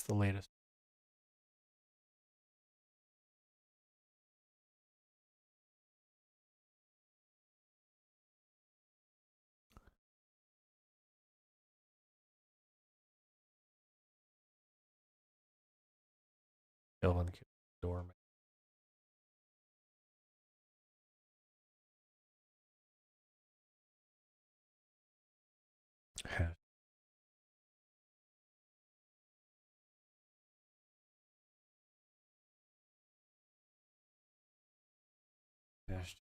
the latest. Still in the door. Hash.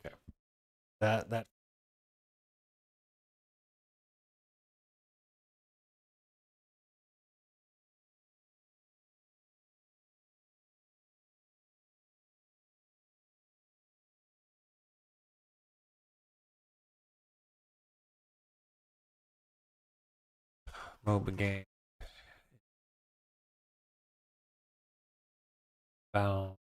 Okay. That MOBA game found.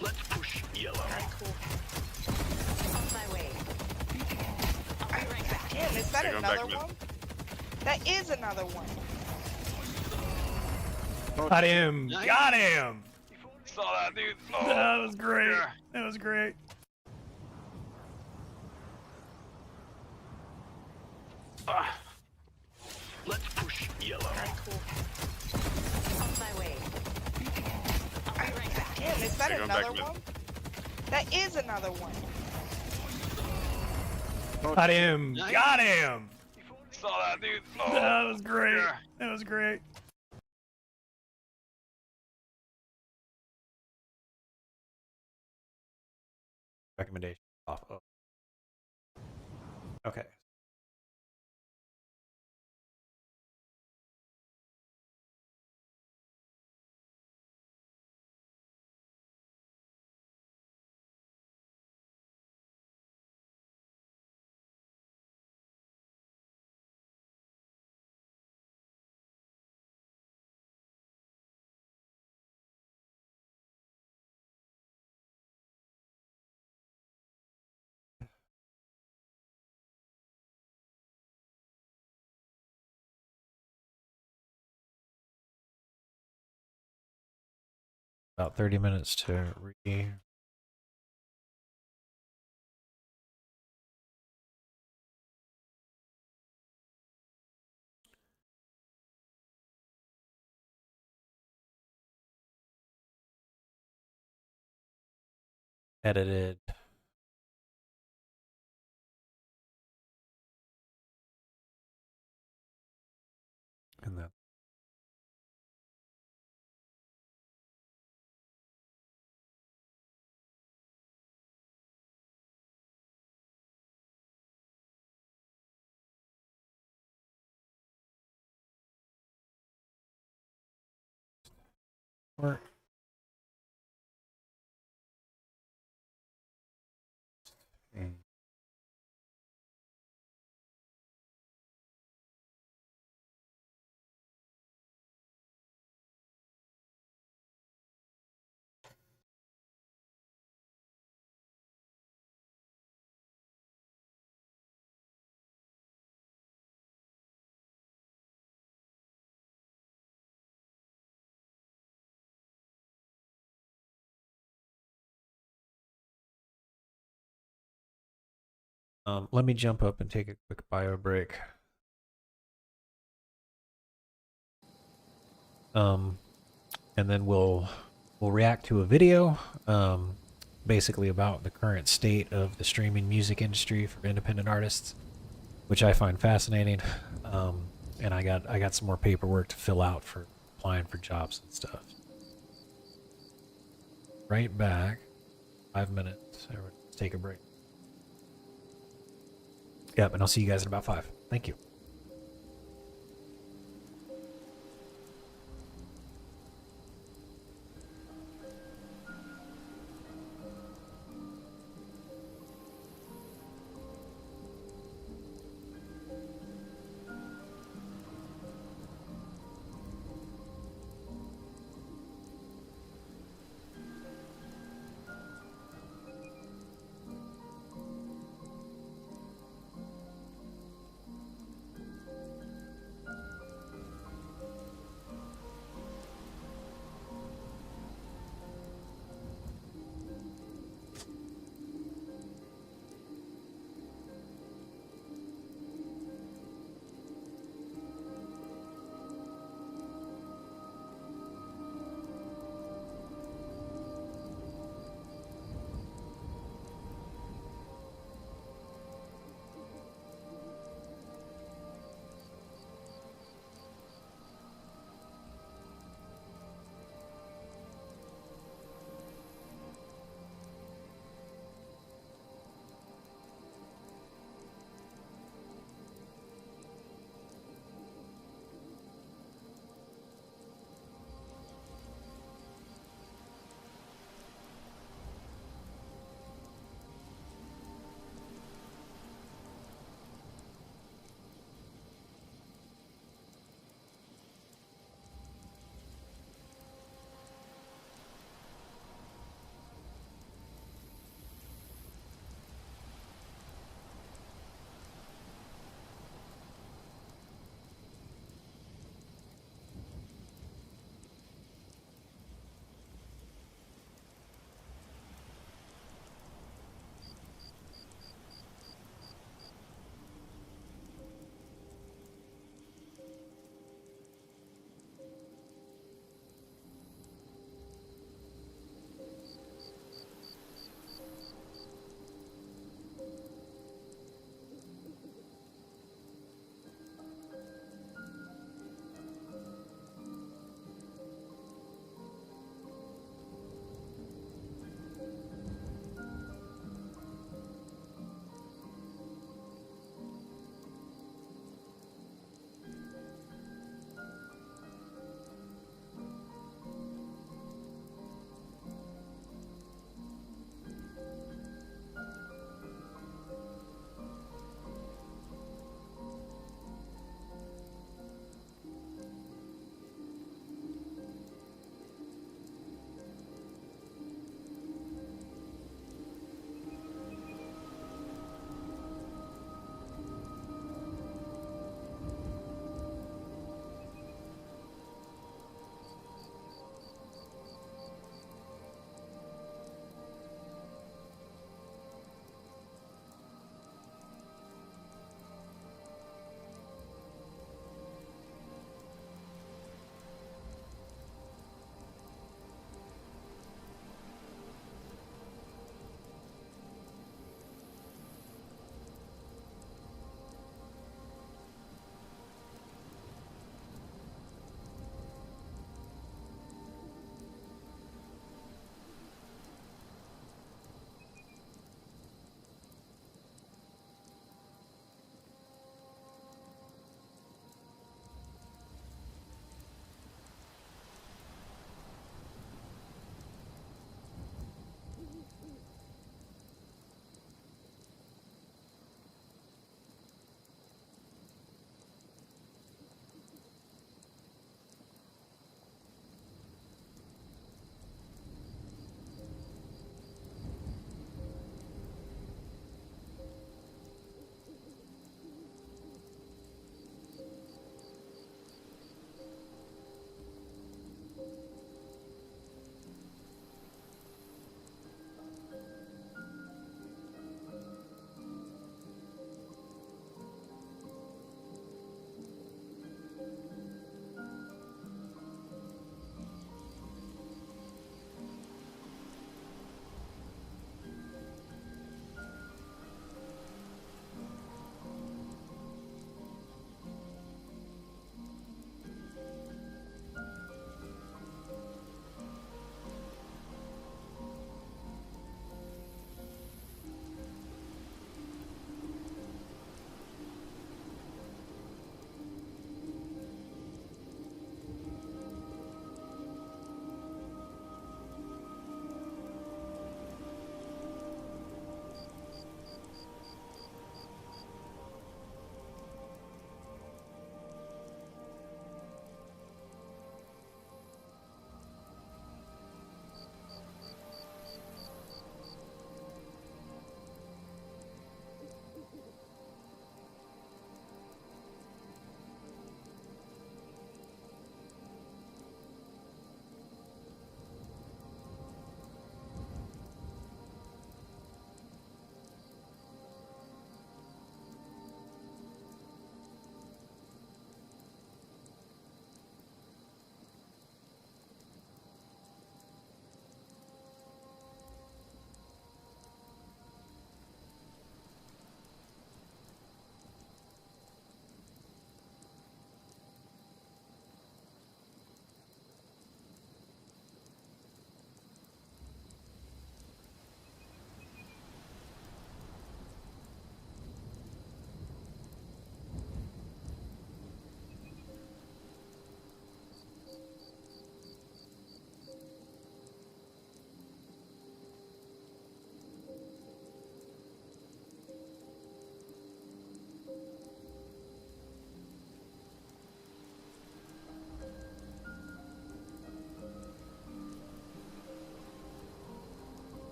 Let's push yellow. Alright, cool. On my way. I'll be right back. Damn, is that another one? That is another one. Got him! Got him! Saw that, dude. Oh, That was great. yeah. That was great. Let's push yellow. Alright, cool. On my way. I'll be right back. Damn, is that They're going another back mid. one? That is another one. Got him! Got him! Saw that, dude. Oh, That was great. yeah. That was great. Recommendation off. Oh. Okay. About 30 minutes to edited. And then Or let me jump up and take a quick bio break. And then we'll react to a video, basically about the current state of the streaming music industry for independent artists, which I find fascinating. And I got some more paperwork to fill out for applying for jobs and stuff. Right back. 5 minutes. Let's take a break. Yep, and I'll see you guys in about 5. Thank you.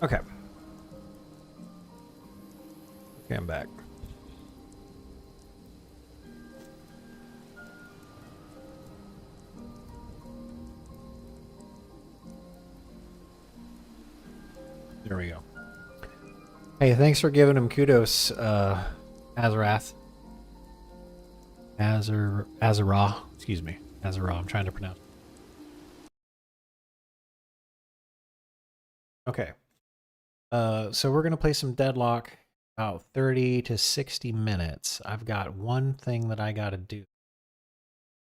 Okay. Okay, I'm back. There we go. Hey, thanks for giving him kudos, Azarath. Azarah, excuse me. Azarah, I'm trying to pronounce. Okay. So we're gonna play some Deadlock, about 30 to 60 minutes. I've got one thing that I gotta do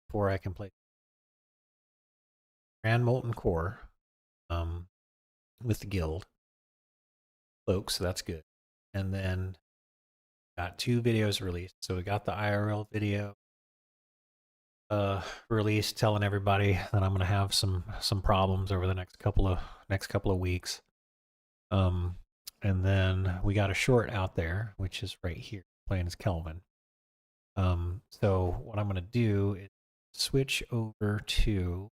before I can play Grand Molten Core, with the guild folks, so that's good. And then got 2 videos released. So we got the IRL video released, telling everybody that I'm gonna have some problems over the next couple of weeks. And then we got a short out there, which is right here, playing as Kelvin. So what I'm gonna do is switch over to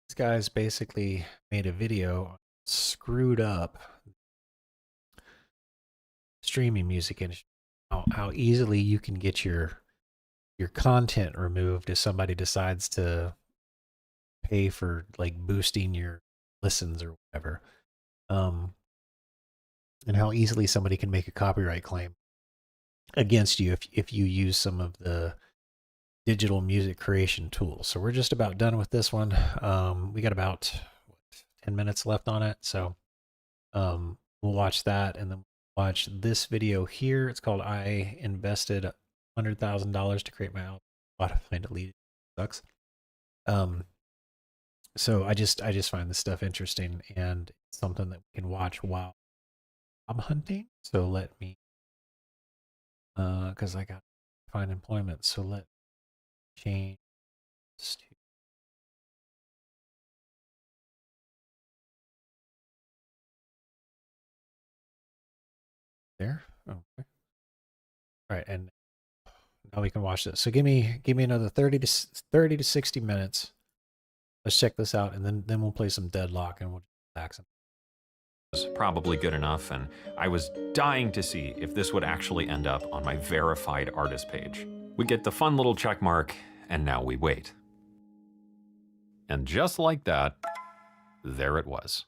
this guy's basically made a video screwed up streaming music industry, how easily you can get your content removed if somebody decides to pay for like boosting your listens or whatever, and how easily somebody can make a copyright claim against you if you use some of the digital music creation tools. So we're just about done with this one. We got about 10 minutes left on it, so we'll watch that and then watch this video here. It's called I Invested $100,000 to create my album. Spotify deleted. Sucks. So I just find this stuff interesting, and it's something that we can watch while I'm hunting. So let me, because I got to find employment. So let me change this to there. Okay. All right, and now we can watch this. So give me another 30 to 60 minutes. Let's check this out, and then we'll play some Deadlock, and we'll relax. Was probably good enough, and I was dying to see if this would actually end up on my verified artist page. We get the fun little check mark, and now we wait. And just like that, there it was.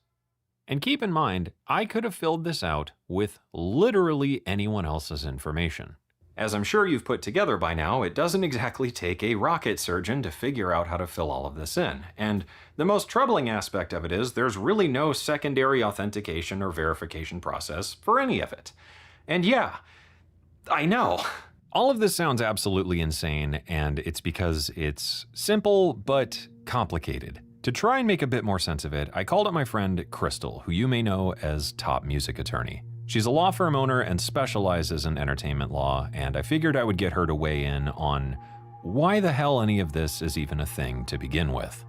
And keep in mind, I could have filled this out with literally anyone else's information. As I'm sure you've put together by now, it doesn't exactly take a rocket surgeon to figure out how to fill all of this in. And the most troubling aspect of it is there's really no secondary authentication or verification process for any of it. And yeah, I know. All of this sounds absolutely insane, and it's because it's simple but complicated. To try and make a bit more sense of it, I called up my friend Crystal, who you may know as Top Music Attorney. She's a law firm owner and specializes in entertainment law, and I figured I would get her to weigh in on why the hell any of this is even a thing to begin with.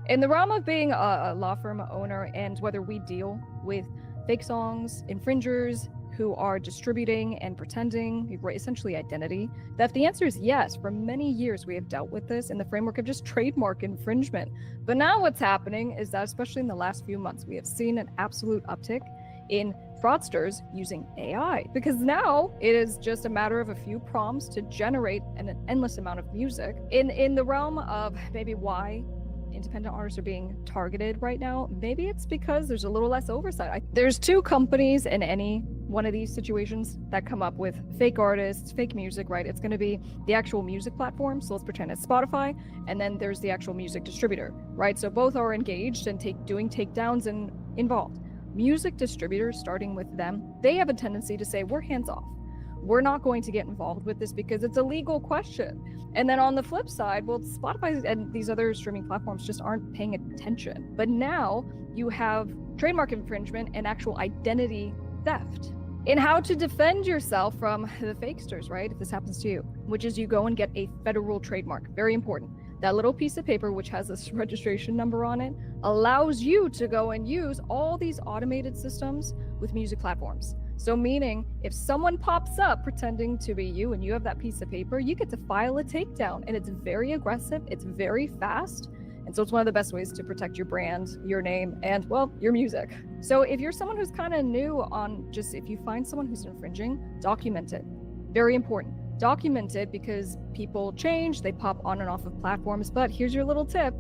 In the realm of being a law firm owner and whether we deal with fake songs, infringers who are distributing and pretending, essentially identity theft, the answer is yes. For many years we have dealt with this in the framework of just trademark infringement. But now what's happening is that, especially in the last few months, we have seen an absolute uptick in fraudsters using AI, because now it is just a matter of a few prompts to generate an endless amount of music. In the realm of maybe why independent artists are being targeted right now, maybe it's because there's a little less oversight. There's 2 companies in any one of these situations that come up with fake artists, fake music, right? It's going to be the actual music platform, so let's pretend it's Spotify, and then there's the actual music distributor, right? So both are engaged and doing takedowns and involved. Music distributors, starting with them, they have a tendency to say, we're hands off. We're not going to get involved with this because it's a legal question. And then on the flip side, well, Spotify and these other streaming platforms just aren't paying attention. But now you have trademark infringement and actual identity theft. And how to defend yourself from the fakesters, right? If this happens to you, which is you go and get a federal trademark. Very important. That little piece of paper, which has this registration number on it, allows you to go and use all these automated systems with music platforms. So meaning, if someone pops up pretending to be you and you have that piece of paper, you get to file a takedown, and it's very aggressive, it's very fast, And so it's one of the best ways to protect your brand, your name, and, well, your music. So if you're someone who's kind of new on just, if you find someone who's infringing, document it. Very important. Document it because people change, they pop on and off of platforms. But here's your little tip.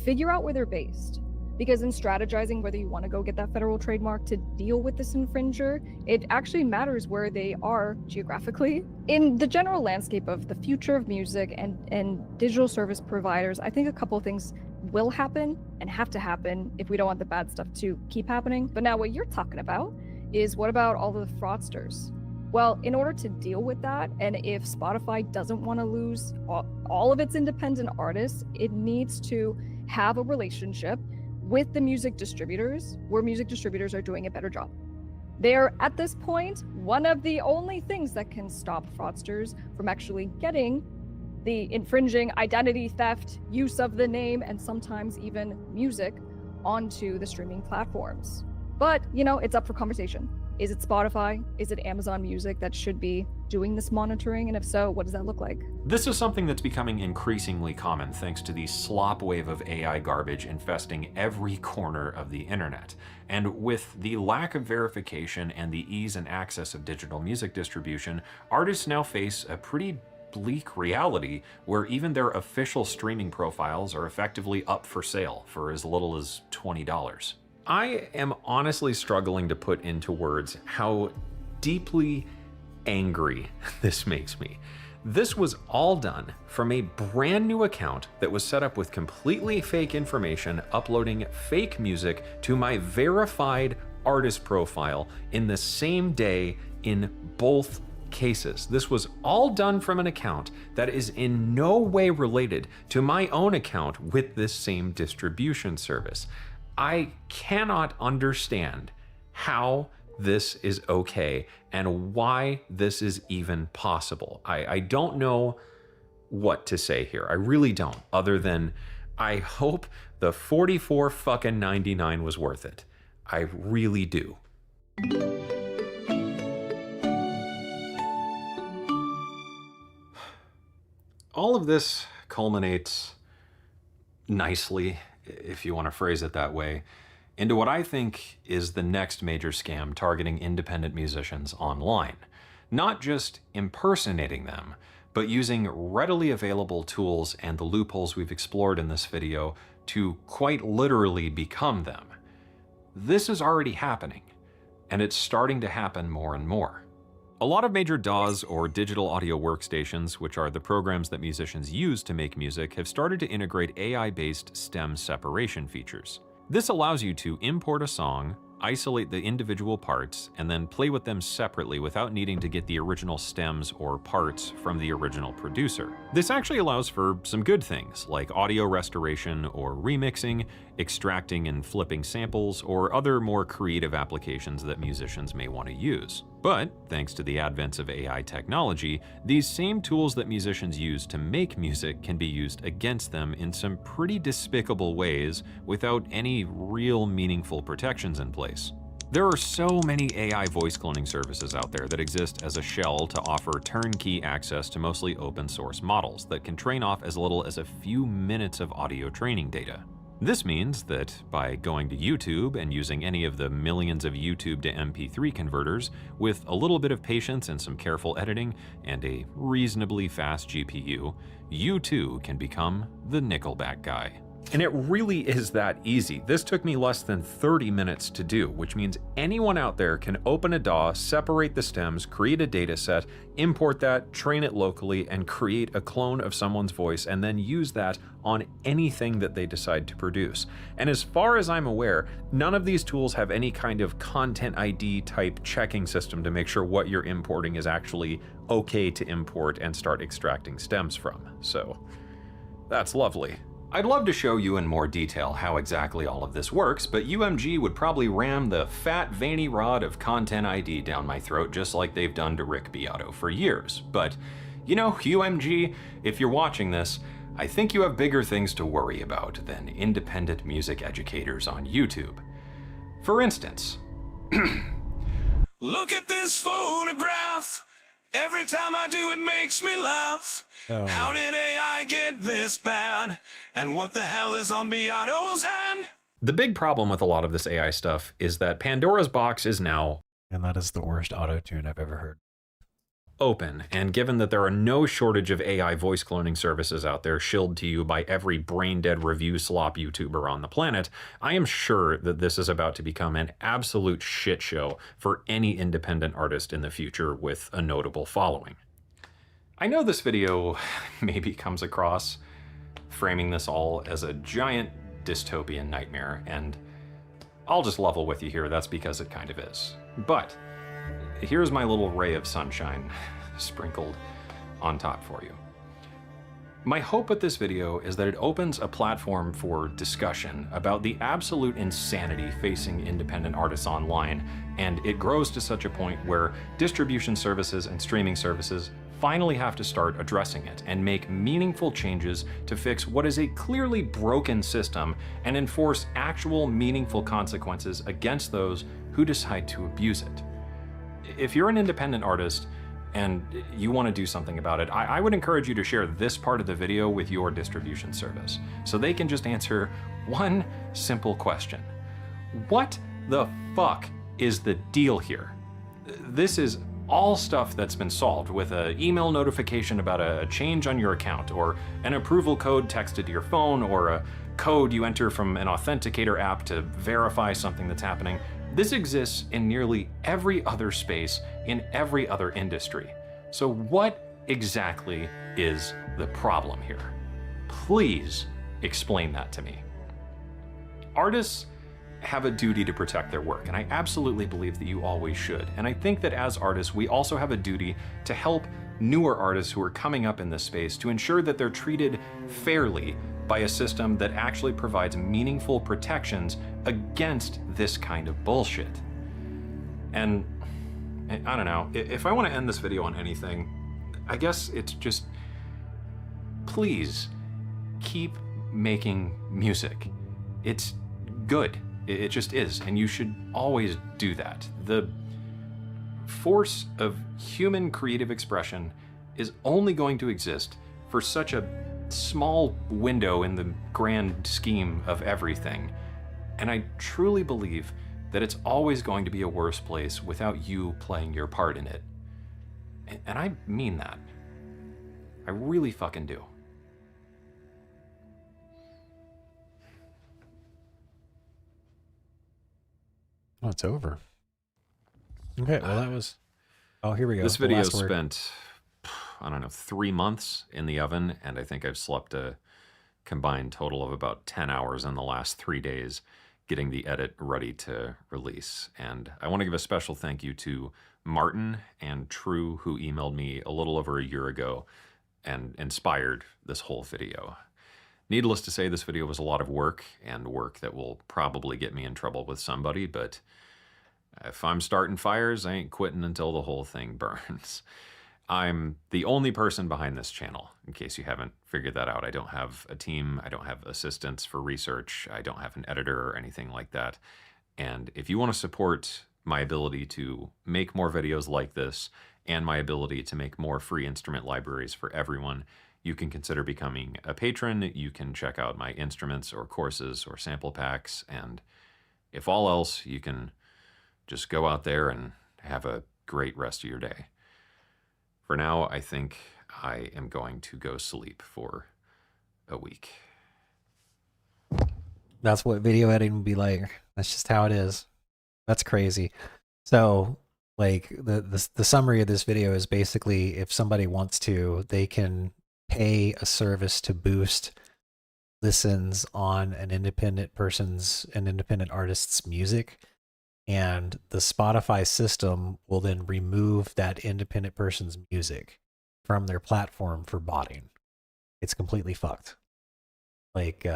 Figure out where they're based. Because in strategizing whether you want to go get that federal trademark to deal with this infringer, it actually matters where they are geographically. In the general landscape of the future of music and digital service providers, I think a couple of things will happen and have to happen if we don't want the bad stuff to keep happening. But now what you're talking about is, what about all the fraudsters? Well, in order to deal with that, and if Spotify doesn't want to lose all of its independent artists, it needs to have a relationship with the music distributors, where music distributors are doing a better job. They're, at this point, one of the only things that can stop fraudsters from actually getting the infringing identity theft, use of the name, and sometimes even music onto the streaming platforms. But, you know, it's up for conversation. Is it Spotify? Is it Amazon Music that should be doing this monitoring? And if so, what does that look like? This is something that's becoming increasingly common thanks to the slop wave of AI garbage infesting every corner of the internet. And with the lack of verification and the ease and access of digital music distribution, artists now face a pretty bleak reality where even their official streaming profiles are effectively up for sale for as little as $20. I am honestly struggling to put into words how deeply angry this makes me. This was all done from a brand new account that was set up with completely fake information, uploading fake music to my verified artist profile in the same day in both cases. This was all done from an account that is in no way related to my own account with this same distribution service. I cannot understand how this is okay and why this is even possible. I don't know what to say here. I really don't, other than I hope the 44 fucking 99 was worth it. I really do. All of this culminates nicely, if you want to phrase it that way, into what I think is the next major scam targeting independent musicians online. Not just impersonating them, but using readily available tools and the loopholes we've explored in this video to quite literally become them. This is already happening, and it's starting to happen more and more. A lot of major DAWs, or digital audio workstations, which are the programs that musicians use to make music, have started to integrate AI-based stem separation features. This allows you to import a song, isolate the individual parts, and then play with them separately without needing to get the original stems or parts from the original producer. This actually allows for some good things, like audio restoration or remixing, extracting and flipping samples, or other more creative applications that musicians may want to use. But, thanks to the advent of AI technology, these same tools that musicians use to make music can be used against them in some pretty despicable ways without any real meaningful protections in place. There are so many AI voice cloning services out there that exist as a shell to offer turnkey access to mostly open source models that can train off as little as a few minutes of audio training data. This means that by going to YouTube and using any of the millions of YouTube to MP3 converters, with a little bit of patience and some careful editing and a reasonably fast GPU, you too can become the Nickelback guy. And it really is that easy. This took me less than 30 minutes to do, which means anyone out there can open a DAW, separate the stems, create a data set, import that, train it locally, and create a clone of someone's voice, and then use that on anything that they decide to produce. And as far as I'm aware, none of these tools have any kind of content ID type checking system to make sure what you're importing is actually okay to import and start extracting stems from. So that's lovely. I'd love to show you in more detail how exactly all of this works, but UMG would probably ram the fat veiny rod of Content ID down my throat just like they've done to Rick Beato for years. But, you know, UMG, if you're watching this, I think you have bigger things to worry about than independent music educators on YouTube. For instance, Look at this photograph. Every time I do it makes me laugh. Oh. How did AI get this bad? And what the hell is on Miato's hand? The big problem with a lot of this AI stuff is that Pandora's box is now, and that is the worst auto-tune I've ever heard, open, and given that there are no shortage of AI voice cloning services out there shilled to you by every brain-dead review slop YouTuber on the planet, I am sure that this is about to become an absolute shit show for any independent artist in the future with a notable following. I know this video maybe comes across framing this all as a giant dystopian nightmare, and I'll just level with you here, that's because it kind of is. But here's my little ray of sunshine sprinkled on top for you. My hope with this video is that it opens a platform for discussion about the absolute insanity facing independent artists online, and it grows to such a point where distribution services and streaming services finally have to start addressing it and make meaningful changes to fix what is a clearly broken system and enforce actual meaningful consequences against those who decide to abuse it. If you're an independent artist and you want to do something about it, I would encourage you to share this part of the video with your distribution service so they can just answer one simple question. What the fuck is the deal here? This is all stuff that's been solved with an email notification about a change on your account, or an approval code texted to your phone, or a code you enter from an authenticator app to verify something that's happening. This exists in nearly every other space in every other industry. So what exactly is the problem here? Please explain that to me. Artists have a duty to protect their work, and I absolutely believe that you always should. And I think that as artists, we also have a duty to help newer artists who are coming up in this space to ensure that they're treated fairly by a system that actually provides meaningful protections against this kind of bullshit. And I don't know, if I want to end this video on anything, I guess it's just, please keep making music. It's good. It just is, and you should always do that. The force of human creative expression is only going to exist for such a small window in the grand scheme of everything. And I truly believe that it's always going to be a worse place without you playing your part in it. And I mean that. I really fucking do. Oh, it's over. Okay, well that was... Oh, here we go. This The video last word. spent, I don't know, 3 months in the oven, and I think I've slept a combined total of about 10 hours in the last 3 days getting the edit ready to release. And I want to give a special thank you to Martin and True, who emailed me a little over a year ago and inspired this whole video. Needless to say, this video was a lot of work, and work that will probably get me in trouble with somebody, but if I'm starting fires, I ain't quitting until the whole thing burns. I'm the only person behind this channel, in case you haven't figured that out. I don't have a team, I don't have assistants for research, I don't have an editor or anything like that. And if you want to support my ability to make more videos like this, and my ability to make more free instrument libraries for everyone, you can consider becoming a patron. You can check out my instruments or courses or sample packs, and if all else, you can just go out there and have a great rest of your day. For now, I think I am going to go sleep for a week. That's what video editing would be like. That's just how it is. That's crazy. So, like, the summary of this video is basically, if somebody wants to, they can pay a service to boost listens on an independent artist's music, and the Spotify system will then remove that independent person's music from their platform for botting. It's completely fucked. Like,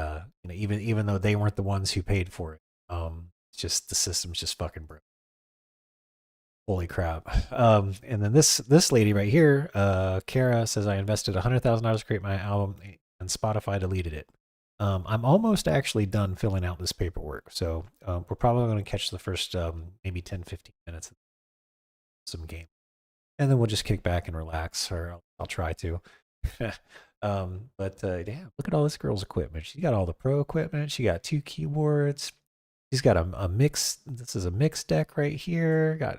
even though they weren't the ones who paid for it, it's just, the system's just fucking broke. Holy crap. And then this lady right here, Kara, says, I invested $100,000 to create my album and Spotify deleted it. I'm almost actually done filling out this paperwork. So we're probably going to catch the first maybe 10, 15 minutes of some game. And then we'll just kick back and relax, or I'll try to. But damn, look at all this girl's equipment. She got all the pro equipment. She got 2 keyboards. She's got a mix. This is a mix deck right here. Got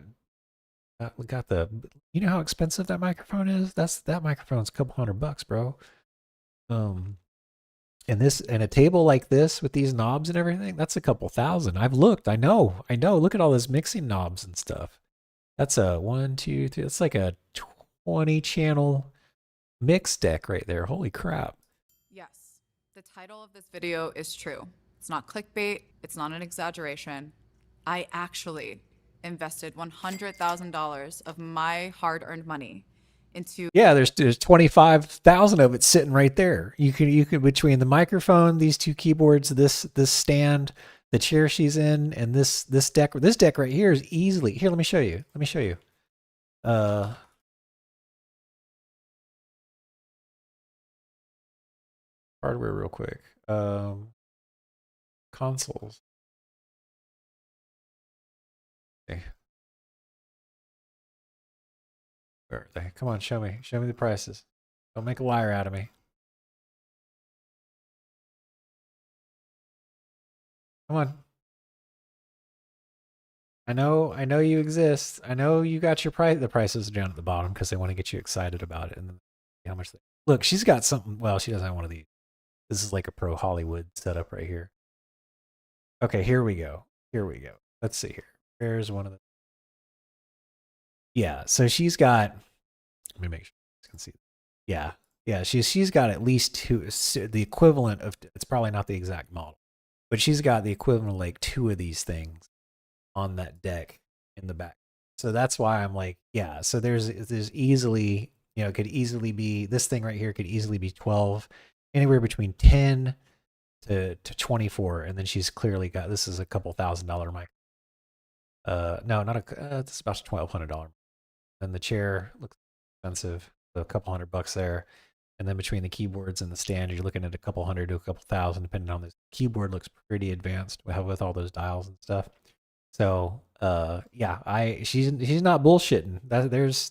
the. You know how expensive that microphone is? That microphone's a couple $100, bro. And a table like this with these knobs and everything, that's a couple thousand. I've looked. I know. Look at all those mixing knobs and stuff. That's a 1, 2, 3. It's like a 20 channel mix deck right there. Holy crap. Yes, the title of this video is true. It's not clickbait. It's not an exaggeration. I actually invested $100,000 of my hard-earned money into. Yeah, there's 25,000 of it sitting right there. You could between the microphone, these 2 keyboards, this stand, the chair she's in, and this deck. This deck right here is easily. Here, let me show you. Hardware real quick. Consoles. Okay. Where are they? Come on, show me the prices. Don't make a liar out of me. Come on. I know you exist. I know you got your price. The prices down at the bottom because they want to get you excited about it and then how much they. Look, she's got something. Well, she doesn't have one of these. This is like a pro Hollywood setup right here. Okay, here we go. Let's see here. There's one of the. Yeah, so she's got. Let me make sure you can see. Yeah, she's got at least 2. The equivalent of. It's probably not the exact model, but she's got the equivalent of like 2 of these things on that deck in the back. So that's why I'm like, yeah. So there's easily, it could easily be this thing right here could easily be 12, anywhere between 10 to 24, and then she's clearly got. This is a couple $1,000 mic. No, not a. It's about $1,200. And the chair looks expensive, so a couple $100 there. And then between the keyboards and the stand, you're looking at a couple $100 to a couple $1,000, depending on this. Keyboard looks pretty advanced with all those dials and stuff. So, yeah, she's not bullshitting.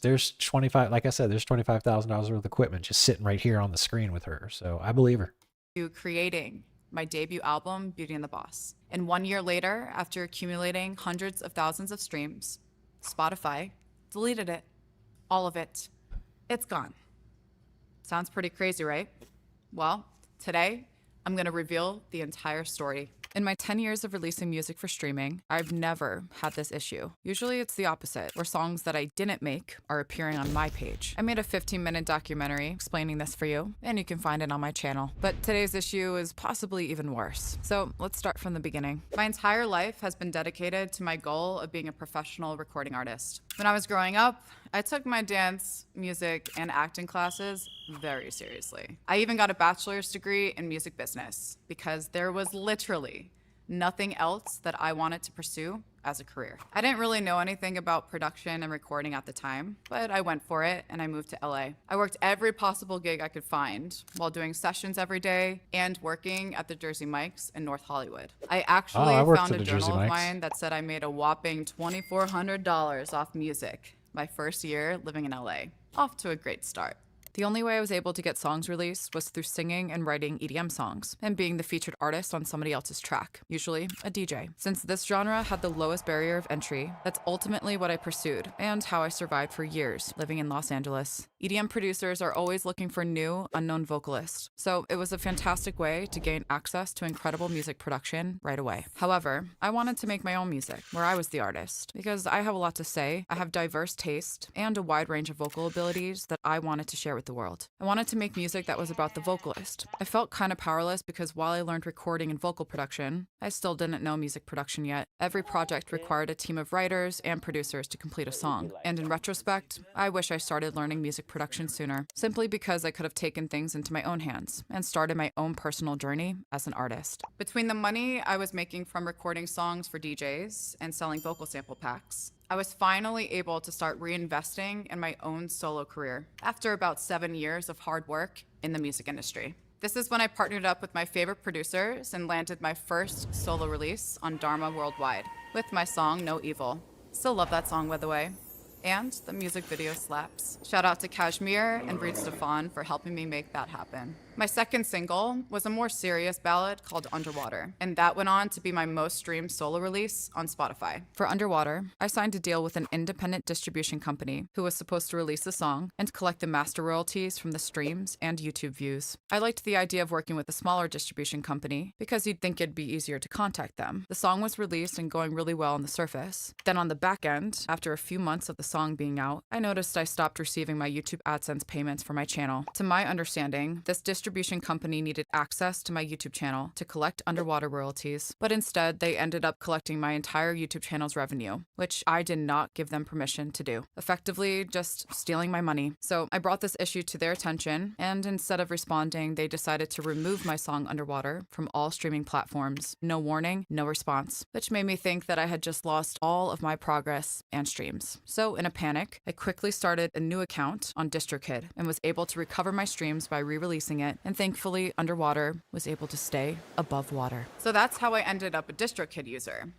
There's 25. Like I said, there's $25,000 worth of equipment just sitting right here on the screen with her. So I believe her. To creating my debut album, Beauty and the Boss. And 1 year later, after accumulating hundreds of thousands of streams, Spotify deleted it. All of it. It's gone. Sounds pretty crazy, right? Well, today, I'm going to reveal the entire story. In my 10 years of releasing music for streaming, I've never had this issue. Usually it's the opposite, where songs that I didn't make are appearing on my page. I made a 15-minute documentary explaining this for you, and you can find it on my channel. But today's issue is possibly even worse. So let's start from the beginning. My entire life has been dedicated to my goal of being a professional recording artist. When I was growing up, I took my dance, music, and acting classes very seriously. I even got a bachelor's degree in music business because there was literally nothing else that I wanted to pursue as a career. I didn't really know anything about production and recording at the time, but I went for it and I moved to LA. I worked every possible gig I could find while doing sessions every day and working at the Jersey Mike's in North Hollywood. I actually found a journal of mine that said I made a whopping $2,400 off music my first year living in LA. Off to a great start. The only way I was able to get songs released was through singing and writing EDM songs, and being the featured artist on somebody else's track, usually a DJ. Since this genre had the lowest barrier of entry, that's ultimately what I pursued, and how I survived for years living in Los Angeles. EDM producers are always looking for new, unknown vocalists, so it was a fantastic way to gain access to incredible music production right away. However, I wanted to make my own music, where I was the artist, because I have a lot to say, I have diverse taste, and a wide range of vocal abilities that I wanted to share with the world. I wanted to make music that was about the vocalist. I felt kind of powerless because while I learned recording and vocal production, I still didn't know music production yet. Every project required a team of writers and producers to complete a song. And in retrospect, I wish I started learning music production sooner, simply because I could have taken things into my own hands and started my own personal journey as an artist. Between the money I was making from recording songs for DJs and selling vocal sample packs, I was finally able to start reinvesting in my own solo career after about 7 years of hard work in the music industry. This is when I partnered up with my favorite producers and landed my first solo release on Dharma Worldwide with my song No Evil. Still love that song, by the way. And the music video slaps. Shout out to Kashmir and Reed Stefan for helping me make that happen. My second single was a more serious ballad called Underwater, and that went on to be my most streamed solo release on Spotify. For Underwater, I signed a deal with an independent distribution company who was supposed to release the song and collect the master royalties from the streams and YouTube views. I liked the idea of working with a smaller distribution company because you'd think it'd be easier to contact them. The song was released and going really well on the surface. Then on the back end, after a few months of the song being out, I noticed I stopped receiving my YouTube AdSense payments for my channel. To my understanding, this distribution company needed access to my YouTube channel to collect Underwater royalties, but instead they ended up collecting my entire YouTube channel's revenue, which I did not give them permission to do. Effectively, just stealing my money. So I brought this issue to their attention, and instead of responding, they decided to remove my song Underwater from all streaming platforms. No warning, no response, which made me think that I had just lost all of my progress and streams. So in a panic, I quickly started a new account on DistroKid and was able to recover my streams by re-releasing it, and thankfully Underwater was able to stay above water. So that's how I ended up a DistroKid user.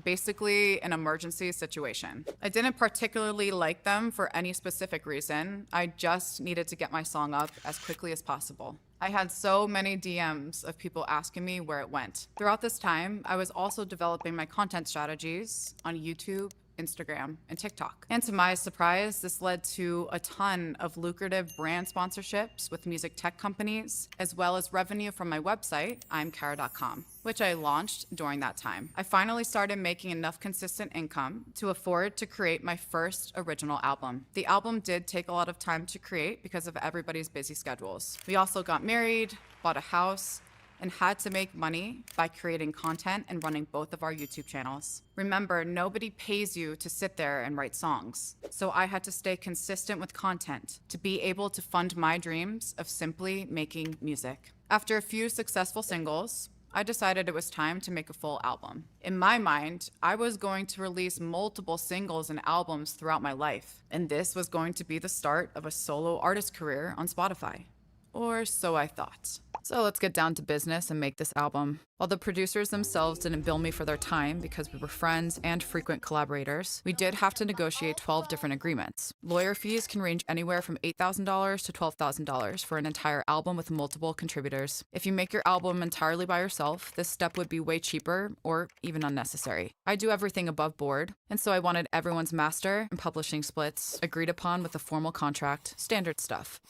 Basically an emergency situation. I didn't particularly like them for any specific reason. I just needed to get my song up as quickly as possible. I had so many DMs of people asking me where it went. Throughout this time, I was also developing my content strategies on YouTube, Instagram, and TikTok. And to my surprise, this led to a ton of lucrative brand sponsorships with music tech companies, as well as revenue from my website, imkara.com, which I launched during that time. I finally started making enough consistent income to afford to create my first original album. The album did take a lot of time to create because of everybody's busy schedules. We also got married, bought a house, and had to make money by creating content and running both of our YouTube channels. Remember, nobody pays you to sit there and write songs. So I had to stay consistent with content to be able to fund my dreams of simply making music. After a few successful singles, I decided it was time to make a full album. In my mind, I was going to release multiple singles and albums throughout my life, and this was going to be the start of a solo artist career on Spotify. Or so I thought. So let's get down to business and make this album. While the producers themselves didn't bill me for their time because we were friends and frequent collaborators, we did have to negotiate 12 different agreements. Lawyer fees can range anywhere from $8,000 to $12,000 for an entire album with multiple contributors. If you make your album entirely by yourself, this step would be way cheaper or even unnecessary. I do everything above board, and so I wanted everyone's master and publishing splits agreed upon with a formal contract, standard stuff.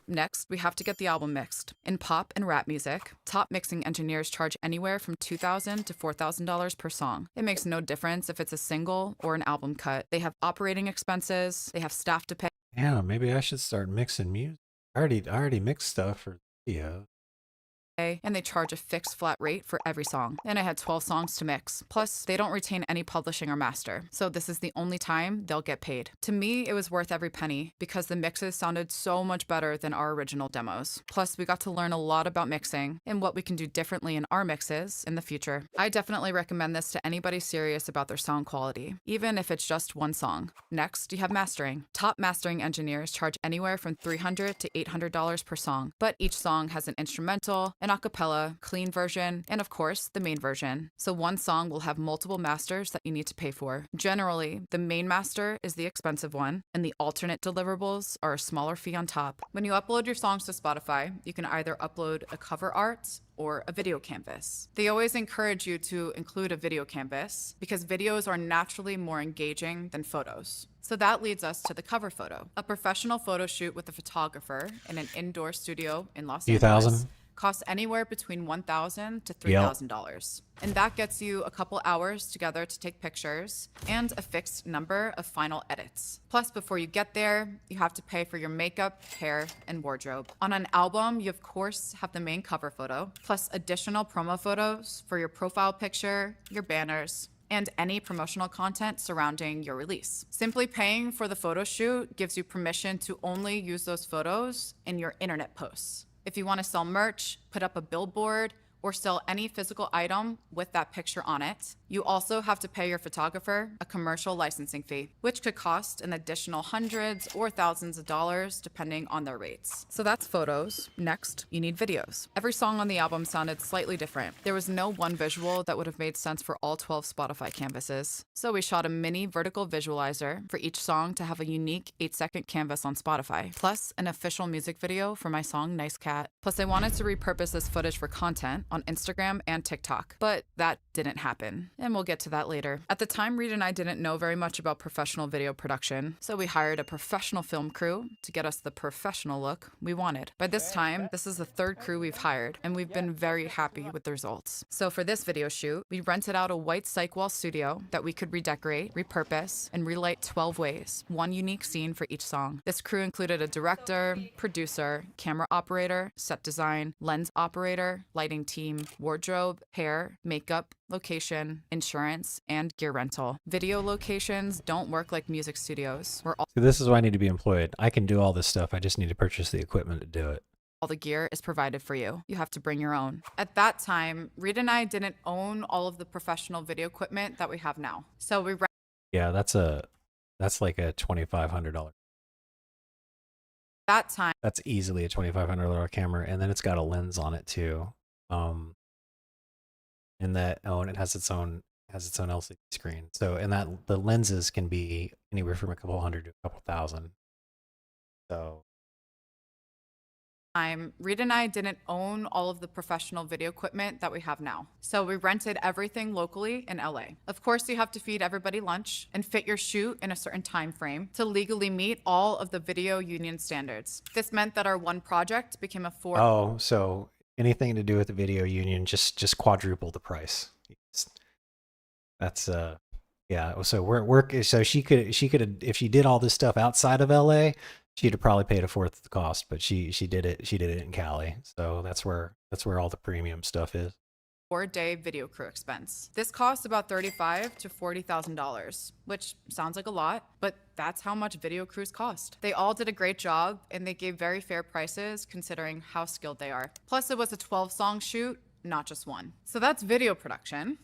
Next, we have to get the album mixed. In pop and rap music, top mixing engineers charge anywhere from $2,000 to $4,000 per song. It makes no difference if it's a single or an album cut. They have operating expenses, they have staff to pay. Yeah, maybe I should start mixing music. I already mixed stuff for video. And they charge a fixed flat rate for every song. And I had 12 songs to mix. Plus, they don't retain any publishing or master, so this is the only time they'll get paid. To me, it was worth every penny because the mixes sounded so much better than our original demos. Plus, we got to learn a lot about mixing and what we can do differently in our mixes in the future. I definitely recommend this to anybody serious about their sound quality, even if it's just one song. Next, you have mastering. Top mastering engineers charge anywhere from $300 to $800 per song, but each song has an instrumental, an a cappella, clean version, and of course, the main version. So one song will have multiple masters that you need to pay for. Generally, the main master is the expensive one, and the alternate deliverables are a smaller fee on top. When you upload your songs to Spotify, you can either upload a cover art or a video canvas. They always encourage you to include a video canvas because videos are naturally more engaging than photos. So that leads us to the cover photo. A professional photo shoot with a photographer in an indoor studio in Los Angeles costs anywhere between $1,000 to $3,000. And that gets you a couple hours together to take pictures and a fixed number of final edits. Plus, before you get there, you have to pay for your makeup, hair, and wardrobe. On an album, you of course have the main cover photo, plus additional promo photos for your profile picture, your banners, and any promotional content surrounding your release. Simply paying for the photo shoot gives you permission to only use those photos in your internet posts. If you want to sell merch, put up a billboard, or sell any physical item with that picture on it. You also have to pay your photographer a commercial licensing fee, which could cost an additional hundreds or thousands of dollars depending on their rates. So that's photos. Next, you need videos. Every song on the album sounded slightly different. There was no one visual that would have made sense for all 12 Spotify canvases. So we shot a mini vertical visualizer for each song to have a unique 8-second canvas on Spotify, plus an official music video for my song Nice Cat. Plus I wanted to repurpose this footage for content on Instagram and TikTok, but that didn't happen, and we'll get to that later. At the time, Reed and I didn't know very much about professional video production, so we hired a professional film crew to get us the professional look we wanted. By this time, this is the third crew we've hired, and we've been very happy with the results. So for this video shoot, we rented out a white cyc wall studio that we could redecorate, repurpose, and relight 12 ways, one unique scene for each song. This crew included a director, producer, camera operator, set design, lens operator, lighting team, wardrobe, hair, makeup, location, insurance, and gear rental. Video locations don't work like music studios, where So this is why I need to be employed. I can do all this stuff. I just need to purchase the equipment to do it. all the gear is provided for you. You have to bring your own. At that time, Reed and I didn't own all of the professional video equipment that we have now. So we Yeah, that's like a $2,500. that time. That's easily a $2,500 camera, and then it's got a lens on it too. And it has its own LCD screen. So and that the lenses can be anywhere from a couple hundred to a couple thousand. So Reed and I didn't own all of the professional video equipment that we have now. So we rented everything locally in LA. Of course, you have to feed everybody lunch and fit your shoot in a certain time frame to legally meet all of the video union standards. This meant that our one project became a so anything to do with the video union, just quadruple the price. That's yeah. So she could if she did all this stuff outside of LA, she'd have probably paid a fourth of the cost, but she did it in Cali. So that's where all the premium stuff is. 4-day video crew expense. This costs about $35,000 to $40,000, which sounds like a lot, but that's how much video crews cost. They all did a great job, and they gave very fair prices considering how skilled they are. Plus, it was a 12-song shoot, not just one. So that's video production.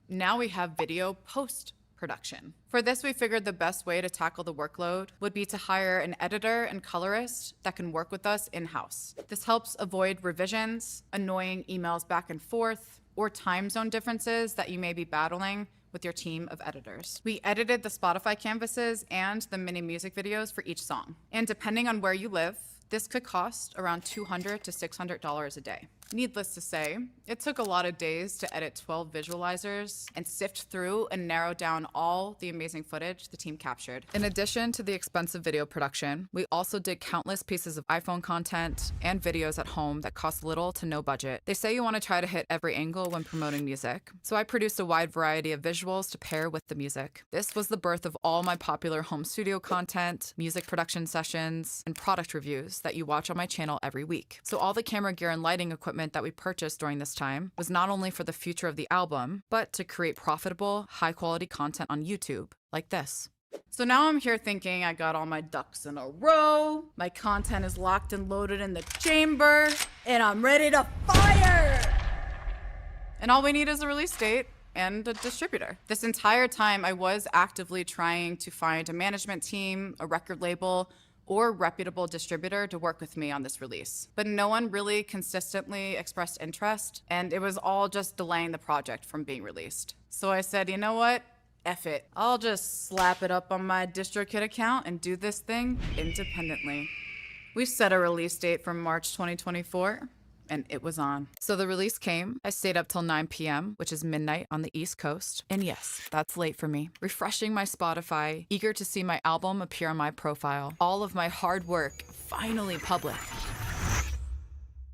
Now we have video post-production. For this, we figured the best way to tackle the workload would be to hire an editor and colorist that can work with us in-house. This helps avoid revisions, annoying emails back and forth, or time zone differences that you may be battling with your team of editors. We edited the Spotify canvases and the mini music videos for each song. And depending on where you live, this could cost around $200 to $600 a day. Needless to say, it took a lot of days to edit 12 visualizers and sift through and narrow down all the amazing footage the team captured. In addition to the expensive video production, we also did countless pieces of iPhone content and videos at home that cost little to no budget. They say you want to try to hit every angle when promoting music, so I produced a wide variety of visuals to pair with the music. This was the birth of all my popular home studio content, music production sessions, and product reviews that you watch on my channel every week. So all the camera gear and lighting equipment that we purchased during this time was not only for the future of the album, but to create profitable, high-quality content on YouTube, like this. So now I'm here thinking I got all my ducks in a row, my content is locked and loaded in the chamber, and I'm ready to fire! And all we need is a release date and a distributor. This entire time, I was actively trying to find a management team, a record label, or reputable distributor to work with me on this release. But no one really consistently expressed interest, and it was all just delaying the project from being released. So I said, you know what? F it. I'll just slap it up on my DistroKid account and do this thing independently. We set a release date for March 2024, and it was on. So the release came. I stayed up till 9 p.m., which is midnight on the East Coast. And yes, that's late for me. Refreshing my Spotify, eager to see my album appear on my profile. All of my hard work finally public.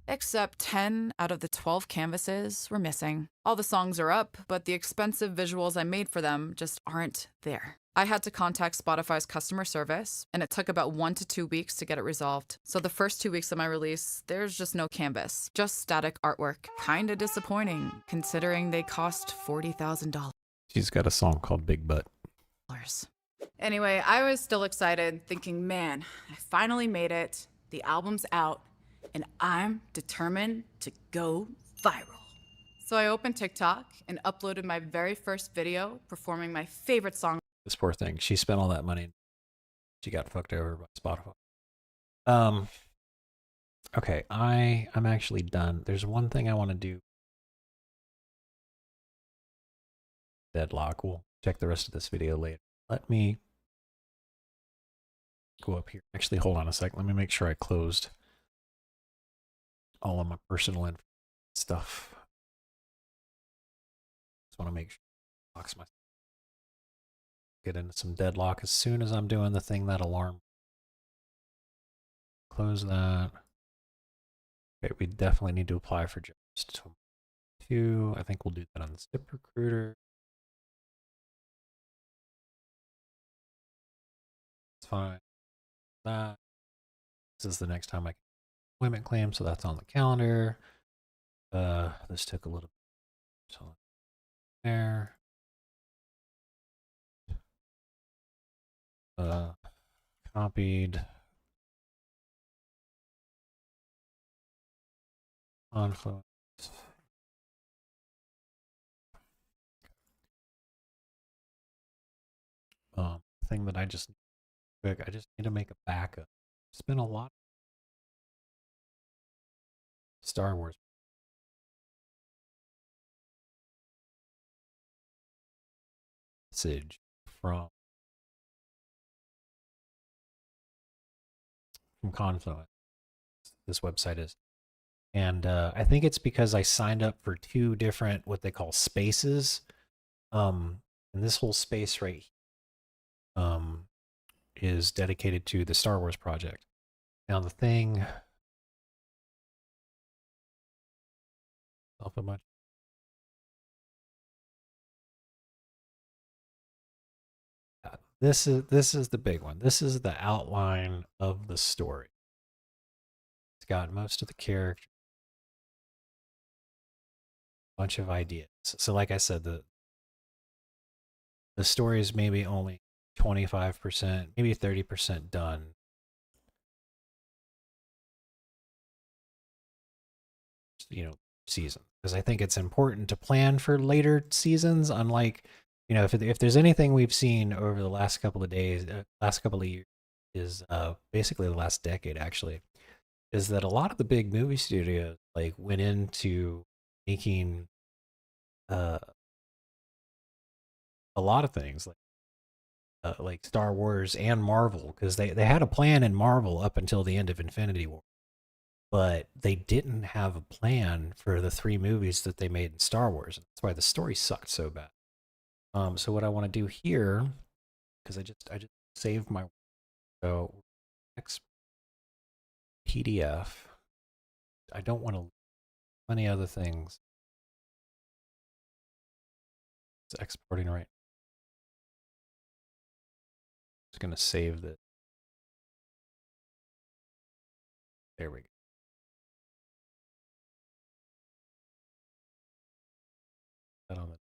Except 10 out of the 12 canvases were missing. All the songs are up, but the expensive visuals I made for them just aren't there. I had to contact Spotify's customer service, and it took about 1 to 2 weeks to get it resolved. So the first 2 weeks of my release, there's just no canvas, just static artwork. Kinda disappointing, considering they cost $40,000. she's got a song called Big Butt. Anyway, I was still excited, thinking, man, I finally made it. The album's out, and I'm determined to go viral. So I opened TikTok and uploaded my very first video performing my favorite song. This poor thing. She spent all that money. She got fucked over by Spotify. Okay, I'm actually done. There's one thing I want to do. Deadlock. We'll check the rest of this video later. Let me go up here. Actually, hold on a sec. Let me make sure I closed all of my personal stuff. Just want to make sure I box my get into some Deadlock as soon as I'm doing the thing that alarm. Close that. Okay, we definitely need to apply for jobs. 2. I think we'll do that on the Zip Recruiter. It's fine. That. This is the next time I can employment claim, so that's on the calendar. This took a little bit. So there. Copied. Confluence. Thing that I just need to make a backup. It's been a lot. Star Wars. Message from Confluence. This website is. And I think it's because I signed up for 2 different what they call spaces. And this whole space right here is dedicated to the Star Wars project. Now the thing a bunch. This is the big one. This is the outline of the story. It's got most of the characters. Bunch of ideas. So like I said, the story is maybe only 25%, maybe 30% done. You know, season, because I think it's important to plan for later seasons. Unlike, you know, if there's anything we've seen over the last couple of days, last couple of years, is basically the last decade actually, is that a lot of the big movie studios like went into making a lot of things like Star Wars and Marvel, because they had a plan in Marvel up until the end of Infinity War, but they didn't have a plan for the 3 movies that they made in Star Wars. That's why the story sucked so bad. So what I want to do here, because I just saved my, so PDF. I don't want to many other things. It's exporting right. Just gonna save that. There we go. That on the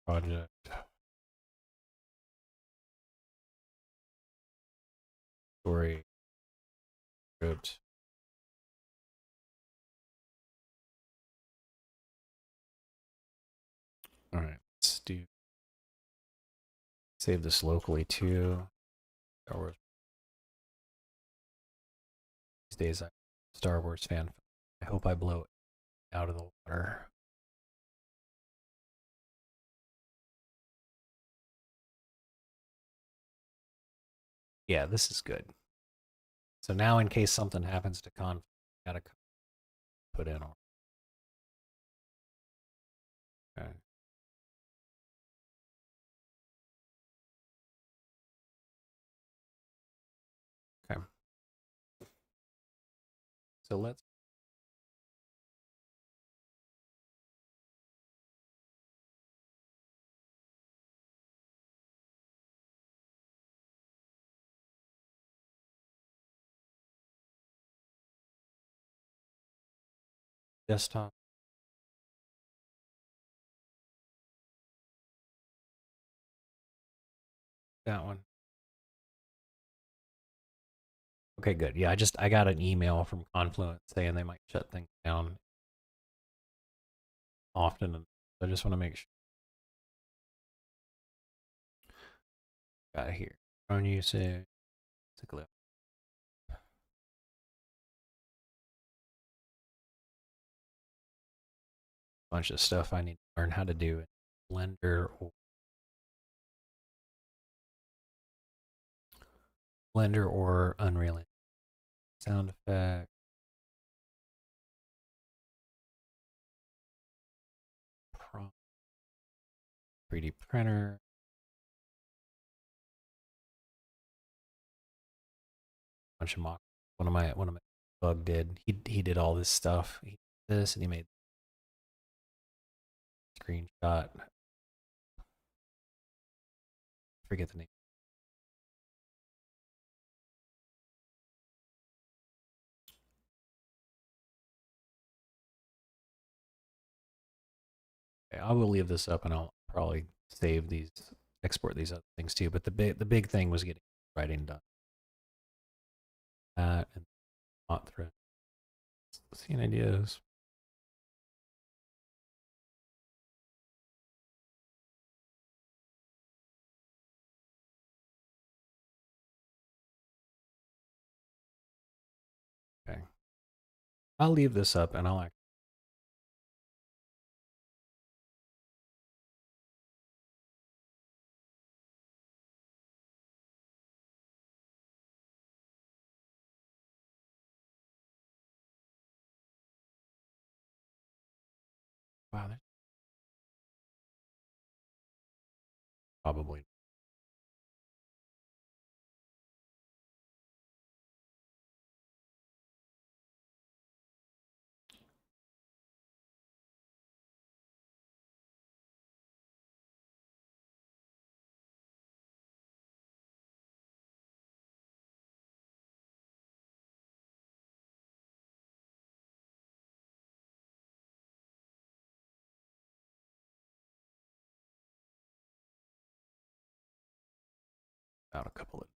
project. Story. Script. All right, let's do. Save this locally too. Star Wars. These days, I'm a Star Wars fan. I hope I blow it out of the water. Yeah, this is good. So now, in case something happens to Conflict, I gotta put in all. Okay. Okay. So let's. Desktop. That one. Okay, good. Yeah, I got an email from Confluence saying they might shut things down often. I just want to make sure. Got it here. Drone usage. Take a look. Bunch of stuff I need to learn how to do in Blender or Unreal Engine. Sound effect. Prompt. 3D printer. Bunch of mock. One of my bug did. He did all this stuff. He did this and he made screenshot. Forget the name. Okay, I will leave this up and I'll probably save these, export these other things too. But the big thing was getting writing done. That and hot thread. Seeing ideas. Okay. I'll leave this up and I'll wow, probably. Out a couple of.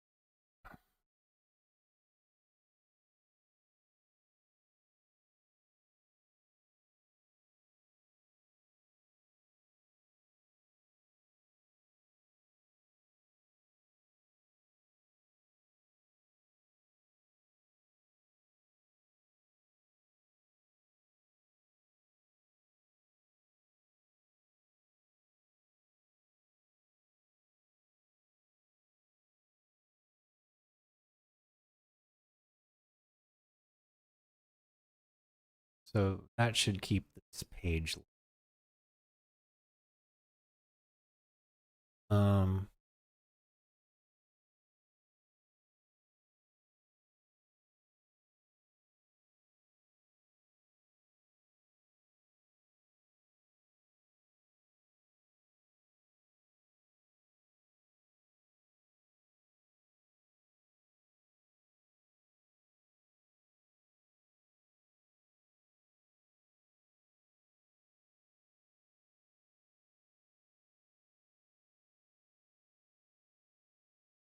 So that should keep this page.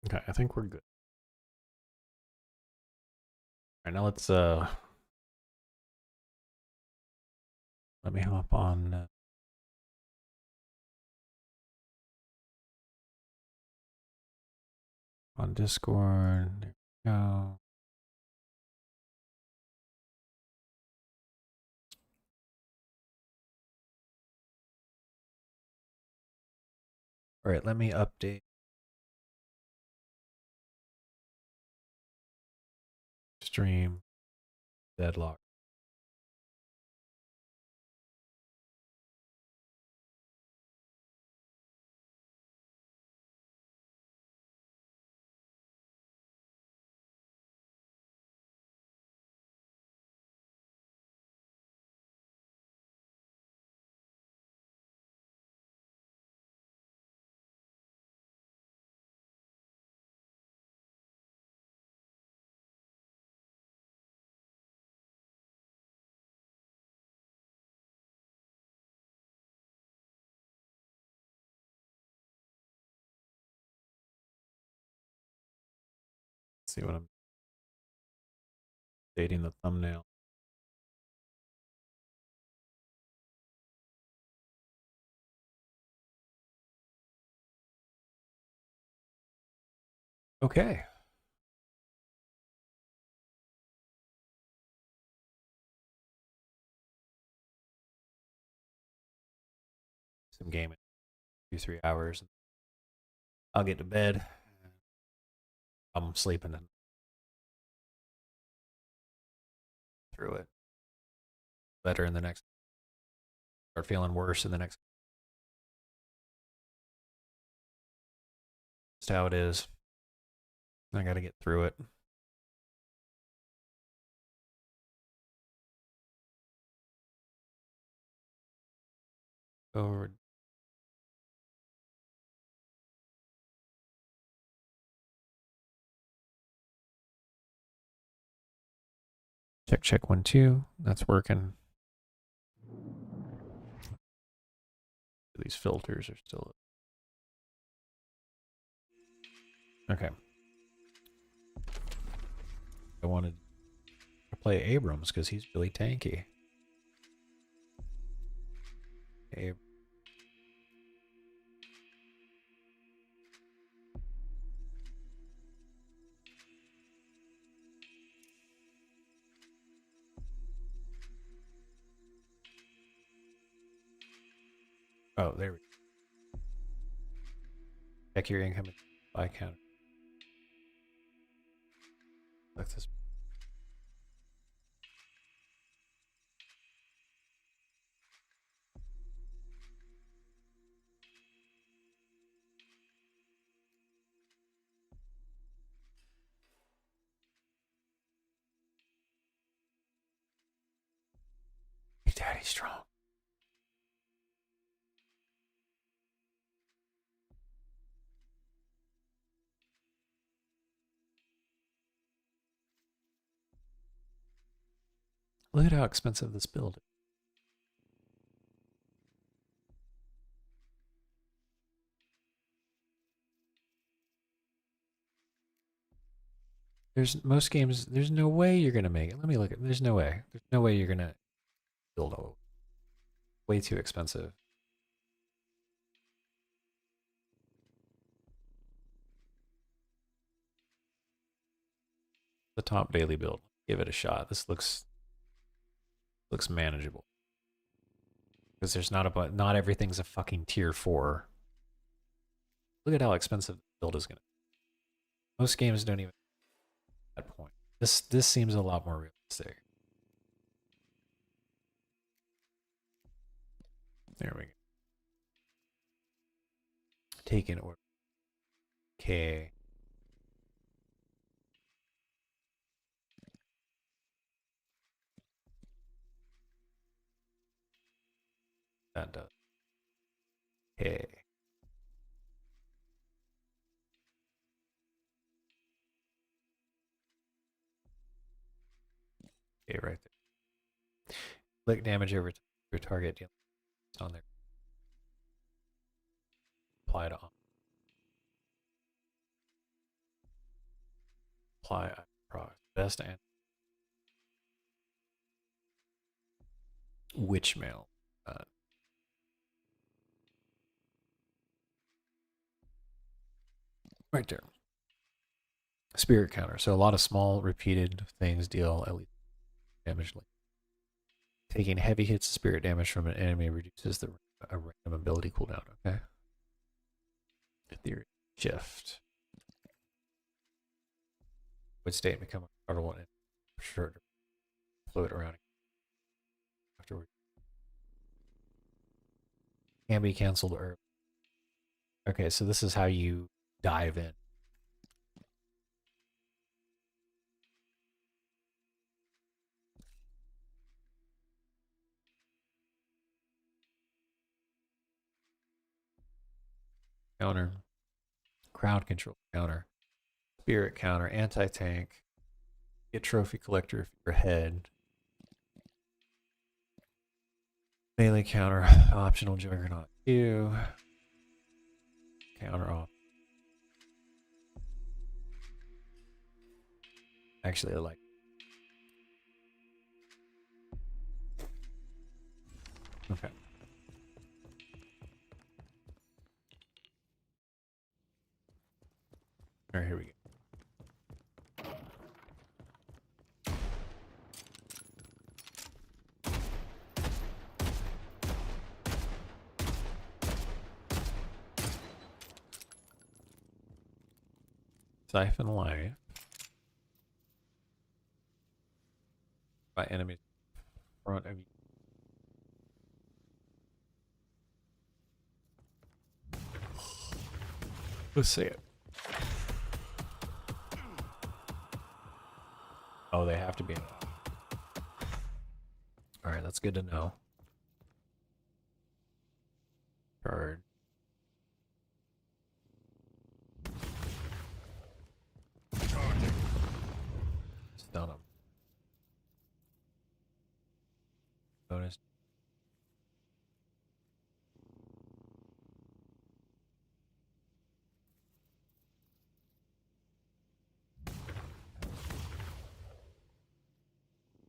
Okay, I think we're good. All right, now let's let me hop on Discord. There we go. All right, let me update stream deadlock. See what I'm updating the thumbnail. Okay. Some gaming, 2-3 hours. I'll get to bed. I'm sleeping through it. Better in the next. Start feeling worse in the next. That's how it is. I got to get through it. Over. Check, check, 1, 2. That's working. These filters are still. Okay. I wanted to play Abrams because he's really tanky. Oh, there we go. Check your income by count. Like this. Big Daddy strong. Look at how expensive this build is. There's most games, there's no way you're gonna make it. Let me look at there's no way. There's no way you're gonna build a way too expensive. The top daily build. Give it a shot. This looks manageable. Because there's not everything's a fucking tier 4. Look at how expensive the build is gonna. Most games don't even at that point. This seems a lot more realistic. There we go. Take in order. Okay. That does. Okay. Okay, right there. Click damage over your target deal on there. Apply to on. Apply product. Best and witch mail. Right there. Spirit counter. So a lot of small repeated things deal at least damage. Taking heavy hits of spirit damage from an enemy reduces a random ability cooldown. Okay. Theory shift. Would state and become a startle and sure to float around afterward. Can be canceled early. Okay, so this is how you dive in. Counter. Crowd control counter. Spirit counter. Anti-tank. Get trophy collector if you're ahead. Melee counter. Optional juggernaut Q. Counter off. Actually, I like. Okay. All right, here we go. Siphon life. By enemies in front of you. Let's see it. Oh, they have to be in. Alright, that's good to know. Card. Stun him. Bonus.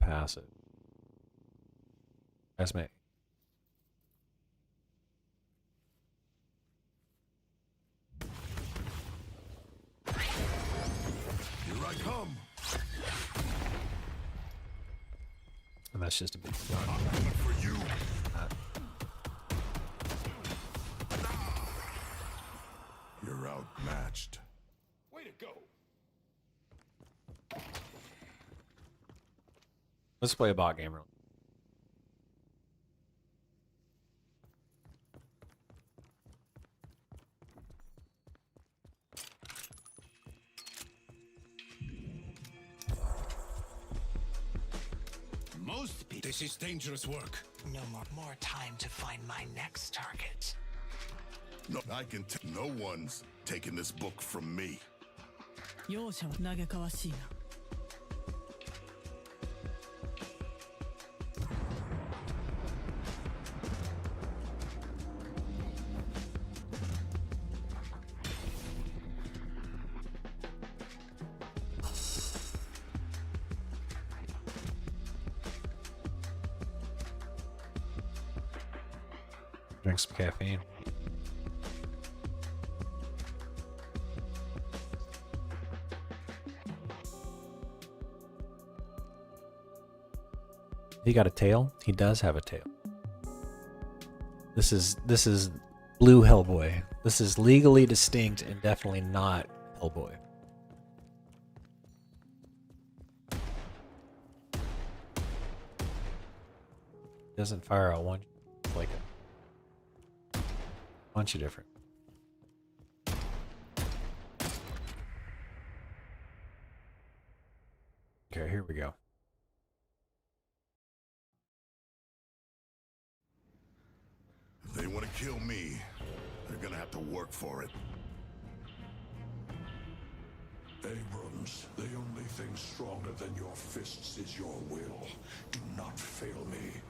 Passive. That's me. Here I come. And that's just a big stun. I'm coming for you. You're outmatched. Way to go. Let's play a bot game real. Most people. This is dangerous work. No more time to find my next target. No, I can. No one's taking this book from me. 容赦は嘆かわしいな。Drink some caffeine. He got a tail? He does have a tail. This is blue Hellboy. This is legally distinct and definitely not Hellboy. Doesn't fire out one like a bunch of different. Okay, here we go. If they want to kill me, they're gonna have to work for it. Abrams, the only thing stronger than your fists is your will. Do not fail me.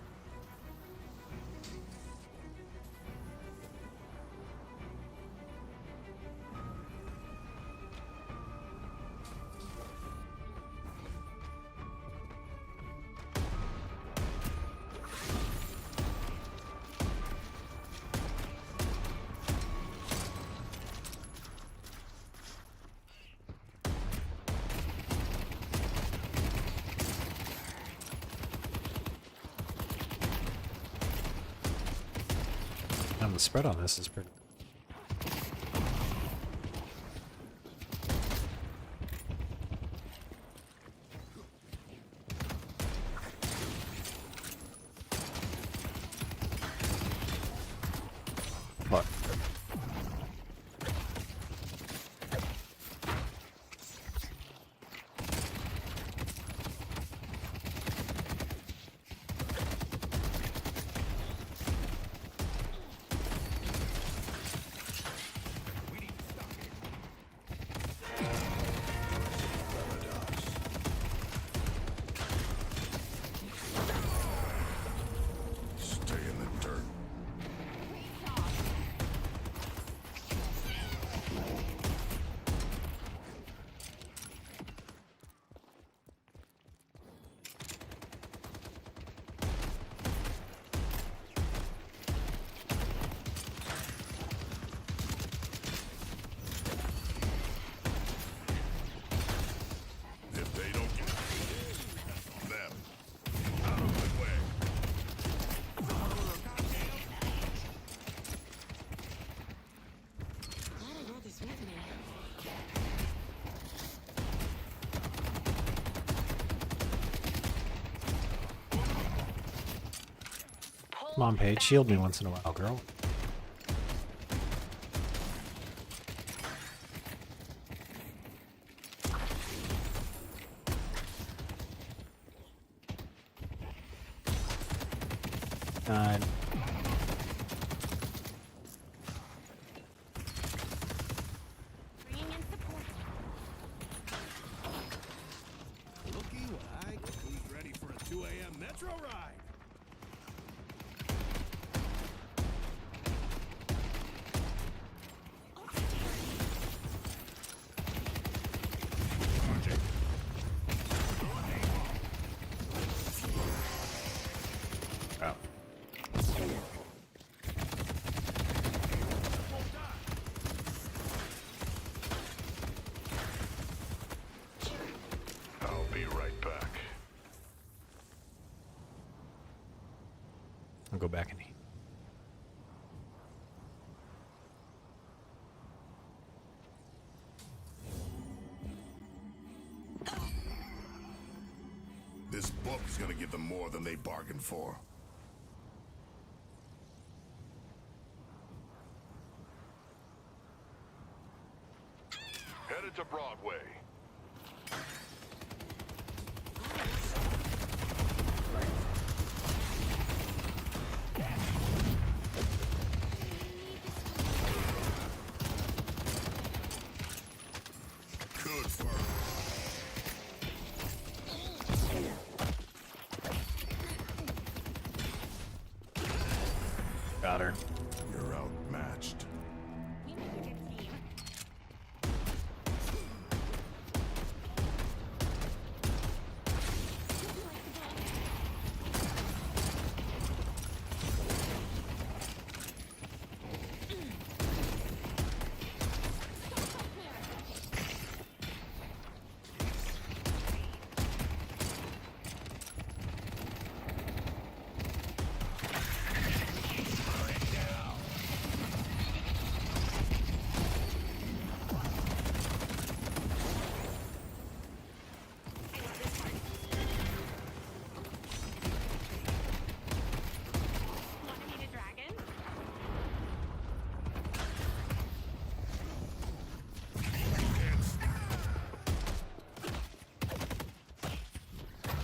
And the spread on this is pretty. What? Come on, Paige, shield me once in a while, girl. God. Looky what I got. Who's ready for a 2 a.m. metro ride? I'll be right back. I'll go back and eat. This book is gonna give them more than they bargained for. Headed to Broadway. Good work. Got her. You're outmatched.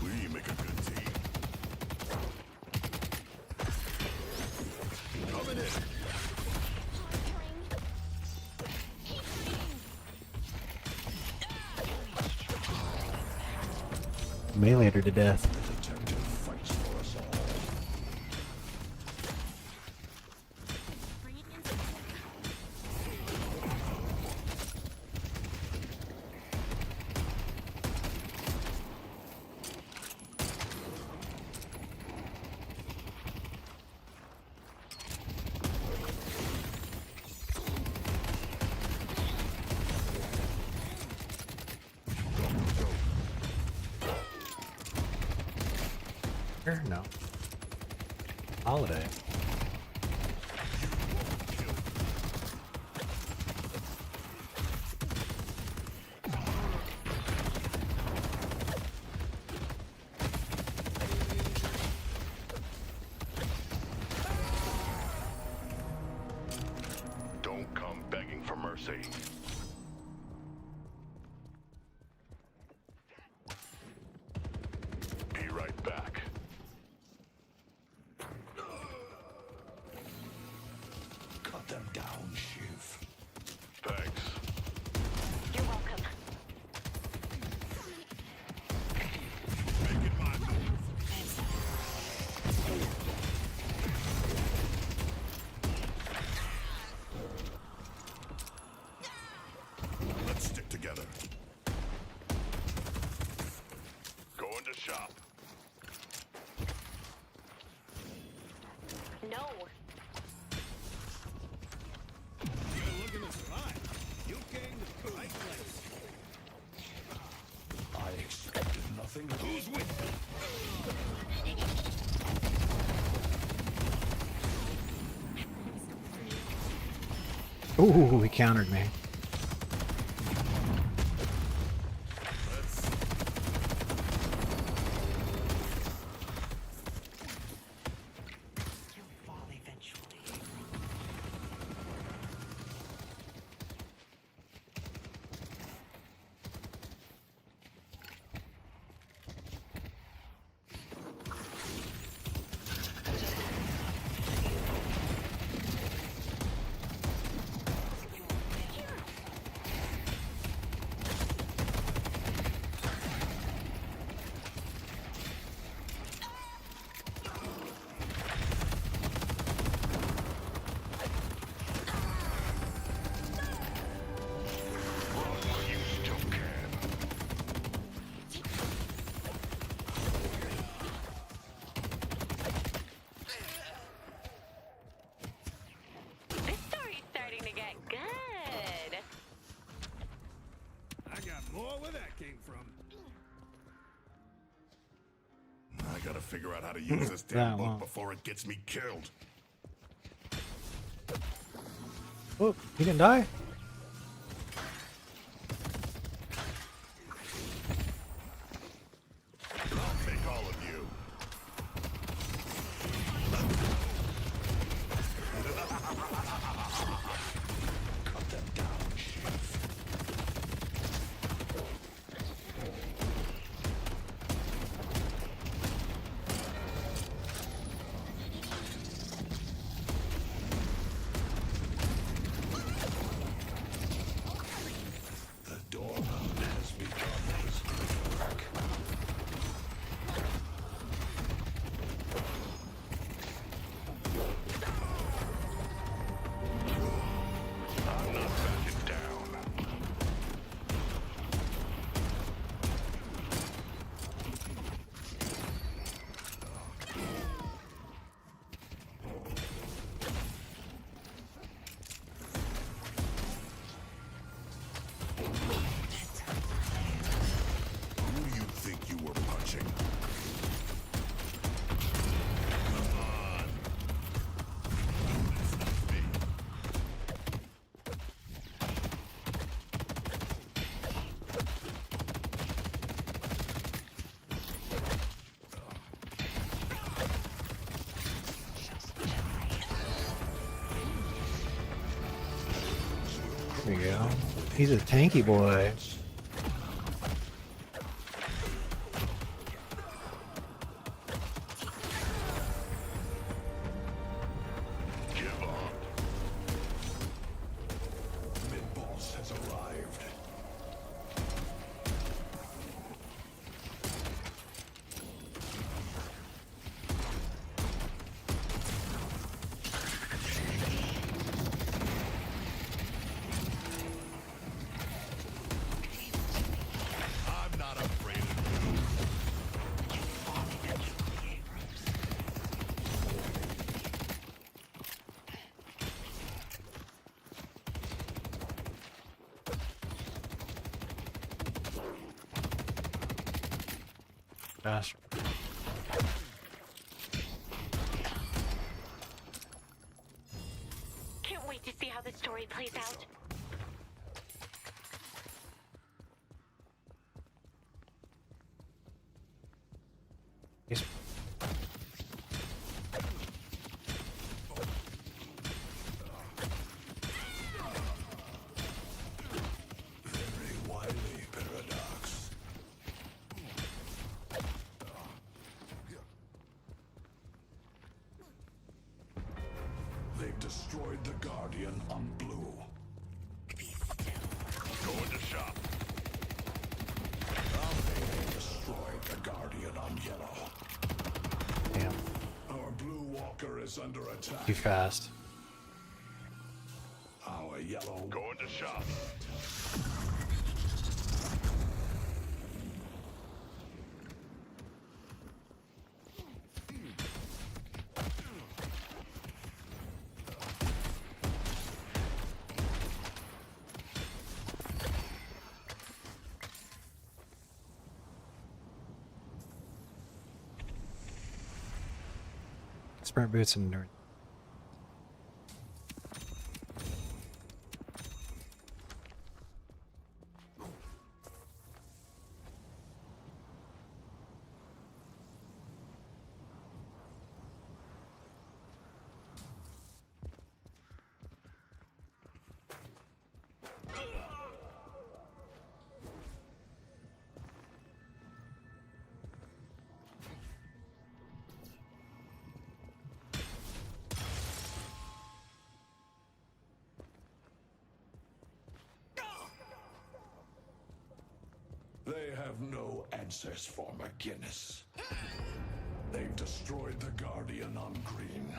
We make a good team. Coming in. Meleeed her to death. Detective fights for us all. No. Holiday. Don't come begging for mercy. Be right back. Cut them down, Shiv. Thanks. You're welcome. Making my move. Let's stick together. Going to shop. No. You're looking to survive. You came to the right place. I expected nothing. Who's with me? Ooh, he countered me. gotta figure out how to use this That damn book one. before it gets me killed. Oh, he didn't die? I'll take all of you. Cut them down, chief. The doorman has begun his work. I'm not backing down. Who do you think you were punching? Come on. It's not me. There you go. He's a tanky boy. Give up. Mid-boss has arrived. I'm not afraid of you. Gosh. Can't wait to see how the story plays out. He's Very wily paradox. They've destroyed the Guardian on blue. Go into shop. They destroyed the Guardian on yellow. damn. Our blue walker is under attack. Too fast. Our yellow. Go into shop. Sprint boots and nerd. They have no answers for McGinnis. They've destroyed the Guardian on green.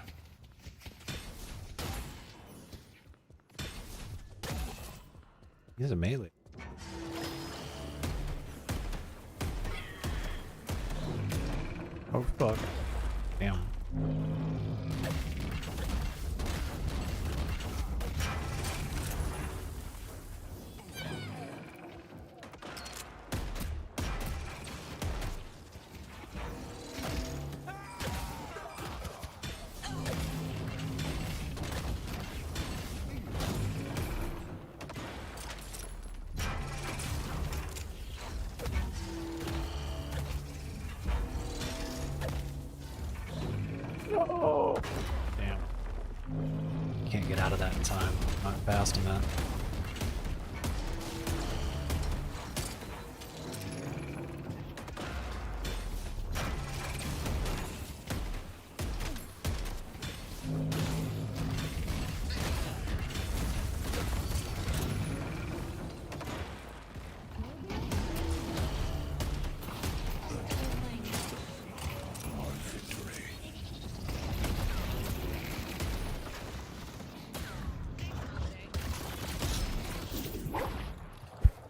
He's a melee. Oh fuck. Damn. Oh, damn. Can't get out of that in time. Not fast enough.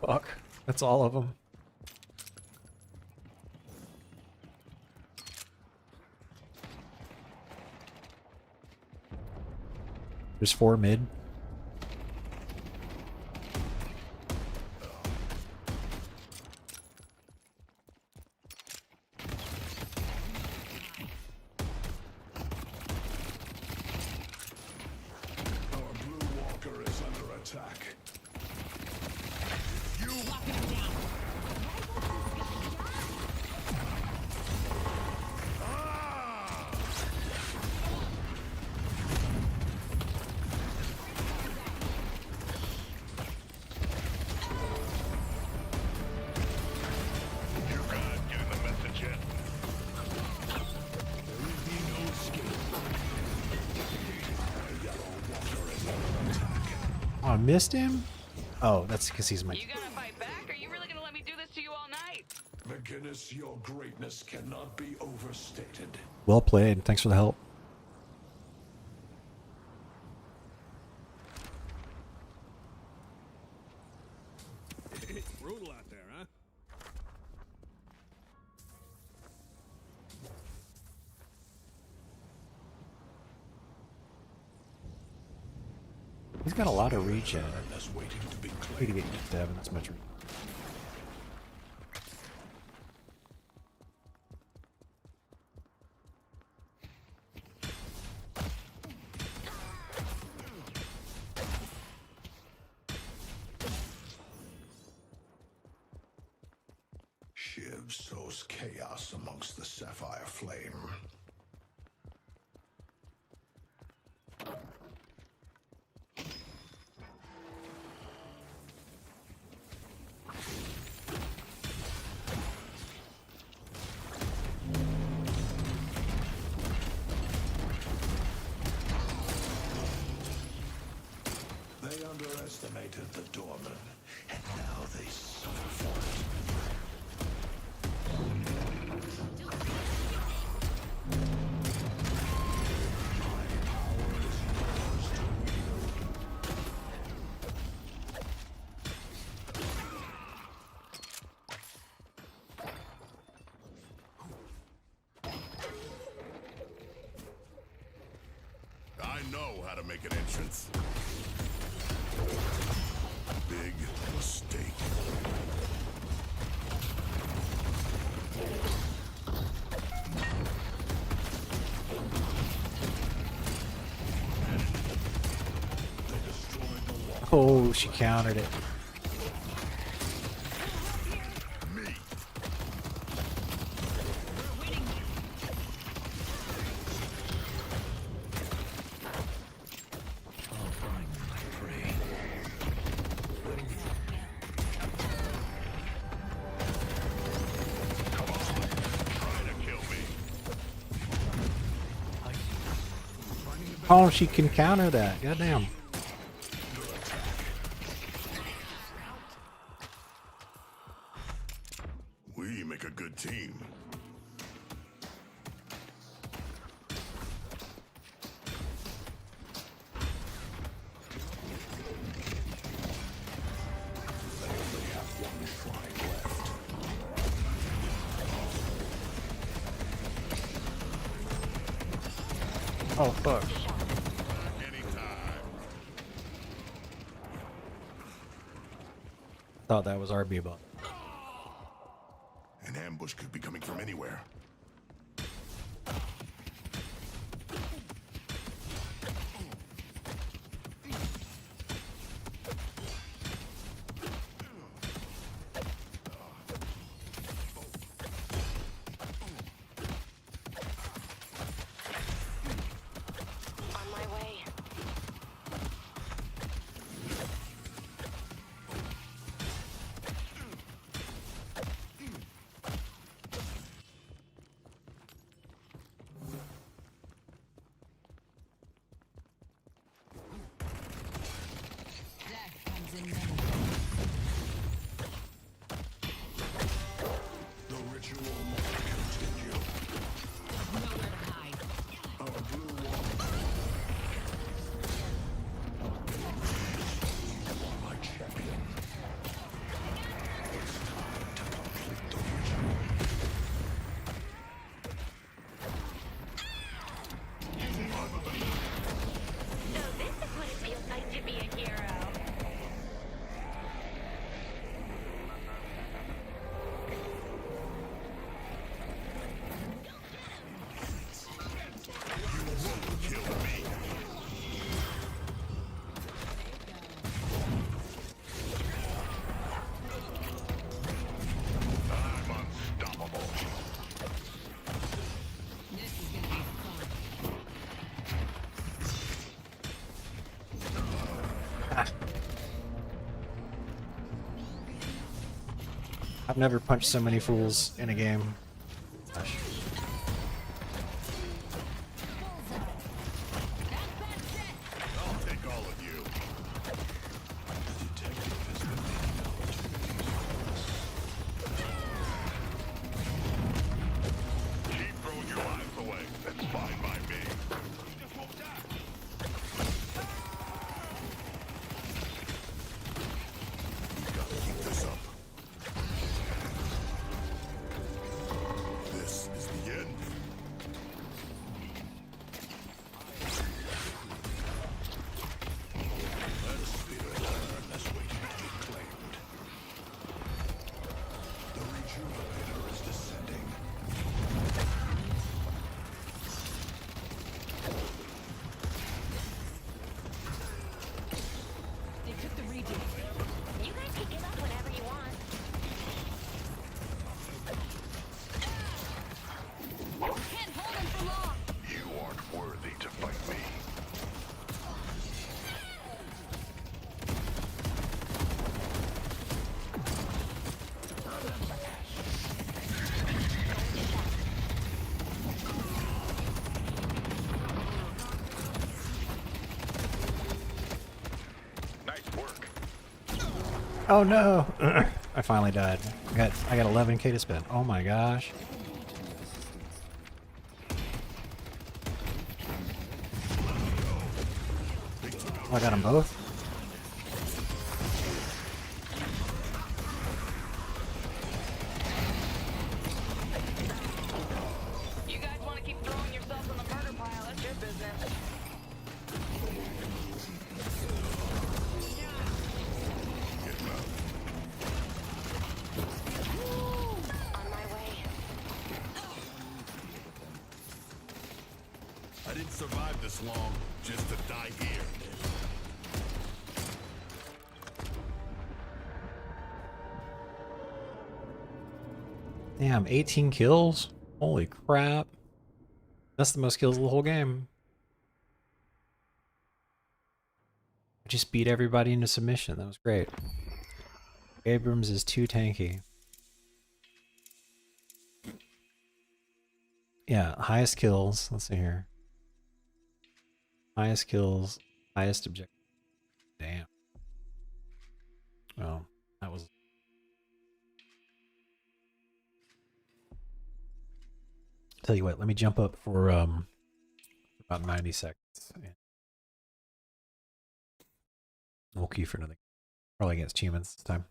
Fuck. That's all of them. There's 4 mid. Our blue walker is under attack. Oh, I missed him? Oh, that's because he's my... You gonna fight back? Are you really gonna let me do this to you all night? McGinnis, your greatness cannot be overstated. Well played. Thanks for the help. It's brutal out there, huh? He's got a lot of regen. That's waiting to be I need to get used to having this much regen. Shiv sows chaos amongst the sapphire flame. They underestimated the doorman, and now they suffer for it. I know how to make an entrance. Big mistake. Oh, she countered it. Oh, she can counter that. Goddamn. We make a good team. Oh, fuck. Thought that was our B-bot. An ambush could be coming from anywhere. I've never punched so many fools in a game. Gosh. I'll take all of you. Keep throwing your lives away. That's fine by me. You just won't die. We gotta keep this up. This is the end. Let's feel this way to be claimed. The rejuvenator is descending. They took the redo. You guys can give up whenever you want. Can't hold him for long. You aren't worthy to fight me. Nice work. Oh no! I finally died. I got 11k to spend. Oh my gosh. Oh, I got them both? You guys want to keep throwing yourselves on the murder pile? That's your business. On my way. I didn't survive this long just to die here. Damn, 18 kills? Holy crap. That's the most kills of the whole game. I just beat everybody into submission. That was great. Abrams is too tanky. Yeah, highest kills. Let's see here. Highest kills, highest objective. Damn. Oh, that was... Tell you what, let me jump up for about 90 seconds. And we'll queue for another. Probably against humans this time.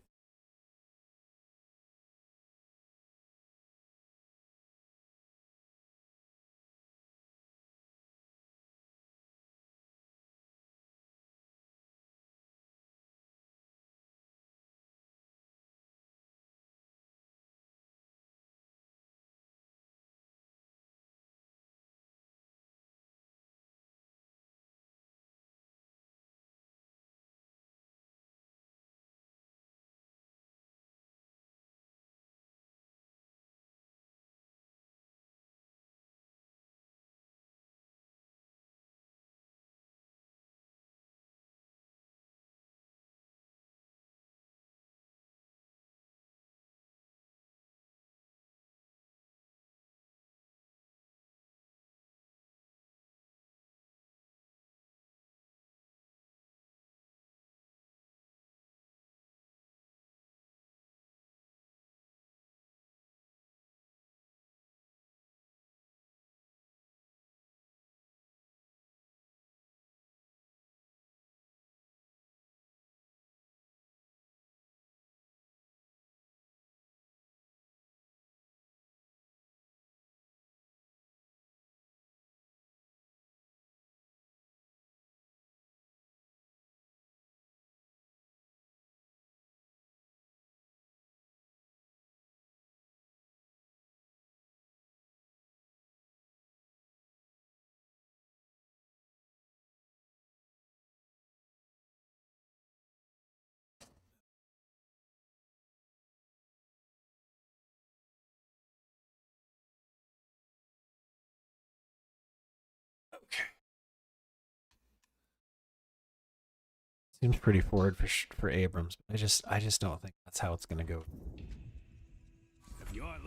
Seems pretty forward for Abrams. But I just don't think that's how it's gonna go.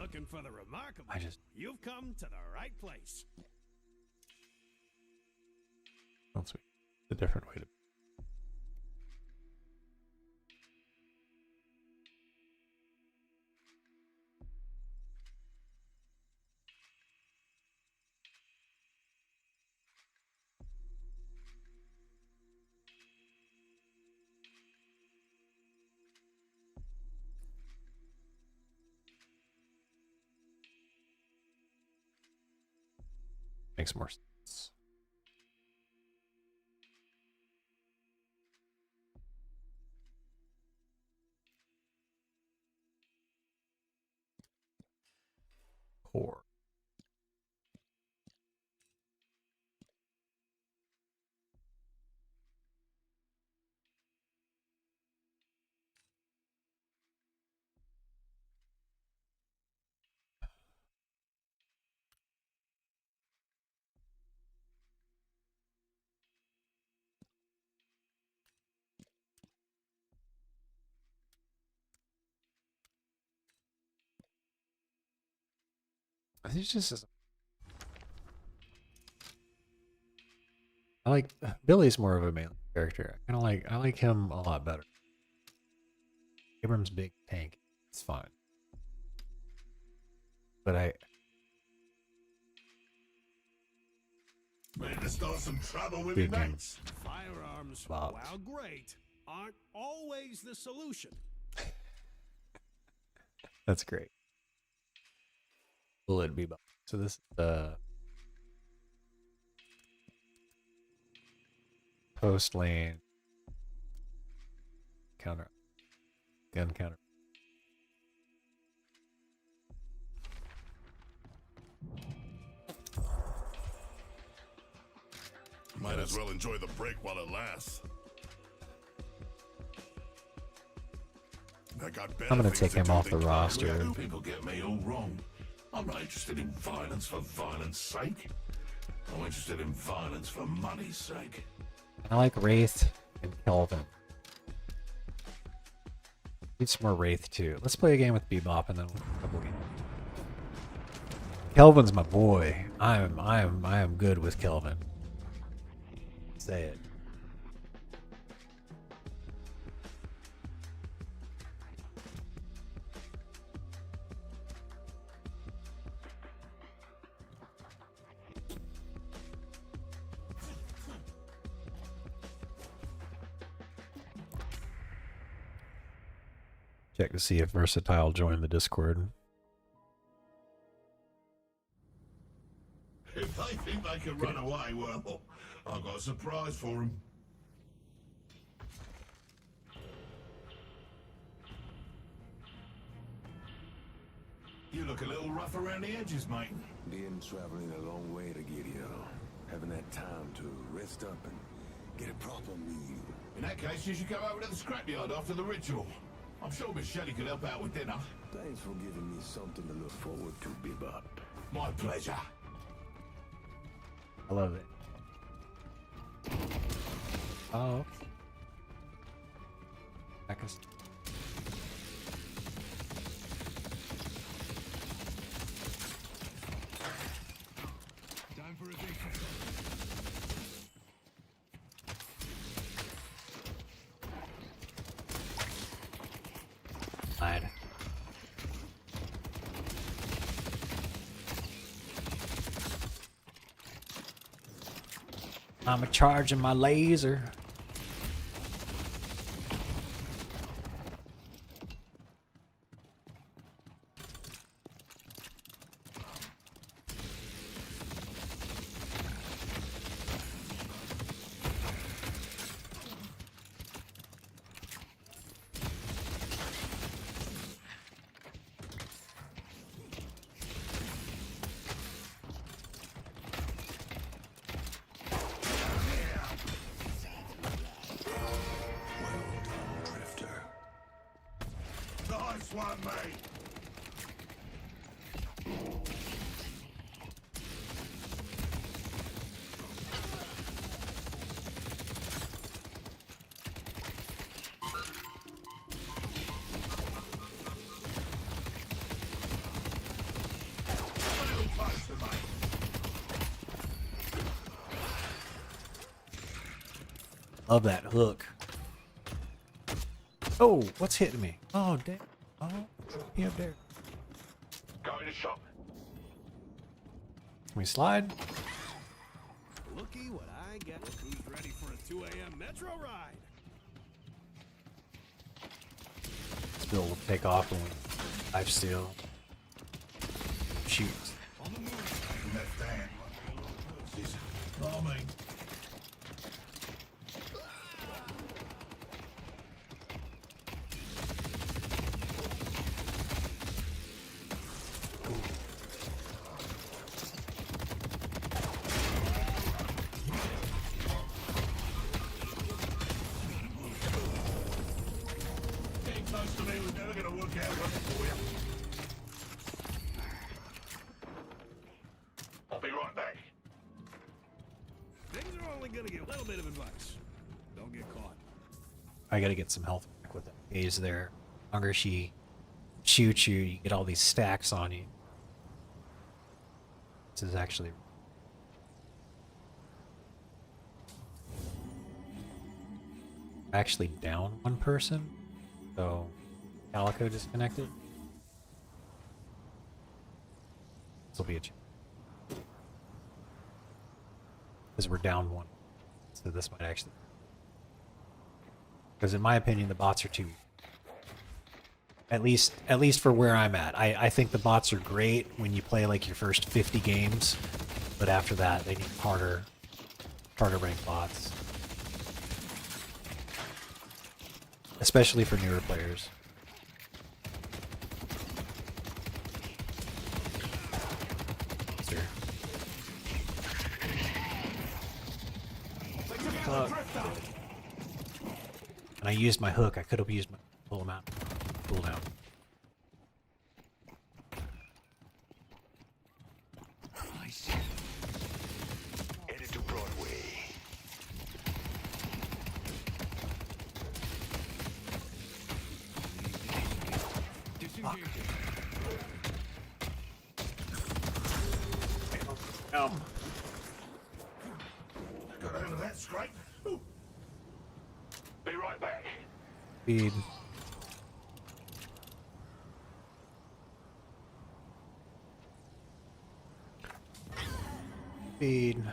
Looking for the remarkable? You've come to the right place. That's a different way to. Makes more sense. Core. He's just. I like Billy's more of a melee character. I like him a lot better. Abram's big tank. It's fine. But Ready to start some trouble with Big me, game. mates? Firearms, Bob. while great, aren't always the solution. That's great. Will it be? So this is the post lane counter, gun counter. Might as well enjoy the break while it lasts. I got better I'm gonna things take to him do off than the climb roster. ladder. People get me all wrong. I'm not interested in violence for violence sake. I'm interested in violence for money's sake. I like Wraith and Kelvin. Need some more Wraith too. Let's play a game with Bebop and then a couple games. Kelvin's my boy. I am good with Kelvin. Say it. Check to see if Versatile joined the Discord. If they think they can run away, well, I've got a surprise for them. You look a little rough around the edges, mate. Been traveling a long way to get here. Haven't had time to rest up and get a proper meal. In that case, you should go over to the scrapyard after the ritual. I'm sure Miss Shelley could help out with dinner. Thanks for giving me something to look forward to, Bebop. My pleasure. I love it. Oh. Back us. Time for a big Lied. I'm a charging my laser. Nice one, mate. Love that hook. Oh, what's hitting me? Oh, damn. Oh, yeah, there. Going to shop. Can we slide? Looky what I got. Look who's ready for a 2 a.m. metro ride. This bill will take off when we life steal. Shoot. On the move. Left hand. Bombing. Getting close to me was never going to work out for you. I'll be right back. Things are only gonna get a little bit of advice. Don't get caught. I gotta get some health back with that haze there. The longer she shoots you, you get all these stacks on you. This is actually... actually down one person, so Calico disconnected. This will be a chance. Because we're down one, so this might actually... because in my opinion, the bots are too... At least for where I'm at. I think the bots are great when you play like your first 50 games, but after that, they need harder ranked bots. Especially for newer players. Sure. And I used my hook. I could have used my full amount. Cooldown. Headed to Broadway. Got over that scrape. Ooh. Be right back. Speed. Speed.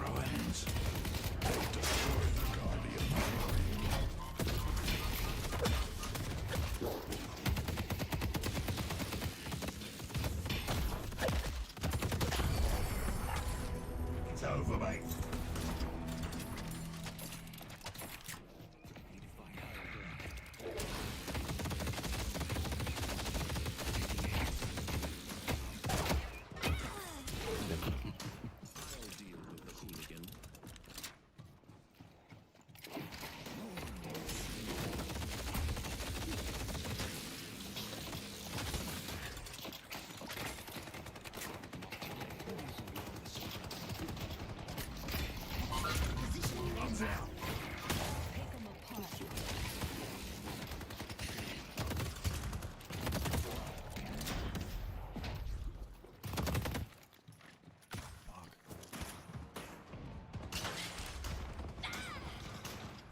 Ruins. They destroyed the Guardian. It's over, mate.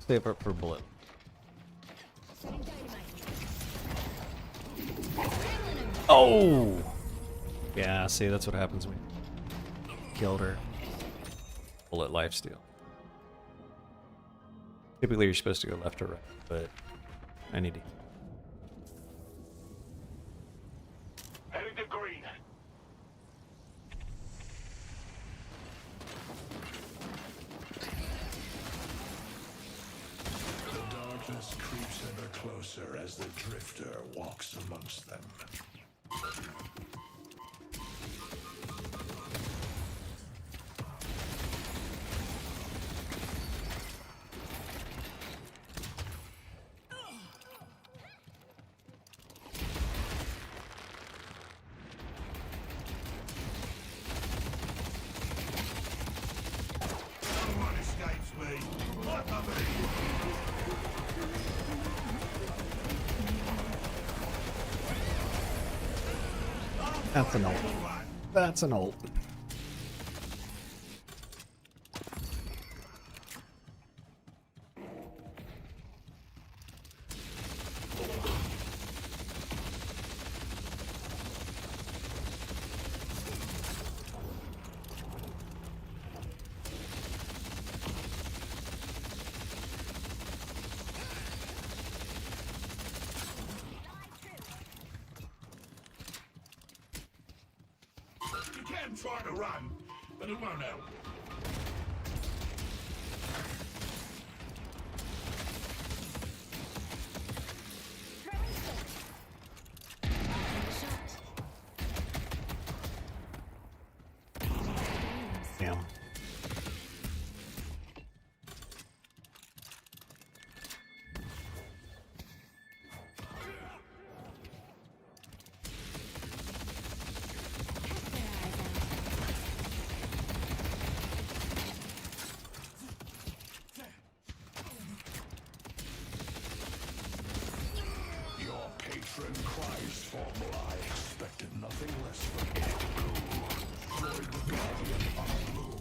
Save up for a bullet. Oh! Yeah, see, that's what happens when you killed her. Bullet lifesteal. Typically you're supposed to go left or right, but I need to... Heading to green. The darkness creeps ever closer as the drifter walks amongst them. That's an ult. That's an ult. You can try to run, but it won't help. Damn. Your patron cries for more. I expected nothing less from it. Floyd the Guardian of Blue.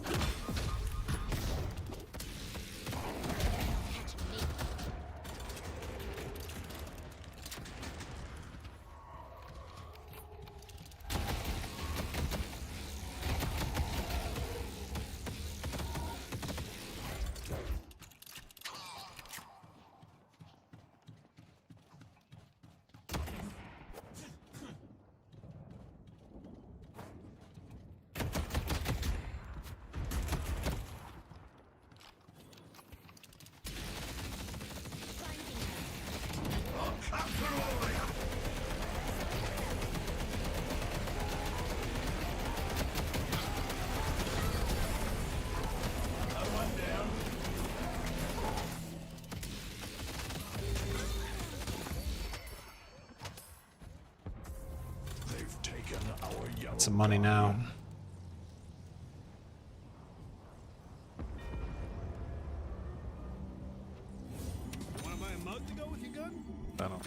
They've taken our yellow. Some money now. Wanna buy a mug to go with your gun? I don't.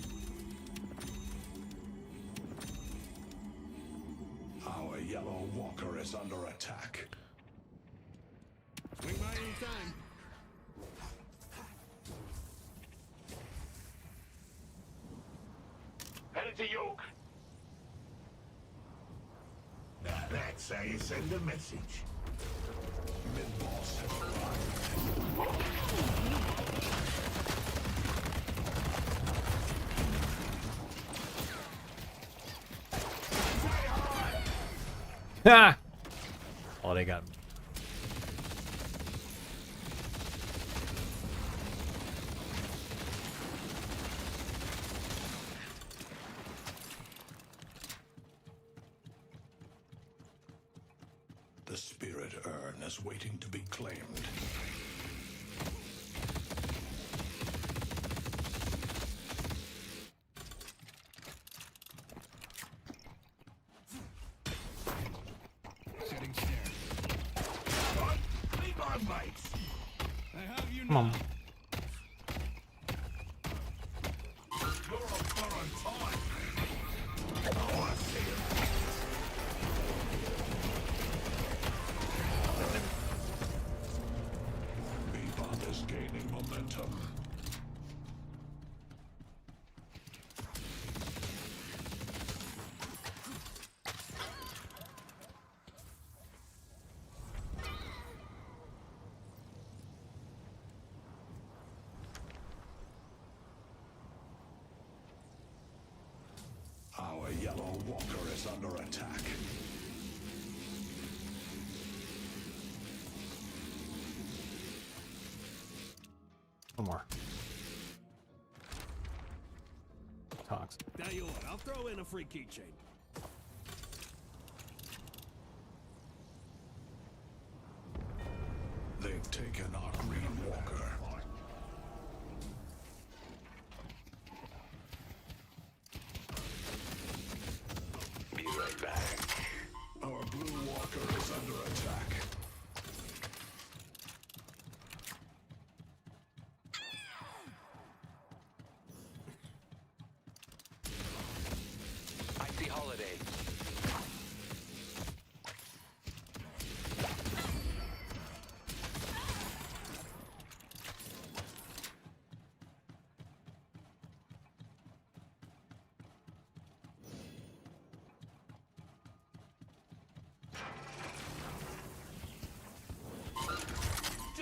Our yellow walker is under attack. Swing by anytime. Headed to Yoke. Now that's how you send a message. Mid-boss has Ha! Oh, they got him. The spirit urn is waiting to be claimed. Setting stairs. Leave my mates. I have you Come on. now. You're on borrowed time. Oh, I see it. Bebop is gaining momentum. Our yellow walker is under attack. One more. Toxic. Tell you what, I'll throw in a free keychain. They've taken our green walker. Be right back. Our blue walker is under attack. I see Holiday.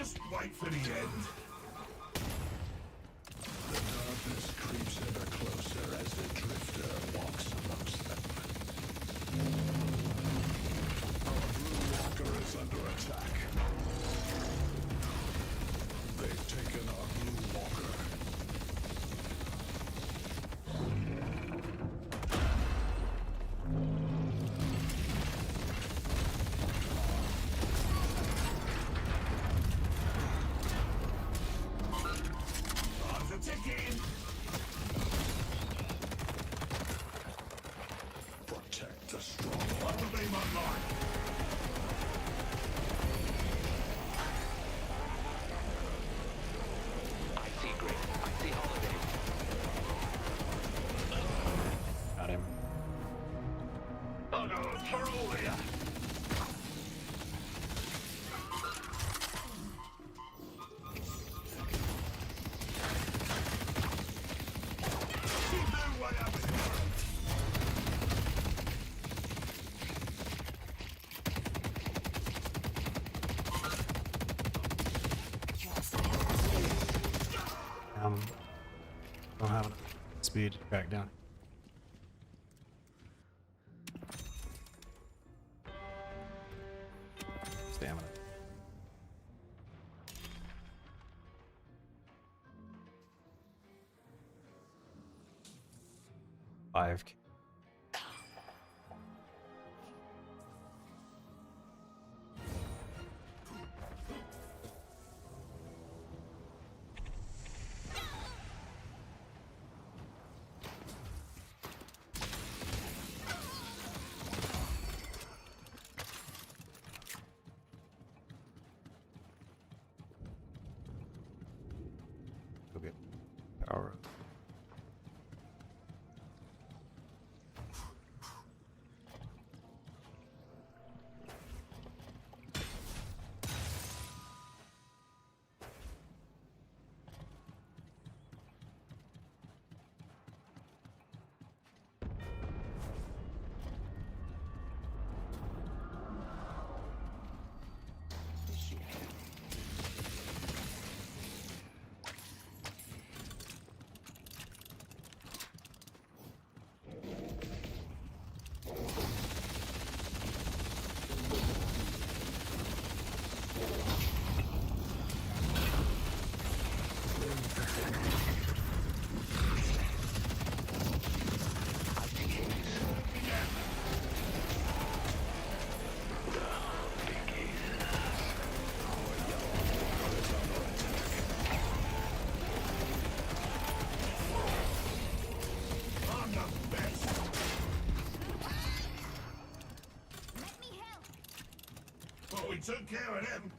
Just wait for the end. The darkness creeps ever closer as the drifter walks amongst them. Our blue walker is under attack. They've taken our blue walker. Protect the strong. What will they unlock? I see Grit. I see Holiday. Got him. Ferolia. Don't have enough speed to track down. Stamina. Five. Okay. Power up. But we took care of him.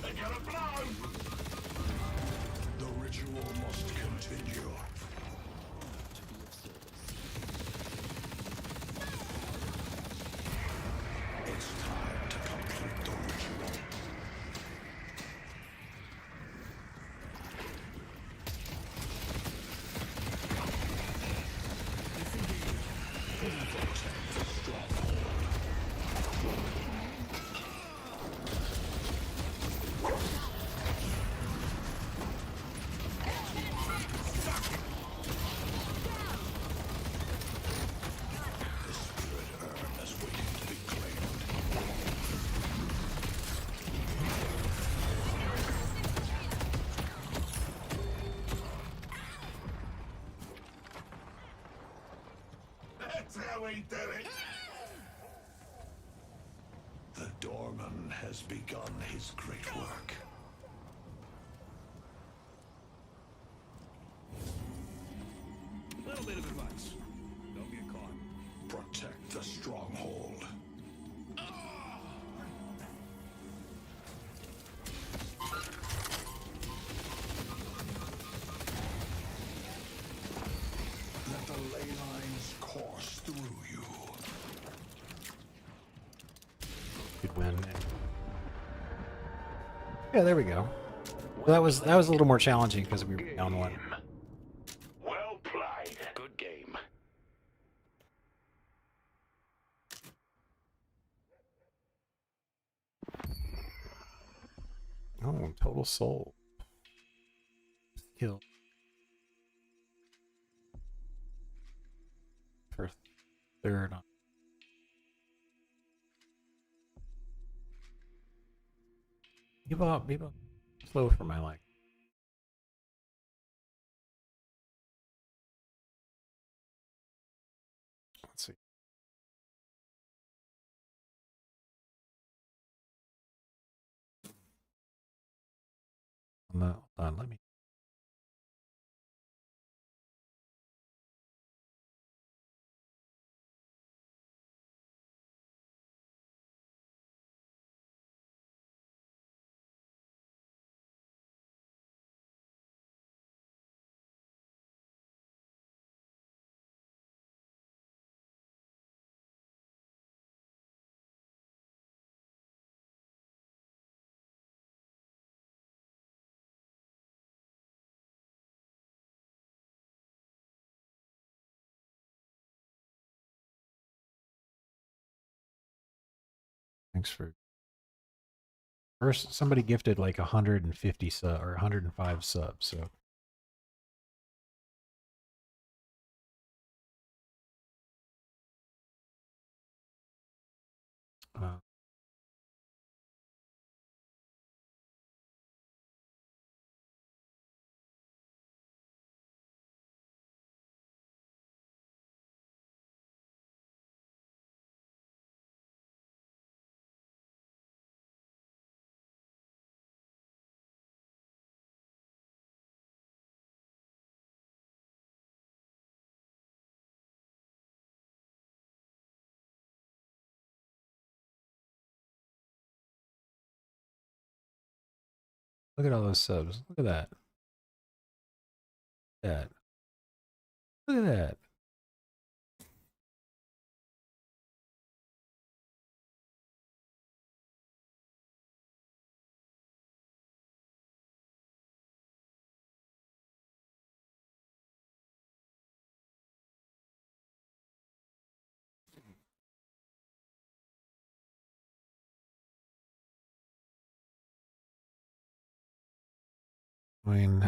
They gotta blow. The ritual must continue. It's time to complete the ritual. That's how we do it. The doorman has begun his great work. Little bit of advice. Don't get caught. Protect the stronghold. Let the ley lines course through you. Good win. Yeah, there we go. Well, that was a little more challenging because we were down one. Well played. Good game. total soul. Kill. For third on. Bebop. Slow for my life. Let's see. No, hold on, let me. Thanks for. First, somebody gifted like 150 sub or 105 subs, so. Look at all those subs. Look at that. That. Look at that. I mean,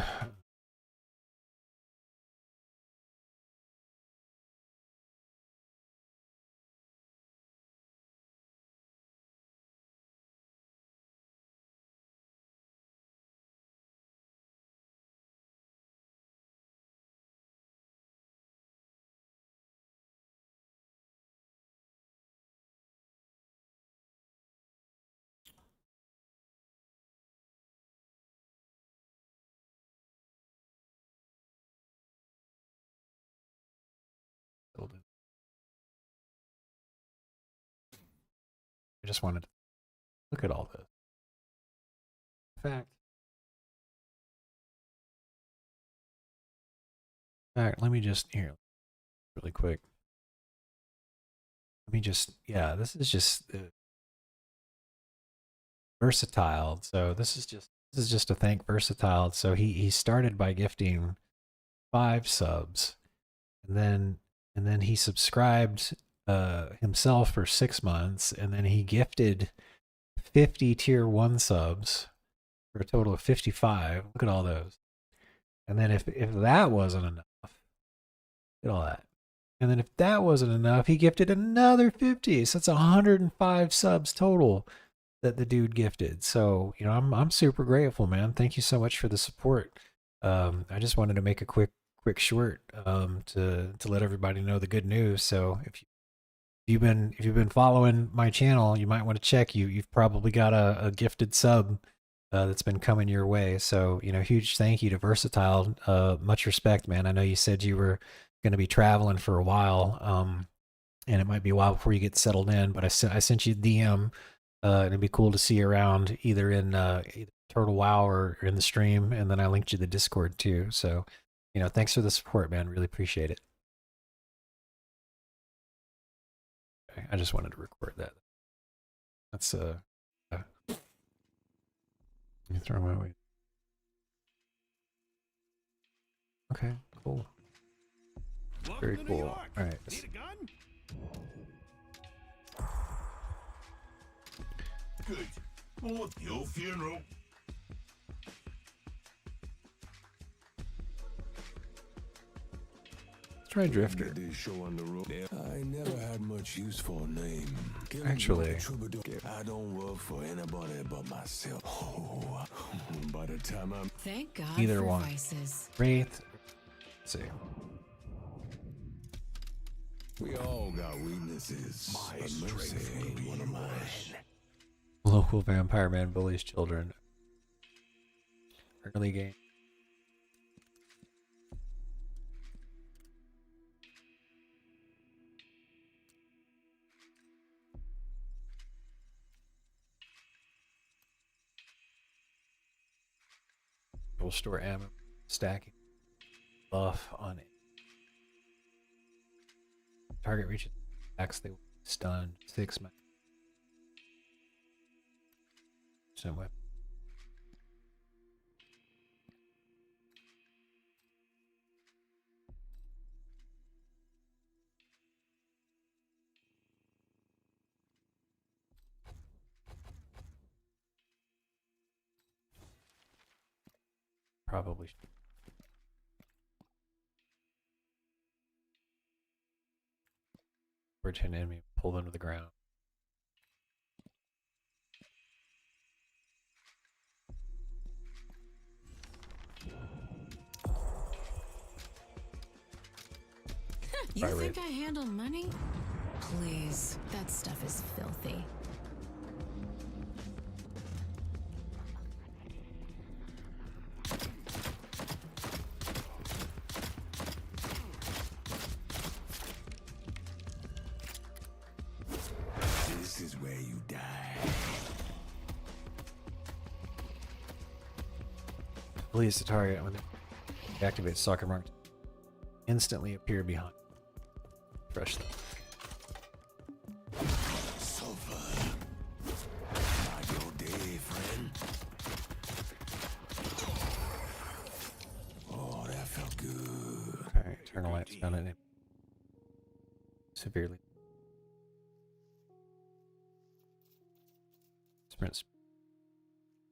I just wanted to look at all this. In fact, let me just here really quick. Let me just this is just Versatile. So this is just to thank Versatile. So he started by gifting 5 subs, and then he subscribed himself for 6 months, and then he gifted 50 tier 1 subs for a total of 55. Look at all those. And then if that wasn't enough, look at all that. And then if that wasn't enough, he gifted another 50. So that's 105 subs total that the dude gifted. So, you know, I'm super grateful, man. Thank you so much for the support. I just wanted to make a quick short to let everybody know the good news. So if you've been following my channel, you might want to check. You've probably got a gifted sub that's been coming your way. So, you know, huge thank you to Versatile. Much respect, man. I know you said you were going to be traveling for a while, and it might be a while before you get settled in, but I sent you a DM. And it'd be cool to see you around either in Turtle WoW or in the stream, and then I linked you the Discord too. So, you know, thanks for the support, man. Really appreciate it. Okay, I just wanted to record that. That's let me throw my weight. Okay, cool. Very cool. All right. Good. Well, your funeral. Try Drifter. This show on the road. I never had much use for a name. Actually, I don't work for anybody but myself. Oh, by the time I'm Thank God either for one. vices. Wraith. Let's see. We all got weaknesses. But mercy ain't one of mine. Local vampire man bullies children. Early game. Will store ammo, stacking buff on it. Target reaches attacks, they will be stunned. 6 minutes. Some weapon. Probably should. Forge an enemy, pull them to the ground. You Right, think I handle money? Please, that stuff is filthy. This is where you die. Please the target when they activate soccer mark. Instantly appear behind. Fresh them. Sulfur. Not your day, friend. Oh, that felt good. Okay, eternal lights found it. Severely. Sprint.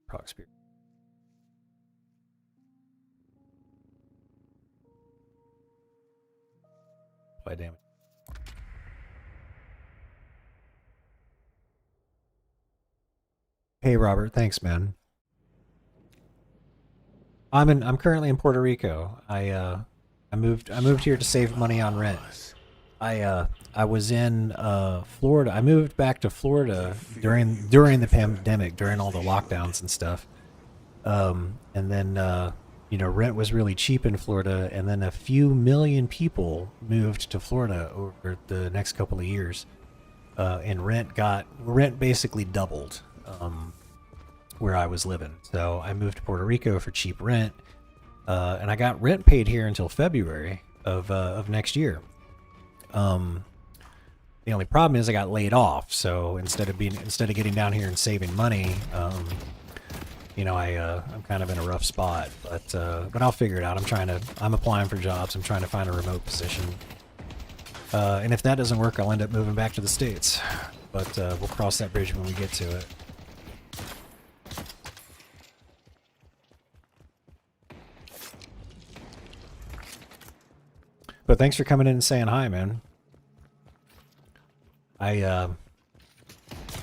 Proc spear. Apply damage. Hey Robert, thanks man. I'm currently in Puerto Rico. I moved here to save money on rent. I was in Florida. I moved back to Florida during the pandemic, during all the lockdowns and stuff. And then you know, rent was really cheap in Florida, and then a few million people moved to Florida over the next couple of years. And rent basically doubled where I was living. So I moved to Puerto Rico for cheap rent, and I got rent paid here until February of next year. The only problem is I got laid off. So instead of getting down here and saving money, you know, I'm kind of in a rough spot. But I'll figure it out. I'm applying for jobs. I'm trying to find a remote position. And if that doesn't work, I'll end up moving back to the States. But we'll cross that bridge when we get to it. But thanks for coming in and saying hi, man. I'm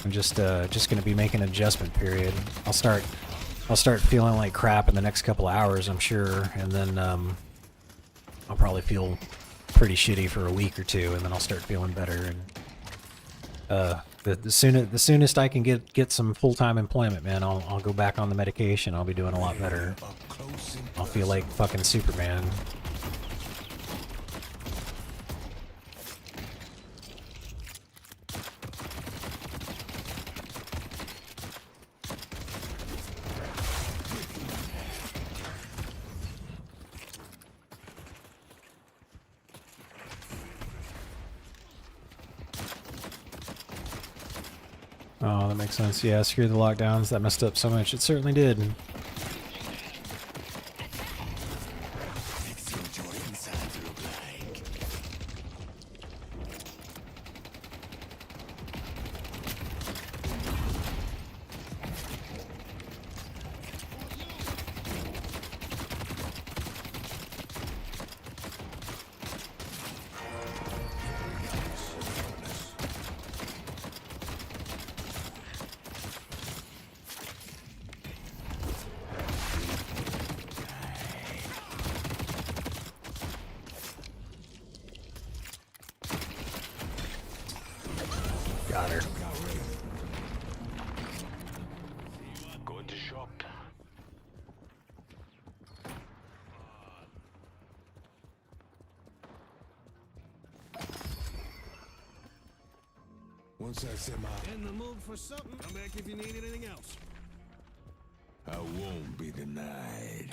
just gonna be making an adjustment period. I'll start feeling like crap in the next couple of hours, I'm sure, and then I'll probably feel pretty shitty for a week or two, and then I'll start feeling better. And the soonest I can get some full-time employment, man, I'll go back on the medication. I'll be doing a lot better. I'll feel like fucking Superman. Oh, that makes sense. Yeah, screw the lockdowns. That messed up so much. It certainly did. Once I set my... In the mood for something? Come back if you need anything else. I won't be denied.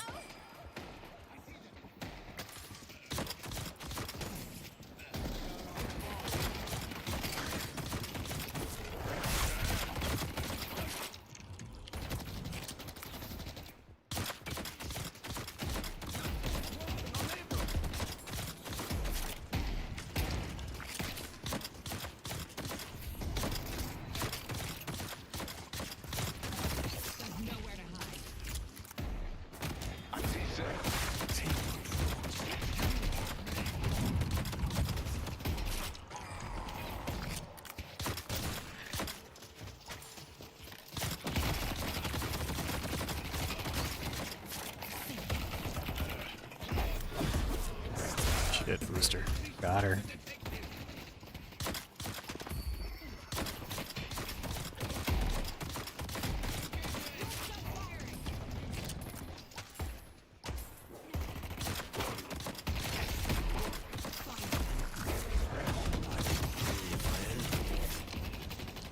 Shit, Rooster. Got her.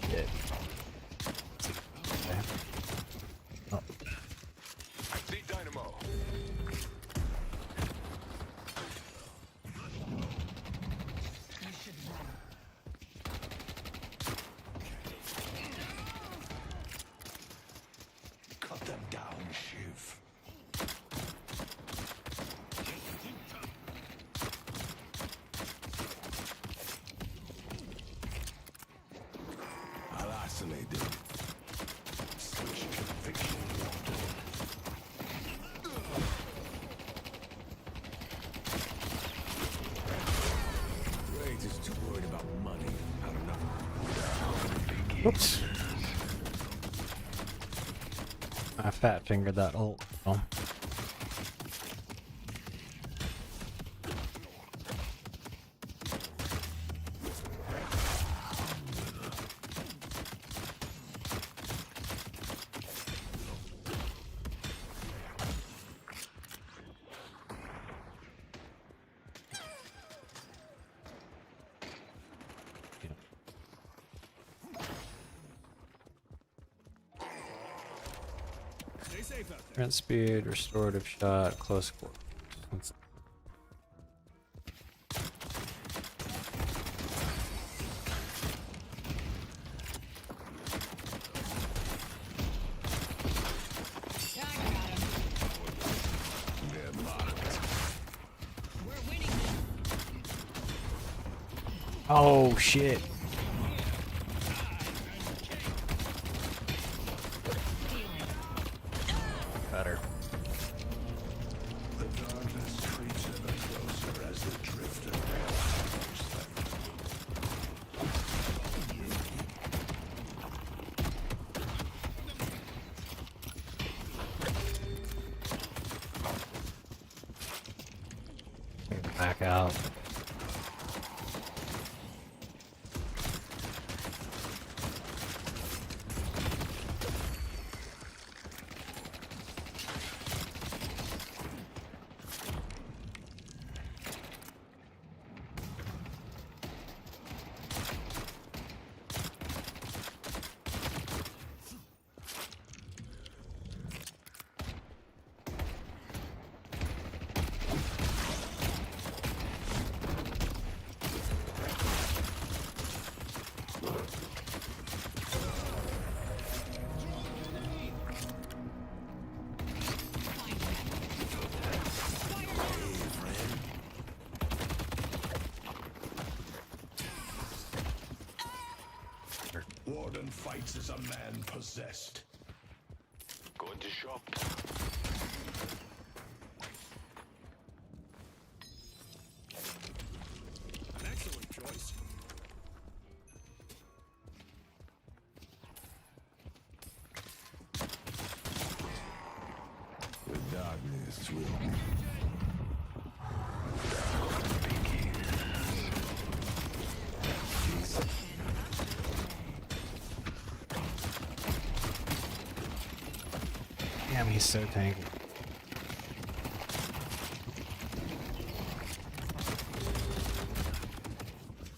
Shit. Okay. Oh. I see dynamo. Cut them down, Shiv. I'll isolate them. Such conviction wanted. Rage is too worried about money. Not enough. Whoops. I fat fingered that ult. Oh. Stay safe out there. Sprint speed, restorative shot, close quarters. Oh shit. Better. The darkness creeps ever closer as the drift approaches them. Back out. Warden fights as a man possessed. Going to shop. An excellent choice. The darkness will... Damn, he's so tanky.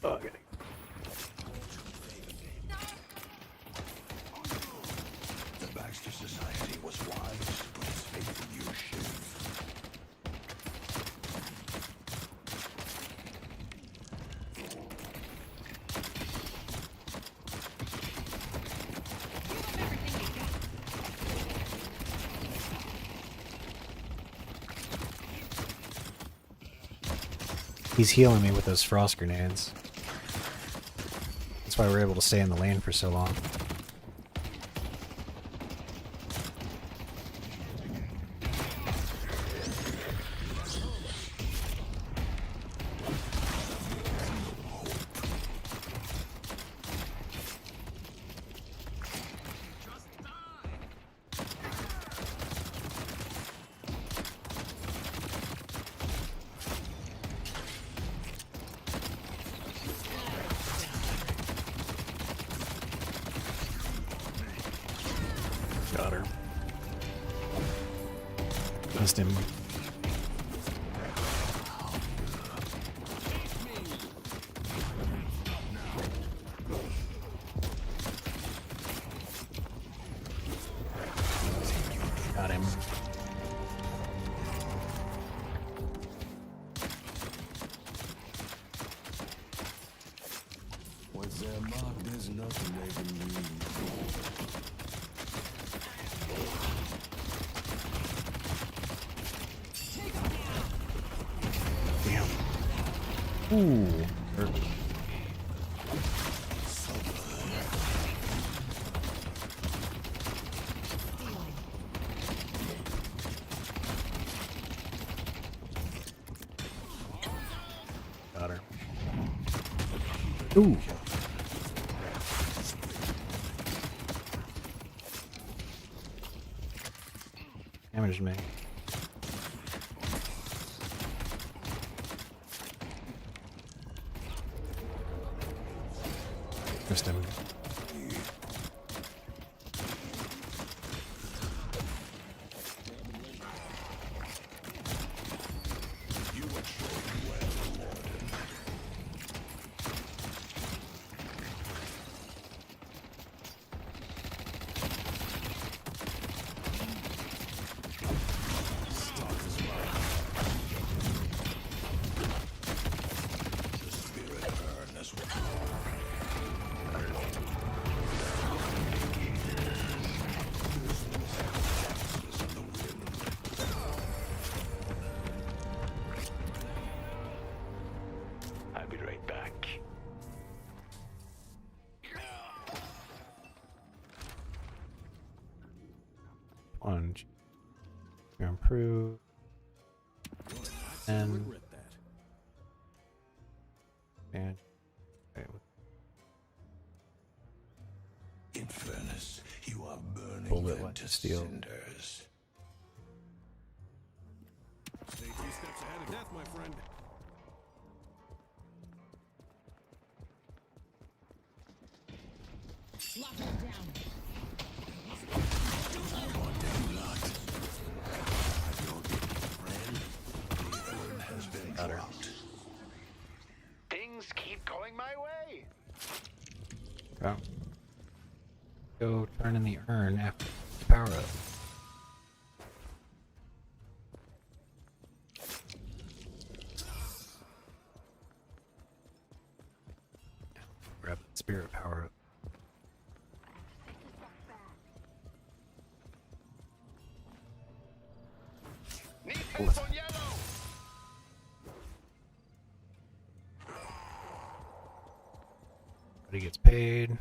Oh, He's healing me with those frost grenades. That's why we're able to stay in the lane for so long. Got her. Missed him. Got him. Once they're marked, there's nothing they can do. Ooh. Got her. Ooh. Damaged me. Missed him. I'll be right back. Plunge. You improve. And In fairness, you are burning bullet them like to steel. cinders. Stay 2 steps ahead of death, my friend. Lock him down. I want them locked. Your friend, the urn has been dropped. Things keep going my way. Go. Go turn in the urn after the power up. Grab the spirit power up. Need hands on yellow. But he gets paid.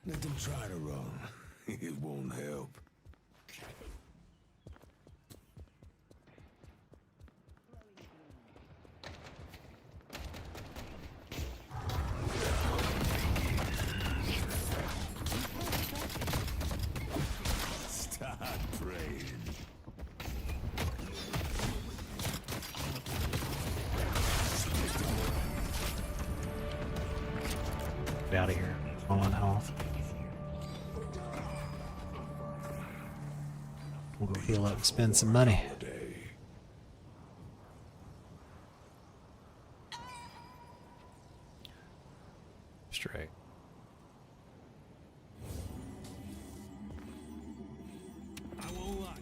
Let them try to run. It won't help. Start praying. Get out of here. All on health. We'll go heal up and spend some money. Straight. I won't lie.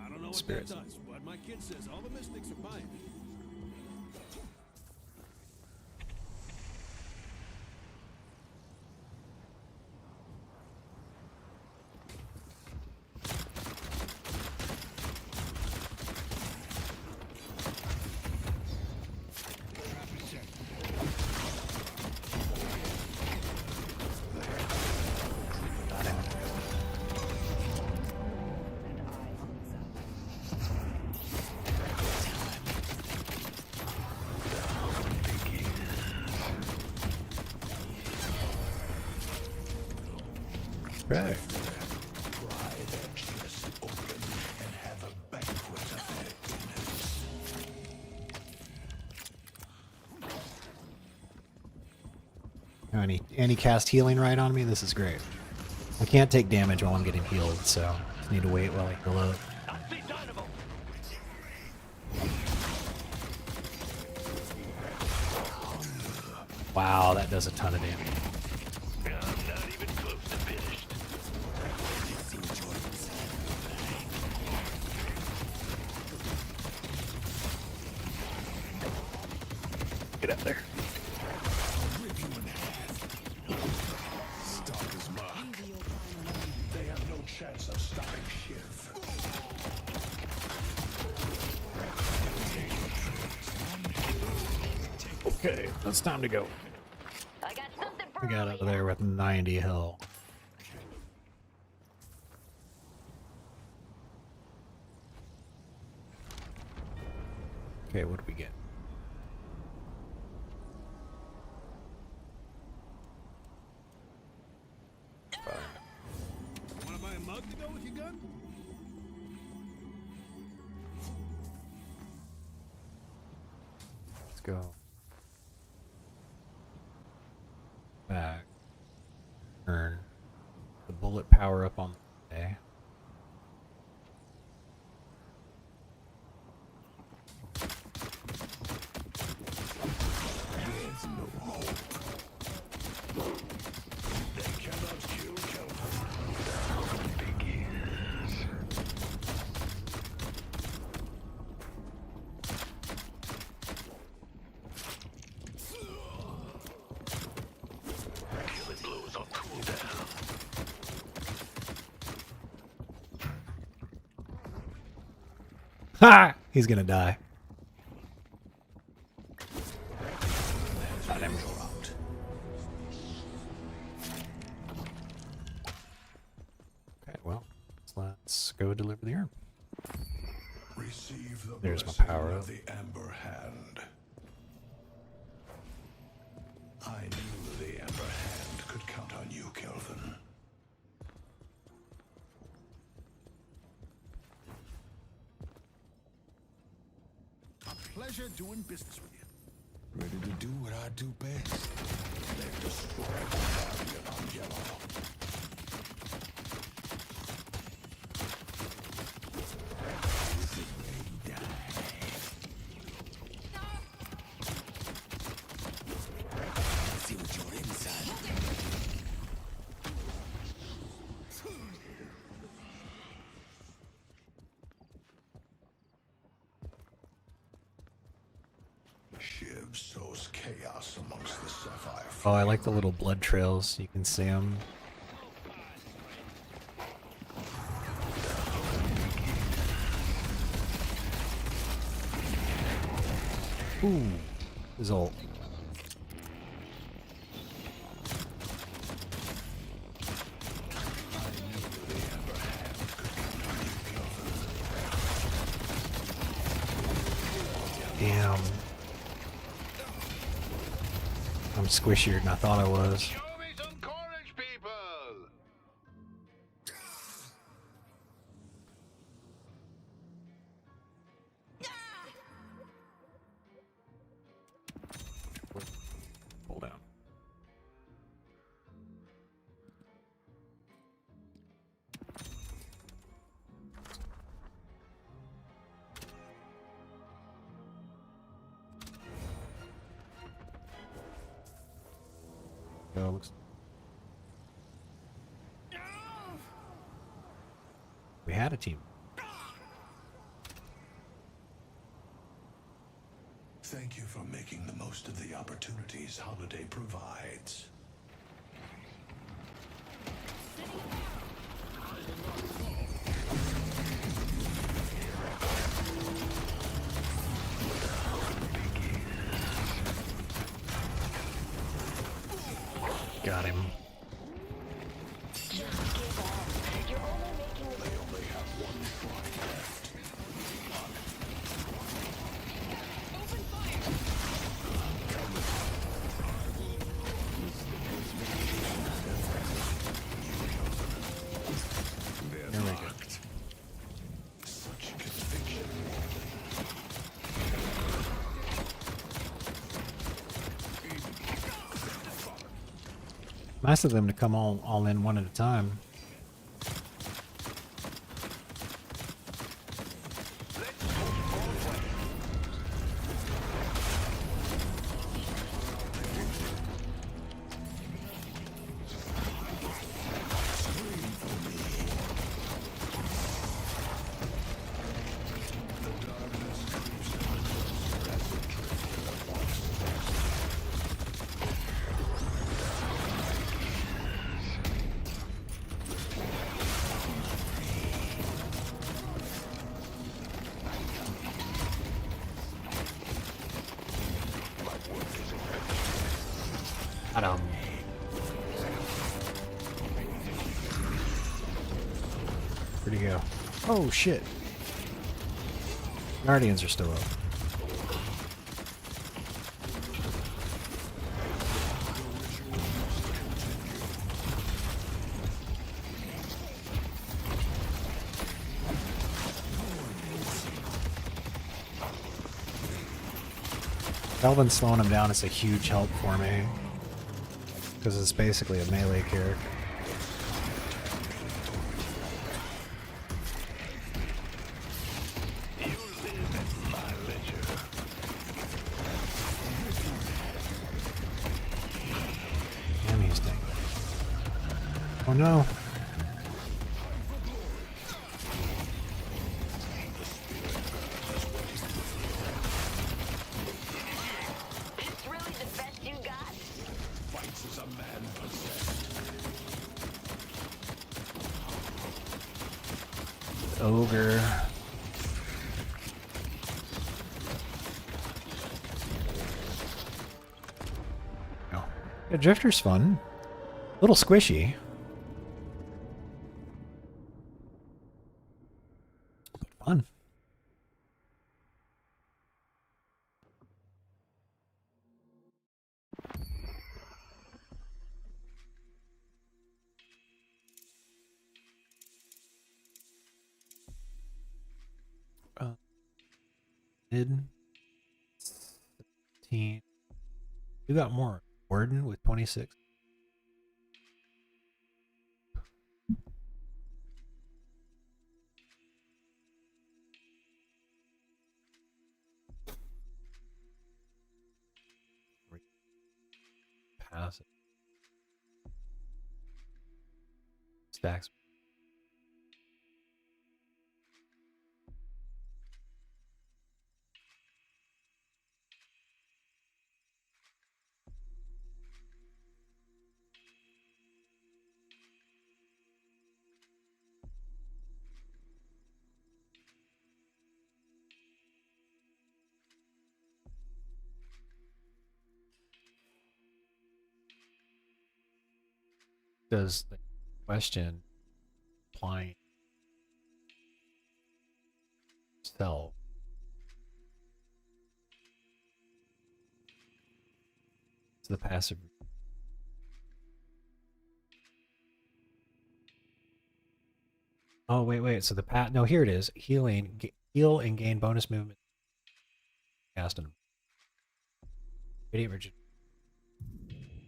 I don't know what Spirits. that does, but my kid says all the mystics are buying it. Okay. Oh, any cast healing right on me? This is great. I can't take damage while I'm getting healed, so I need to wait while I heal up. Wow, that does a ton of damage. Get up there. Stalker's mark. They have no chance of stopping Shiv. Okay, it's time to go. We got out of there with 90 health. Okay, what do we get? Wanna buy a mug to go with your gun? Let's go. Back. Turn. The bullet power up on the day. There's no hope. They cannot kill Kelvin. Begins. Killing blows on cooldown. Ha! He's gonna die. Let him go out. Okay, well, let's go deliver the urn. Receive the There's my blessing power of up. the Amber Hand. I knew the Amber Hand could count on you, Kelvin. A pleasure doing business with you. Ready to do what I do best. They've destroyed the Guardian on Yellow. See what you're inside. Shiv sows chaos amongst the Sapphire. Oh, I like the little blood trails. You can see them. Ooh, his ult. Damn. I'm squishier than I thought I was. Pull down. Go, looks. We had a team. Thank you for making the most of the opportunities Holiday provides. Got him. There we go. Such conviction. Nice of them to come all in one at a time. Where'd he go? Oh shit. Guardians are still up. Elvin slowing him down is a huge help for me. Because it's basically a melee character. Damn, he's dead. Oh no. Ogre. Oh. Yeah, Drifter's fun. A little squishy. But fun. Mid 17. You got more. Warden with 26. Passive. Stacks. Does the question applying self to the passive? Oh wait. So the no, here it is. Heal and gain bonus movement. Cast and idiot virgin.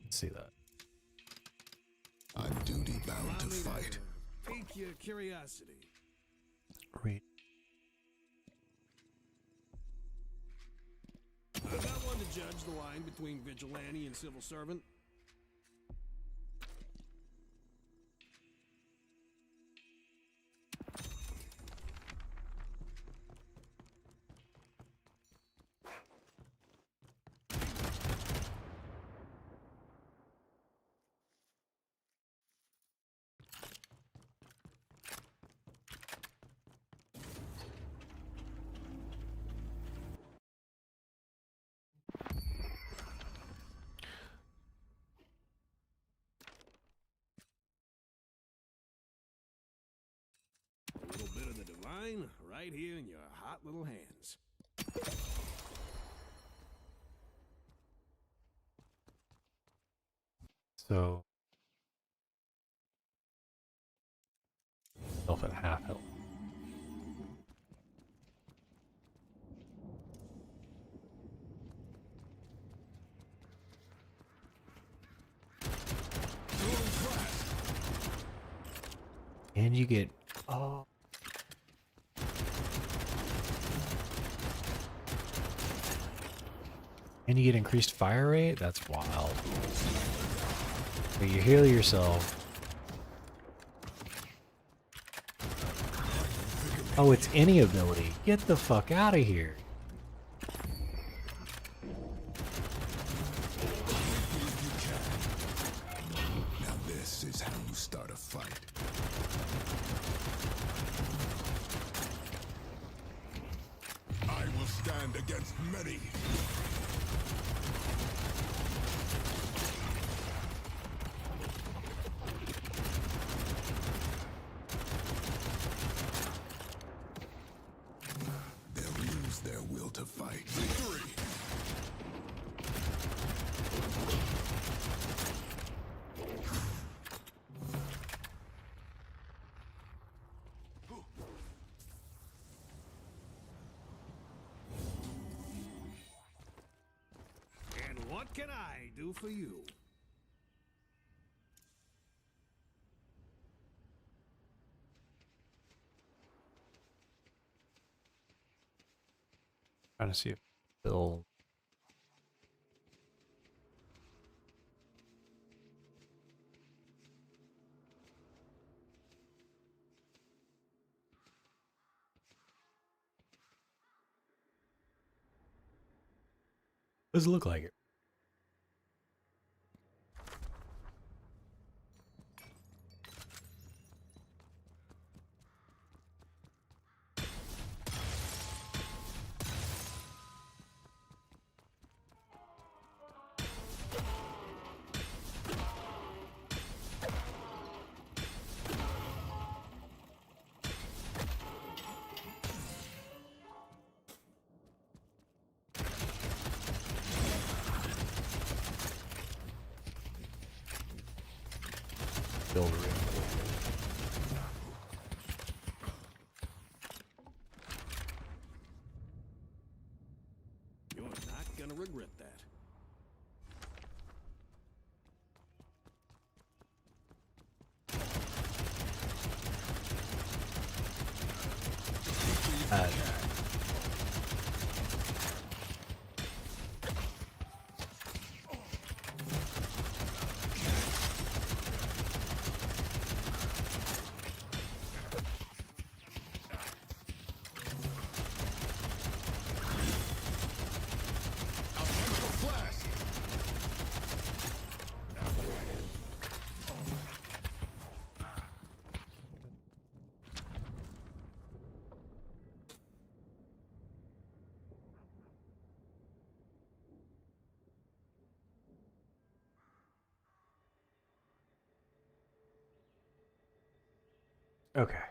Let's see that. I'm duty bound to fight. Pique your curiosity. Read. I'm not one to judge the line between vigilante and civil servant. A little bit of the divine right here in your hot little hands. So myself at half health. And you get and you get increased fire rate? That's wild. But you heal yourself. Oh, it's any ability. Get the fuck out of here. Now this is how you start a fight. I will stand against many. They'll lose their will to fight. Victory! And what can I do for you? Trying to see if Bill. Does it look like it? Build a You're not gonna regret that. Okay.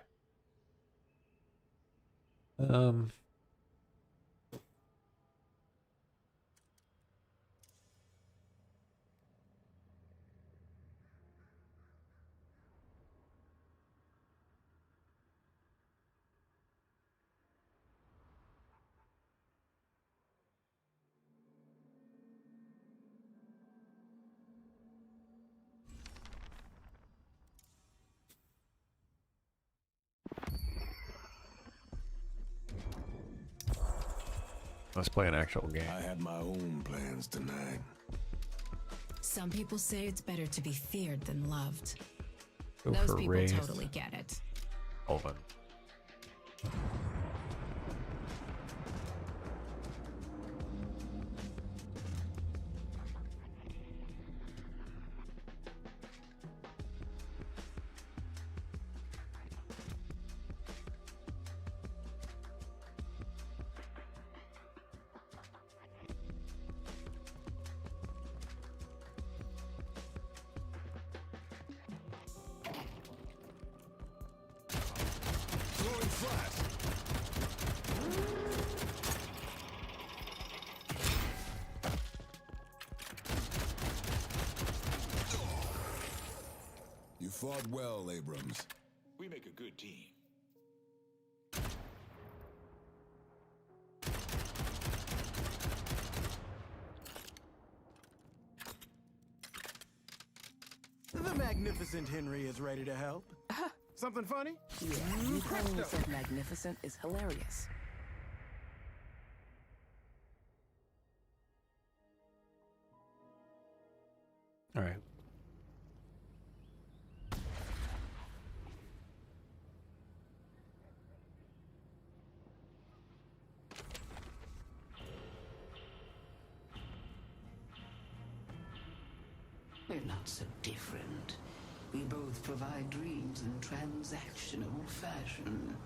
Let's play an actual game. I had my own plans tonight. Some people say it's better to be feared than loved. Go Those for people Wraith. totally get it. Elven. Throwing flash. You fought well, Abrams. We make a good team. The magnificent Henry is ready to help. Something funny? Yeah, you calling yourself magnificent is hilarious. All right. We're not so different. We both provide dreams in transactional fashion.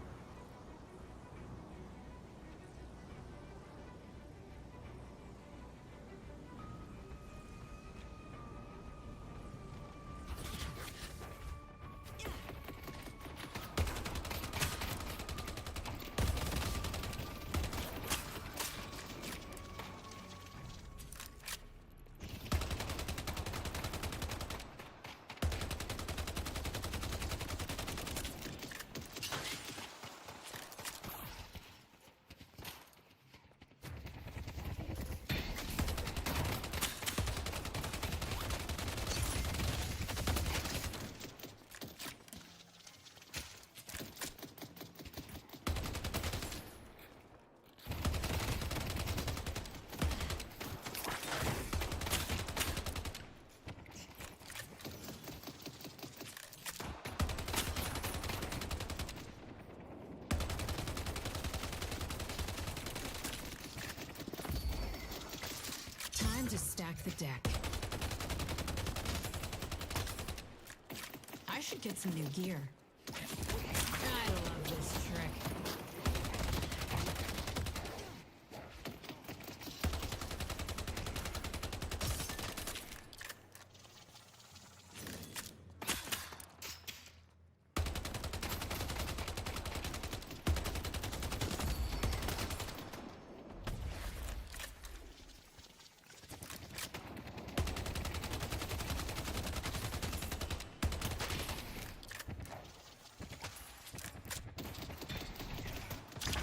Time to stack the deck. I should get some new gear. I love this trick.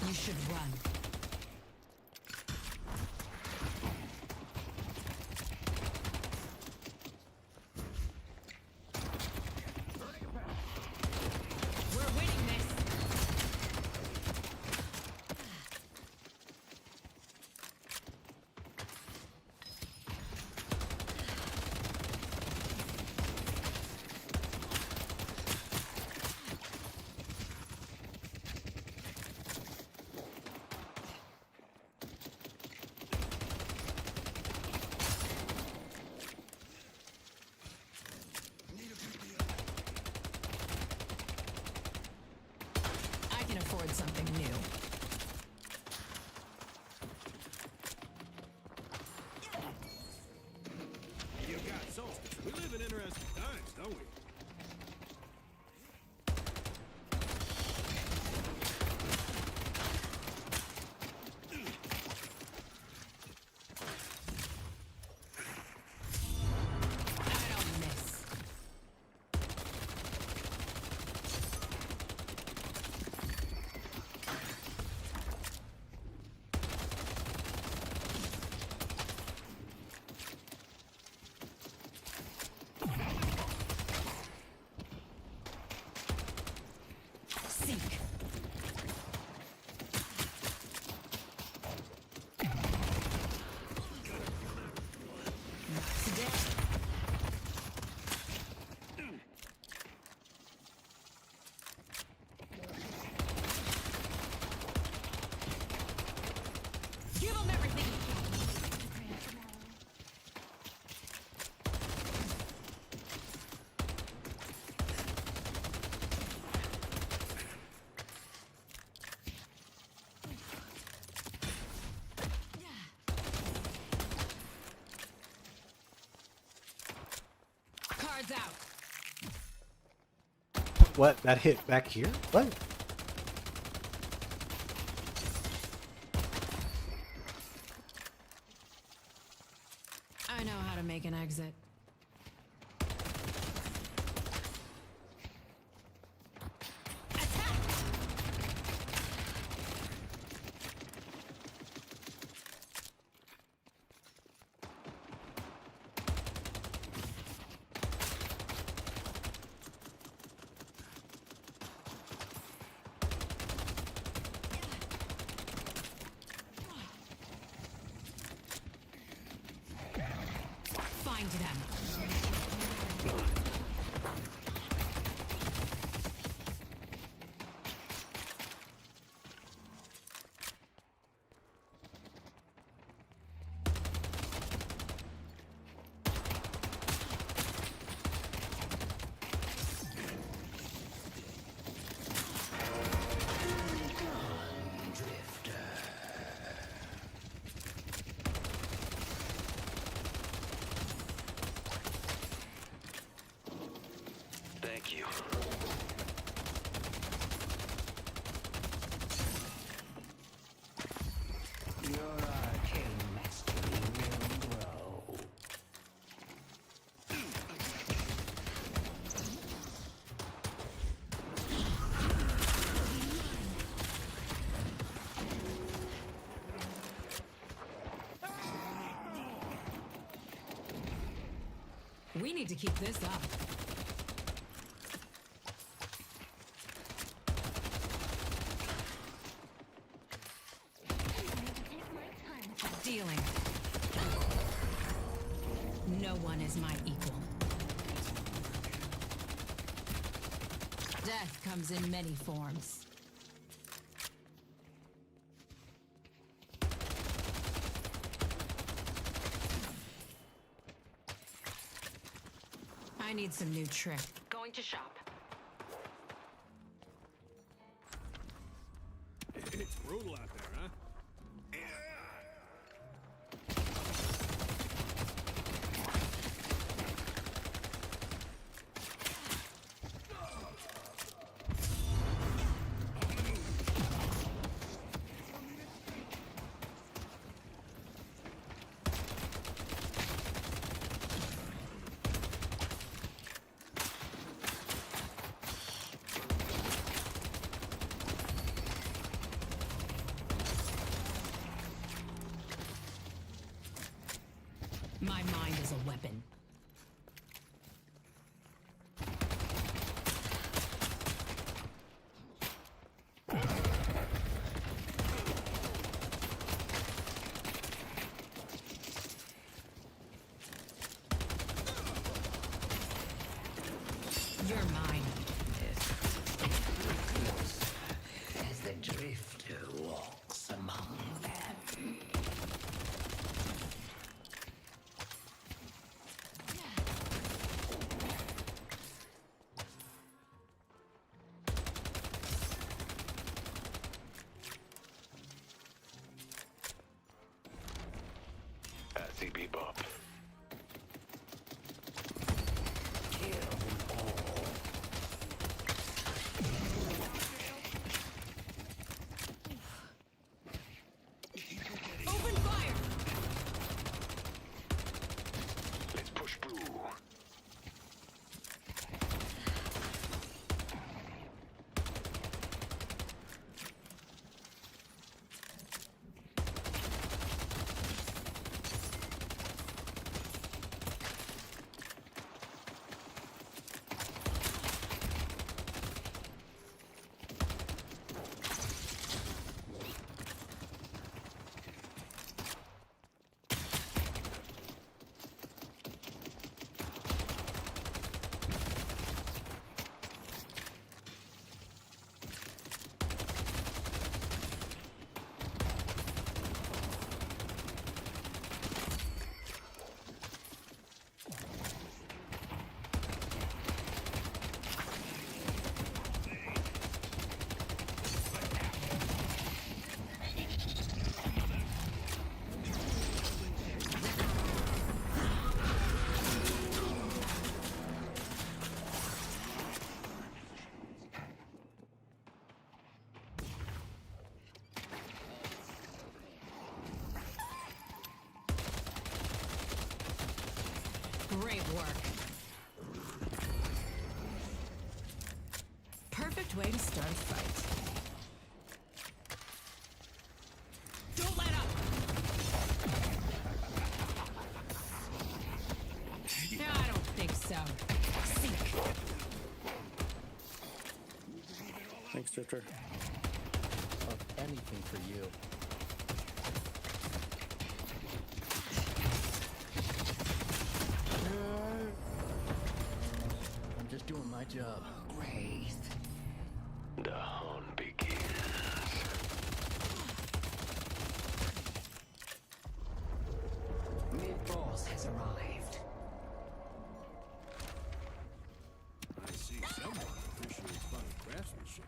You should run. We're winning this. I can afford something new. You got solstice. We live in interesting times, don't we? I don't miss. Seek. Not today. Give them everything. Cards out. What? That hit back here? What? I know how to make an exit. We need to keep this up. Dealing. No one is my equal. Death comes in many forms. I need some new trick. Going to shop. It's brutal out there, huh? My mind is a weapon. You're mine. As the drifter walks among them. Assy bebop. Open fire! Let's push through. Great work. Perfect way to start a fight. Don't let up! No, I don't think so. Seek. Thanks, Drifter. Anything for you. I'm just doing my job. Wraith. The hunt begins. Mid-boss has arrived. I see someone appreciates fine craftsmanship.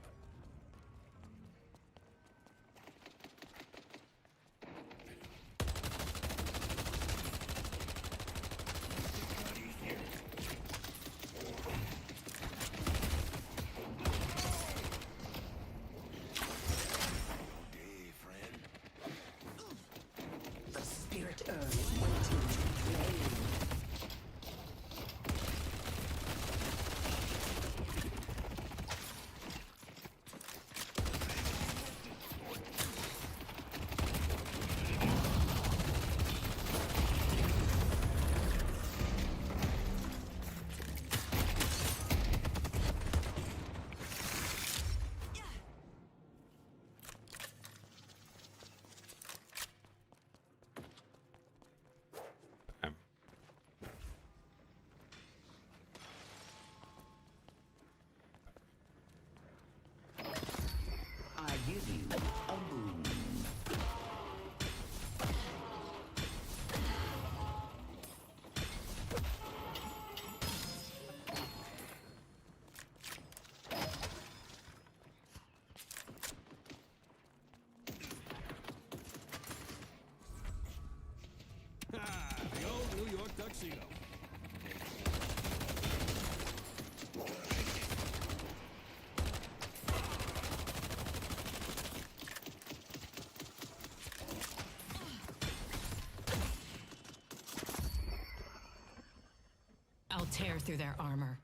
tear through their armor.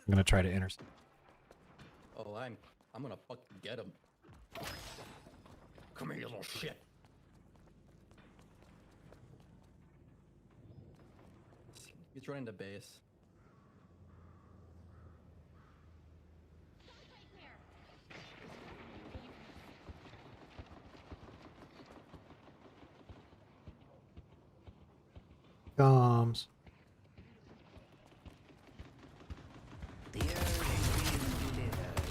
I'm gonna try to intercept. Oh, I'm gonna fucking get him. Come here, you little shit. He's running to base. Comes. The herb is being delivered.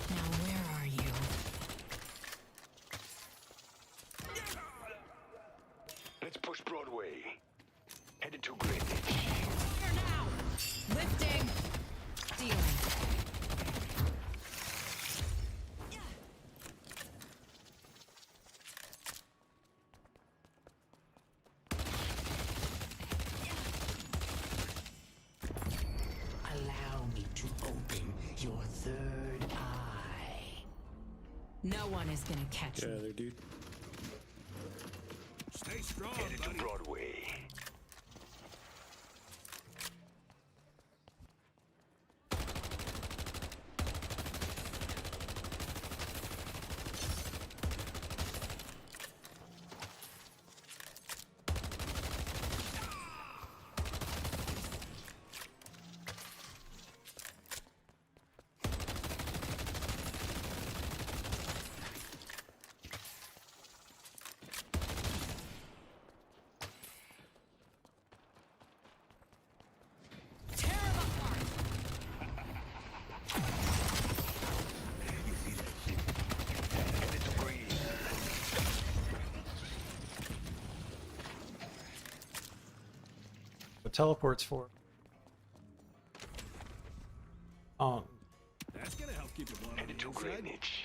Now where are you? Let's push Broadway. Headed to Greenwich. Fire now! Lifting! Dealing. Allow me to open your third eye. No one is gonna catch Yeah, me. there, dude. Stay strong, Headed to buddy. Broadway. Tear them apart! Headed to Green. The teleport's for. Oh, That's gonna help keep your blood on Headed the to inside. Greenwich.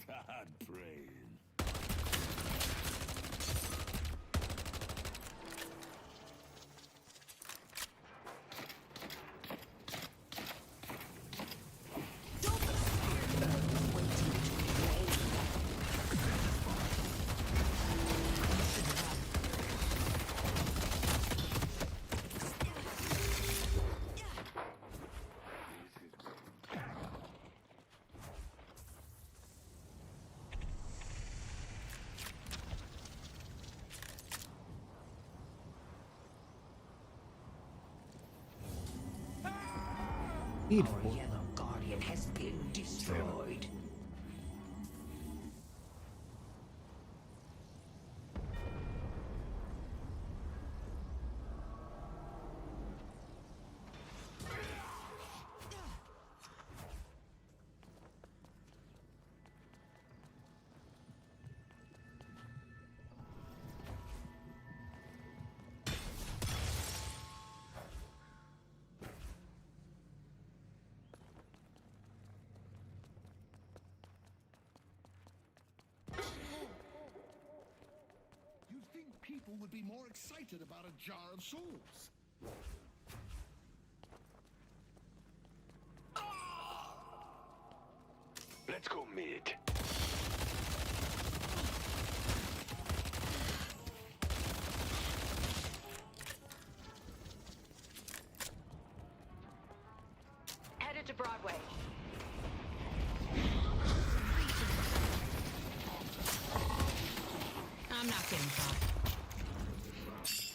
God praying. need Our for. yellow guardian has been destroyed. You'd think people would be more excited about a jar of souls. Let's go mid. Broadway. I'm not getting caught.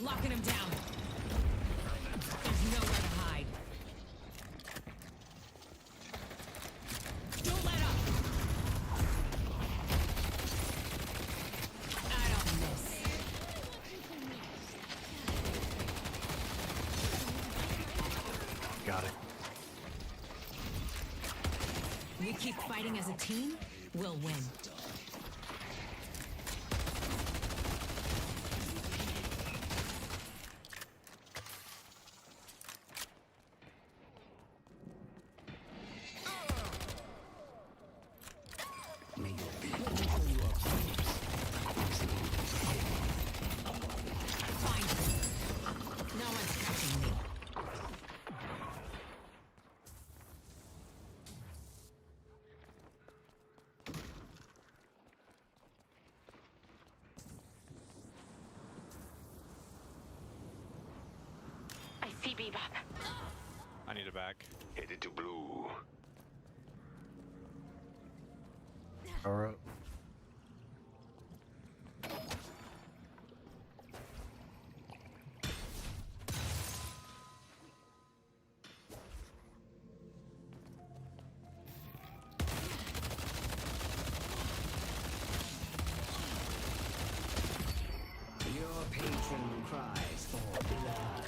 Locking him down. There's nowhere to hide. Don't let up. I don't miss. Got it. We keep fighting as a team, we'll win. No one's catching me. I see Bebop. I need a back. Headed to blue. Alright. Your patron cries for blood.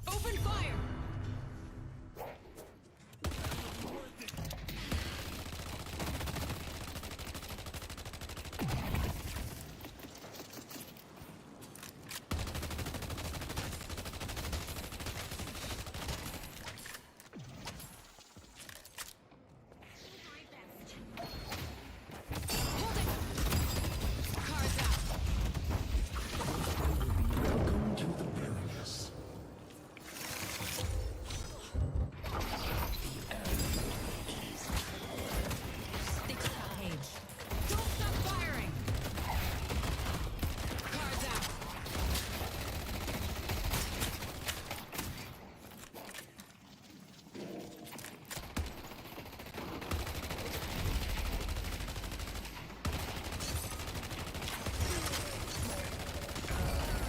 Open fire! Cards out. Welcome to the wilderness. Stick to the page. Don't stop firing! Cards out.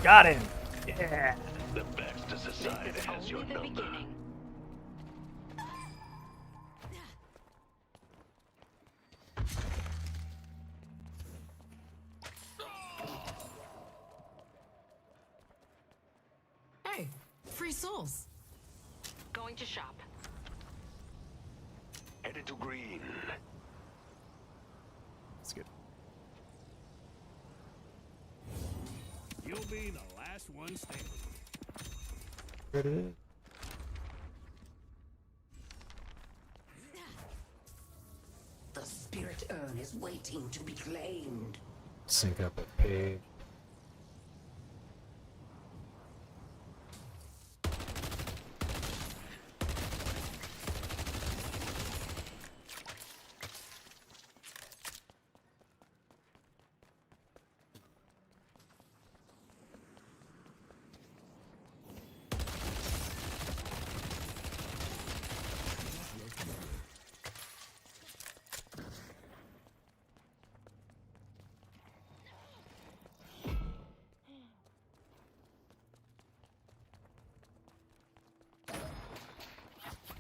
Got him! Yeah! The Baxter Society has your number. Hey, free souls. Going to shop. Headed to green. That's good. You'll be the last one standing. Good it is. The spirit urn is waiting to be claimed. Sync up a page.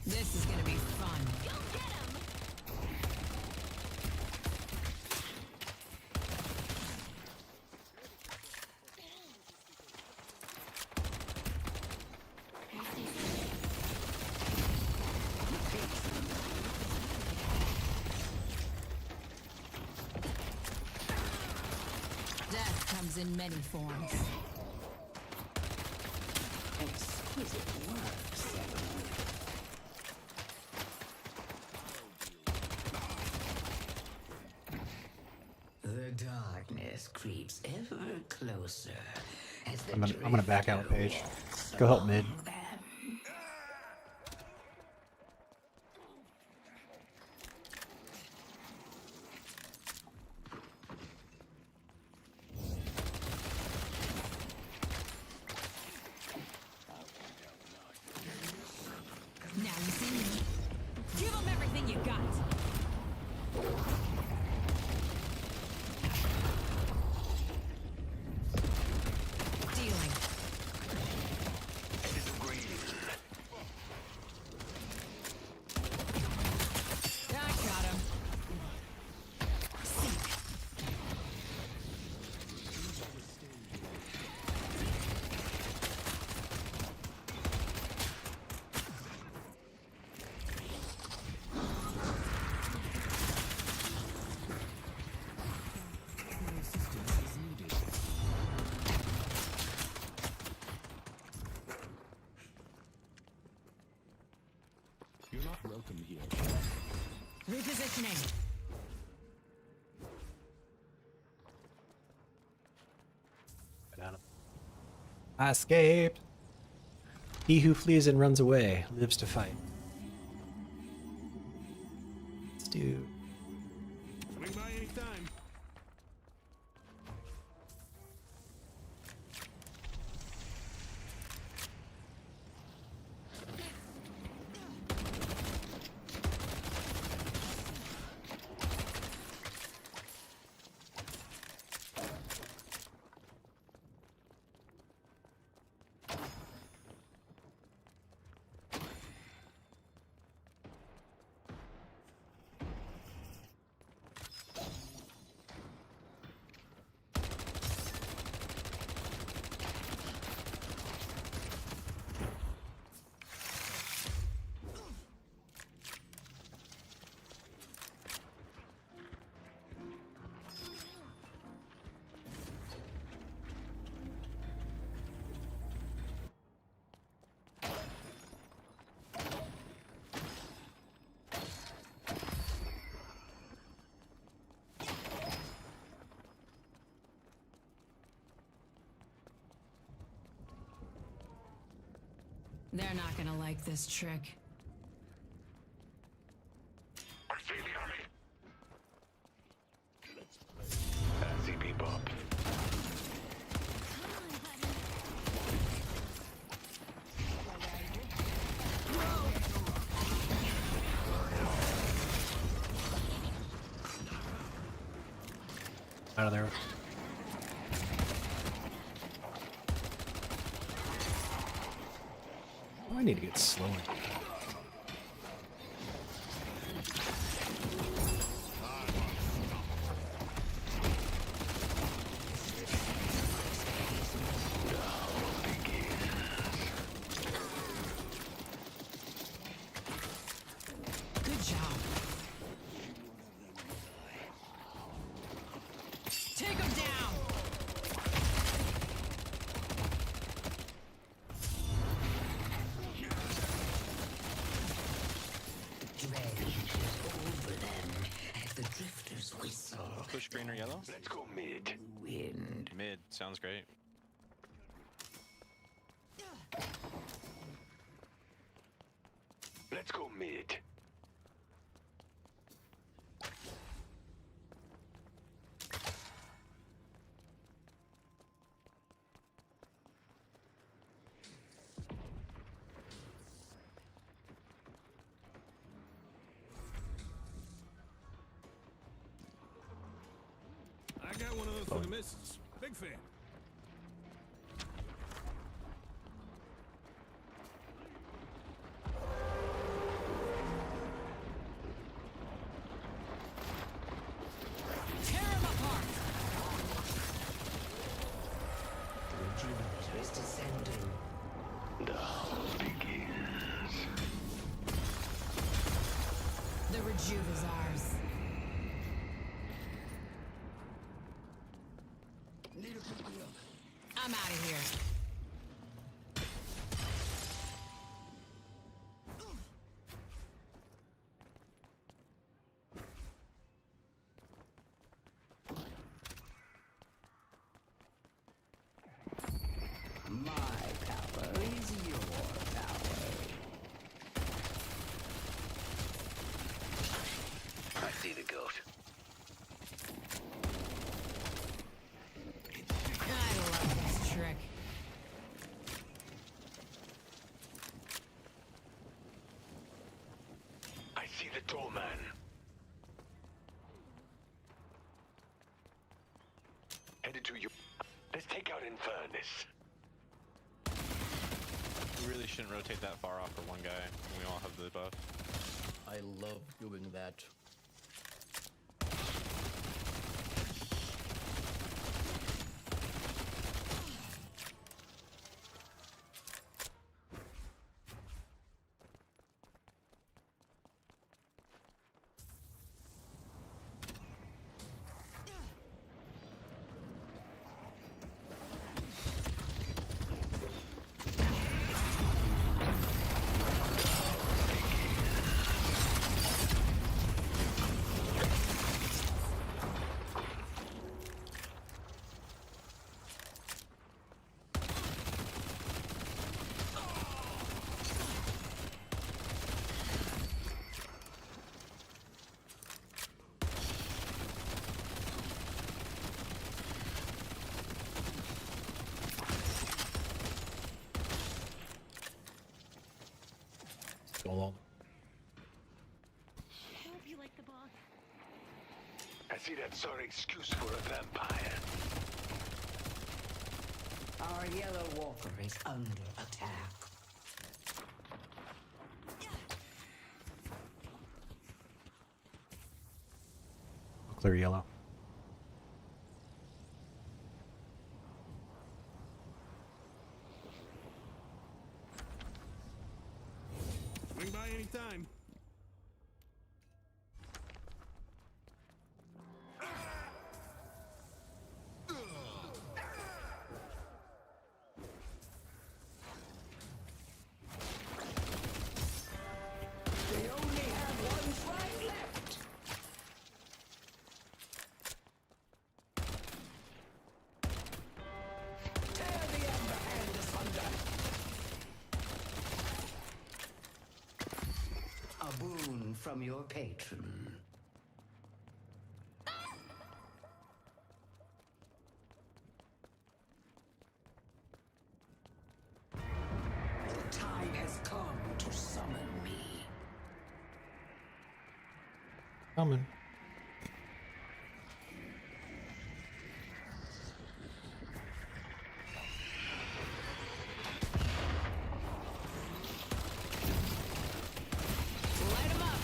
This is gonna be fun. Death comes in many forms. Exquisite work, Seven. The darkness creeps ever closer as the I'm gonna back out page. Go help mid. You're not welcome here. Repositioning. I escaped. He who flees and runs away lives to fight. Let's do. Swing by anytime. They're not gonna like this trick. I see the enemy. Let's play. Bebop. Out of there. Oh, I need to get slower. Good job. Take him down. Push green or yellow? Let's go mid. Wind. Mid, sounds great. Let's go mid. I got one of those for the missus. Big fan. Tear him apart. Is descending. The hunt begins. The rejuve is ours. I'm out of here. My power is your power. I see the goat. I love this trick. I see the doorman. Headed to you. Let's take out Infernus. We really shouldn't rotate that far off for one guy when we all have the buff. I love doing that. Solo. Hope you like the book. I see that's our excuse for a vampire. Our yellow walker is under attack. Clear yellow. Swing by anytime. They only have one flag left. Tear the ember hand asunder. A boon from your patron. The time has come to summon me. Coming. Light 'em up.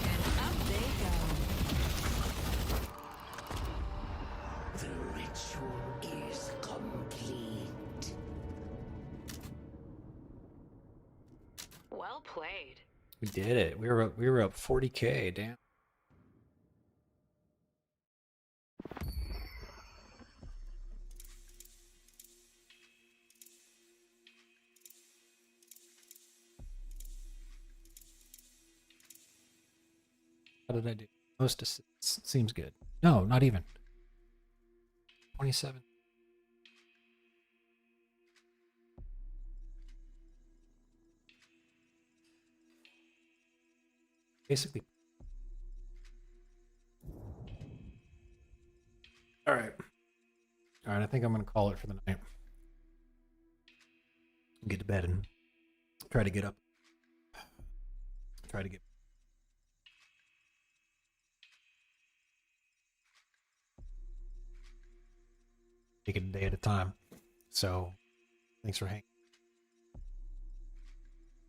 And up they go. The ritual is complete. Well played. We did it. We were up 40K. Damn. How did I do? Most assists. Seems good. No, not even. 27. Basically. All right. All right. I think I'm going to call it for the night. Get to bed and try to get up. Try to get. Take it a day at a time. So, thanks for hanging.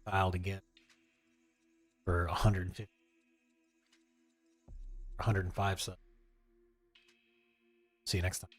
Dialed again for 150, 105 subs. See you next time.